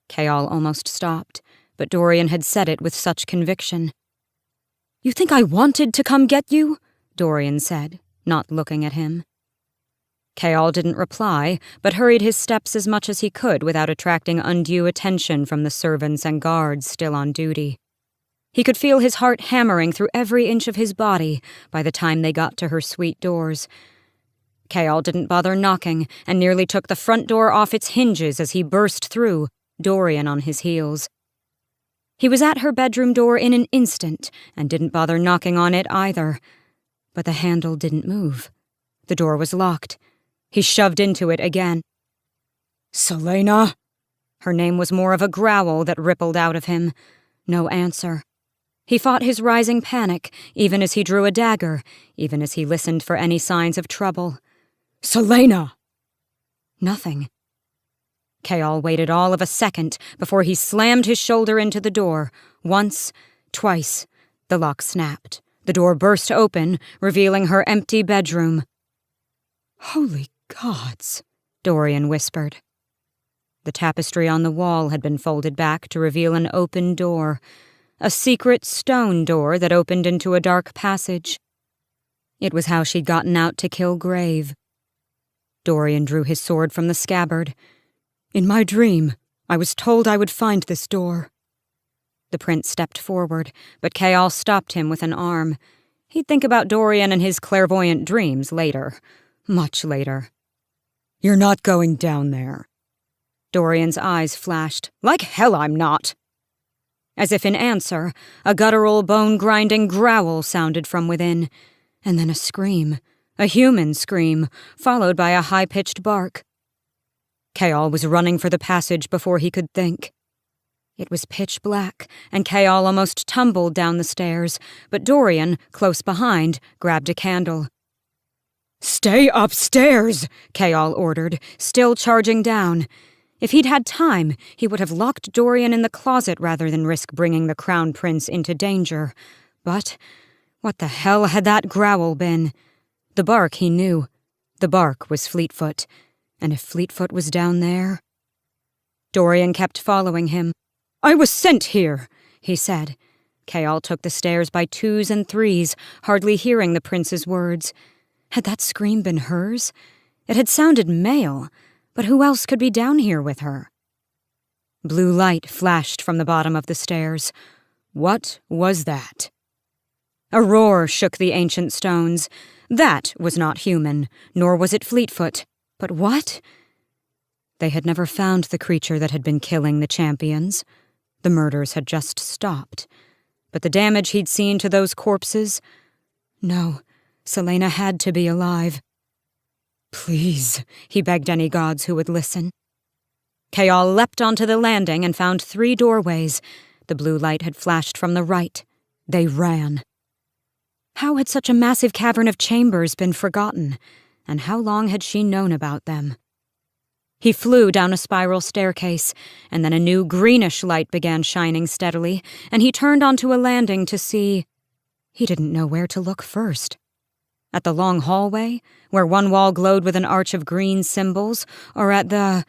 Kayal almost stopped, but Dorian had said it with such conviction. You think I wanted to come get you? Dorian said, not looking at him. Kayal didn't reply, but hurried his steps as much as he could without attracting undue attention from the servants and guards still on duty. He could feel his heart hammering through every inch of his body by the time they got to her suite doors. Kayal didn't bother knocking and nearly took the front door off its hinges as he burst through, Dorian on his heels. He was at her bedroom door in an instant and didn't bother knocking on it either. But the handle didn't move. The door was locked. He shoved into it again. Celaena? Her name was more of a growl that rippled out of him. No answer. He fought his rising panic, even as he drew a dagger, even as he listened for any signs of trouble. Celaena! Nothing. Kayal waited all of a second before he slammed his shoulder into the door. Once, twice. The lock snapped. The door burst open, revealing her empty bedroom. Holy gods, Dorian whispered. The tapestry on the wall had been folded back to reveal an open door, a secret stone door that opened into a dark passage. It was how she'd gotten out to kill Grave. Dorian drew his sword from the scabbard. In my dream, I was told I would find this door. The prince stepped forward, but Kayal stopped him with an arm. He'd think about Dorian and his clairvoyant dreams later. Much later. You're not going down there. Dorian's eyes flashed. Like hell I'm not. As if in answer, a guttural, bone-grinding growl sounded from within, and then a scream, a human scream, followed by a high-pitched bark. Kayal was running for the passage before he could think. It was pitch black, and Kayal almost tumbled down the stairs, but Dorian, close behind, grabbed a candle. Stay upstairs, Kayal ordered, still charging down. If he'd had time, he would have locked Dorian in the closet rather than risk bringing the Crown Prince into danger. But what the hell had that growl been? The bark he knew. The bark was Fleetfoot. And if Fleetfoot was down there... Dorian kept following him. I was sent here, he said. Kayal took the stairs by twos and threes, hardly hearing the prince's words. Had that scream been hers? It had sounded male, but who else could be down here with her? Blue light flashed from the bottom of the stairs. What was that? A roar shook the ancient stones. That was not human, nor was it Fleetfoot. But what? They had never found the creature that had been killing the champions. The murders had just stopped. But the damage he'd seen to those corpses... No, Celaena had to be alive. Please, he begged any gods who would listen. Kayal leapt onto the landing and found 3 doorways. The blue light had flashed from the right, They ran. How had such a massive cavern of chambers been forgotten, and how long had she known about them? He flew down a spiral staircase, and then a new greenish light began shining steadily, and he turned onto a landing to see... He didn't know where to look first. At the long hallway, where one wall glowed with an arch of green symbols, or at the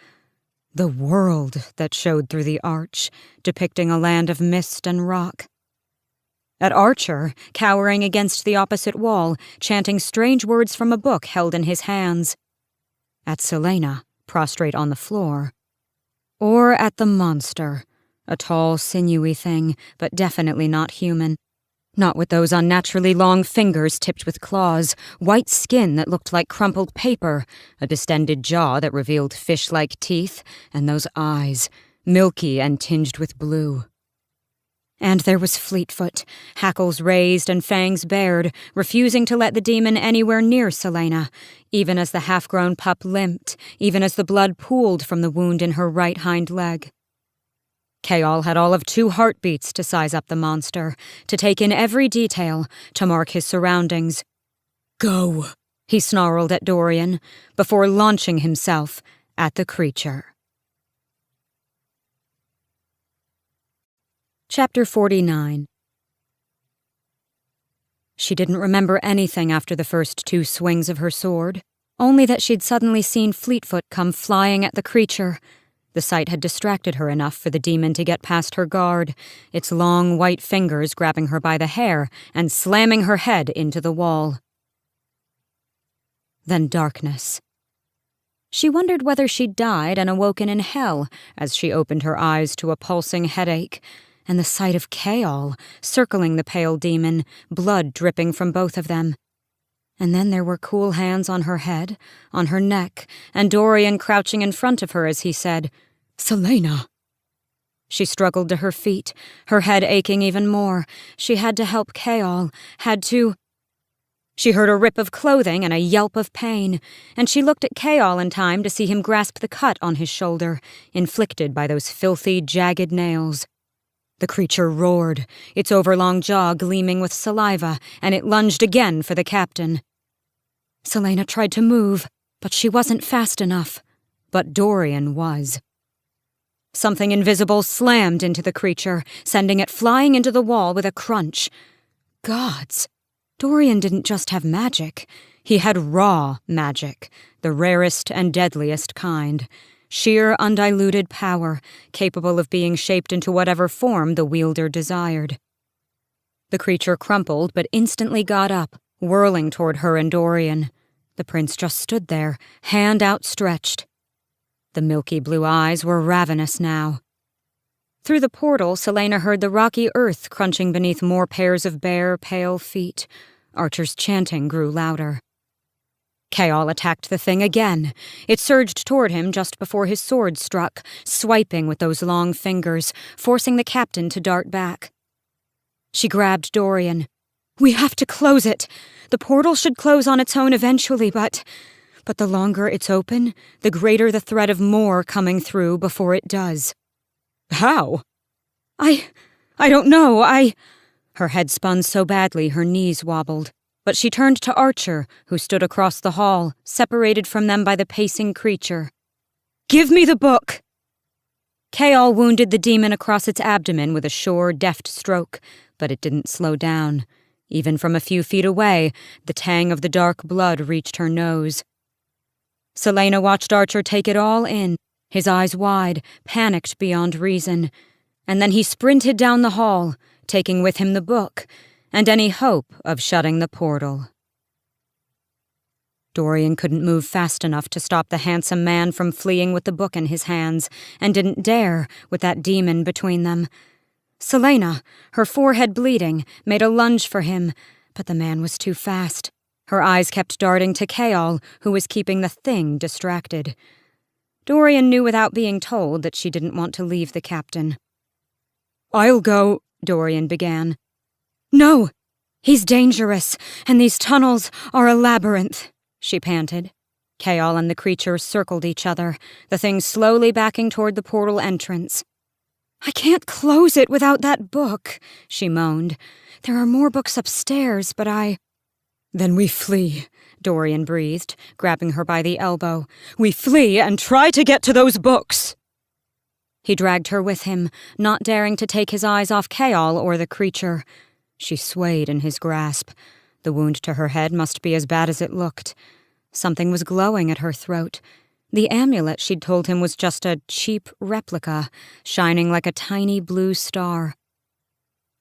world that showed through the arch, depicting a land of mist and rock. At Archer, cowering against the opposite wall, chanting strange words from a book held in his hands. At Celaena, prostrate on the floor. Or at the monster, a tall, sinewy thing, but definitely not human. Not with those unnaturally long fingers tipped with claws, white skin that looked like crumpled paper, a distended jaw that revealed fish-like teeth, and those eyes, milky and tinged with blue. And there was Fleetfoot, hackles raised and fangs bared, refusing to let the demon anywhere near Celaena, even as the half-grown pup limped, even as the blood pooled from the wound in her right hind leg. Chaol had all of 2 heartbeats to size up the monster, to take in every detail, to mark his surroundings. "Go," he snarled at Dorian, before launching himself at the creature. Chapter 49. She didn't remember anything after the first 2 swings of her sword, only that she'd suddenly seen Fleetfoot come flying at the creature. The sight had distracted her enough for the demon to get past her guard, its long white fingers grabbing her by the hair and slamming her head into the wall. Then darkness. She wondered whether she'd died and awoken in hell as she opened her eyes to a pulsing headache, and the sight of Chaol circling the pale demon, blood dripping from both of them. And then there were cool hands on her head, on her neck, and Dorian crouching in front of her as he said, "Celaena." She struggled to her feet, her head aching even more. She had to help Chaol, had to... She heard a rip of clothing and a yelp of pain, and she looked at Chaol in time to see him grasp the cut on his shoulder, inflicted by those filthy, jagged nails. The creature roared, its overlong jaw gleaming with saliva, and it lunged again for the captain. Celaena tried to move, but she wasn't fast enough. But Dorian was. Something invisible slammed into the creature, sending it flying into the wall with a crunch. Gods! Dorian didn't just have magic. He had raw magic, the rarest and deadliest kind. Sheer, undiluted power, capable of being shaped into whatever form the wielder desired. The creature crumpled but instantly got up, whirling toward her and Dorian. The prince just stood there, hand outstretched. The milky blue eyes were ravenous now. Through the portal, Celaena heard the rocky earth crunching beneath more pairs of bare, pale feet. Archer's chanting grew louder. Chaol attacked the thing again. It surged toward him just before his sword struck, swiping with those long fingers, forcing the captain to dart back. She grabbed Dorian. "We have to close it. The portal should close on its own eventually, but the longer it's open, the greater the threat of more coming through before it does." "How?" I don't know, Her head spun so badly her knees wobbled. But she turned to Archer, who stood across the hall, separated from them by the pacing creature. "Give me the book!" Chaol wounded the demon across its abdomen with a sure, deft stroke, but it didn't slow down. Even from a few feet away, the tang of the dark blood reached her nose. Celaena watched Archer take it all in, his eyes wide, panicked beyond reason. And then he sprinted down the hall, taking with him the book, and any hope of shutting the portal. Dorian couldn't move fast enough to stop the handsome man from fleeing with the book in his hands, and didn't dare with that demon between them. Celaena, her forehead bleeding, made a lunge for him, but the man was too fast. Her eyes kept darting to Chaol, who was keeping the thing distracted. Dorian knew without being told that she didn't want to leave the captain. "I'll go," Dorian began. "No! He's dangerous, and these tunnels are a labyrinth," she panted. Chaol and the creature circled each other, the thing slowly backing toward the portal entrance. "I can't close it without that book," she moaned. "There are more books upstairs, but I—" "Then we flee," Dorian breathed, grabbing her by the elbow. "We flee and try to get to those books!" He dragged her with him, not daring to take his eyes off Chaol or the creature. She swayed in his grasp. The wound to her head must be as bad as it looked. Something was glowing at her throat. The amulet she'd told him was just a cheap replica, shining like a tiny blue star.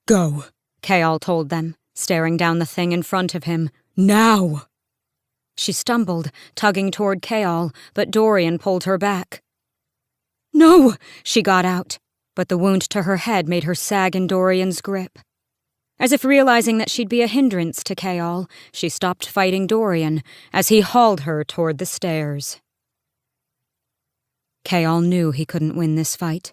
"Go," Chaol told them, staring down the thing in front of him. "Now!" She stumbled, tugging toward Chaol, but Dorian pulled her back. "No!" she got out, but the wound to her head made her sag in Dorian's grip. As if realizing that she'd be a hindrance to Chaol, she stopped fighting Dorian as he hauled her toward the stairs. Chaol knew he couldn't win this fight.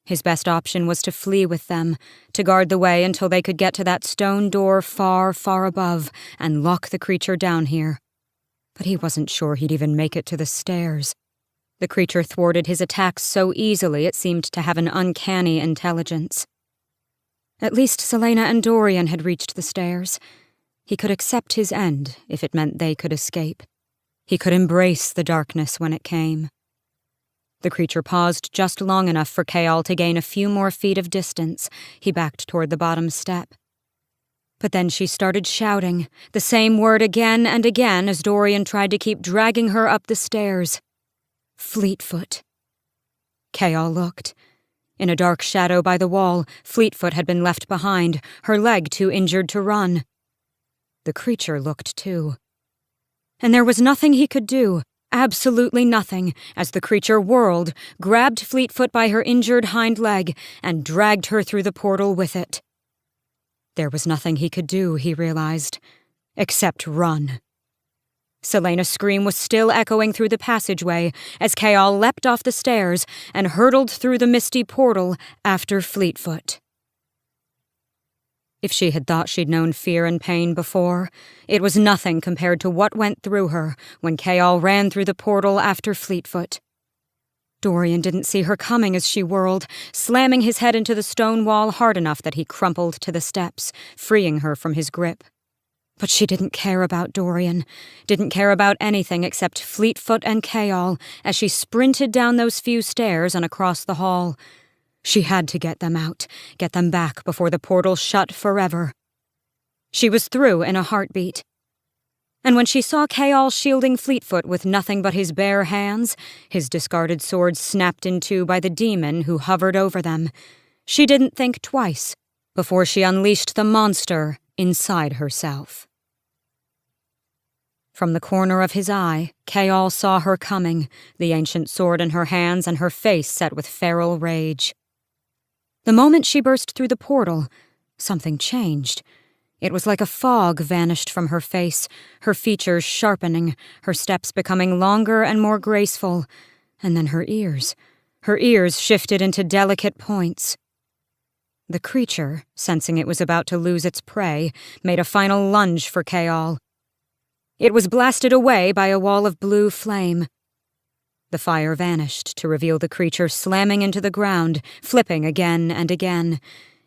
His best option was to flee with them, to guard the way until they could get to that stone door far, far above and lock the creature down here. But he wasn't sure he'd even make it to the stairs. The creature thwarted his attacks so easily it seemed to have an uncanny intelligence. At least Celaena and Dorian had reached the stairs. He could accept his end if it meant they could escape. He could embrace the darkness when it came. The creature paused just long enough for Chaol to gain a few more feet of distance. He backed toward the bottom step. But then she started shouting, the same word again and again as Dorian tried to keep dragging her up the stairs. Fleetfoot. Chaol looked. In a dark shadow by the wall, Fleetfoot had been left behind, her leg too injured to run. The creature looked too. And there was nothing he could do, absolutely nothing, as the creature whirled, grabbed Fleetfoot by her injured hind leg, and dragged her through the portal with it. There was nothing he could do, he realized, except run. Celaena's scream was still echoing through the passageway as Chaol leapt off the stairs and hurtled through the misty portal after Fleetfoot. If she had thought she'd known fear and pain before, it was nothing compared to what went through her when Chaol ran through the portal after Fleetfoot. Dorian didn't see her coming as she whirled, slamming his head into the stone wall hard enough that he crumpled to the steps, freeing her from his grip. But she didn't care about Dorian, didn't care about anything except Fleetfoot and Chaol as she sprinted down those few stairs and across the hall. She had to get them out, get them back before the portal shut forever. She was through in a heartbeat. And when she saw Chaol shielding Fleetfoot with nothing but his bare hands, his discarded sword snapped in two by the demon who hovered over them, she didn't think twice before she unleashed the monster inside herself. From the corner of his eye, Chaol saw her coming, the ancient sword in her hands and her face set with feral rage. The moment she burst through the portal, something changed. It was like a fog vanished from her face, her features sharpening, her steps becoming longer and more graceful, and then her ears. Her ears shifted into delicate points. The creature, sensing it was about to lose its prey, made a final lunge for Chaol. It was blasted away by a wall of blue flame. The fire vanished to reveal the creature slamming into the ground, flipping again and again.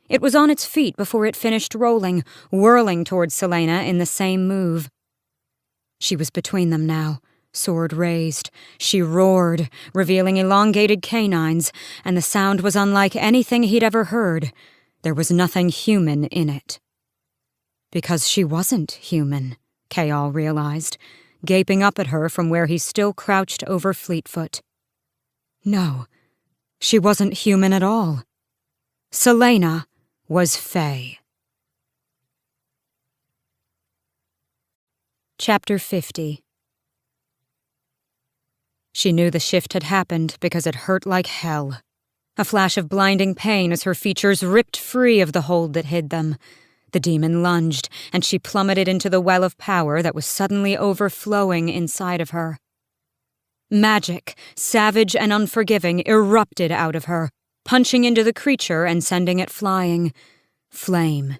It was on its feet before it finished rolling, whirling towards Celaena in the same move. She was between them now, sword raised. She roared, revealing elongated canines, and the sound was unlike anything he'd ever heard. There was nothing human in it. Because she wasn't human, Chaol realized, gaping up at her from where he still crouched over Fleetfoot. No, she wasn't human at all. Celaena was Fae. Chapter 50. She knew the shift had happened because it hurt like hell. A flash of blinding pain as her features ripped free of the hold that hid them. The demon lunged, and she plummeted into the well of power that was suddenly overflowing inside of her. Magic, savage and unforgiving, erupted out of her, punching into the creature and sending it flying. Flame.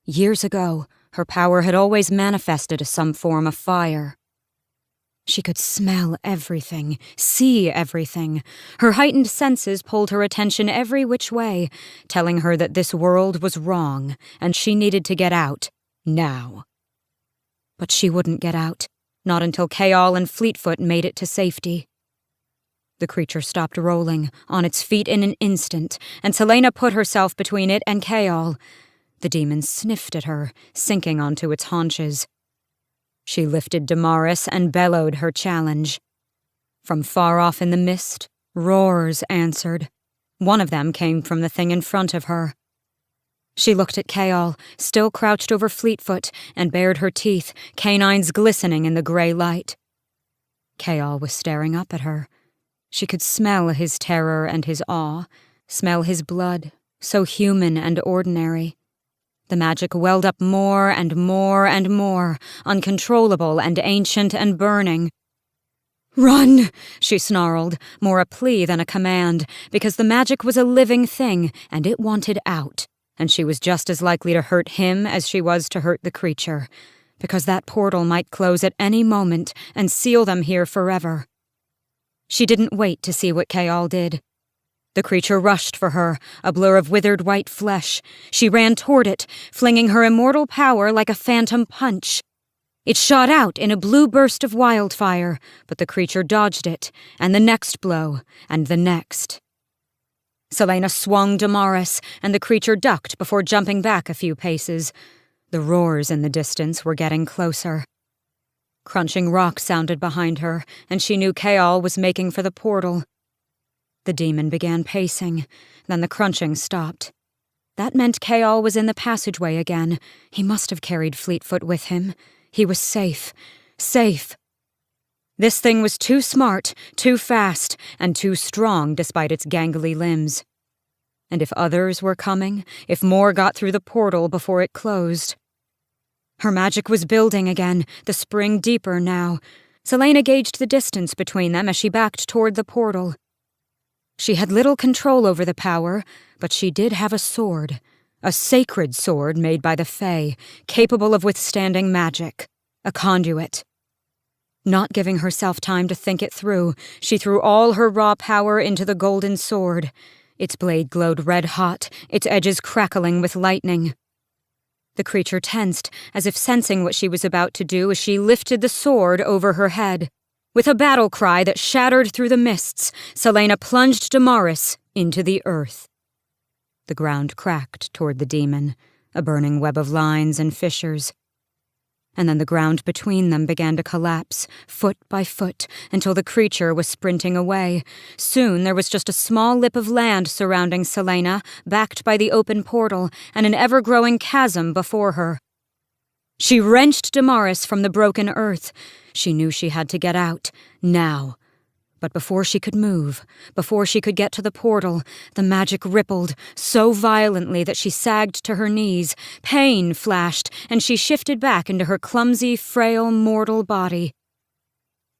Years ago, her power had always manifested as some form of fire. She could smell everything, see everything. Her heightened senses pulled her attention every which way, telling her that this world was wrong, and she needed to get out, now. But she wouldn't get out, not until Chaol and Fleetfoot made it to safety. The creature stopped rolling, on its feet in an instant, and Celaena put herself between it and Chaol. The demon sniffed at her, sinking onto its haunches. She lifted Damaris and bellowed her challenge. From far off in the mist, roars answered. One of them came from the thing in front of her. She looked at Chaol, still crouched over Fleetfoot, and bared her teeth, canines glistening in the grey light. Chaol was staring up at her. She could smell his terror and his awe, smell his blood, so human and ordinary. The magic welled up more and more and more, uncontrollable and ancient and burning. "Run!" she snarled, more a plea than a command, because the magic was a living thing, and it wanted out, and she was just as likely to hurt him as she was to hurt the creature, because that portal might close at any moment and seal them here forever. She didn't wait to see what Chaol did. The creature rushed for her, a blur of withered white flesh. She ran toward it, flinging her immortal power like a phantom punch. It shot out in a blue burst of wildfire, but the creature dodged it, and the next blow, and the next. Celaena swung Damaris, and the creature ducked before jumping back a few paces. The roars in the distance were getting closer. Crunching rock sounded behind her, and she knew Chaol was making for the portal. The demon began pacing, then the crunching stopped. That meant Chaol was in the passageway again. He must have carried Fleetfoot with him. He was safe. Safe. This thing was too smart, too fast, and too strong despite its gangly limbs. And if others were coming, if more got through the portal before it closed. Her magic was building again, the spring deeper now. Celaena gauged the distance between them as she backed toward the portal. She had little control over the power, but she did have a sword. A sacred sword made by the Fae, capable of withstanding magic. A conduit. Not giving herself time to think it through, she threw all her raw power into the golden sword. Its blade glowed red-hot, its edges crackling with lightning. The creature tensed, as if sensing what she was about to do as she lifted the sword over her head. With a battle cry that shattered through the mists, Celaena plunged Damaris into the earth. The ground cracked toward the demon, a burning web of lines and fissures. And then the ground between them began to collapse, foot by foot, until the creature was sprinting away. Soon there was just a small lip of land surrounding Celaena, backed by the open portal, and an ever-growing chasm before her. She wrenched Damaris from the broken earth. She knew she had to get out, now. But before she could move, before she could get to the portal, the magic rippled so violently that she sagged to her knees. Pain flashed, and she shifted back into her clumsy, frail, mortal body.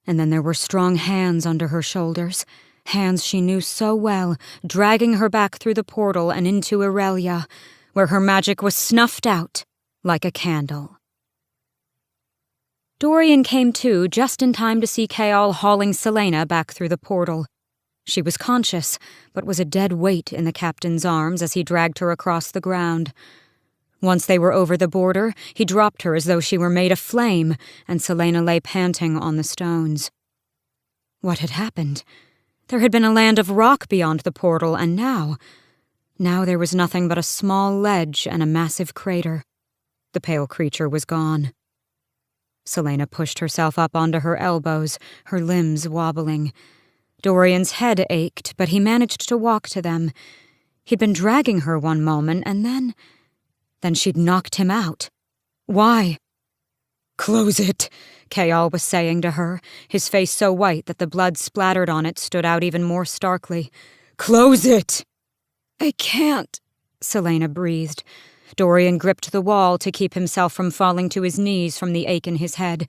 And then there were strong hands under her shoulders, hands she knew so well, dragging her back through the portal and into Aurelia, where her magic was snuffed out like a candle. Dorian came to just in time to see Chaol hauling Celaena back through the portal. She was conscious, but was a dead weight in the captain's arms as he dragged her across the ground. Once they were over the border, he dropped her as though she were made of flame, and Celaena lay panting on the stones. What had happened? There had been a land of rock beyond the portal, and now there was nothing but a small ledge and a massive crater. The pale creature was gone. Celaena pushed herself up onto her elbows, her limbs wobbling. Dorian's head ached, but he managed to walk to them. He'd been dragging her one moment, and then she'd knocked him out. Why? "Close it," Chaol was saying to her, his face so white that the blood splattered on it stood out even more starkly. "Close it!" "I can't," Celaena breathed. Dorian gripped the wall to keep himself from falling to his knees from the ache in his head.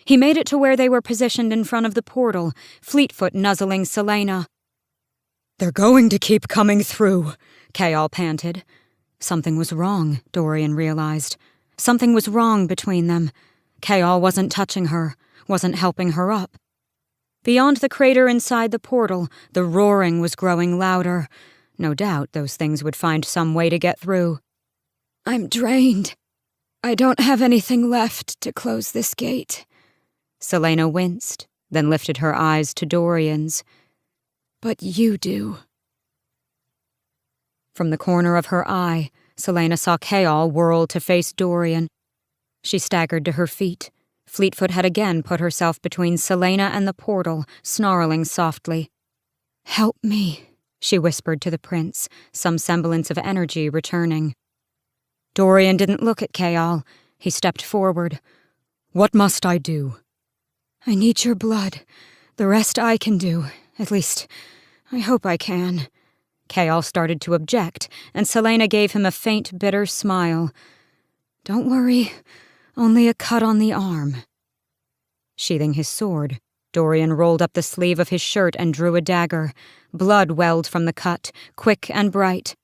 He made it to where they were positioned in front of the portal, Fleetfoot nuzzling Celaena. "They're going to keep coming through," Chaol panted. Something was wrong, Dorian realized. Something was wrong between them. Chaol wasn't touching her, wasn't helping her up. Beyond the crater inside the portal, the roaring was growing louder. No doubt those things would find some way to get through. I'm drained. I don't have anything left to close this gate. Celaena winced, then lifted her eyes to Dorian's. But you do. From the corner of her eye, Celaena saw Chaol whirl to face Dorian. She staggered to her feet. Fleetfoot had again put herself between Celaena and the portal, snarling softly. Help me, she whispered to the prince, some semblance of energy returning. Dorian didn't look at Chaol. He stepped forward. What must I do? I need your blood. The rest I can do. At least, I hope I can. Chaol started to object, and Celaena gave him a faint, bitter smile. Don't worry. Only a cut on the arm. Sheathing his sword, Dorian rolled up the sleeve of his shirt and drew a dagger. Blood welled from the cut, quick and bright.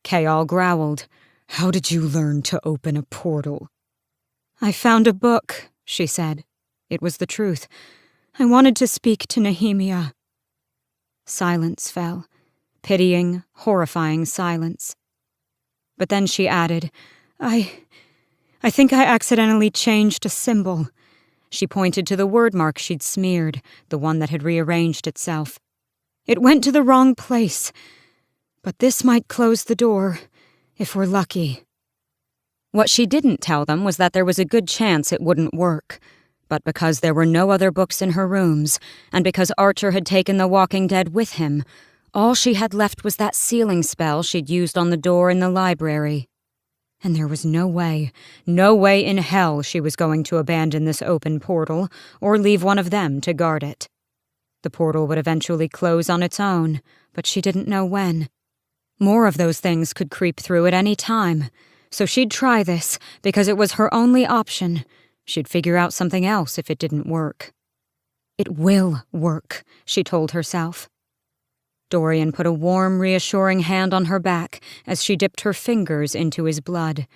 Chaol growled. How did you learn to open a portal? I found a book, she said. It was the truth. I wanted to speak to Nehemia. Silence fell. Pitying, horrifying silence. But then she added, I think I accidentally changed a symbol. She pointed to the word mark she'd smeared, the one that had rearranged itself. It went to the wrong place. But this might close the door, if we're lucky. What she didn't tell them was that there was a good chance it wouldn't work. But because there were no other books in her rooms, and because Archer had taken the Walking Dead with him, all she had left was that sealing spell she'd used on the door in the library. And there was no way in hell she was going to abandon this open portal, or leave one of them to guard it. The portal would eventually close on its own, but she didn't know when. More of those things could creep through at any time, so she'd try this, because it was her only option. She'd figure out something else if it didn't work. It will work, she told herself. Dorian put a warm, reassuring hand on her back as she dipped her fingers into his blood.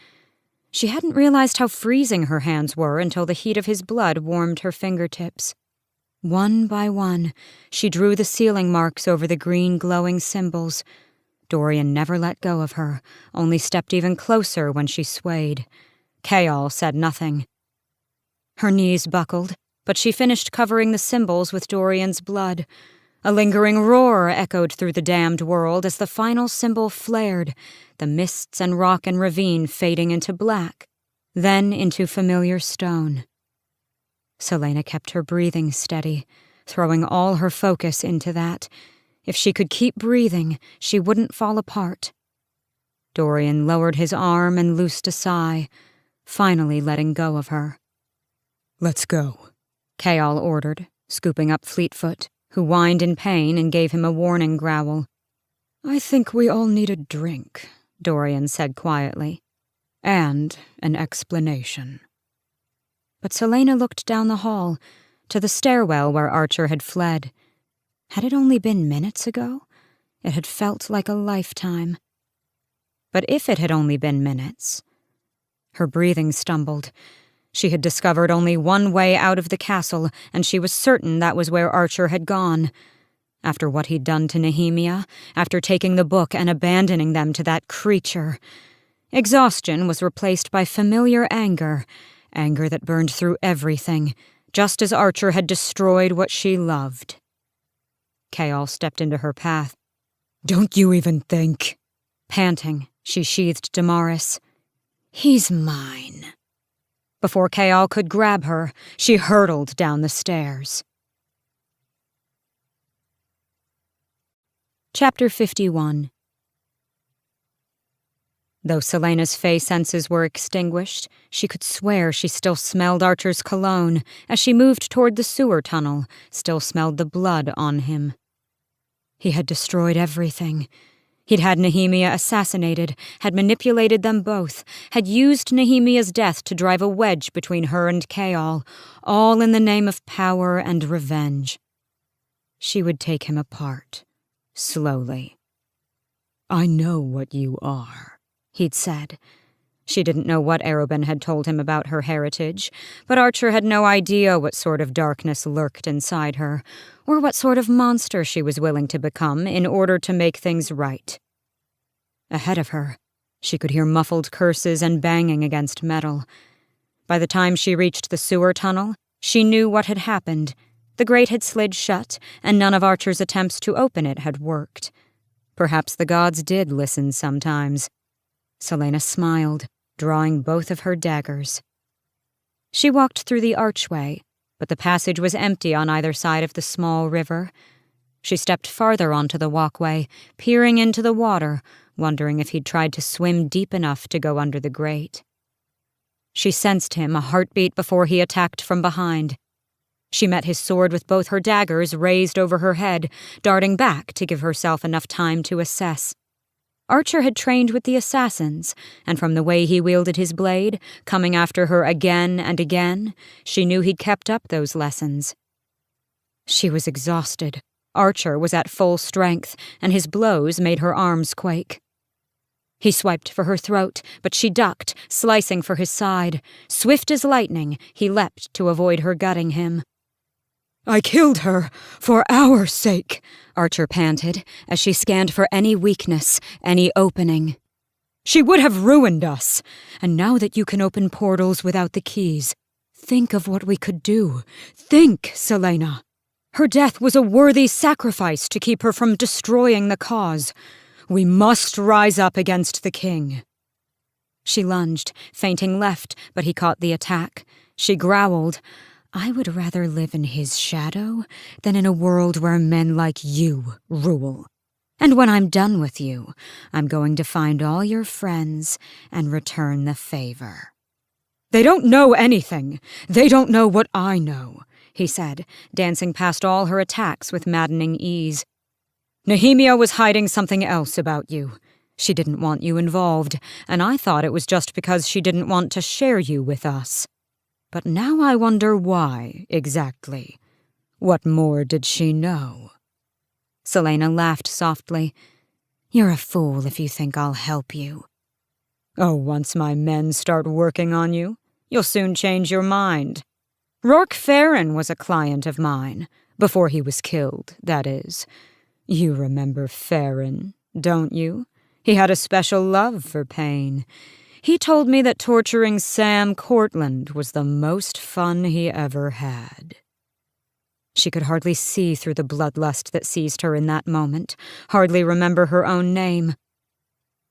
She hadn't realized how freezing her hands were until the heat of his blood warmed her fingertips. One by one, she drew the sealing marks over the green, glowing symbols. Dorian never let go of her, only stepped even closer when she swayed. Chaol said nothing. Her knees buckled, but she finished covering the symbols with Dorian's blood. A lingering roar echoed through the damned world as the final symbol flared, the mists and rock and ravine fading into black, then into familiar stone. Celaena kept her breathing steady, throwing all her focus into that. If she could keep breathing, she wouldn't fall apart. Dorian lowered his arm and loosed a sigh, finally letting go of her. Let's go, Chaol ordered, scooping up Fleetfoot, who whined in pain and gave him a warning growl. I think we all need a drink, Dorian said quietly. And an explanation. But Celaena looked down the hall, to the stairwell where Archer had fled. Had it only been minutes ago? It had felt like a lifetime. But if it had only been minutes... Her breathing stumbled. She had discovered only one way out of the castle, and she was certain that was where Archer had gone. After what he'd done to Nehemia, after taking the book and abandoning them to that creature. Exhaustion was replaced by familiar anger that burned through everything, just as Archer had destroyed what she loved. Chaol stepped into her path. Don't you even think? Panting, she sheathed Damaris. He's mine. Before Chaol could grab her, she hurtled down the stairs. Chapter 51. Though Celaena's fey senses were extinguished, she could swear she still smelled Archer's cologne. As she moved toward the sewer tunnel, still smelled the blood on him. He had destroyed everything. He'd had Nehemia assassinated, had manipulated them both, had used Nehemia's death to drive a wedge between her and Chaol, all in the name of power and revenge. She would take him apart, slowly. I know what you are, he'd said. She didn't know what Arobin had told him about her heritage, but Archer had no idea what sort of darkness lurked inside her, or what sort of monster she was willing to become in order to make things right. Ahead of her, she could hear muffled curses and banging against metal. By the time she reached the sewer tunnel, she knew what had happened. The grate had slid shut, and none of Archer's attempts to open it had worked. Perhaps the gods did listen sometimes. Celaena smiled, drawing both of her daggers. She walked through the archway, but the passage was empty on either side of the small river. She stepped farther onto the walkway, peering into the water, wondering if he'd tried to swim deep enough to go under the grate. She sensed him a heartbeat before he attacked from behind. She met his sword with both her daggers raised over her head, darting back to give herself enough time to assess. Archer had trained with the assassins, and from the way he wielded his blade, coming after her again and again, she knew he'd kept up those lessons. She was exhausted. Archer was at full strength, and his blows made her arms quake. He swiped for her throat, but she ducked, slicing for his side. Swift as lightning, he leapt to avoid her gutting him. "I killed her, for our sake," Archer panted, as she scanned for any weakness, any opening. "She would have ruined us, and now that you can open portals without the keys, think of what we could do. Think, Celaena. Her death was a worthy sacrifice to keep her from destroying the cause. We must rise up against the king." She lunged, feinting left, but he caught the attack. She growled, "I would rather live in his shadow than in a world where men like you rule. And when I'm done with you, I'm going to find all your friends and return the favor." "They don't know anything. They don't know what I know," he said, dancing past all her attacks with maddening ease. "Nehemia was hiding something else about you. She didn't want you involved, and I thought it was just because she didn't want to share you with us. But now I wonder why, exactly. What more did she know?" Celaena laughed softly. "You're a fool if you think I'll help you." "Oh, once my men start working on you, you'll soon change your mind. Rourke Farron was a client of mine, before he was killed, that is. You remember Farron, don't you? He had a special love for pain. He told me that torturing Sam Cortland was the most fun he ever had." She could hardly see through the bloodlust that seized her in that moment, hardly remember her own name.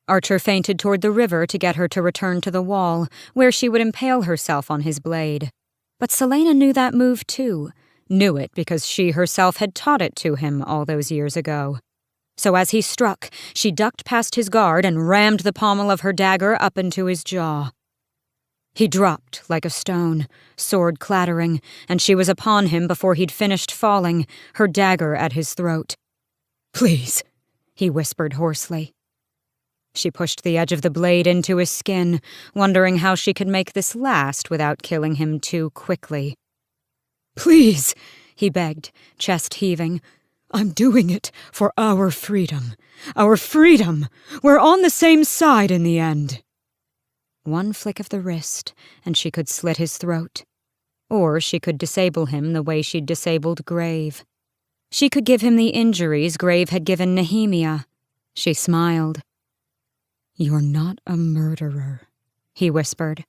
Archer feinted toward the river to get her to return to the wall, where she would impale herself on his blade. But Celaena knew that move too, knew it because she herself had taught it to him all those years ago. So as he struck, she ducked past his guard and rammed the pommel of her dagger up into his jaw. He dropped like a stone, sword clattering, and she was upon him before he'd finished falling, her dagger at his throat. "Please," he whispered hoarsely. She pushed the edge of the blade into his skin, wondering how she could make this last without killing him too quickly. "Please," he begged, chest heaving. "I'm doing it for our freedom. Our freedom! We're on the same side in the end." One flick of the wrist, and she could slit his throat. Or she could disable him the way she'd disabled Grave. She could give him the injuries Grave had given Nehemia. She smiled. "You're not a murderer," he whispered.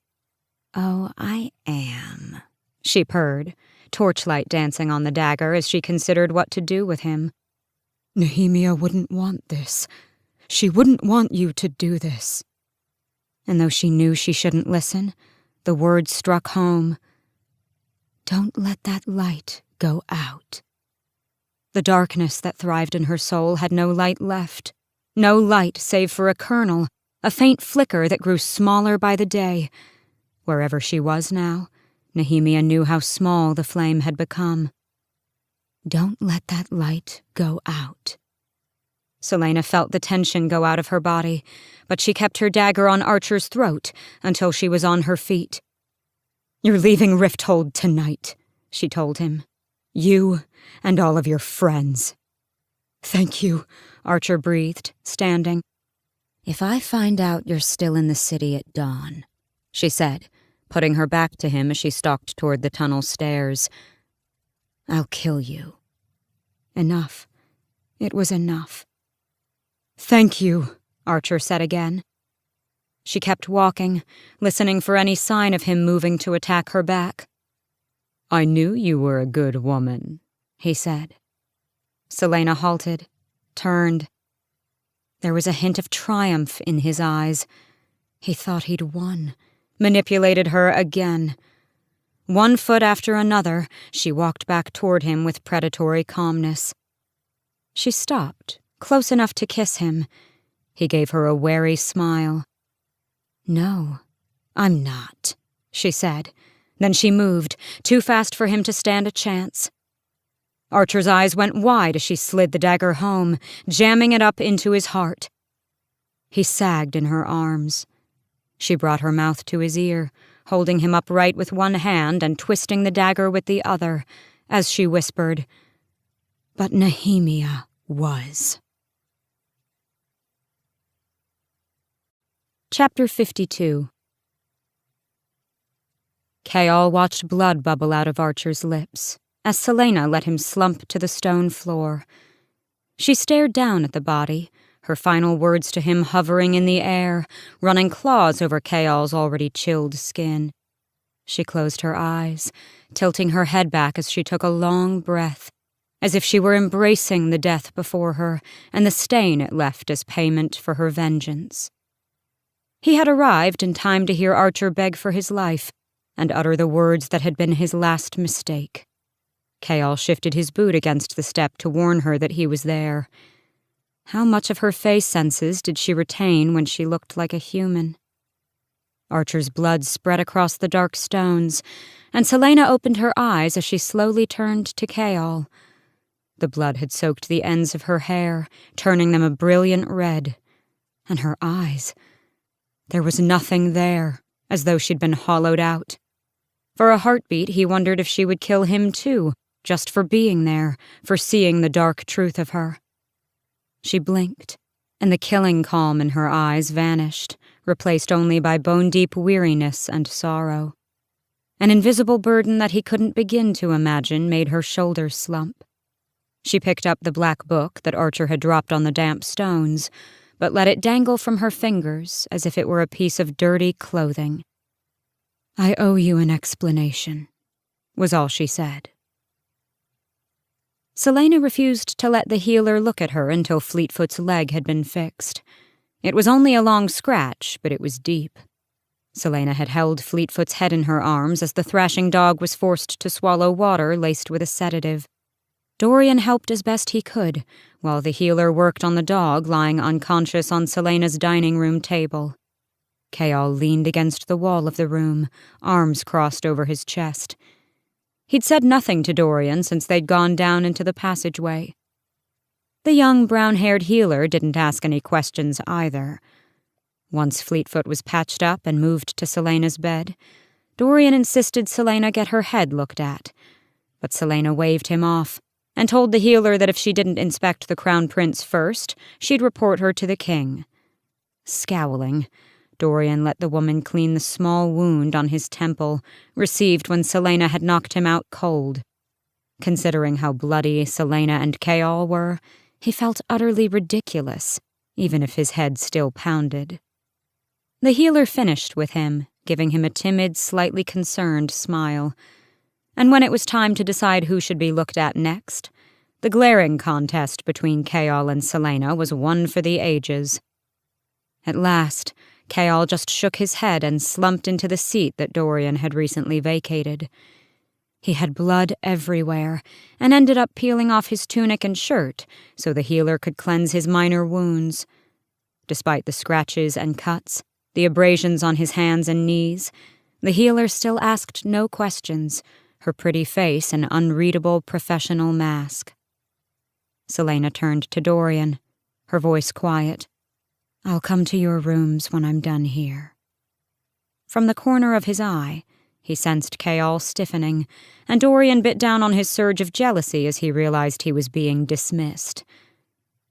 "Oh, I am," she purred, torchlight dancing on the dagger as she considered what to do with him. "Nehemia wouldn't want this. She wouldn't want you to do this." And though she knew she shouldn't listen, the words struck home. "Don't let that light go out." The darkness that thrived in her soul had no light left. No light save for a kernel, a faint flicker that grew smaller by the day. Wherever she was now, Nehemia knew how small the flame had become. "Don't let that light go out." Celaena felt the tension go out of her body, but she kept her dagger on Archer's throat until she was on her feet. "You're leaving Rifthold tonight," she told him. "You and all of your friends." "Thank you," Archer breathed, standing. "If I find out you're still in the city at dawn," she said, putting her back to him as she stalked toward the tunnel stairs, "I'll kill you." Enough. It was enough. "Thank you," Archer said again. She kept walking, listening for any sign of him moving to attack her back. "I knew you were a good woman," he said. Celaena halted, turned. There was a hint of triumph in his eyes. He thought he'd won, manipulated her again. One foot after another, she walked back toward him with predatory calmness. She stopped, close enough to kiss him. He gave her a wary smile. "No, I'm not," she said. Then she moved, too fast for him to stand a chance. Archer's eyes went wide as she slid the dagger home, jamming it up into his heart. He sagged in her arms. She brought her mouth to his ear, holding him upright with one hand and twisting the dagger with the other, as she whispered, "But Nehemia was." Chapter 52. Chaol watched blood bubble out of Archer's lips as Celaena let him slump to the stone floor. She stared down at the body, her final words to him hovering in the air, running claws over Chaol's already chilled skin. She closed her eyes, tilting her head back as she took a long breath, as if she were embracing the death before her and the stain it left as payment for her vengeance. He had arrived in time to hear Archer beg for his life and utter the words that had been his last mistake. Chaol shifted his boot against the step to warn her that he was there. How much of her face senses did she retain when she looked like a human? Archer's blood spread across the dark stones, and Celaena opened her eyes as she slowly turned to Chaol. The blood had soaked the ends of her hair, turning them a brilliant red. And her eyes. There was nothing there, as though she'd been hollowed out. For a heartbeat, he wondered if she would kill him too, just for being there, for seeing the dark truth of her. She blinked, and the killing calm in her eyes vanished, replaced only by bone-deep weariness and sorrow. An invisible burden that he couldn't begin to imagine made her shoulders slump. She picked up the black book that Archer had dropped on the damp stones, but let it dangle from her fingers as if it were a piece of dirty clothing. "I owe you an explanation," was all she said. Celaena refused to let the healer look at her until Fleetfoot's leg had been fixed. It was only a long scratch, but it was deep. Celaena had held Fleetfoot's head in her arms as the thrashing dog was forced to swallow water laced with a sedative. Dorian helped as best he could, while the healer worked on the dog lying unconscious on Celaena's dining room table. Chaol leaned against the wall of the room, arms crossed over his chest. He'd said nothing to Dorian since they'd gone down into the passageway. The young brown-haired healer didn't ask any questions either. Once Fleetfoot was patched up and moved to Celaena's bed, Dorian insisted Celaena get her head looked at, but Celaena waved him off and told the healer that if she didn't inspect the Crown Prince first, she'd report her to the king. Scowling, Dorian let the woman clean the small wound on his temple, received when Celaena had knocked him out cold. Considering how bloody Celaena and Chaol were, he felt utterly ridiculous, even if his head still pounded. The healer finished with him, giving him a timid, slightly concerned smile. And when it was time to decide who should be looked at next, the glaring contest between Chaol and Celaena was one for the ages. At last, Chaol just shook his head and slumped into the seat that Dorian had recently vacated. He had blood everywhere, and ended up peeling off his tunic and shirt so the healer could cleanse his minor wounds. Despite the scratches and cuts, the abrasions on his hands and knees, the healer still asked no questions, her pretty face an unreadable professional mask. Celaena turned to Dorian, her voice quiet. "I'll come to your rooms when I'm done here." From the corner of his eye, he sensed Chaol stiffening, and Dorian bit down on his surge of jealousy as he realized he was being dismissed.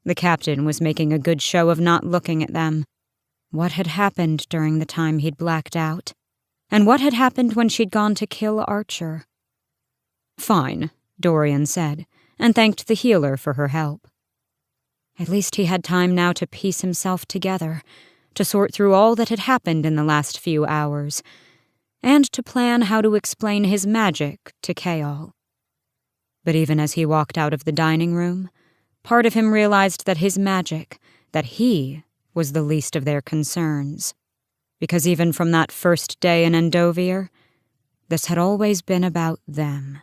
The captain was making a good show of not looking at them, What had happened during the time he'd blacked out? And what had happened when she'd gone to kill Archer? "Fine," Dorian said, and thanked the healer for her help. At least he had time now to piece himself together, to sort through all that had happened in the last few hours, and to plan how to explain his magic to Chaol. But even as he walked out of the dining room, part of him realized that his magic, that he was the least of their concerns. Because even from that first day in Endovier, this had always been about them.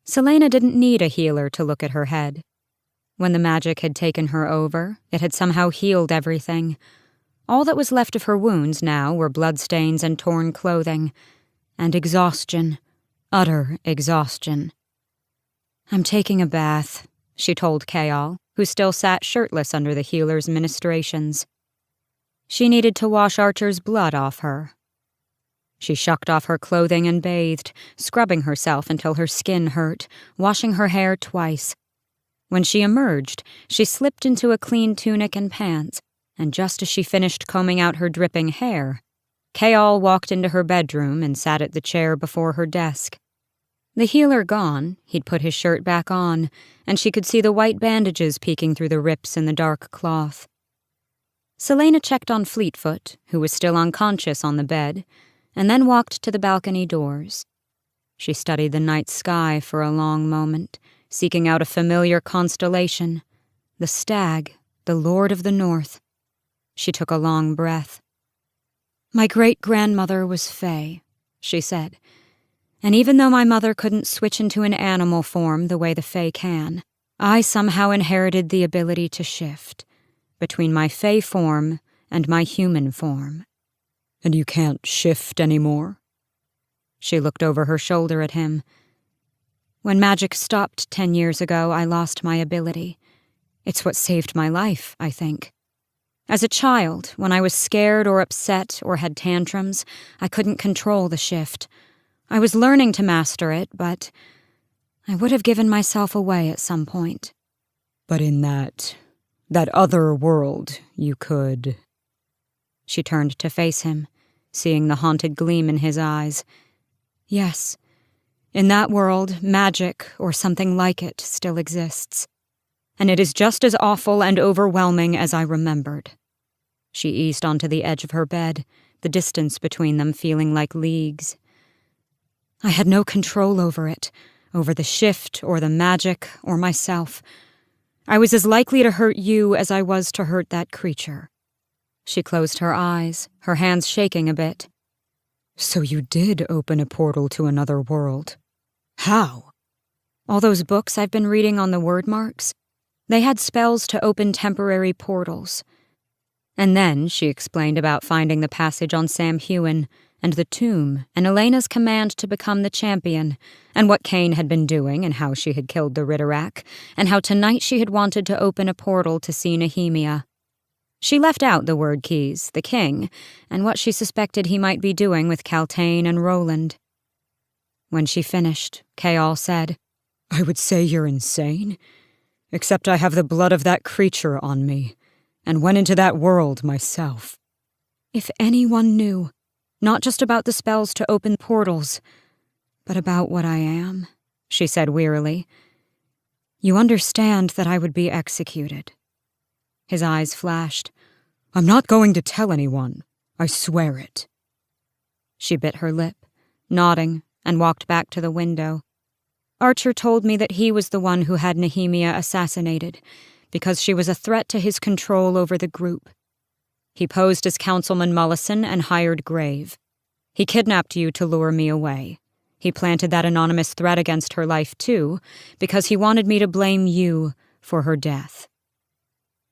Celaena didn't need a healer to look at her head. When the magic had taken her over, it had somehow healed everything. All that was left of her wounds now were bloodstains and torn clothing, and exhaustion, utter exhaustion. "I'm taking a bath," she told Chaol, who still sat shirtless under the healer's ministrations. She needed to wash Archer's blood off her. She shucked off her clothing and bathed, scrubbing herself until her skin hurt, washing her hair twice. When she emerged, she slipped into a clean tunic and pants, and just as she finished combing out her dripping hair, Chaol walked into her bedroom and sat at the chair before her desk. The healer gone, he'd put his shirt back on, and she could see the white bandages peeking through the rips in the dark cloth. Celaena checked on Fleetfoot, who was still unconscious on the bed, and then walked to the balcony doors. She studied the night sky for a long moment, seeking out a familiar constellation, the stag, the Lord of the North. She took a long breath. "My great-grandmother was Fae," she said, "and even though my mother couldn't switch into an animal form the way the Fae can, I somehow inherited the ability to shift between my Fae form and my human form." "And you can't shift anymore?" She looked over her shoulder at him. "When magic stopped 10 years ago, I lost my ability. It's what saved my life, I think. As a child, when I was scared or upset or had tantrums, I couldn't control the shift. I was learning to master it, but I would have given myself away at some point." "But in that other world, you could..." She turned to face him, seeing the haunted gleam in his eyes. "Yes. In that world, magic, or something like it, still exists. And it is just as awful and overwhelming as I remembered." She eased onto the edge of her bed, the distance between them feeling like leagues. "I had no control over it, over the shift, or the magic, or myself. I was as likely to hurt you as I was to hurt that creature." She closed her eyes, her hands shaking a bit. "So you did open a portal to another world. How?" "All those books I've been reading on the word marks, they had spells to open temporary portals." And then she explained about finding the passage on Sam Hewen, and the tomb, and Elena's command to become the champion, and what Cain had been doing, and how she had killed the Ritterak, and how tonight she had wanted to open a portal to see Nehemia. She left out the word keys, the king, and what she suspected he might be doing with Kaltain and Roland. When she finished, Chaol said, "I would say you're insane, except I have the blood of that creature on me, and went into that world myself." "If anyone knew, not just about the spells to open portals, but about what I am," she said wearily, "you understand that I would be executed." His eyes flashed. "I'm not going to tell anyone. I swear it." She bit her lip, nodding, and walked back to the window. "Archer told me that he was the one who had Nehemia assassinated, because she was a threat to his control over the group. He posed as Councilman Mullison and hired Grave. He kidnapped you to lure me away. He planted that anonymous threat against her life, too, because he wanted me to blame you for her death."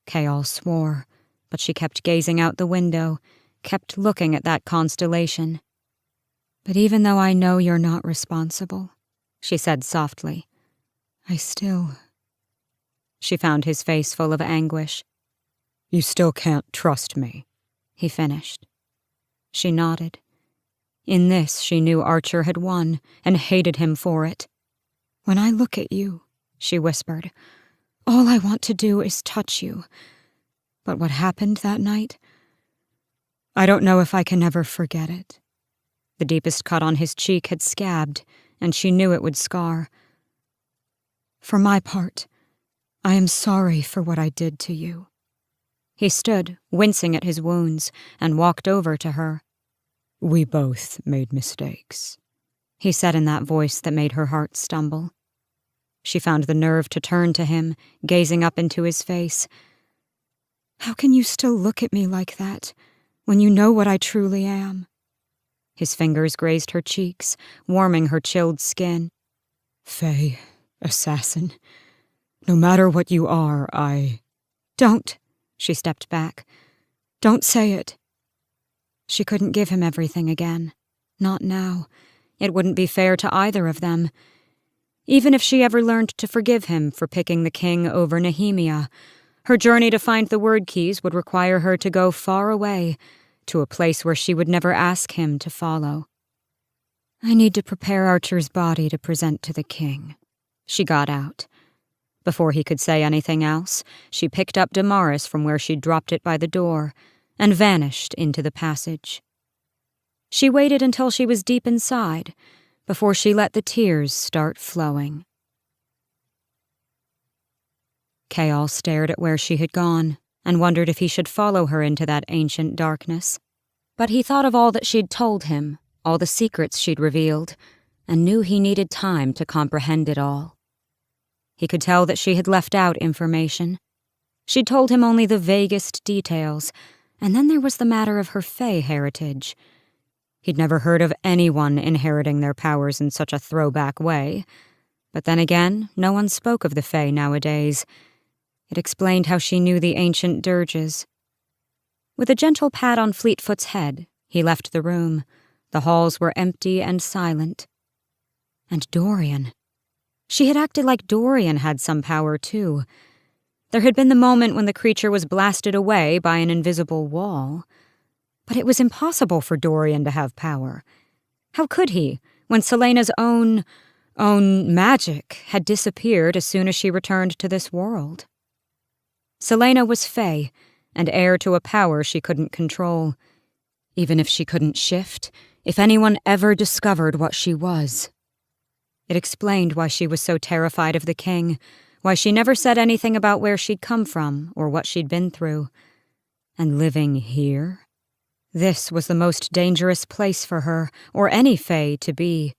Chaol swore, but she kept gazing out the window, kept looking at that constellation. "But even though I know you're not responsible," she said softly, "I still..." She found his face full of anguish. "You still can't trust me," he finished. She nodded. In this, she knew Archer had won, and hated him for it. "When I look at you," she whispered, "all I want to do is touch you. But what happened that night? I don't know if I can ever forget it. The deepest cut on his cheek had scabbed, and she knew it would scar. For my part, I am sorry for what I did to you. He stood, wincing at his wounds, and walked over to her. We both made mistakes, he said in that voice that made her heart stumble. She found the nerve to turn to him, gazing up into his face. How can you still look at me like that, when you know what I truly am? His fingers grazed her cheeks, warming her chilled skin. Fae, assassin, no matter what you are, Don't, she stepped back. Don't say it. She couldn't give him everything again. Not now. It wouldn't be fair to either of them. Even if she ever learned to forgive him for picking the king over Nehemia, her journey to find the word keys would require her to go far away, to a place where she would never ask him to follow. I need to prepare Archer's body to present to the king. She got out. Before he could say anything else, she picked up Damaris from where she'd dropped it by the door and vanished into the passage. She waited until she was deep inside before she let the tears start flowing. Chaol stared at where she had gone and wondered if he should follow her into that ancient darkness. But he thought of all that she'd told him, all the secrets she'd revealed, and knew he needed time to comprehend it all. He could tell that she had left out information. She'd told him only the vaguest details, and then there was the matter of her Fae heritage. He'd never heard of anyone inheriting their powers in such a throwback way. But then again, no one spoke of the Fae nowadays. It explained how she knew the ancient dirges. With a gentle pat on Fleetfoot's head, he left the room. The halls were empty and silent. And Dorian. She had acted like Dorian had some power, too. There had been the moment when the creature was blasted away by an invisible wall. But it was impossible for Dorian to have power. How could he, when Celaena's own magic had disappeared as soon as she returned to this world? Celaena was Fae, and heir to a power she couldn't control. Even if she couldn't shift, if anyone ever discovered what she was. It explained why she was so terrified of the king, why she never said anything about where she'd come from or what she'd been through. And living here? This was the most dangerous place for her, or any Fae, to be.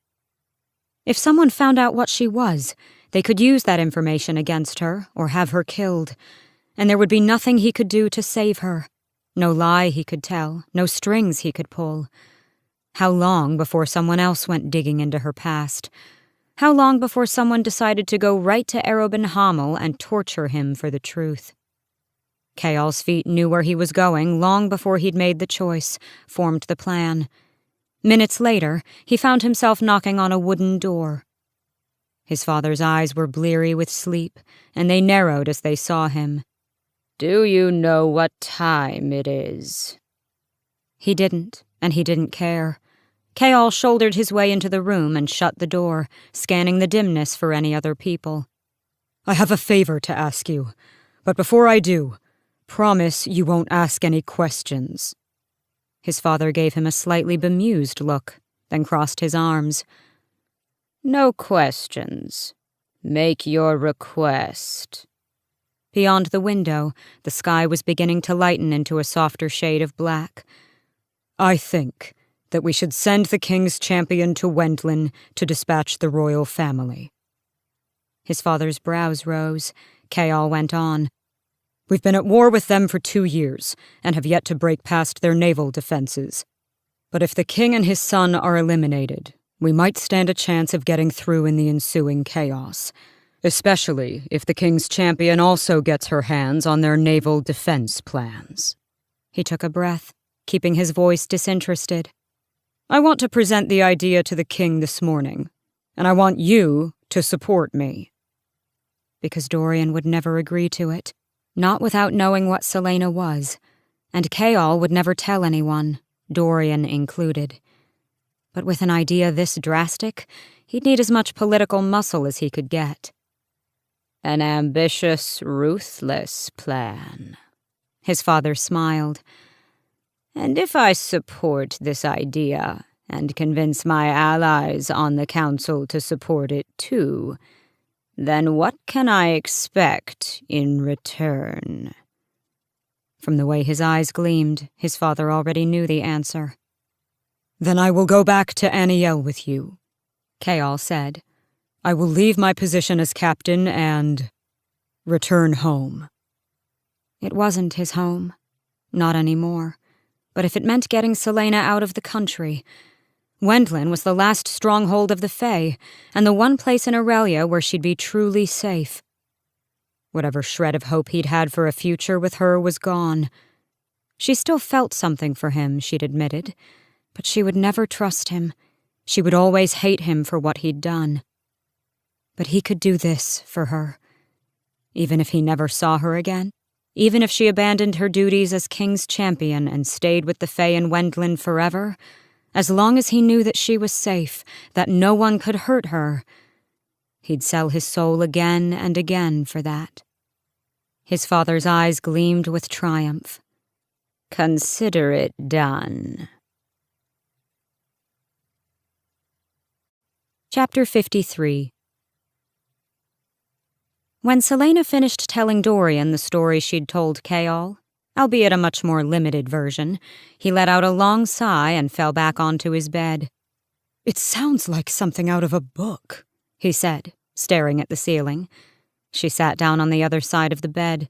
If someone found out what she was, they could use that information against her or have her killed, and there would be nothing he could do to save her. No lie he could tell, no strings he could pull. How long before someone else went digging into her past? How long before someone decided to go right to Arobin Hamel and torture him for the truth? Chaol's feet knew where he was going long before he'd made the choice, formed the plan. Minutes later, he found himself knocking on a wooden door. His father's eyes were bleary with sleep, and they narrowed as they saw him. Do you know what time it is? He didn't, and he didn't care. Chaol shouldered his way into the room and shut the door, scanning the dimness for any other people. I have a favor to ask you, but before I do, promise you won't ask any questions. His father gave him a slightly bemused look, then crossed his arms. No questions. Make your request. Beyond the window, the sky was beginning to lighten into a softer shade of black. I think that we should send the king's champion to Wendlin to dispatch the royal family. His father's brows rose. Chaol went on. We've been at war with them for 2 years, and have yet to break past their naval defenses. But if the king and his son are eliminated, we might stand a chance of getting through in the ensuing chaos, especially if the king's champion also gets her hands on their naval defense plans. He took a breath, keeping his voice disinterested. I want to present the idea to the king this morning, and I want you to support me. Because Dorian would never agree to it, not without knowing what Celaena was, and Chaol would never tell anyone, Dorian included. But with an idea this drastic, he'd need as much political muscle as he could get. An ambitious, ruthless plan. His father smiled. And if I support this idea and convince my allies on the council to support it too, then what can I expect in return? From the way his eyes gleamed, his father already knew the answer. Then I will go back to Aniel with you, Kaol said. I will leave my position as captain and return home. It wasn't his home. Not anymore. But if it meant getting Celaena out of the country, Wendlin was the last stronghold of the Fae, and the one place in Aurelia where she'd be truly safe. Whatever shred of hope he'd had for a future with her was gone. She still felt something for him, she'd admitted, but she would never trust him. She would always hate him for what he'd done. But he could do this for her. Even if he never saw her again, even if she abandoned her duties as King's champion and stayed with the Fae and Wendlin forever, as long as he knew that she was safe, that no one could hurt her, he'd sell his soul again and again for that. His father's eyes gleamed with triumph. Consider it done. Chapter 53. When Celaena finished telling Dorian the story she'd told Kaol, albeit a much more limited version, he let out a long sigh and fell back onto his bed. It sounds like something out of a book, he said, staring at the ceiling. She sat down on the other side of the bed.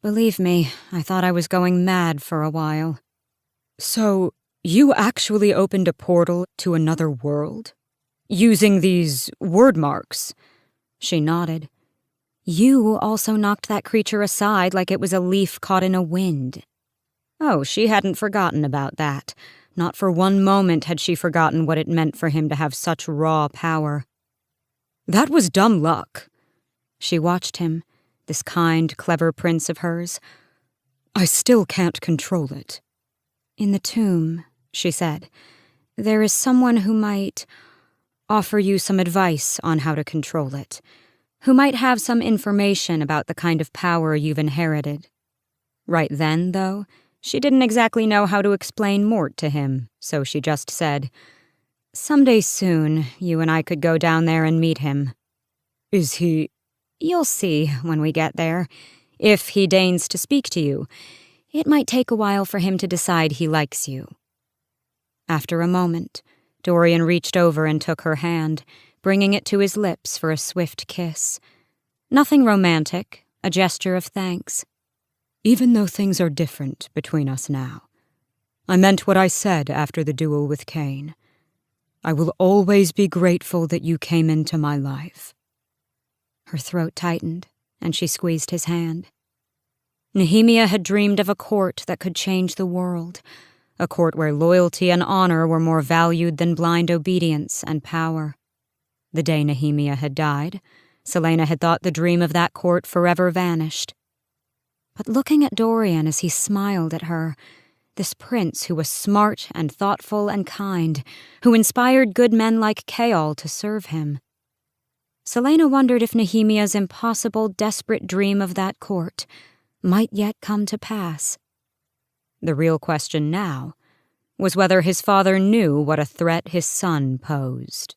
Believe me, I thought I was going mad for a while. So, you actually opened a portal to another world? Using these word marks? She nodded. You also knocked that creature aside like it was a leaf caught in a wind. Oh, she hadn't forgotten about that. Not for one moment had she forgotten what it meant for him to have such raw power. That was dumb luck. She watched him, this kind, clever prince of hers. I still can't control it. In the tomb, she said, there is someone who might offer you some advice on how to control it, who might have some information about the kind of power you've inherited. Right then, though, she didn't exactly know how to explain Mort to him, so she just said, Someday soon, you and I could go down there and meet him. Is he? You'll see when we get there. If he deigns to speak to you, it might take a while for him to decide he likes you. After a moment, Dorian reached over and took her hand, bringing it to his lips for a swift kiss. Nothing romantic, a gesture of thanks. Even though things are different between us now, I meant what I said after the duel with Cain. I will always be grateful that you came into my life. Her throat tightened, and she squeezed his hand. Nehemia had dreamed of a court that could change the world, a court where loyalty and honor were more valued than blind obedience and power. The day Nehemia had died, Celaena had thought the dream of that court forever vanished. But looking at Dorian as he smiled at her, this prince who was smart and thoughtful and kind, who inspired good men like Kaol to serve him, Celaena wondered if Nehemia's impossible, desperate dream of that court might yet come to pass. The real question now was whether his father knew what a threat his son posed.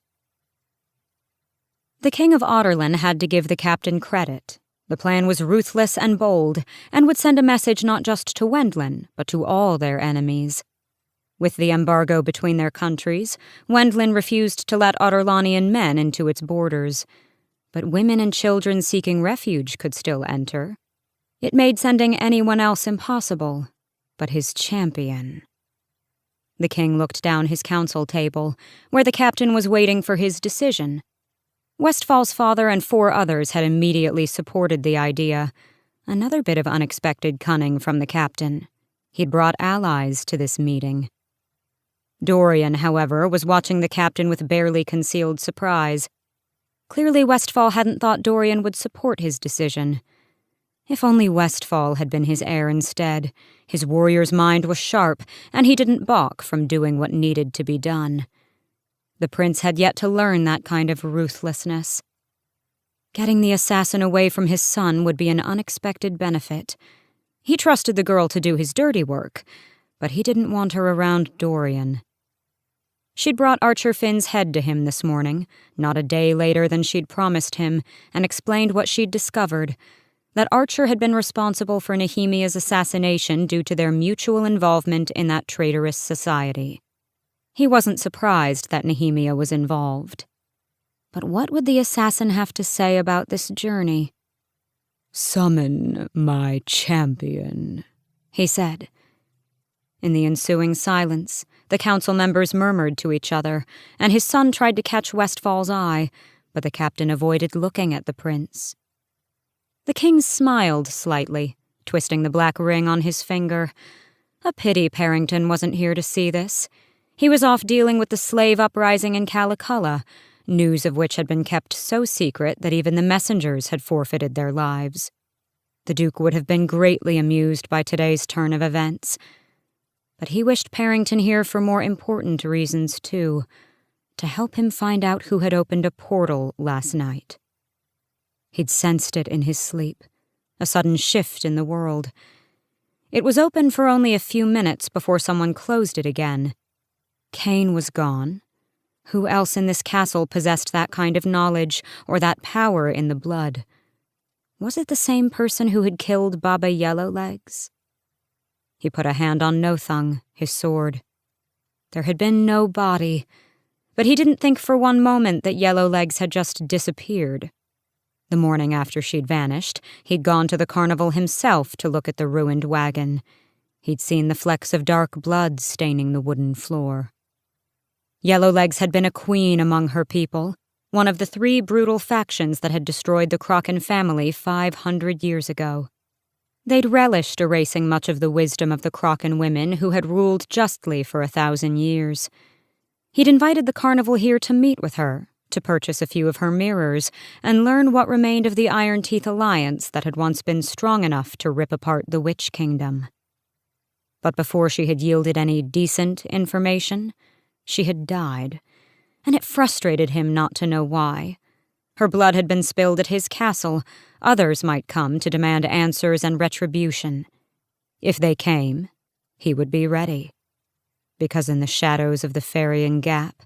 The King of Otterlin had to give the captain credit. The plan was ruthless and bold, and would send a message not just to Wendlin, but to all their enemies. With the embargo between their countries, Wendlin refused to let Otterlanian men into its borders. But women and children seeking refuge could still enter. It made sending anyone else impossible, but his champion. The king looked down his council table, where the captain was waiting for his decision. Westfall's father and 4 others had immediately supported the idea. Another bit of unexpected cunning from the captain. He'd brought allies to this meeting. Dorian, however, was watching the captain with barely concealed surprise. Clearly Westfall hadn't thought Dorian would support his decision. If only Westfall had been his heir instead. His warrior's mind was sharp, and he didn't balk from doing what needed to be done. The prince had yet to learn that kind of ruthlessness. Getting the assassin away from his son would be an unexpected benefit, He trusted the girl to do his dirty work, but he didn't want her around Dorian. She'd brought Archer Finn's head to him this morning, not a day later than she'd promised him, and explained what she'd discovered, that Archer had been responsible for Nehemia's assassination due to their mutual involvement in that traitorous society. He wasn't surprised that Nehemia was involved. But what would the assassin have to say about this journey? "Summon my champion," he said. In the ensuing silence, the council members murmured to each other, and his son tried to catch Westfall's eye, but the captain avoided looking at the prince. The king smiled slightly, twisting the black ring on his finger. A pity Parrington wasn't here to see this. He was off dealing with the slave uprising in Calaculla, news of which had been kept so secret that even the messengers had forfeited their lives. The Duke would have been greatly amused by today's turn of events. But he wished Parrington here for more important reasons, too, to help him find out who had opened a portal last night. He'd sensed it in his sleep, a sudden shift in the world. It was open for only a few minutes before someone closed it again. Cain was gone. Who else in this castle possessed that kind of knowledge or that power in the blood? Was it the same person who had killed Baba Yellowlegs? He put a hand on Nothung, his sword. There had been no body, but he didn't think for one moment that Yellowlegs had just disappeared. The morning after she'd vanished, he'd gone to the carnival himself to look at the ruined wagon. He'd seen the flecks of dark blood staining the wooden floor. Yellowlegs had been a queen among her people, one of the 3 brutal factions that had destroyed the Kraken family 500 years ago. They'd relished erasing much of the wisdom of the Kraken women who had ruled justly for 1,000 years. He'd invited the carnival here to meet with her, to purchase a few of her mirrors, and learn what remained of the Iron Teeth alliance that had once been strong enough to rip apart the Witch Kingdom. But before she had yielded any decent information, she had died, and it frustrated him not to know why. Her blood had been spilled at his castle. Others might come to demand answers and retribution. If they came, he would be ready. Because in the shadows of the ferrying gap,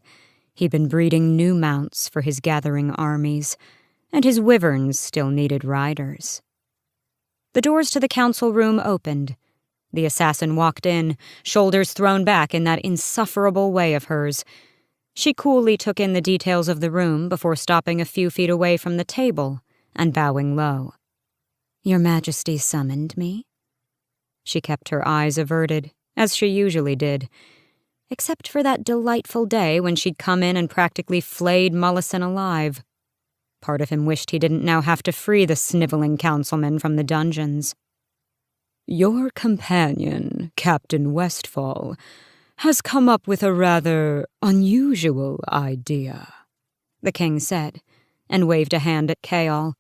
he'd been breeding new mounts for his gathering armies, and his wyverns still needed riders. The doors to the council room opened. The assassin walked in, shoulders thrown back in that insufferable way of hers. She coolly took in the details of the room before stopping a few feet away from the table and bowing low. "Your Majesty summoned me?" She kept her eyes averted, as she usually did, except for that delightful day when she'd come in and practically flayed Mullison alive. Part of him wished he didn't now have to free the sniveling councilman from the dungeons. "Your companion, Captain Westfall, has come up with a rather unusual idea," the king said, and waved a hand at Chaol.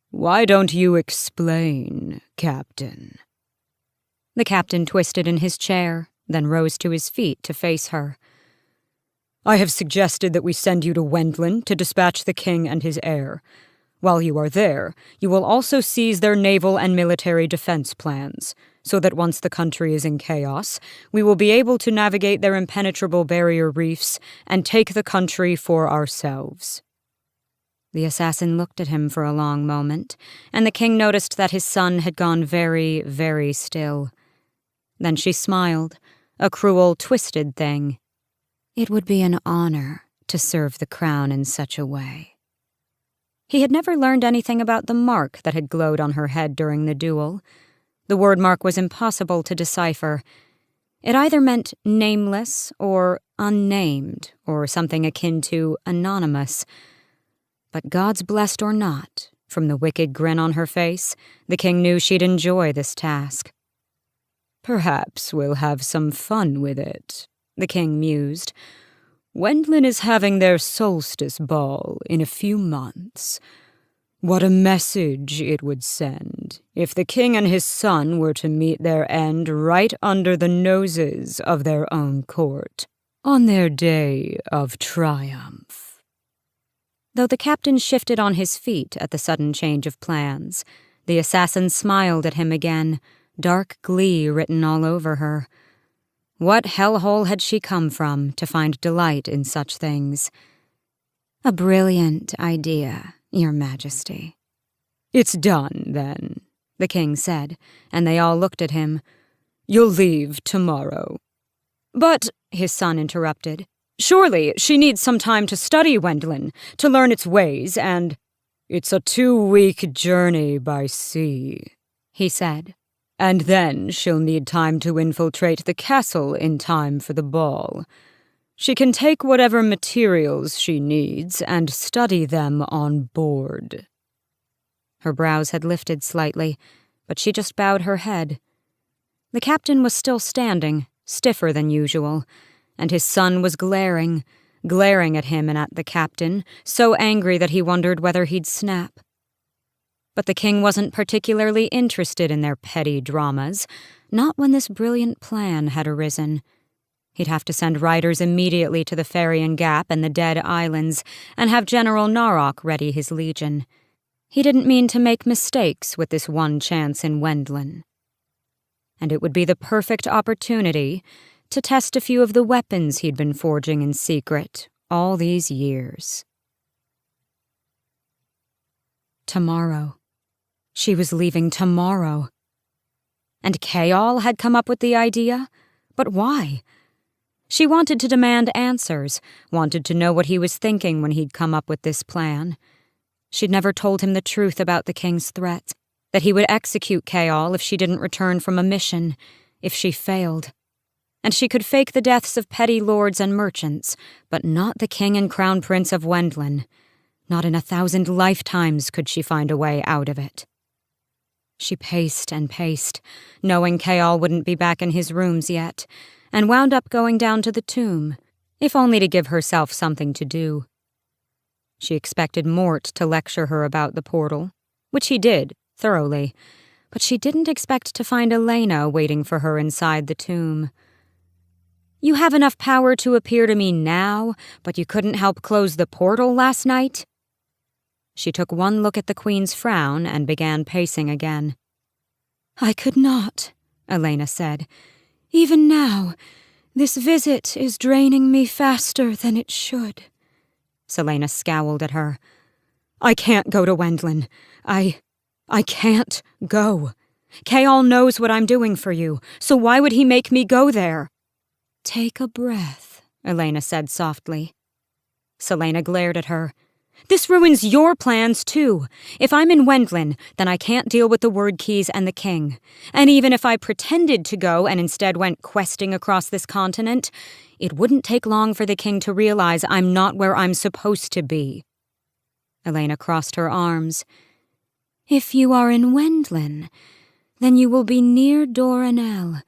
"Why don't you explain, Captain?" The captain twisted in his chair, then rose to his feet to face her. "I have suggested that we send you to Wendland to dispatch the king and his heir. While you are there, you will also seize their naval and military defense plans, so that once the country is in chaos, we will be able to navigate their impenetrable barrier reefs and take the country for ourselves." The assassin looked at him for a long moment, and the king noticed that his son had gone very, very still. Then she smiled, a cruel, twisted thing. It would be an honor to serve the crown in such a way. He had never learned anything about the mark that had glowed on her head during the duel. The word mark was impossible to decipher. It either meant nameless or unnamed, or something akin to anonymous. But God's blessed or not, from the wicked grin on her face, the king knew she'd enjoy this task. "Perhaps we'll have some fun with it," the king mused. "Wendland is having their solstice ball in a few months. What a message it would send if the king and his son were to meet their end right under the noses of their own court, on their day of triumph." Though the captain shifted on his feet at the sudden change of plans, the assassin smiled at him again, dark glee written all over her. What hellhole had she come from to find delight in such things? A brilliant idea, Your Majesty. It's done, then, the king said, and they all looked at him. You'll leave tomorrow. But, his son interrupted, surely she needs some time to study Wendlin, to learn its ways, and— It's a 2-week journey by sea, he said. And then she'll need time to infiltrate the castle in time for the ball. She can take whatever materials she needs and study them on board. Her brows had lifted slightly, but she just bowed her head. The captain was still standing, stiffer than usual, and his son was glaring at him and at the captain, so angry that he wondered whether he'd snap. But the king wasn't particularly interested in their petty dramas, not when this brilliant plan had arisen. He'd have to send riders immediately to the Farian Gap and the Dead Islands, and have General Narok ready his legion. He didn't mean to make mistakes with this one chance in Wendlin. And it would be the perfect opportunity to test a few of the weapons he'd been forging in secret all these years. Tomorrow. She was leaving tomorrow. And Chaol had come up with the idea? But why? She wanted to demand answers, wanted to know what he was thinking when he'd come up with this plan. She'd never told him the truth about the king's threat, that he would execute Chaol if she didn't return from a mission, if she failed. And she could fake the deaths of petty lords and merchants, but not the king and crown prince of Wendlin. Not in 1,000 lifetimes could she find a way out of it. She paced and paced, knowing Chaol wouldn't be back in his rooms yet, and wound up going down to the tomb, if only to give herself something to do. She expected Mort to lecture her about the portal, which he did, thoroughly, but she didn't expect to find Elena waiting for her inside the tomb. You have enough power to appear to me now, but you couldn't help close the portal last night? She took one look at the queen's frown and began pacing again. I could not, Elena said. Even now, this visit is draining me faster than it should. Celaena scowled at her. I can't go to Wendlin. I can't go. Chaol knows what I'm doing for you, so why would he make me go there? Take a breath, Elena said softly. Celaena glared at her. This ruins your plans, too. If I'm in Wendlin, then I can't deal with the word keys and the king. And even if I pretended to go and instead went questing across this continent, it wouldn't take long for the king to realize I'm not where I'm supposed to be. Elena crossed her arms. If you are in Wendlin, then you will be near Doranel.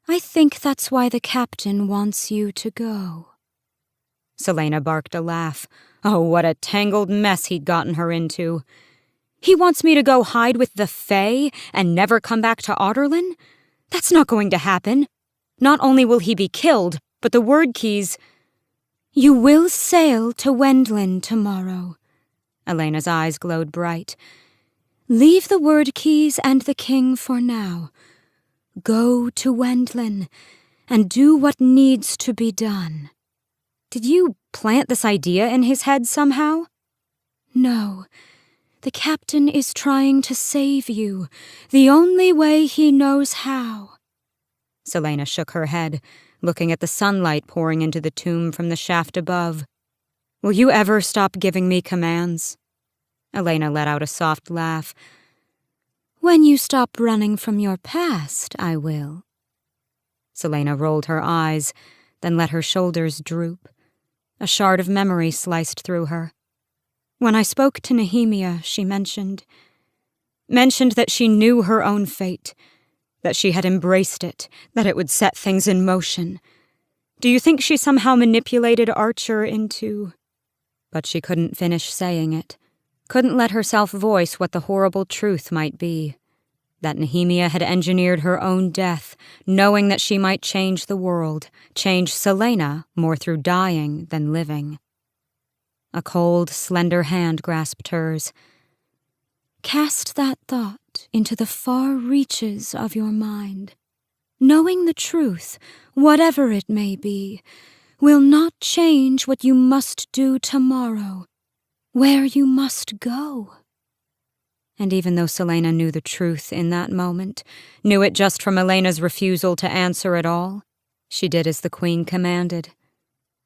I think that's why the captain wants you to go. Celaena barked a laugh. Oh, what a tangled mess he'd gotten her into. He wants me to go hide with the Fae and never come back to Otterlin? That's not going to happen. Not only will he be killed, but the word keys— You will sail to Wendlin tomorrow. Elena's eyes glowed bright. Leave the word keys and the king for now. Go to Wendlin and do what needs to be done. Did you plant this idea in his head somehow? No. The captain is trying to save you, the only way he knows how. Celaena shook her head, looking at the sunlight pouring into the tomb from the shaft above. Will you ever stop giving me commands? Elena let out a soft laugh. When you stop running from your past, I will. Celaena rolled her eyes, then let her shoulders droop. A shard of memory sliced through her. When I spoke to Nehemia, she mentioned that she knew her own fate, that she had embraced it, that it would set things in motion. Do you think she somehow manipulated Archer into— But she couldn't finish saying it, couldn't let herself voice what the horrible truth might be. That Nehemia had engineered her own death, knowing that she might change the world, change Celaena more through dying than living. A cold, slender hand grasped hers. Cast that thought out into the far reaches of your mind. Knowing the truth, whatever it may be, will not change what you must do tomorrow, where you must go. And even though Celaena knew the truth in that moment, knew it just from Elena's refusal to answer at all, she did as the Queen commanded.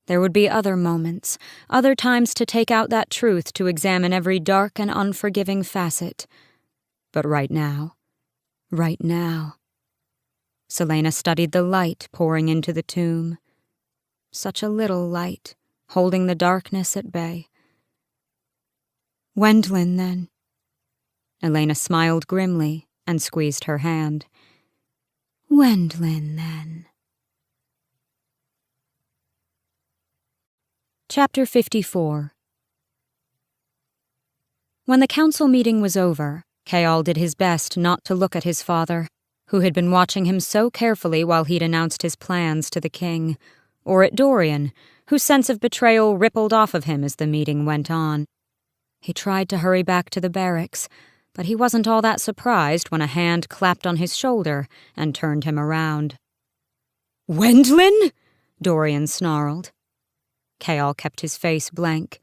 There would be other moments, other times to take out that truth to examine every dark and unforgiving facet. But right now, Celaena studied the light pouring into the tomb. Such a little light, holding the darkness at bay. Wendlyn, then. Elena smiled grimly and squeezed her hand. Wendlyn, then. Chapter 54. When the council meeting was over, Chaol did his best not to look at his father, who had been watching him so carefully while he'd announced his plans to the king, or at Dorian, whose sense of betrayal rippled off of him as the meeting went on. He tried to hurry back to the barracks, but he wasn't all that surprised when a hand clapped on his shoulder and turned him around. Wendlyn? Dorian snarled. Chaol kept his face blank.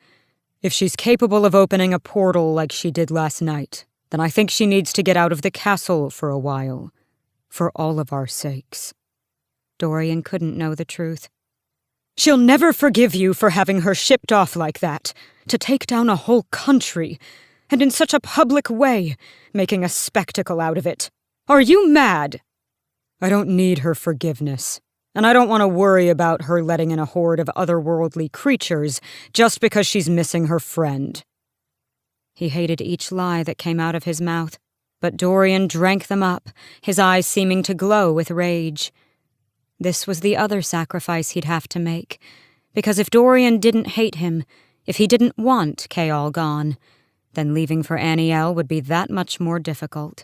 If she's capable of opening a portal like she did last night, then I think she needs to get out of the castle for a while. For all of our sakes. Dorian couldn't know the truth. She'll never forgive you for having her shipped off like that, to take down a whole country, and in such a public way, making a spectacle out of it. Are you mad? I don't need her forgiveness, and I don't want to worry about her letting in a horde of otherworldly creatures just because she's missing her friend. He hated each lie that came out of his mouth, but Dorian drank them up, his eyes seeming to glow with rage. This was the other sacrifice he'd have to make, because if Dorian didn't hate him, if he didn't want Chaol gone, then leaving for Aniel would be that much more difficult.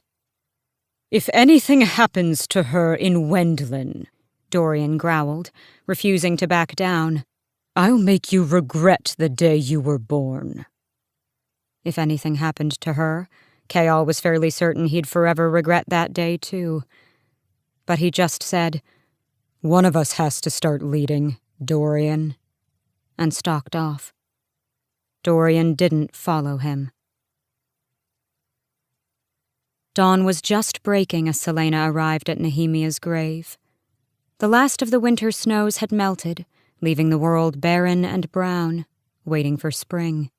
If anything happens to her in Wendlyn, Dorian growled, refusing to back down, I'll make you regret the day you were born. If anything happened to her, Chaol was fairly certain he'd forever regret that day, too. But he just said, One of us has to start leading, Dorian, and stalked off. Dorian didn't follow him. Dawn was just breaking as Celaena arrived at Nehemia's grave. The last of the winter snows had melted, leaving the world barren and brown, waiting for spring.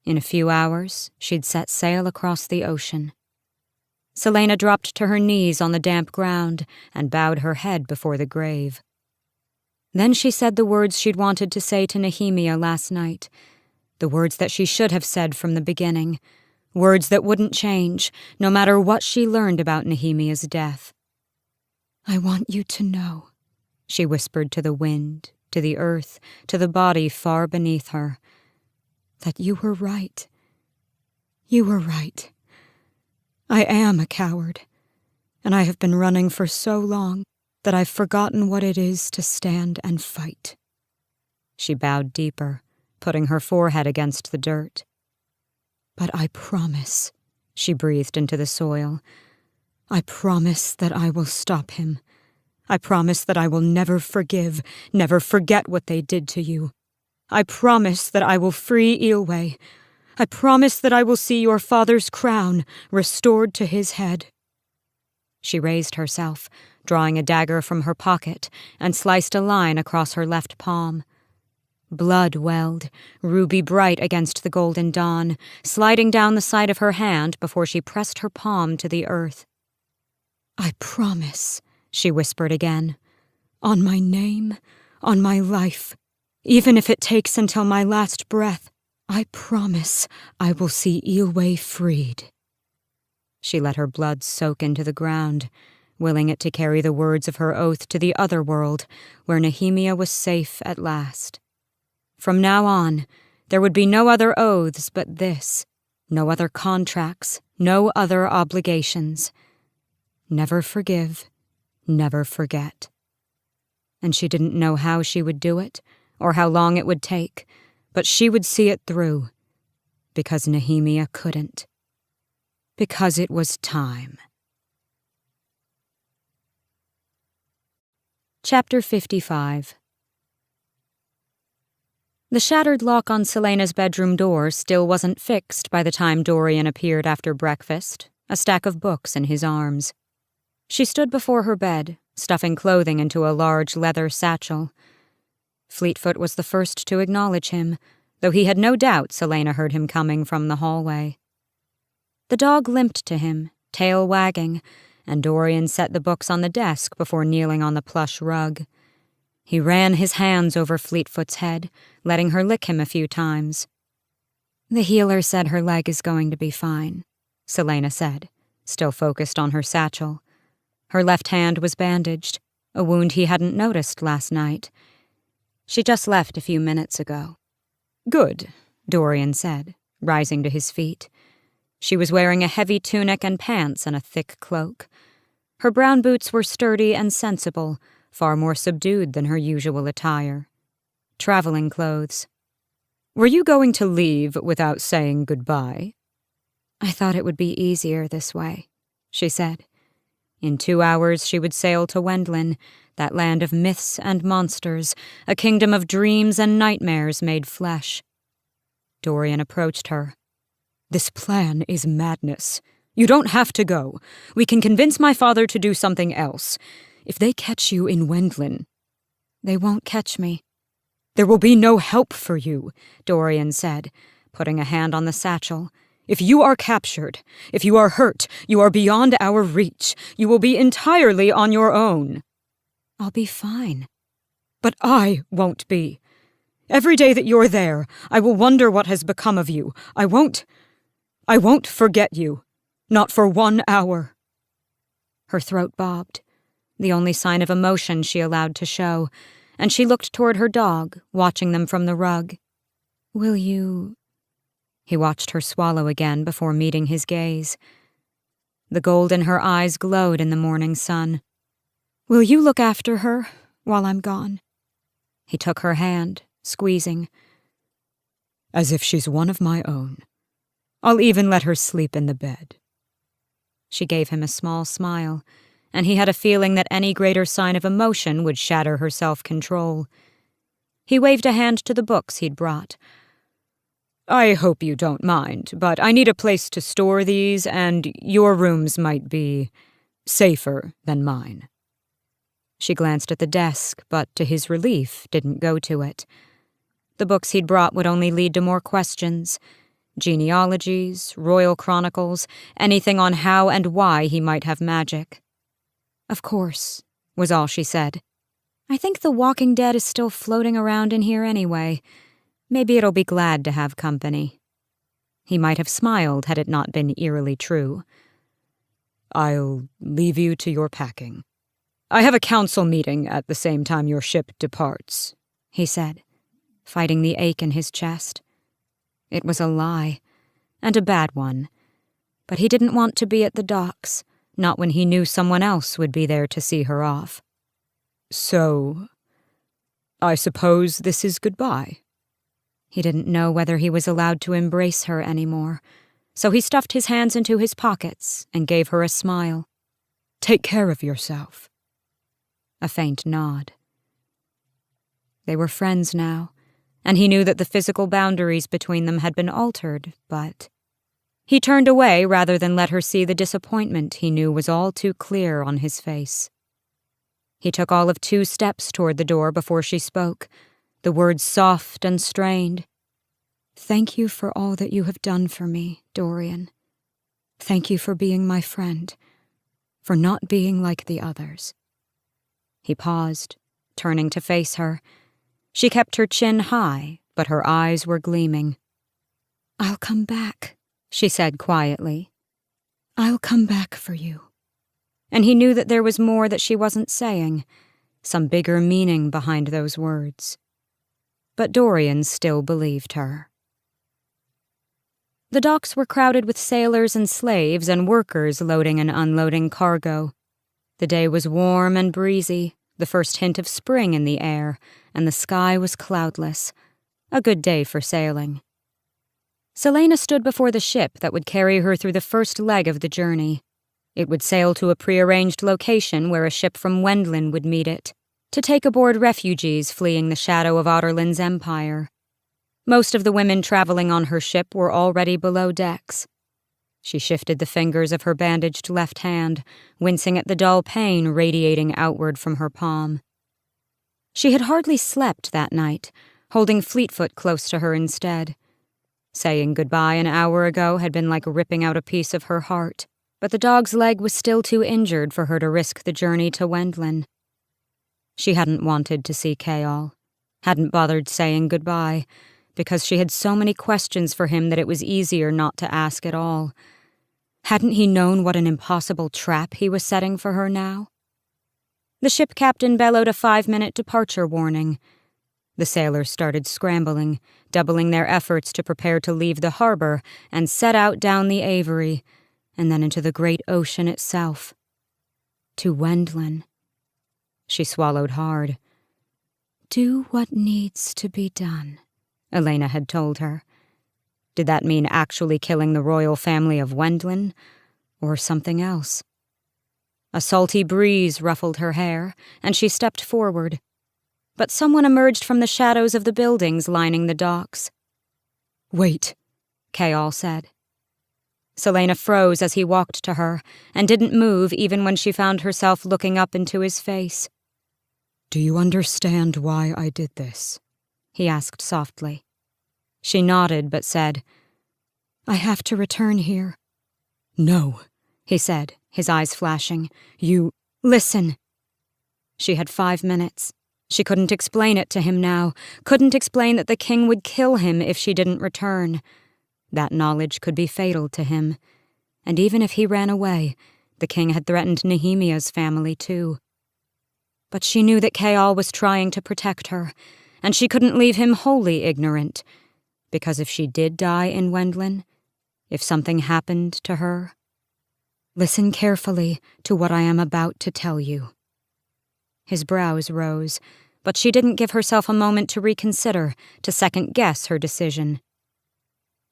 In a few hours, she'd set sail across the ocean. Celaena dropped to her knees on the damp ground and bowed her head before the grave. Then she said the words she'd wanted to say to Nehemia last night, the words that she should have said from the beginning, words that wouldn't change, no matter what she learned about Nehemia's death. I want you to know, she whispered to the wind, to the earth, to the body far beneath her, that you were right. You were right. I am a coward, and I have been running for so long that I've forgotten what it is to stand and fight. She bowed deeper, putting her forehead against the dirt. But I promise, she breathed into the soil, I promise that I will stop him. I promise that I will never forgive, never forget what they did to you. I promise that I will free Eelway. I promise that I will see your father's crown restored to his head. She raised herself, drawing a dagger from her pocket, and sliced a line across her left palm. Blood welled, ruby bright against the golden dawn, sliding down the side of her hand before she pressed her palm to the earth. I promise, she whispered again, on my name, on my life, even if it takes until my last breath, I promise I will see Eelway freed. She let her blood soak into the ground, willing it to carry the words of her oath to the other world, where Nehemia was safe at last. From now on, there would be no other oaths but this, no other contracts, no other obligations. Never forgive, never forget. And she didn't know how she would do it, or how long it would take, but she would see it through, because Nehemia couldn't. because it was time. Chapter 55. The shattered lock on Celaena's bedroom door still wasn't fixed by the time Dorian appeared after breakfast, a stack of books in his arms. She stood before her bed, stuffing clothing into a large leather satchel. Fleetfoot was the first to acknowledge him, though he had no doubt Celaena heard him coming from the hallway. The dog limped to him, tail wagging, and Dorian set the books on the desk before kneeling on the plush rug. He ran his hands over Fleetfoot's head, letting her lick him a few times. "The healer said her leg is going to be fine," Celaena said, still focused on her satchel. Her left hand was bandaged, a wound he hadn't noticed last night. "She just left a few minutes ago." "Good," Dorian said, rising to his feet. She was wearing a heavy tunic and pants and a thick cloak. Her brown boots were sturdy and sensible, far more subdued than her usual attire. Traveling clothes. "Were you going to leave without saying goodbye?" "I thought it would be easier this way," she said. In 2 hours she would sail to Wendlin, that land of myths and monsters, a kingdom of dreams and nightmares made flesh. Dorian approached her. "This plan is madness. You don't have to go. We can convince my father to do something else. If they catch you in Wendlin..." "They won't catch me." "There will be no help for you," Dorian said, putting a hand on the satchel. "If you are captured, if you are hurt, you are beyond our reach. You will be entirely on your own." "I'll be fine." "But I won't be. Every day that you're there, I will wonder what has become of you. I won't forget you. Not for 1 hour." Her throat bobbed, the only sign of emotion she allowed to show, and she looked toward her dog, watching them from the rug. "Will you..." He watched her swallow again before meeting his gaze. The gold in her eyes glowed in the morning sun. "Will you look after her while I'm gone?" He took her hand, squeezing. "As if she's one of my own. I'll even let her sleep in the bed." She gave him a small smile, and he had a feeling that any greater sign of emotion would shatter her self-control. He waved a hand to the books he'd brought. "I hope you don't mind, but I need a place to store these, and your rooms might be safer than mine." She glanced at the desk, but to his relief, didn't go to it. The books he'd brought would only lead to more questions. Genealogies, royal chronicles, anything on how and why he might have magic. "Of course," was all she said. "I think the Walking Dead is still floating around in here anyway. Maybe it'll be glad to have company." He might have smiled had it not been eerily true. "I'll leave you to your packing. I have a council meeting at the same time your ship departs," he said, fighting the ache in his chest. It was a lie, and a bad one, but he didn't want to be at the docks, not when he knew someone else would be there to see her off. "So, I suppose this is goodbye?" He didn't know whether he was allowed to embrace her anymore, so he stuffed his hands into his pockets and gave her a smile. "Take care of yourself." A faint nod. They were friends now, and he knew that the physical boundaries between them had been altered, but... He turned away rather than let her see the disappointment he knew was all too clear on his face. He took all of 2 steps toward the door before she spoke, the words soft and strained. "Thank you for all that you have done for me, Dorian. Thank you for being my friend, for not being like the others." He paused, turning to face her. She kept her chin high, but her eyes were gleaming. "I'll come back," she said quietly. "I'll come back for you." And he knew that there was more that she wasn't saying, some bigger meaning behind those words. But Dorian still believed her. The docks were crowded with sailors and slaves and workers loading and unloading cargo. The day was warm and breezy, the first hint of spring in the air, and the sky was cloudless. A good day for sailing. Celaena stood before the ship that would carry her through the first leg of the journey. It would sail to a prearranged location where a ship from Wendlin would meet it, to take aboard refugees fleeing the shadow of Otterlin's empire. Most of the women traveling on her ship were already below decks. She shifted the fingers of her bandaged left hand, wincing at the dull pain radiating outward from her palm. She had hardly slept that night, holding Fleetfoot close to her instead. Saying goodbye an hour ago had been like ripping out a piece of her heart, but the dog's leg was still too injured for her to risk the journey to Wendlin. She hadn't wanted to see Chaol, hadn't bothered saying goodbye, because she had so many questions for him that it was easier not to ask at all. Hadn't he known what an impossible trap he was setting for her now? The ship captain bellowed a 5-minute departure warning. The sailors started scrambling, doubling their efforts to prepare to leave the harbor and set out down the Avery, and then into the great ocean itself. To Wendlin. She swallowed hard. "Do what needs to be done," Elena had told her. Did that mean actually killing the royal family of Wendlin, or something else? A salty breeze ruffled her hair, and she stepped forward. But someone emerged from the shadows of the buildings lining the docks. "Wait," Chaol said. Celaena froze as he walked to her, and didn't move even when she found herself looking up into his face. "Do you understand why I did this?" he asked softly. She nodded but said, "I have to return here." "No," he said, his eyes flashing. "You... Listen." She had 5 minutes. She couldn't explain it to him now, couldn't explain that the king would kill him if she didn't return. That knowledge could be fatal to him. And even if he ran away, the king had threatened Nehemia's family too. But she knew that Chaol was trying to protect her, and she couldn't leave him wholly ignorant, because if she did die in Wendlin, if something happened to her... Listen carefully to what I am about to tell you. His brows rose, but she didn't give herself a moment to reconsider, to second-guess her decision.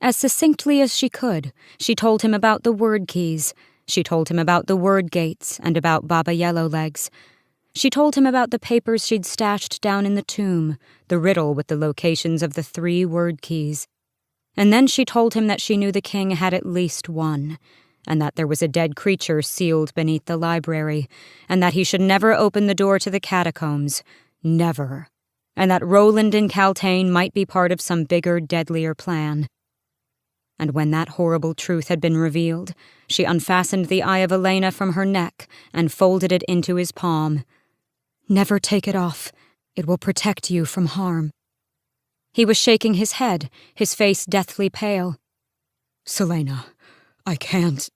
As succinctly as she could, she told him about the word keys, she told him about the word gates, and about Baba Yellowlegs. She told him about the papers she'd stashed down in the tomb, the riddle with the locations of the 3 word keys. And then she told him that she knew the king had at least one, and that there was a dead creature sealed beneath the library, and that he should never open the door to the catacombs, never, and that Roland and Caltaine might be part of some bigger, deadlier plan. And when that horrible truth had been revealed, she unfastened the eye of Elena from her neck and folded it into his palm. "Never take it off. It will protect you from harm." He was shaking his head, his face deathly pale. "Celaena, I can't."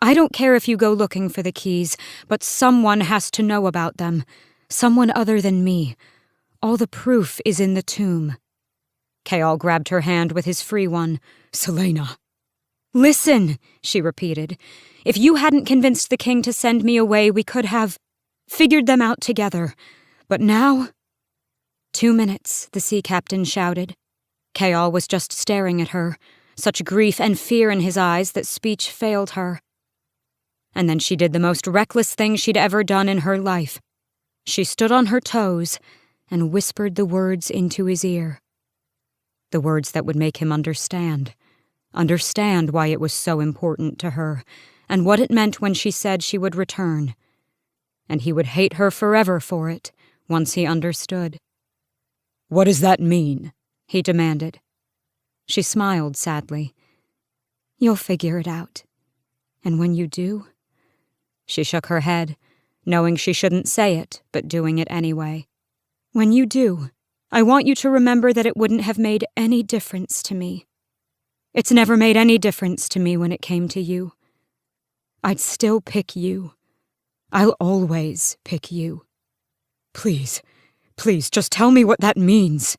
"I don't care if you go looking for the keys, but someone has to know about them. Someone other than me. All the proof is in the tomb." Chaol grabbed her hand with his free one. "Celaena." "Listen," she repeated. "If you hadn't convinced the king to send me away, we could have figured them out together. But now..." 2 minutes, the sea captain shouted. Chaol was just staring at her, such grief and fear in his eyes that speech failed her. And then she did the most reckless thing she'd ever done in her life. She stood on her toes and whispered the words into his ear. The words that would make him understand why it was so important to her, and what it meant when she said she would return. And he would hate her forever for it, once he understood. "What does that mean?" he demanded. She smiled sadly. "You'll figure it out. And when you do..." She shook her head, knowing she shouldn't say it, but doing it anyway. "When you do, I want you to remember that it wouldn't have made any difference to me. It's never made any difference to me when it came to you. I'd still pick you. I'll always pick you. Please, please, just tell me what that means."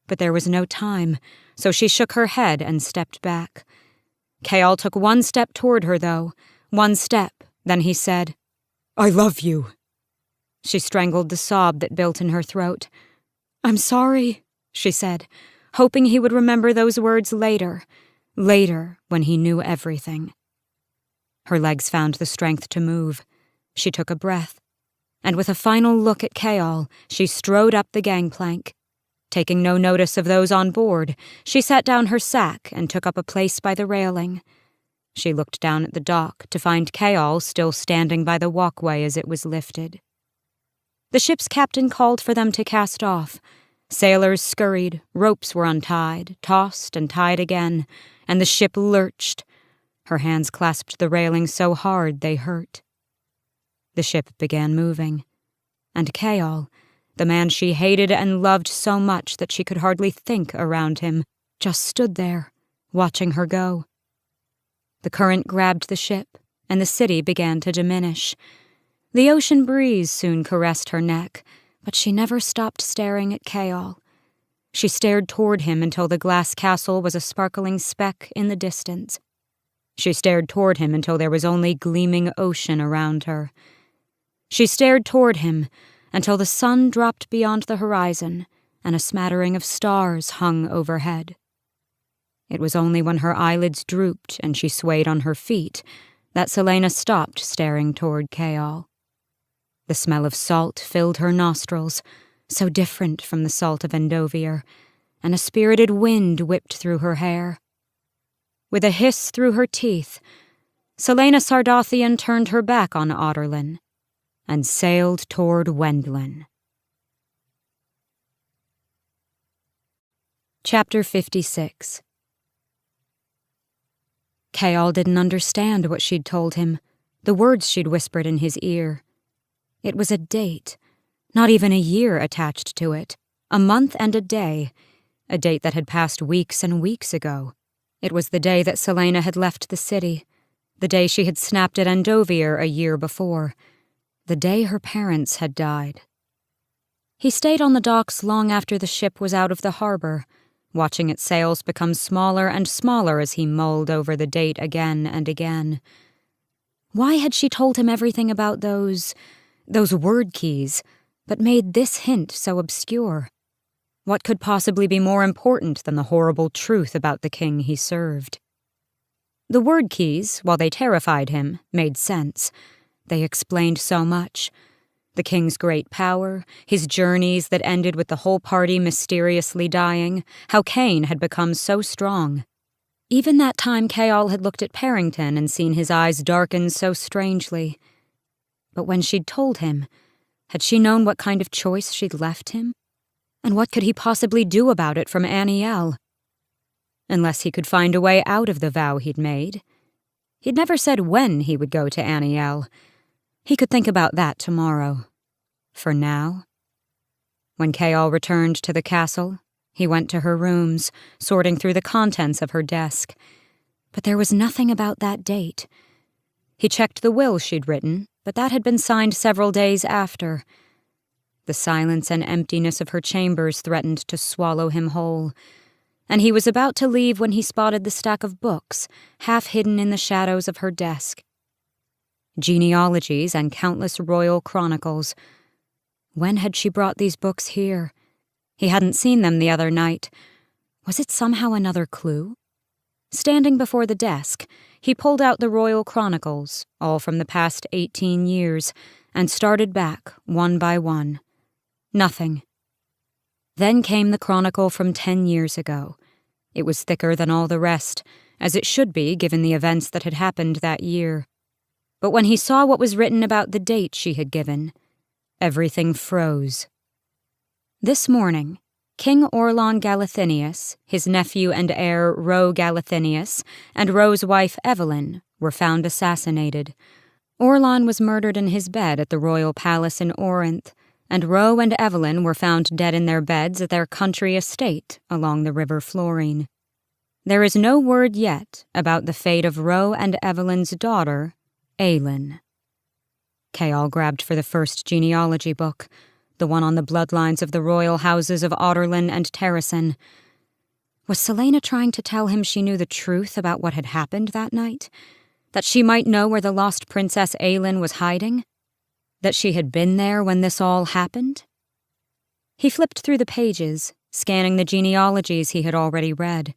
But there was no time, so she shook her head and stepped back. Chaol took 1 step toward her, though, 1 step, then he said, "I love you." She strangled the sob that built in her throat. "I'm sorry," she said. hoping he would remember those words later when he knew everything. Her legs found the strength to move. She took a breath, and with a final look at Chaol, she strode up the gangplank. Taking no notice of those on board, she set down her sack and took up a place by the railing. She looked down at the dock to find Chaol still standing by the walkway as it was lifted. The ship's captain called for them to cast off. Sailors scurried, ropes were untied, tossed and tied again, and the ship lurched. Her hands clasped the railing so hard they hurt. The ship began moving, and Chaol, the man she hated and loved so much that she could hardly think around him, just stood there, watching her go. The current grabbed the ship, and the city began to diminish. The ocean breeze soon caressed her neck, but she never stopped staring at Chaol. She stared toward him until the glass castle was a sparkling speck in the distance. She stared toward him until there was only gleaming ocean around her. She stared toward him until the sun dropped beyond the horizon and a smattering of stars hung overhead. It was only when her eyelids drooped and she swayed on her feet that Celaena stopped staring toward Chaol. The smell of salt filled her nostrils, so different from the salt of Endovier, and a spirited wind whipped through her hair. With a hiss through her teeth, Celaena Sardothien turned her back on Otterlin and sailed toward Wendlin. Chapter 56. Chaol didn't understand what she'd told him, the words she'd whispered in his ear. It was a date, not even a year attached to it, a month and a date that had passed weeks and weeks ago. It was the day that Celaena had left the city, the day she had snapped at Endovier a year before, the day her parents had died. He stayed on the docks long after the ship was out of the harbor, watching its sails become smaller and smaller as he mulled over the date again and again. Why had she told him everything about those word keys, but made this hint so obscure? What could possibly be more important than the horrible truth about the king he served? The word keys, while they terrified him, made sense. They explained so much. The king's great power, his journeys that ended with the whole party mysteriously dying, how Cain had become so strong. Even that time Chaol had looked at Parrington and seen his eyes darken so strangely. But when she'd told him, had she known what kind of choice she'd left him? And what could he possibly do about it from Aniel? Unless he could find a way out of the vow he'd made. He'd never said when he would go to Aniel. He could think about that tomorrow. For now. When Chaol returned to the castle, he went to her rooms, sorting through the contents of her desk. But there was nothing about that date. He checked the will she'd written, but that had been signed several days after. The silence and emptiness of her chambers threatened to swallow him whole, and he was about to leave when he spotted the stack of books, half hidden in the shadows of her desk. Genealogies and countless royal chronicles. When had she brought these books here? He hadn't seen them the other night. Was it somehow another clue? Standing before the desk, he pulled out the royal chronicles, all from the past 18 years, and started back, one by one. Nothing. Then came the chronicle from 10 years ago. It was thicker than all the rest, as it should be given the events that had happened that year. But when he saw what was written about the date she had given, everything froze. This morning, King Orlon Galathinius, his nephew and heir Ro Galathinius, and Ro's wife Evelyn were found assassinated. Orlon was murdered in his bed at the royal palace in Orinth, and Ro and Evelyn were found dead in their beds at their country estate along the river Florine. There is no word yet about the fate of Ro and Evelyn's daughter, Aelin. Chaol grabbed for the first genealogy book, the one on the bloodlines of the royal houses of Otterlin and Terrasen. Was Celaena trying to tell him she knew the truth about what had happened that night? That she might know where the lost Princess Aelin was hiding? That she had been there when this all happened? He flipped through the pages, scanning the genealogies he had already read.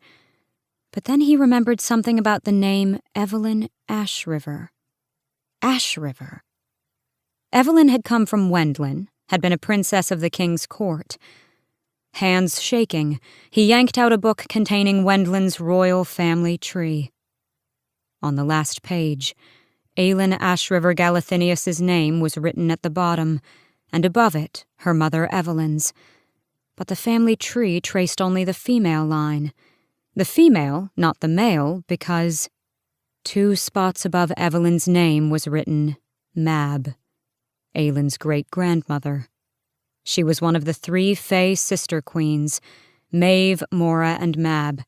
But then he remembered something about the name Evelyn Ashriver. Ashriver. Evelyn had come from Wendlin, had been a princess of the king's court. Hands shaking, he yanked out a book containing Wendlin's royal family tree. On the last page, Aelin Ashriver Galathinius's name was written at the bottom, and above it, her mother Evelyn's. But the family tree traced only the female line. The female, not the male, because 2 spots above Evelyn's name was written Mab, Aelin's great-grandmother. She was one of the 3 Fae sister queens, Maeve, Mora, and Mab.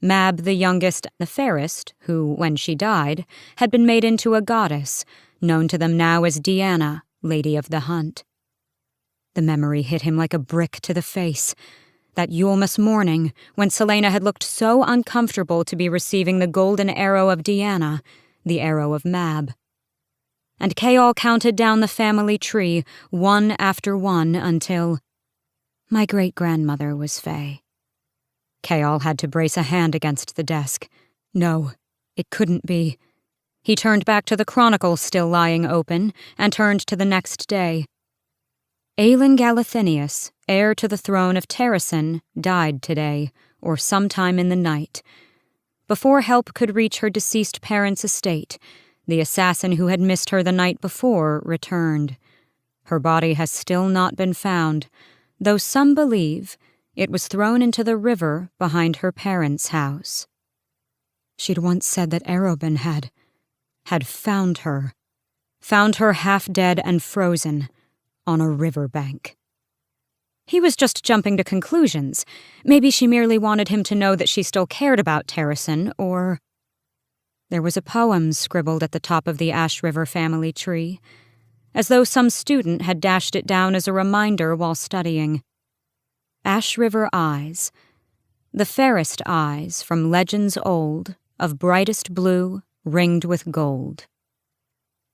Mab, the youngest, the fairest, who, when she died, had been made into a goddess, known to them now as Deanna, Lady of the Hunt. The memory hit him like a brick to the face. That Yulmus morning, when Celaena had looked so uncomfortable to be receiving the golden arrow of Deanna, the arrow of Mab. And Chaol counted down the family tree, one after one, until my great-grandmother was Fae. Chaol had to brace a hand against the desk. No, it couldn't be. He turned back to the chronicle still lying open, and turned to the next day. Aelin Galathinius, heir to the throne of Terrasen, died today, or sometime in the night. Before help could reach her deceased parents' estate, the assassin who had missed her the night before returned. Her body has still not been found, though some believe it was thrown into the river behind her parents' house. She'd once said that Arobin had found her half dead and frozen on a riverbank. He was just jumping to conclusions. Maybe she merely wanted him to know that she still cared about Terrasen, or there was a poem scribbled at the top of the Ash River family tree, as though some student had dashed it down as a reminder while studying. Ash River eyes, the fairest eyes from legends old, of brightest blue, ringed with gold.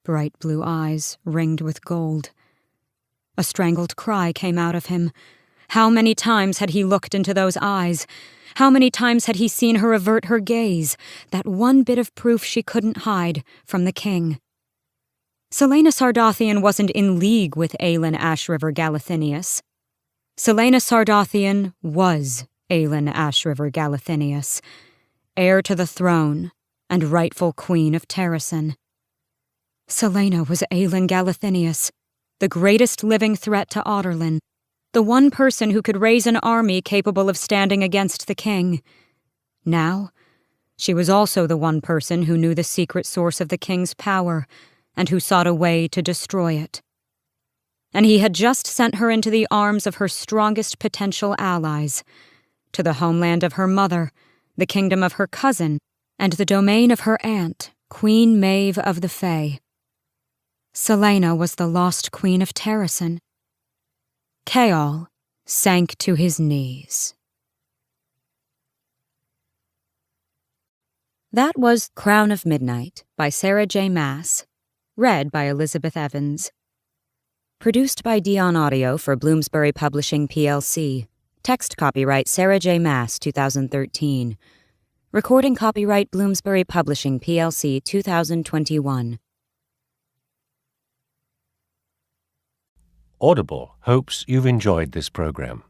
Bright blue eyes, ringed with gold. A strangled cry came out of him. How many times had he looked into those eyes? How many times had he seen her avert her gaze, that one bit of proof she couldn't hide, from the king? Celaena Sardothien wasn't in league with Aelin Ashriver Galathinius. Celaena Sardothien was Aelin Ashriver Galathinius, heir to the throne and rightful queen of Terrasen. Celaena was Aelin Galathinius, the greatest living threat to Otterlin, the one person who could raise an army capable of standing against the king. Now, she was also the one person who knew the secret source of the king's power and who sought a way to destroy it. And he had just sent her into the arms of her strongest potential allies, to the homeland of her mother, the kingdom of her cousin, and the domain of her aunt, Queen Maeve of the Fae. Celaena was the lost queen of Terrasen. Chaol sank to his knees. That was Crown of Midnight by Sarah J. Maas, read by Elizabeth Evans. Produced by Dion Audio for Bloomsbury Publishing plc. Text copyright Sarah J. Maas 2013. Recording copyright Bloomsbury Publishing plc 2021. Audible hopes you've enjoyed this program.